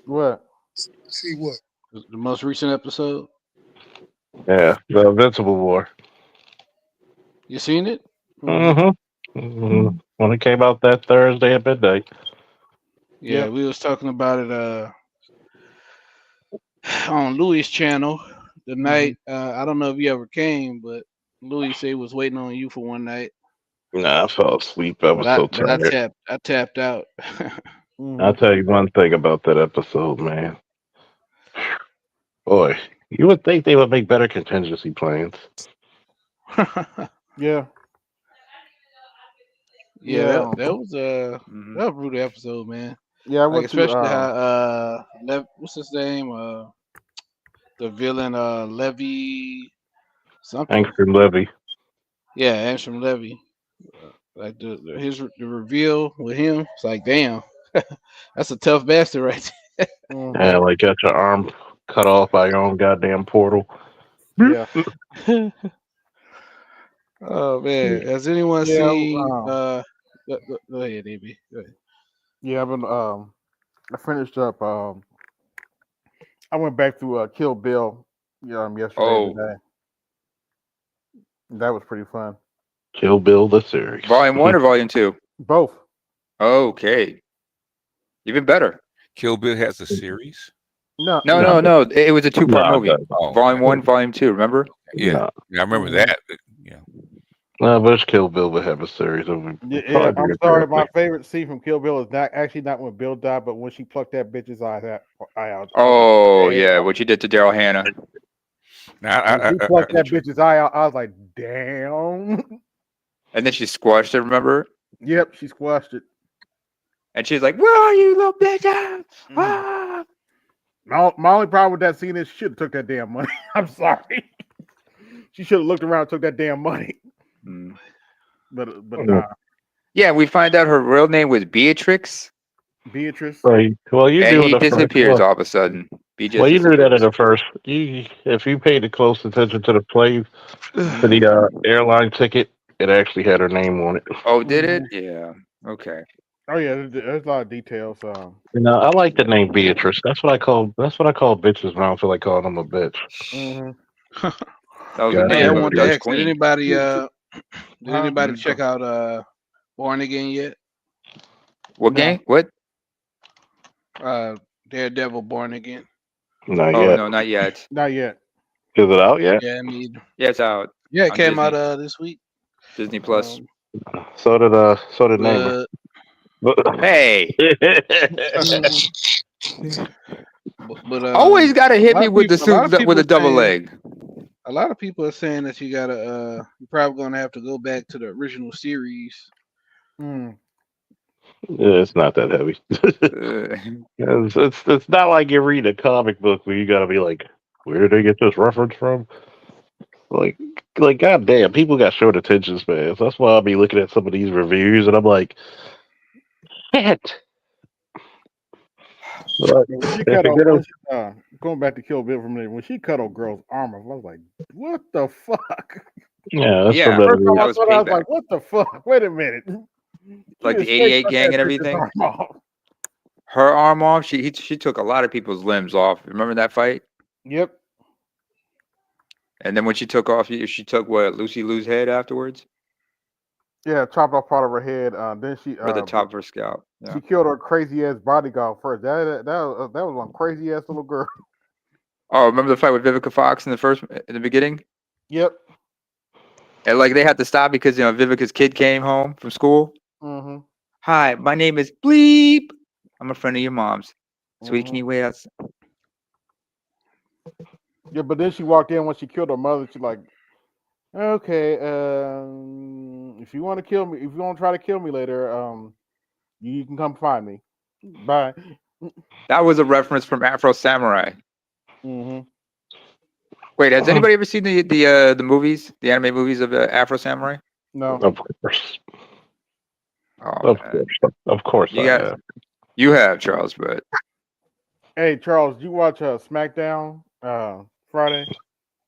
[SPEAKER 1] What?
[SPEAKER 19] See what?
[SPEAKER 14] The most recent episode.
[SPEAKER 11] Yeah, the Invincible War.
[SPEAKER 14] You seen it?
[SPEAKER 11] Mm-hmm. When it came out that Thursday at midnight.
[SPEAKER 14] Yeah, we was talking about it on Louis' channel the night. I don't know if you ever came, but Louis said he was waiting on you for one night.
[SPEAKER 11] Nah, I fell asleep. I was so tired.
[SPEAKER 14] I tapped out.
[SPEAKER 11] I'll tell you one thing about that episode, man. Boy, you would think they would make better contingency plans.
[SPEAKER 1] Yeah.
[SPEAKER 14] Yeah, that was a brutal episode, man.
[SPEAKER 1] Yeah, I
[SPEAKER 14] like
[SPEAKER 1] went
[SPEAKER 14] especially
[SPEAKER 1] to,
[SPEAKER 14] how what's his name? The villain Levy something.
[SPEAKER 11] Angstrom Levy.
[SPEAKER 14] Yeah, Angstrom Levy. Like the reveal with him, it's like damn, that's a tough bastard right there.
[SPEAKER 11] Yeah, like got your arm cut off by your own goddamn portal.
[SPEAKER 1] Yeah.
[SPEAKER 14] Oh man, has anyone seen? Go ahead, AB. Go ahead.
[SPEAKER 1] Yeah, I've been. I finished up. I went back to Kill Bill. Yesterday and today. That was pretty fun.
[SPEAKER 11] Kill Bill the series.
[SPEAKER 5] Volume 1 or Volume 2?
[SPEAKER 1] Both.
[SPEAKER 5] Okay. Even better.
[SPEAKER 9] Kill Bill has a series?
[SPEAKER 1] No.
[SPEAKER 5] It was a 2-part movie.
[SPEAKER 9] Oh,
[SPEAKER 5] Volume 1, Volume 2. Remember?
[SPEAKER 9] Yeah, I remember that. But, yeah.
[SPEAKER 11] No, but Kill Bill would have a series of.
[SPEAKER 1] Yeah, I'm sorry. My favorite scene from Kill Bill is not when Bill died, but when she plucked that bitch's eye out.
[SPEAKER 5] Oh yeah, what you did to Daryl Hannah.
[SPEAKER 1] When she plucked that bitch's eye out, I was like, damn.
[SPEAKER 5] And then she squashed it. Remember?
[SPEAKER 1] Yep, she squashed it.
[SPEAKER 5] And she's like, "Where are you, little bitch?" Ah.
[SPEAKER 1] My only problem with that scene is she should have took that damn money. I'm sorry. She should have looked around and took that damn money. But nah.
[SPEAKER 5] Yeah, we find out her real name was Beatrix.
[SPEAKER 1] Beatrice.
[SPEAKER 11] Right. Well, you
[SPEAKER 5] And
[SPEAKER 11] knew
[SPEAKER 5] he
[SPEAKER 11] the first
[SPEAKER 5] disappears
[SPEAKER 11] one.
[SPEAKER 5] all of a sudden. BJ
[SPEAKER 11] Well, you knew that in
[SPEAKER 5] disappears.
[SPEAKER 11] the first. If you paid close attention to the play, to the airline ticket, it actually had her name on it.
[SPEAKER 5] Oh, did it? Yeah. Okay.
[SPEAKER 1] Oh yeah, there's a lot of details.
[SPEAKER 11] You know, I like the name Beatrice. That's what I call bitches when I don't feel like calling them a bitch.
[SPEAKER 1] Mm-hmm.
[SPEAKER 5] That was the
[SPEAKER 11] God
[SPEAKER 14] Hey, I
[SPEAKER 5] name of
[SPEAKER 14] want
[SPEAKER 5] the
[SPEAKER 14] to
[SPEAKER 5] Dutch
[SPEAKER 14] ask, did
[SPEAKER 5] queen.
[SPEAKER 14] anybody
[SPEAKER 1] Huh?
[SPEAKER 14] check out Born Again yet?
[SPEAKER 5] What
[SPEAKER 1] No.
[SPEAKER 5] gang? What?
[SPEAKER 14] Daredevil Born Again.
[SPEAKER 11] Not
[SPEAKER 5] Oh
[SPEAKER 11] yet.
[SPEAKER 5] no, not yet.
[SPEAKER 1] Not yet.
[SPEAKER 11] Is it out yet?
[SPEAKER 14] Yeah, I mean,
[SPEAKER 5] Yeah, it's out.
[SPEAKER 14] yeah, it
[SPEAKER 5] on
[SPEAKER 14] came
[SPEAKER 5] Disney.
[SPEAKER 14] out this week.
[SPEAKER 5] Disney Plus.
[SPEAKER 11] So did Neighbor.
[SPEAKER 5] Hey.
[SPEAKER 14] But
[SPEAKER 5] Always gotta
[SPEAKER 14] a
[SPEAKER 5] hit
[SPEAKER 14] lot
[SPEAKER 5] me
[SPEAKER 14] of
[SPEAKER 5] with the
[SPEAKER 14] people- a lot of
[SPEAKER 5] suit with a
[SPEAKER 14] people
[SPEAKER 5] double
[SPEAKER 14] saying-
[SPEAKER 5] leg.
[SPEAKER 14] A lot of people are saying that you gotta you're probably gonna have to go back to the original series.
[SPEAKER 1] Mm.
[SPEAKER 11] Yeah, it's not that heavy. it's not like you read a comic book where you gotta be like, where did they get this reference from? Like goddamn, people got short attention spans. That's why I'll be looking at some of these reviews and I'm like, shit. But
[SPEAKER 1] When she
[SPEAKER 11] if
[SPEAKER 1] cut
[SPEAKER 11] you're
[SPEAKER 1] off,
[SPEAKER 11] gonna-
[SPEAKER 1] going back to Kill Bill from there, when she cut off girl's arm, I was like, what the fuck?
[SPEAKER 11] Yeah, that's
[SPEAKER 5] Yeah,
[SPEAKER 11] from
[SPEAKER 1] First time
[SPEAKER 5] that
[SPEAKER 1] I
[SPEAKER 5] was
[SPEAKER 1] saw that, I was
[SPEAKER 5] payback.
[SPEAKER 1] like, what the fuck? Wait a minute.
[SPEAKER 5] Like
[SPEAKER 1] She
[SPEAKER 5] the
[SPEAKER 1] just straight
[SPEAKER 5] 88
[SPEAKER 1] cut
[SPEAKER 5] gang
[SPEAKER 1] that
[SPEAKER 5] and
[SPEAKER 1] bitch's
[SPEAKER 5] everything.
[SPEAKER 1] arm off.
[SPEAKER 5] Her arm off. She took a lot of people's limbs off. Remember that fight?
[SPEAKER 1] Yep.
[SPEAKER 5] And then when she took off, she took what Lucy Lou's head afterwards,
[SPEAKER 1] Yeah, chopped off part of her head. Then she
[SPEAKER 5] or the top of her scalp. Yeah.
[SPEAKER 1] she killed her crazy ass bodyguard first. That was one crazy ass little girl.
[SPEAKER 5] Oh, remember the fight with Vivica Fox in the beginning?
[SPEAKER 1] Yep.
[SPEAKER 5] And like they had to stop because Vivica's kid came home from school.
[SPEAKER 1] Mm-hmm.
[SPEAKER 5] Hi, my name is Bleep. I'm a friend of your mom's. Sweetie, can you wait outside?
[SPEAKER 1] Yeah, but then she walked in when she killed her mother. She's like, okay, if you want to kill me, if you want to try to kill me later, you can come find me. Bye.
[SPEAKER 5] That was a reference from Afro Samurai.
[SPEAKER 1] Mm-hmm.
[SPEAKER 5] Wait, has anybody ever seen the movies, the anime movies of Afro Samurai?
[SPEAKER 1] No.
[SPEAKER 11] Of course.
[SPEAKER 5] Oh,
[SPEAKER 11] Of course
[SPEAKER 5] you
[SPEAKER 11] I
[SPEAKER 5] got,
[SPEAKER 11] have.
[SPEAKER 5] you have Charles, but
[SPEAKER 1] Hey Charles, did you watch SmackDown Friday?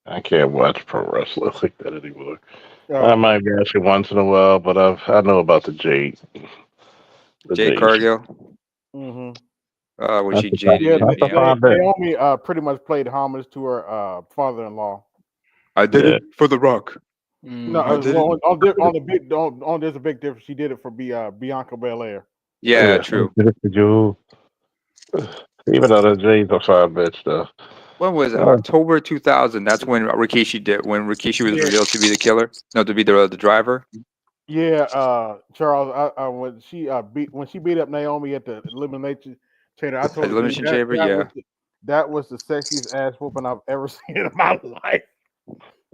[SPEAKER 11] I can't watch pro wrestling like that anymore.
[SPEAKER 1] Oh.
[SPEAKER 11] I might watch it once in a while, but I know about the Jade.
[SPEAKER 5] Jade Cargill.
[SPEAKER 1] Mm-hmm.
[SPEAKER 5] When
[SPEAKER 11] That's
[SPEAKER 5] she
[SPEAKER 11] the
[SPEAKER 5] jaded
[SPEAKER 11] top-
[SPEAKER 5] him.
[SPEAKER 11] that's the
[SPEAKER 5] Yeah.
[SPEAKER 11] top bit.
[SPEAKER 1] Naomi pretty much played homage to her father-in-law.
[SPEAKER 5] I did it for The Rock.
[SPEAKER 1] No,
[SPEAKER 5] I did
[SPEAKER 1] well,
[SPEAKER 5] it.
[SPEAKER 1] there's a big difference. She did it for Bianca Belair.
[SPEAKER 5] Yeah, true.
[SPEAKER 11] Even though the Jade's a fine bitch, though.
[SPEAKER 5] When was it?
[SPEAKER 11] Oh.
[SPEAKER 5] October 2000. That's when Rikishi was revealed to be the killer. No, to be the driver.
[SPEAKER 1] Yeah, Charles. When she beat up Naomi at the elimination chamber, I told her
[SPEAKER 5] Elimination Chamber, yeah.
[SPEAKER 1] that was the sexiest ass whooping I've ever seen in my life.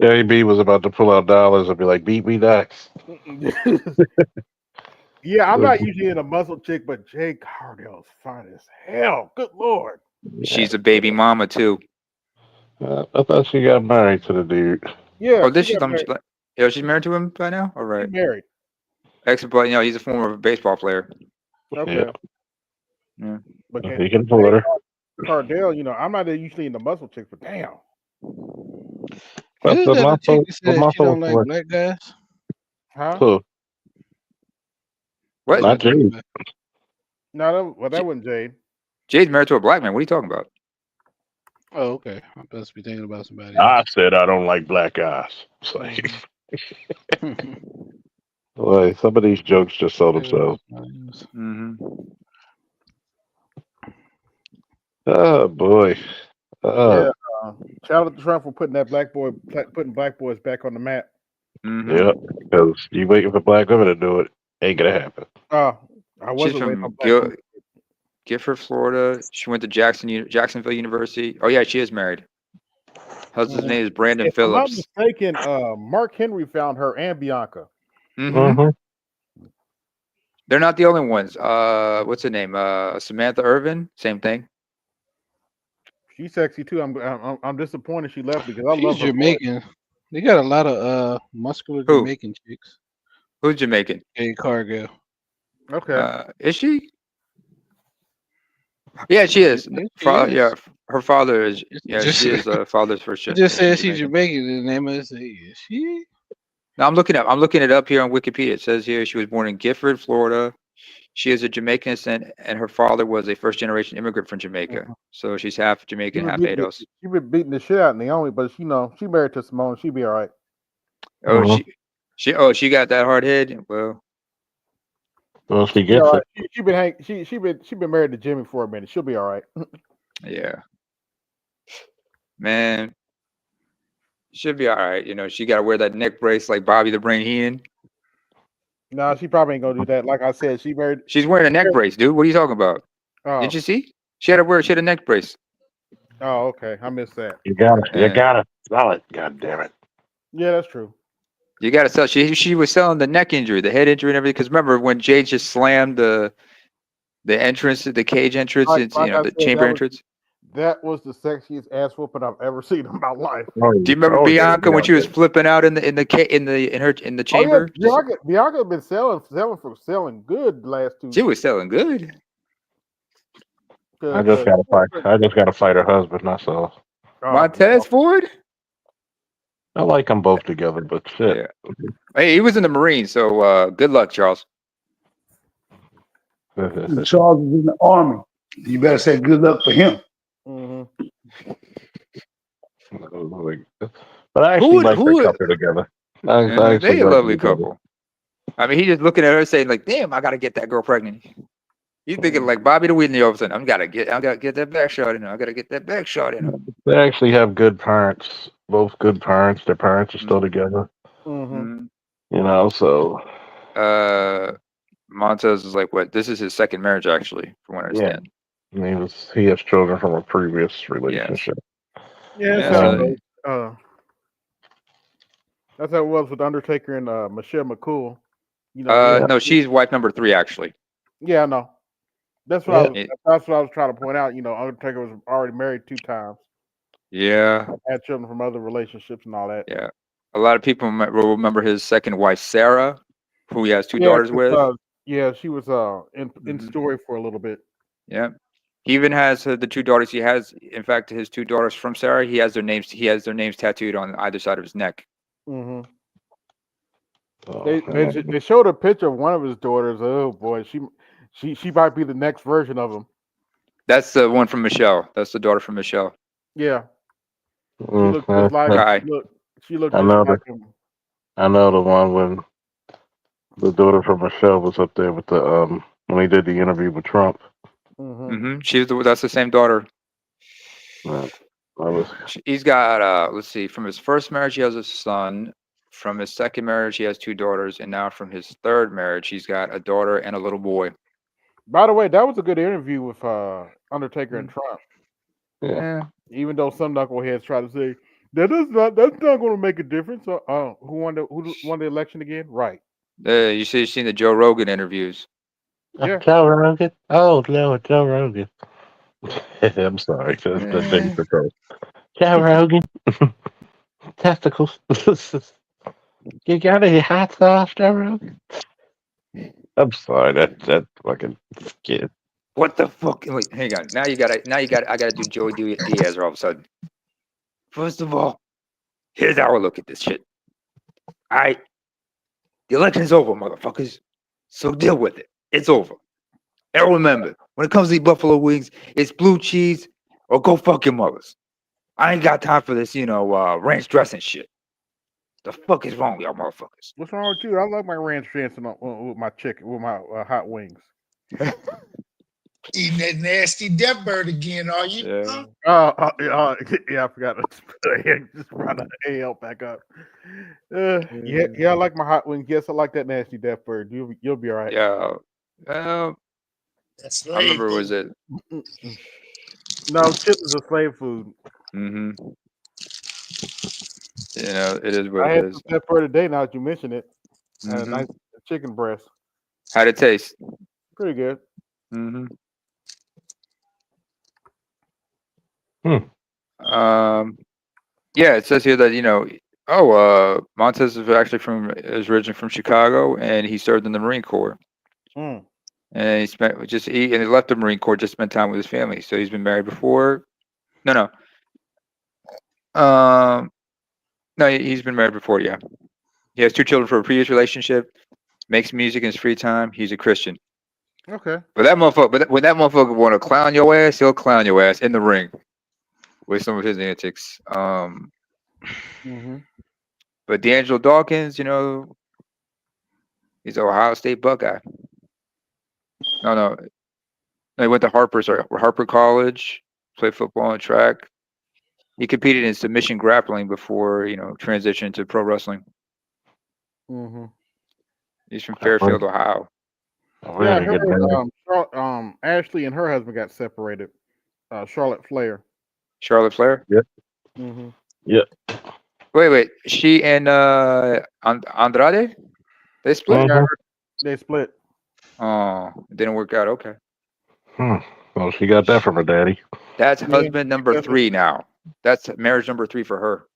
[SPEAKER 11] AB was about to pull out dollars and be like, beat me next.
[SPEAKER 1] Yeah, I'm not usually in a muscle chick, but Jade Cargill's fine as hell. Good lord.
[SPEAKER 5] She's a baby mama too.
[SPEAKER 11] I thought she got married to the dude.
[SPEAKER 1] Yeah.
[SPEAKER 5] Oh, did
[SPEAKER 1] she
[SPEAKER 5] she?
[SPEAKER 1] got married.
[SPEAKER 5] She's married to him by now. All right.
[SPEAKER 1] She's married.
[SPEAKER 5] But he's a former baseball player.
[SPEAKER 1] Okay.
[SPEAKER 5] Yeah.
[SPEAKER 1] But
[SPEAKER 11] He can pull her.
[SPEAKER 1] Cardell, I'm not usually in the muscle chicks, but damn.
[SPEAKER 11] That's
[SPEAKER 14] Isn't
[SPEAKER 11] the
[SPEAKER 14] that the chick
[SPEAKER 11] muscle.
[SPEAKER 14] that said she
[SPEAKER 11] muscle
[SPEAKER 14] don't like
[SPEAKER 11] for-
[SPEAKER 14] black guys?
[SPEAKER 1] Huh?
[SPEAKER 11] Who?
[SPEAKER 5] What?
[SPEAKER 11] Not Jade.
[SPEAKER 1] No, that wasn't Jade.
[SPEAKER 5] Jade's married to a black man. What are you talking about?
[SPEAKER 14] Oh, okay. I must be thinking about somebody
[SPEAKER 11] I
[SPEAKER 14] else.
[SPEAKER 11] said I don't like black guys. It's like, like some of these jokes just sell themselves.
[SPEAKER 5] Mm-hmm.
[SPEAKER 11] Oh boy.
[SPEAKER 1] Yeah. Shout out to Trump for putting black boys back on the map.
[SPEAKER 5] Mm-hmm.
[SPEAKER 11] Yeah, because you waiting for black women to do it, ain't gonna happen.
[SPEAKER 1] I
[SPEAKER 5] She's
[SPEAKER 1] wasn't waiting
[SPEAKER 5] from
[SPEAKER 1] on black
[SPEAKER 5] Gifford, Florida. She went to Jacksonville University. Oh yeah, she is married. Husband's name is Brandon
[SPEAKER 1] If I'm not
[SPEAKER 5] Phillips.
[SPEAKER 1] mistaken, Mark Henry found her and Bianca.
[SPEAKER 5] Mm-hmm. They're not the only ones. What's her name? Samantha Irvin. Same thing.
[SPEAKER 1] She's sexy too. I'm disappointed she left because I
[SPEAKER 14] She's
[SPEAKER 1] love her.
[SPEAKER 14] Jamaican. They got a lot of muscular
[SPEAKER 5] Who?
[SPEAKER 14] Jamaican chicks.
[SPEAKER 5] Who's Jamaican?
[SPEAKER 14] Jade Cargill.
[SPEAKER 1] Okay.
[SPEAKER 5] Is she? Yeah, she is.
[SPEAKER 14] Yeah, she
[SPEAKER 5] Father, yeah,
[SPEAKER 14] is.
[SPEAKER 5] her father is. Yeah,
[SPEAKER 14] Just,
[SPEAKER 5] she is father's first.
[SPEAKER 14] it just
[SPEAKER 5] She's
[SPEAKER 14] says she's
[SPEAKER 5] Jamaican.
[SPEAKER 14] Jamaican. The name of it is she?
[SPEAKER 5] Now I'm looking it up here on Wikipedia. It says here she was born in Gifford, Florida. She is a Jamaican descent, and her father was a first-generation immigrant from Jamaica. So she's half Jamaican, half Ados.
[SPEAKER 1] She been beating the shit out of Naomi, but she married to Simone. She be all right.
[SPEAKER 5] Oh, she got that hard head. Well,
[SPEAKER 11] she
[SPEAKER 1] gets it. She been married to Jimmy for a minute. She'll be all right.
[SPEAKER 5] Yeah, man, she'll be all right. She got to wear that neck brace like Bobby the Brain Heenan.
[SPEAKER 1] No, she probably ain't gonna do that. Like I said, she married.
[SPEAKER 5] She's wearing a neck brace, dude. What are you talking about?
[SPEAKER 1] Oh.
[SPEAKER 5] Did you see? She had a neck brace.
[SPEAKER 1] Oh, okay. I missed that.
[SPEAKER 11] You gotta sell it. God damn it.
[SPEAKER 1] Yeah, that's true.
[SPEAKER 5] You got to sell. She was selling the neck injury, the head injury, and everything. Because remember when Jade just slammed the entrance, the cage entrance, the chamber entrance.
[SPEAKER 1] That was the sexiest ass whooping I've ever seen in my life.
[SPEAKER 5] Do you remember Bianca when she was flipping out in the chamber?
[SPEAKER 1] Oh, yeah, Bianca been selling good the last 2 years.
[SPEAKER 5] She was selling good.
[SPEAKER 11] I just gotta fight her husband. That's all.
[SPEAKER 5] Montez Ford.
[SPEAKER 11] I like them both together, but shit.
[SPEAKER 5] Yeah. Hey, he was in the Marines, so good luck, Charles.
[SPEAKER 15] Charles is in the Army. You better say good luck for him.
[SPEAKER 11] But I actually like their couple together.
[SPEAKER 5] They a lovely couple. I mean, he just looking at her saying like, "Damn, I gotta get that girl pregnant." He's thinking like Bobby the Whitney all of a sudden. I gotta get that back shot in her. I gotta get that back shot in her.
[SPEAKER 11] They actually have good parents. Both good parents. Their parents are still together. So.
[SPEAKER 5] Montez is like what? This is his second marriage, actually, from what I understand.
[SPEAKER 11] Yeah. He has children from a previous relationship.
[SPEAKER 1] Yes. That's how it was with Undertaker and Michelle McCool.
[SPEAKER 5] No, she's wife number 3, actually.
[SPEAKER 1] Yeah, I know. That's what I was trying to point out. Undertaker was already married 2 times.
[SPEAKER 5] Yeah.
[SPEAKER 1] Had children from other relationships and all that.
[SPEAKER 5] Yeah. A lot of people will remember his second wife, Sarah, who he has 2 daughters with.
[SPEAKER 1] She was in story for a little bit.
[SPEAKER 5] Yeah. He even has the 2 daughters. He has, in fact, his 2 daughters from Sarah. He has their names. He has their names tattooed on either side of his neck.
[SPEAKER 1] They showed a picture of one of his daughters. Oh boy, she might be the next version of him.
[SPEAKER 5] That's the one from Michelle. That's the daughter from Michelle.
[SPEAKER 1] Yeah. She looked just like she looked just like him.
[SPEAKER 11] I know the one when the daughter from Michelle was up there with the when he did the interview with Trump.
[SPEAKER 5] That's the same daughter.
[SPEAKER 11] Right.
[SPEAKER 5] He's got let's see, from his first marriage he has a son. From his second marriage he has 2 daughters, and now from his third marriage he's got a daughter and a little boy.
[SPEAKER 1] By the way, that was a good interview with Undertaker and Trump.
[SPEAKER 5] Yeah.
[SPEAKER 1] Even though some knuckleheads try to say that's not going to make a difference. Who won the election again? Right.
[SPEAKER 5] You've seen the Joe Rogan interviews.
[SPEAKER 1] Yeah.
[SPEAKER 11] Joe Rogan. Oh no, Joe Rogan. I'm sorry. That's thing for Joe Rogan. Testicles. You got any hot sauce, Joe Rogan? I'm sorry. That fucking kid.
[SPEAKER 5] What the fuck? Wait, hang on. Now you got. I gotta do Joey Diaz all of a sudden. First of all, here's how I look at this shit. All right, the election's over, motherfuckers. So deal with it. It's over. And remember, when it comes to these buffalo wings, it's blue cheese or go fuck your mothers. I ain't got time for this, ranch dressing shit. The fuck is wrong with y'all motherfuckers?
[SPEAKER 1] What's wrong with you? I love my ranch dressing with my chicken, with my hot wings.
[SPEAKER 19] Eating that nasty death bird again, are you?
[SPEAKER 1] Yeah. Yeah, I forgot to just brought the AL back up. Yeah, I like my hot wings. Yes, I like that nasty death bird. You'll be all right.
[SPEAKER 5] Yeah.
[SPEAKER 19] That's
[SPEAKER 5] I remember, was it?
[SPEAKER 1] No, chips is a slave food.
[SPEAKER 5] It is what
[SPEAKER 1] I
[SPEAKER 5] it
[SPEAKER 1] had
[SPEAKER 5] is.
[SPEAKER 1] some death bird today. Now that you mention it, and a nice chicken breast.
[SPEAKER 5] How'd it taste?
[SPEAKER 1] Pretty good.
[SPEAKER 5] Yeah, it says here that Montez is actually is originally from Chicago, and he served in the Marine Corps. And he left the Marine Corps, just spent time with his family. So he's been married before. No. No, he's been married before. Yeah, he has 2 children from a previous relationship. Makes music in his free time. He's a Christian.
[SPEAKER 1] Okay.
[SPEAKER 5] But that motherfucker, when that motherfucker want to clown your ass, he'll clown your ass in the ring with some of his antics.
[SPEAKER 1] Mm-hmm.
[SPEAKER 5] But D'Angelo Dawkins, he's an Ohio State Buckeye. No, he went to Harper College, played football and track. He competed in submission grappling before, transitioned to pro wrestling.
[SPEAKER 1] Mm-hmm.
[SPEAKER 5] He's from Fairfield, Ohio.
[SPEAKER 1] Yeah, I heard Ashley and her husband got separated. Charlotte Flair.
[SPEAKER 5] Charlotte Flair?
[SPEAKER 11] Yep.
[SPEAKER 1] Mm-hmm.
[SPEAKER 11] Yep.
[SPEAKER 5] Wait. She and Andrade? They split?
[SPEAKER 1] Yeah, they split.
[SPEAKER 5] Oh, it didn't work out. Okay.
[SPEAKER 11] Well, she got that from her daddy.
[SPEAKER 5] That's husband number 3 now. That's marriage number 3 for her.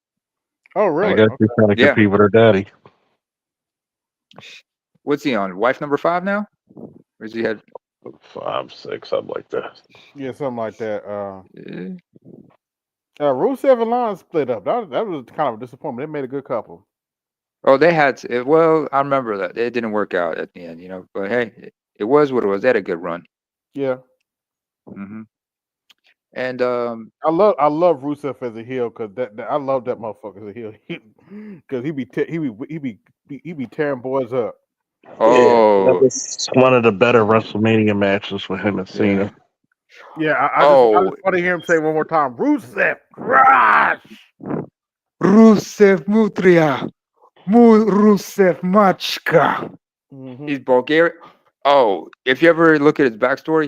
[SPEAKER 1] Oh, really?
[SPEAKER 11] I guess she's trying to compete with her daddy.
[SPEAKER 5] What's he on? Wife number 5 now? Or is he had
[SPEAKER 11] 5, 6, something like that?
[SPEAKER 1] Yeah, something like that. Rusev and Lana split up. That was kind of a disappointment. They made a good couple.
[SPEAKER 5] Oh, they had well, I remember that. It didn't work out at the end, but hey, it was what it was. They had a good run.
[SPEAKER 1] Yeah.
[SPEAKER 5] Mm-hmm. And
[SPEAKER 1] I love Rusev as a heel because I love that motherfucker as a heel because he be tearing boys up.
[SPEAKER 5] Oh,
[SPEAKER 11] that was one of the better WrestleMania matches with him and Cena.
[SPEAKER 1] Yeah, I just want to hear him say one more time, Rusev, crush!
[SPEAKER 5] Rusev Mutria, Rusev Machka.
[SPEAKER 1] Mm-hmm.
[SPEAKER 5] He's Bulgarian. Oh, if you ever look at his backstory,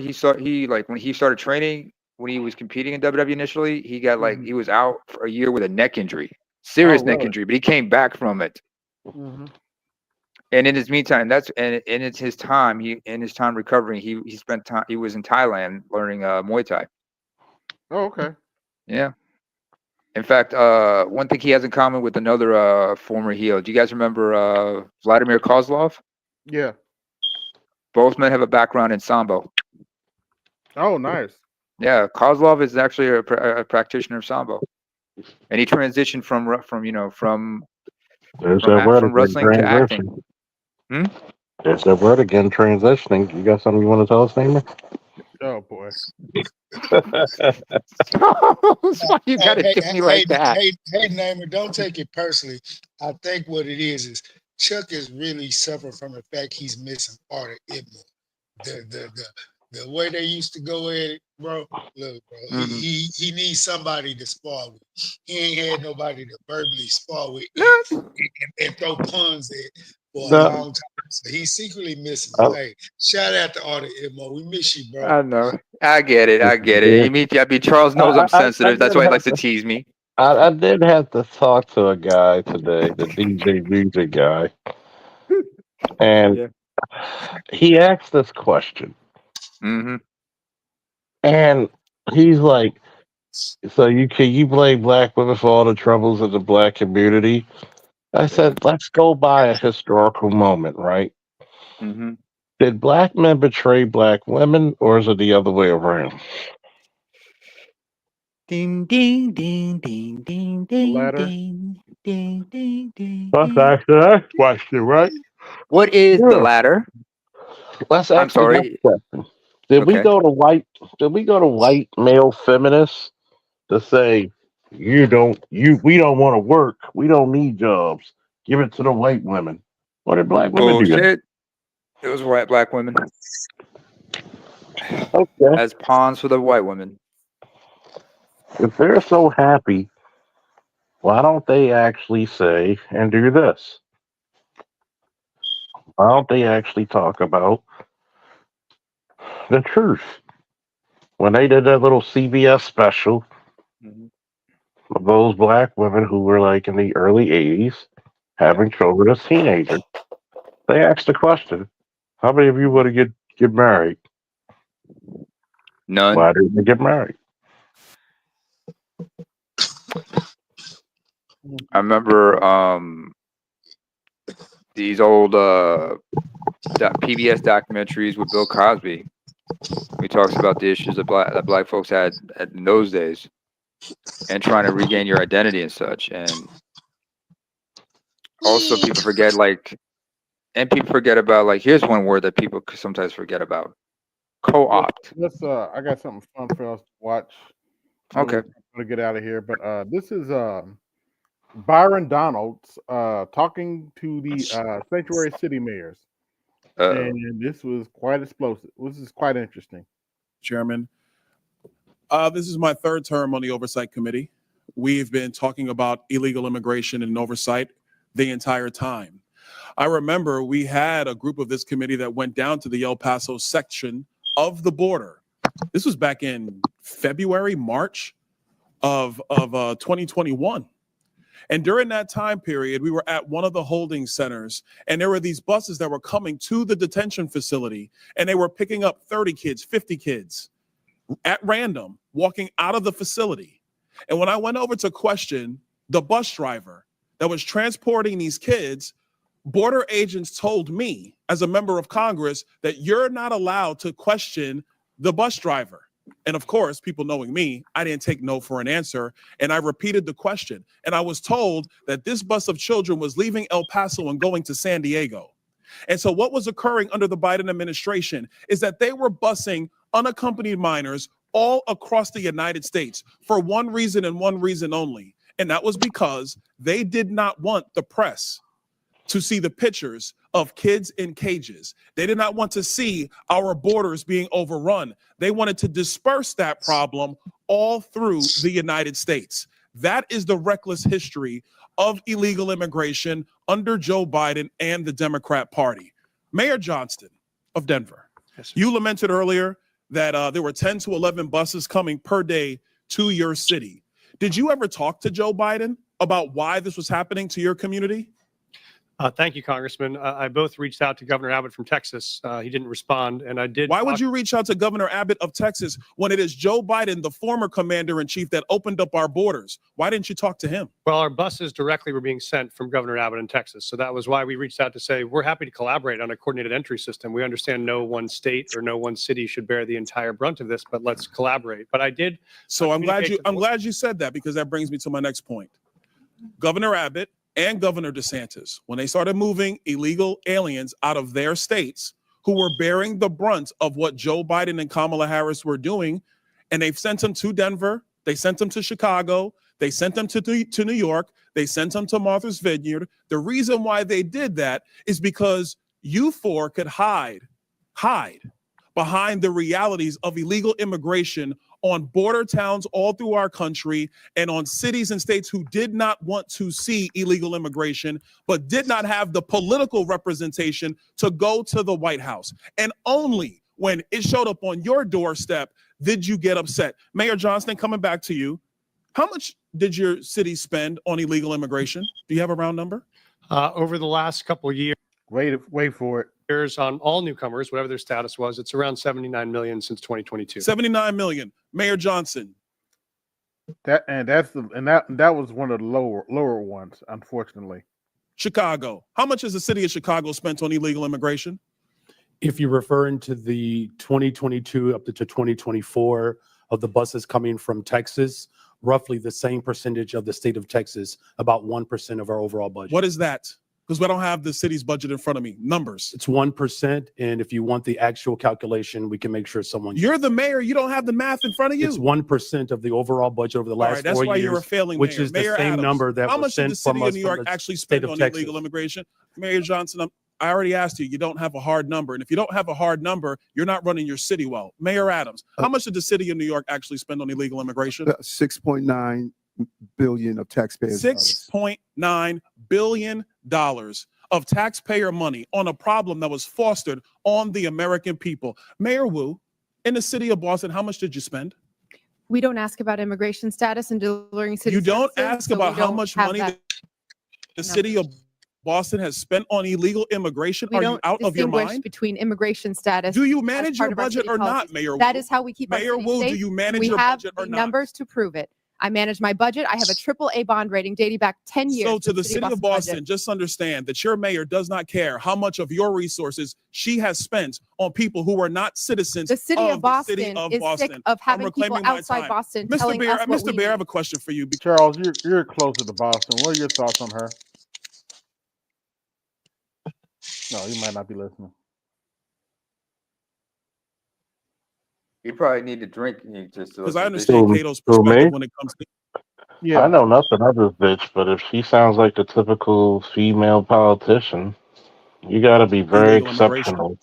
[SPEAKER 5] when he started training, when he was competing in WWE initially, he got he was out for a year with a neck injury, serious neck injury, but he came back from it.
[SPEAKER 1] Mm-hmm.
[SPEAKER 5] And in his meantime, it's his time. In his time recovering, he spent time. He was in Thailand learning Muay Thai.
[SPEAKER 1] Oh, okay.
[SPEAKER 5] Yeah. In fact, one thing he has in common with another former heel. Do you guys remember Vladimir Kozlov?
[SPEAKER 1] Yeah.
[SPEAKER 5] Both men have a background in Sambo.
[SPEAKER 1] Oh, nice.
[SPEAKER 5] Yeah, Kozlov is actually a practitioner of Sambo, and he transitioned from wrestling to acting.
[SPEAKER 11] There's that word again, transitioning. You got something you want to tell us, Namer?
[SPEAKER 1] Oh boy.
[SPEAKER 5] Why you gotta give me like that?
[SPEAKER 19] Hey, Namer, don't take it personally. I think what it is Chuck is really suffering from the fact he's missing part of Itmo. The way they used to go at it, bro. Look, bro, he needs somebody to spar with. He ain't had nobody to verbally spar with and throw puns at for a long time. So he's secretly missing. Hey, shout out to all the Itmo. We miss you, bro.
[SPEAKER 5] I know. I get it. I mean, Charles knows I'm sensitive. That's why he likes to tease me.
[SPEAKER 11] I did have to talk to a guy today, the DJ music guy, and he asked this question.
[SPEAKER 5] Mm-hmm.
[SPEAKER 11] And he's like, so you blame black women for all the troubles of the black community? I said, let's go by a historical moment, right?
[SPEAKER 5] Mm-hmm.
[SPEAKER 11] Did black men betray black women, or is it the other way around?
[SPEAKER 5] Ding ding ding ding ding ding ding ding ding ding.
[SPEAKER 11] Let's ask that question, right?
[SPEAKER 5] What is the latter?
[SPEAKER 11] Let's ask
[SPEAKER 5] I'm sorry.
[SPEAKER 11] the next question. Did we go to white male feminists to say we don't want to work, we don't need jobs, give it to the white women? What did black women do?
[SPEAKER 5] Bullshit. It was black women.
[SPEAKER 11] Okay.
[SPEAKER 5] As pawns for the white women.
[SPEAKER 11] If they're so happy, why don't they actually say and do this? Why don't they actually talk about the truth? When they did that little CBS special of those black women who were like in the early 80s having children as teenagers, they asked the question, how many of you want to get married?
[SPEAKER 5] None.
[SPEAKER 11] Why didn't they get married?
[SPEAKER 5] I remember these old PBS documentaries with Bill Cosby. He talks about the issues that black folks had in those days, and trying to regain your identity and such. And also, people forget about here's one word that people sometimes forget about: co-opt.
[SPEAKER 1] I got something fun for us to watch.
[SPEAKER 5] Okay.
[SPEAKER 1] I'm gonna get out of here, but this is Byron Donalds talking to the sanctuary city mayors, and this was quite explosive. This is quite interesting.
[SPEAKER 16] Chairman, this is my third term on the Oversight Committee. We've been talking about illegal immigration and oversight the entire time. I remember we had a group of this committee that went down to the El Paso section of the border. This was back in February, March of 2021. And during that time period, we were at one of the holding centers, and there were these buses that were coming to the detention facility, and they were picking up 30 kids, 50 kids at random, walking out of the facility. And when I went over to question the bus driver that was transporting these kids, border agents told me, as a member of Congress, that you're not allowed to question the bus driver. And of course, people knowing me, I didn't take no for an answer. And I repeated the question. And I was told that this bus of children was leaving El Paso and going to San Diego. And so what was occurring under the Biden administration is that they were busing unaccompanied minors all across the United States for one reason and one reason only. And that was because they did not want the press to see the pictures of kids in cages. They did not want to see our borders being overrun. They wanted to disperse that problem all through the United States. That is the reckless history of illegal immigration under Joe Biden and the Democrat Party. Mayor Johnston of Denver, you lamented earlier that there were 10 to 11 buses coming per day to your city. Did you ever talk to Joe Biden about why this was happening to your community?
[SPEAKER 26] Thank you, Congressman. I both reached out to Governor Abbott from Texas. He didn't respond, and I did.
[SPEAKER 16] Why would you reach out to Governor Abbott of Texas when it is Joe Biden, the former commander-in-chief, that opened up our borders? Why didn't you talk to him?
[SPEAKER 26] Well, our buses directly were being sent from Governor Abbott in Texas, so that was why we reached out to say we're happy to collaborate on a coordinated entry system. We understand no one state or no one city should bear the entire brunt of this, but let's collaborate. But I did.
[SPEAKER 16] So I'm glad you said that, because that brings me to my next point. Governor Abbott and Governor DeSantis, when they started moving illegal aliens out of their states who were bearing the brunt of what Joe Biden and Kamala Harris were doing, and they've sent them to Denver, they sent them to Chicago, they sent them to New York, they sent them to Martha's Vineyard. The reason why they did that is because you four could hide behind the realities of illegal immigration on border towns all through our country and on cities and states who did not want to see illegal immigration, but did not have the political representation to go to the White House. And only when it showed up on your doorstep did you get upset. Mayor Johnston, coming back to you, how much did your city spend on illegal immigration? Do you have a round number?
[SPEAKER 26] Over the last couple of years.
[SPEAKER 1] Wait for it.
[SPEAKER 26] On all newcomers, whatever their status was, it's around 79 million since 2022.
[SPEAKER 16] 79 million. Mayor Johnson.
[SPEAKER 1] That was one of the lower ones, unfortunately.
[SPEAKER 16] Chicago. How much has the city of Chicago spent on illegal immigration?
[SPEAKER 17] If you're referring to the 2022 up to 2024 of the buses coming from Texas, roughly the same percentage of the state of Texas, about 1% of our overall budget.
[SPEAKER 16] What is that? Because we don't have the city's budget in front of me. Numbers.
[SPEAKER 17] It's 1%. And if you want the actual calculation, we can make sure someone.
[SPEAKER 16] You're the mayor. You don't have the math in front of you.
[SPEAKER 17] It's 1% of the overall budget over the last 4 years.
[SPEAKER 16] That's why you're a failing
[SPEAKER 17] which
[SPEAKER 16] mayor.
[SPEAKER 17] is
[SPEAKER 16] Mayor
[SPEAKER 17] the same
[SPEAKER 16] Adams,
[SPEAKER 17] number that
[SPEAKER 16] how
[SPEAKER 17] was
[SPEAKER 16] much did
[SPEAKER 17] sent
[SPEAKER 16] the city
[SPEAKER 17] from
[SPEAKER 16] of
[SPEAKER 17] us
[SPEAKER 16] New
[SPEAKER 17] from
[SPEAKER 16] York
[SPEAKER 17] the
[SPEAKER 16] actually
[SPEAKER 17] state
[SPEAKER 16] spend
[SPEAKER 17] of
[SPEAKER 16] on
[SPEAKER 17] Texas.
[SPEAKER 16] illegal immigration? Mayor Johnson, I already asked you. You don't have a hard number. And if you don't have a hard number, you're not running your city well. Mayor Adams, how much did the city of New York actually spend on illegal immigration?
[SPEAKER 21] 6.9 billion of taxpayers.
[SPEAKER 16] $6.9 billion of taxpayer money on a problem that was fostered on the American people. Mayor Wu, in the city of Boston, how much did you spend?
[SPEAKER 22] We don't ask about immigration status and delivering city
[SPEAKER 16] You don't
[SPEAKER 22] services,
[SPEAKER 16] ask
[SPEAKER 22] so
[SPEAKER 16] about
[SPEAKER 22] we
[SPEAKER 16] how
[SPEAKER 22] don't
[SPEAKER 16] much
[SPEAKER 22] have
[SPEAKER 16] money
[SPEAKER 22] that
[SPEAKER 16] the city of Boston has spent on illegal immigration.
[SPEAKER 22] We
[SPEAKER 16] Are you
[SPEAKER 22] don't
[SPEAKER 16] out of your
[SPEAKER 22] distinguish
[SPEAKER 16] mind?
[SPEAKER 22] between immigration status.
[SPEAKER 16] Do you
[SPEAKER 22] as
[SPEAKER 16] manage
[SPEAKER 22] part
[SPEAKER 16] your
[SPEAKER 22] of our
[SPEAKER 16] budget
[SPEAKER 22] city
[SPEAKER 16] or not,
[SPEAKER 22] policies.
[SPEAKER 16] Mayor Wu?
[SPEAKER 22] That is how we keep
[SPEAKER 16] Mayor
[SPEAKER 22] our city
[SPEAKER 16] Wu,
[SPEAKER 22] safe.
[SPEAKER 16] do you manage
[SPEAKER 22] we
[SPEAKER 16] your
[SPEAKER 22] have
[SPEAKER 16] budget or
[SPEAKER 22] the
[SPEAKER 16] not?
[SPEAKER 22] numbers to prove it. I manage my budget. I have a AAA bond rating dating back 10 years.
[SPEAKER 16] So to the city of Boston,
[SPEAKER 22] budget.
[SPEAKER 16] just understand that your mayor does not care how much of your resources she has spent on people who are not citizens
[SPEAKER 22] The city of
[SPEAKER 16] the
[SPEAKER 22] Boston
[SPEAKER 16] city of
[SPEAKER 22] is
[SPEAKER 16] Boston.
[SPEAKER 22] sick of having people
[SPEAKER 16] reclaiming my
[SPEAKER 22] outside
[SPEAKER 16] time.
[SPEAKER 22] Boston
[SPEAKER 16] Mr.
[SPEAKER 22] telling
[SPEAKER 16] Bear,
[SPEAKER 22] us what
[SPEAKER 16] Mr.
[SPEAKER 22] we
[SPEAKER 16] Bear, I have
[SPEAKER 22] need.
[SPEAKER 16] a question for you.
[SPEAKER 1] Charles, you're closer to Boston. What are your thoughts on her? No, you might not be listening.
[SPEAKER 5] You probably need to drink just
[SPEAKER 16] Because I understand Cato's
[SPEAKER 11] Who, me?
[SPEAKER 16] perspective when it comes to
[SPEAKER 11] I know nothing of this bitch, but if she sounds like the typical female politician, you got to be very
[SPEAKER 16] illegal immigration.
[SPEAKER 11] exceptional.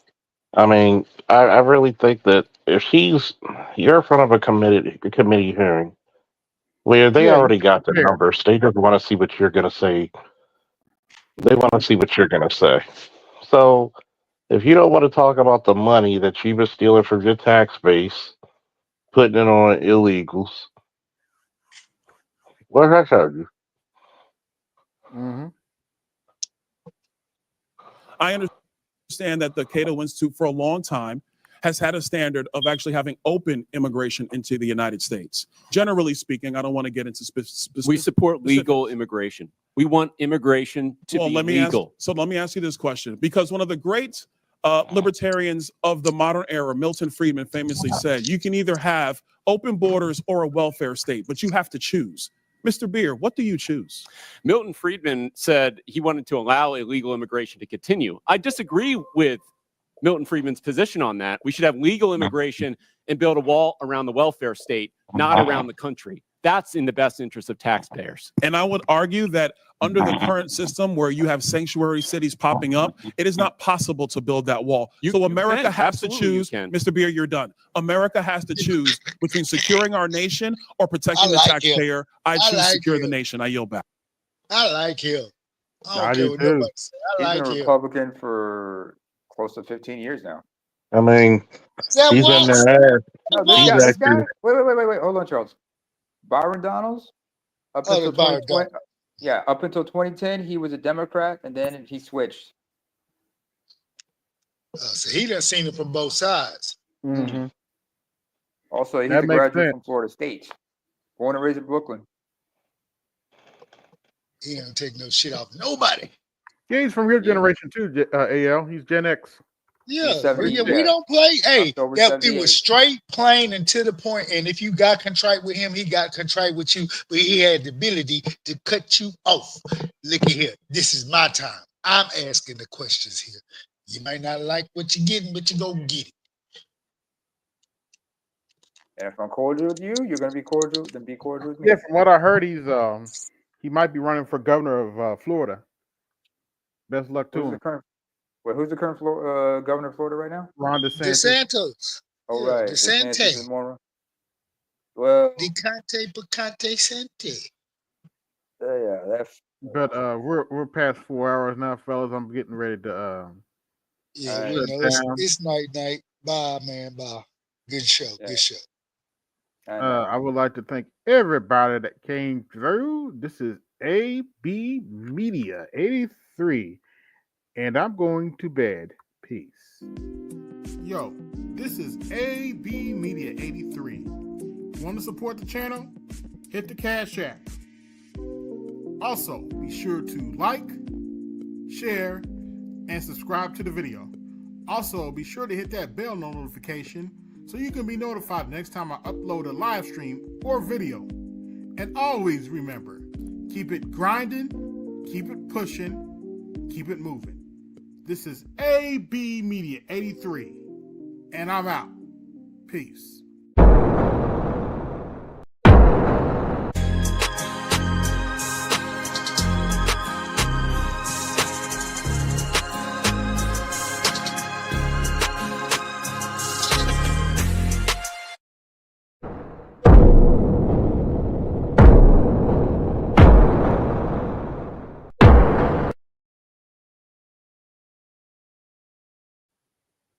[SPEAKER 11] I mean, I really think that if you're in front of a committee hearing where they already got the numbers, they just want to see what you're going to say. They want to see what you're going to say. So if you don't want to talk about the money that you were stealing from your tax base, putting it on illegals, what did I tell you?
[SPEAKER 1] Mm-hmm.
[SPEAKER 16] I understand that the Cato Institute for a long time has had a standard of actually having open immigration into the United States. Generally speaking, I don't want to get into specific.
[SPEAKER 4] We support legal immigration. We want immigration to be legal.
[SPEAKER 16] Let me ask you this question, because one of the great libertarians of the modern era, Milton Friedman, famously said, you can either have open borders or a welfare state, but you have to choose. Mr. Beer, what do you choose?
[SPEAKER 4] Milton Friedman said he wanted to allow illegal immigration to continue. I disagree with Milton Friedman's position on that. We should have legal immigration and build a wall around the welfare state, not around the country. That's in the best interest of taxpayers.
[SPEAKER 16] And I would argue that under the current system where you have sanctuary cities popping up, it is not possible to build that wall. So America has to choose. Mr. Beer, you're done. America has to choose between securing our nation or protecting the taxpayer. I choose secure the nation. I yield back.
[SPEAKER 19] I like him. I
[SPEAKER 1] I
[SPEAKER 19] don't
[SPEAKER 1] do
[SPEAKER 19] care what
[SPEAKER 1] too.
[SPEAKER 19] nobody say. I
[SPEAKER 5] He's
[SPEAKER 19] like
[SPEAKER 5] been a
[SPEAKER 19] him.
[SPEAKER 5] Republican for close to 15 years now.
[SPEAKER 11] I mean,
[SPEAKER 19] that
[SPEAKER 11] he's in
[SPEAKER 19] was?
[SPEAKER 11] there.
[SPEAKER 5] No, this guy. Wait. Hold on, Charles. Byron Donalds. Up until 2020, up until 2010, he was a Democrat, and then he switched.
[SPEAKER 19] So he done seen it from both sides.
[SPEAKER 1] Mm-hmm.
[SPEAKER 5] Also, he's
[SPEAKER 1] That
[SPEAKER 5] a
[SPEAKER 1] makes
[SPEAKER 5] graduate
[SPEAKER 1] sense.
[SPEAKER 5] from Florida State, born and raised in Brooklyn.
[SPEAKER 19] He don't take no shit off nobody.
[SPEAKER 1] Yeah, he's from your generation too, AL. He's Gen X.
[SPEAKER 19] Yeah, we don't play. Hey,
[SPEAKER 5] October
[SPEAKER 19] it
[SPEAKER 5] 78.
[SPEAKER 19] was straight, plain, and to the point. And if you got contrite with him, he got contrite with you. But he had the ability to cut you off. Look at here. This is my time. I'm asking the questions here. You might not like what you're getting, but you go get it.
[SPEAKER 5] And if I'm cordial with you, you're gonna be cordial. Then be cordial with me.
[SPEAKER 1] Yeah, from what I heard, he might be running for governor of Florida. Best luck to him.
[SPEAKER 5] Who's the current governor of Florida right now?
[SPEAKER 1] Ron DeSantis.
[SPEAKER 19] DeSantis.
[SPEAKER 5] Oh,
[SPEAKER 19] Yeah,
[SPEAKER 5] right.
[SPEAKER 19] DeSantis.
[SPEAKER 5] is more. Well,
[SPEAKER 19] Decante Picante Sente.
[SPEAKER 5] Yeah, that's.
[SPEAKER 1] But we're past 4 hours now, fellas. I'm getting ready to
[SPEAKER 19] Yeah,
[SPEAKER 1] shut
[SPEAKER 19] you know,
[SPEAKER 1] down.
[SPEAKER 19] it's night. Bye, man. Bye. Good show. Good show.
[SPEAKER 1] I would like to thank everybody that came through. This is AB Media 83, and I'm going to bed. Peace. Yo, this is AB Media 83. Want to support the channel? Hit the Cash App. Also, be sure to like, share, and subscribe to the video. Also, be sure to hit that bell notification so you can be notified next time I upload a live stream or video. And always remember, keep it grinding, keep it pushing, keep it moving. This is AB Media 83, and I'm out. Peace.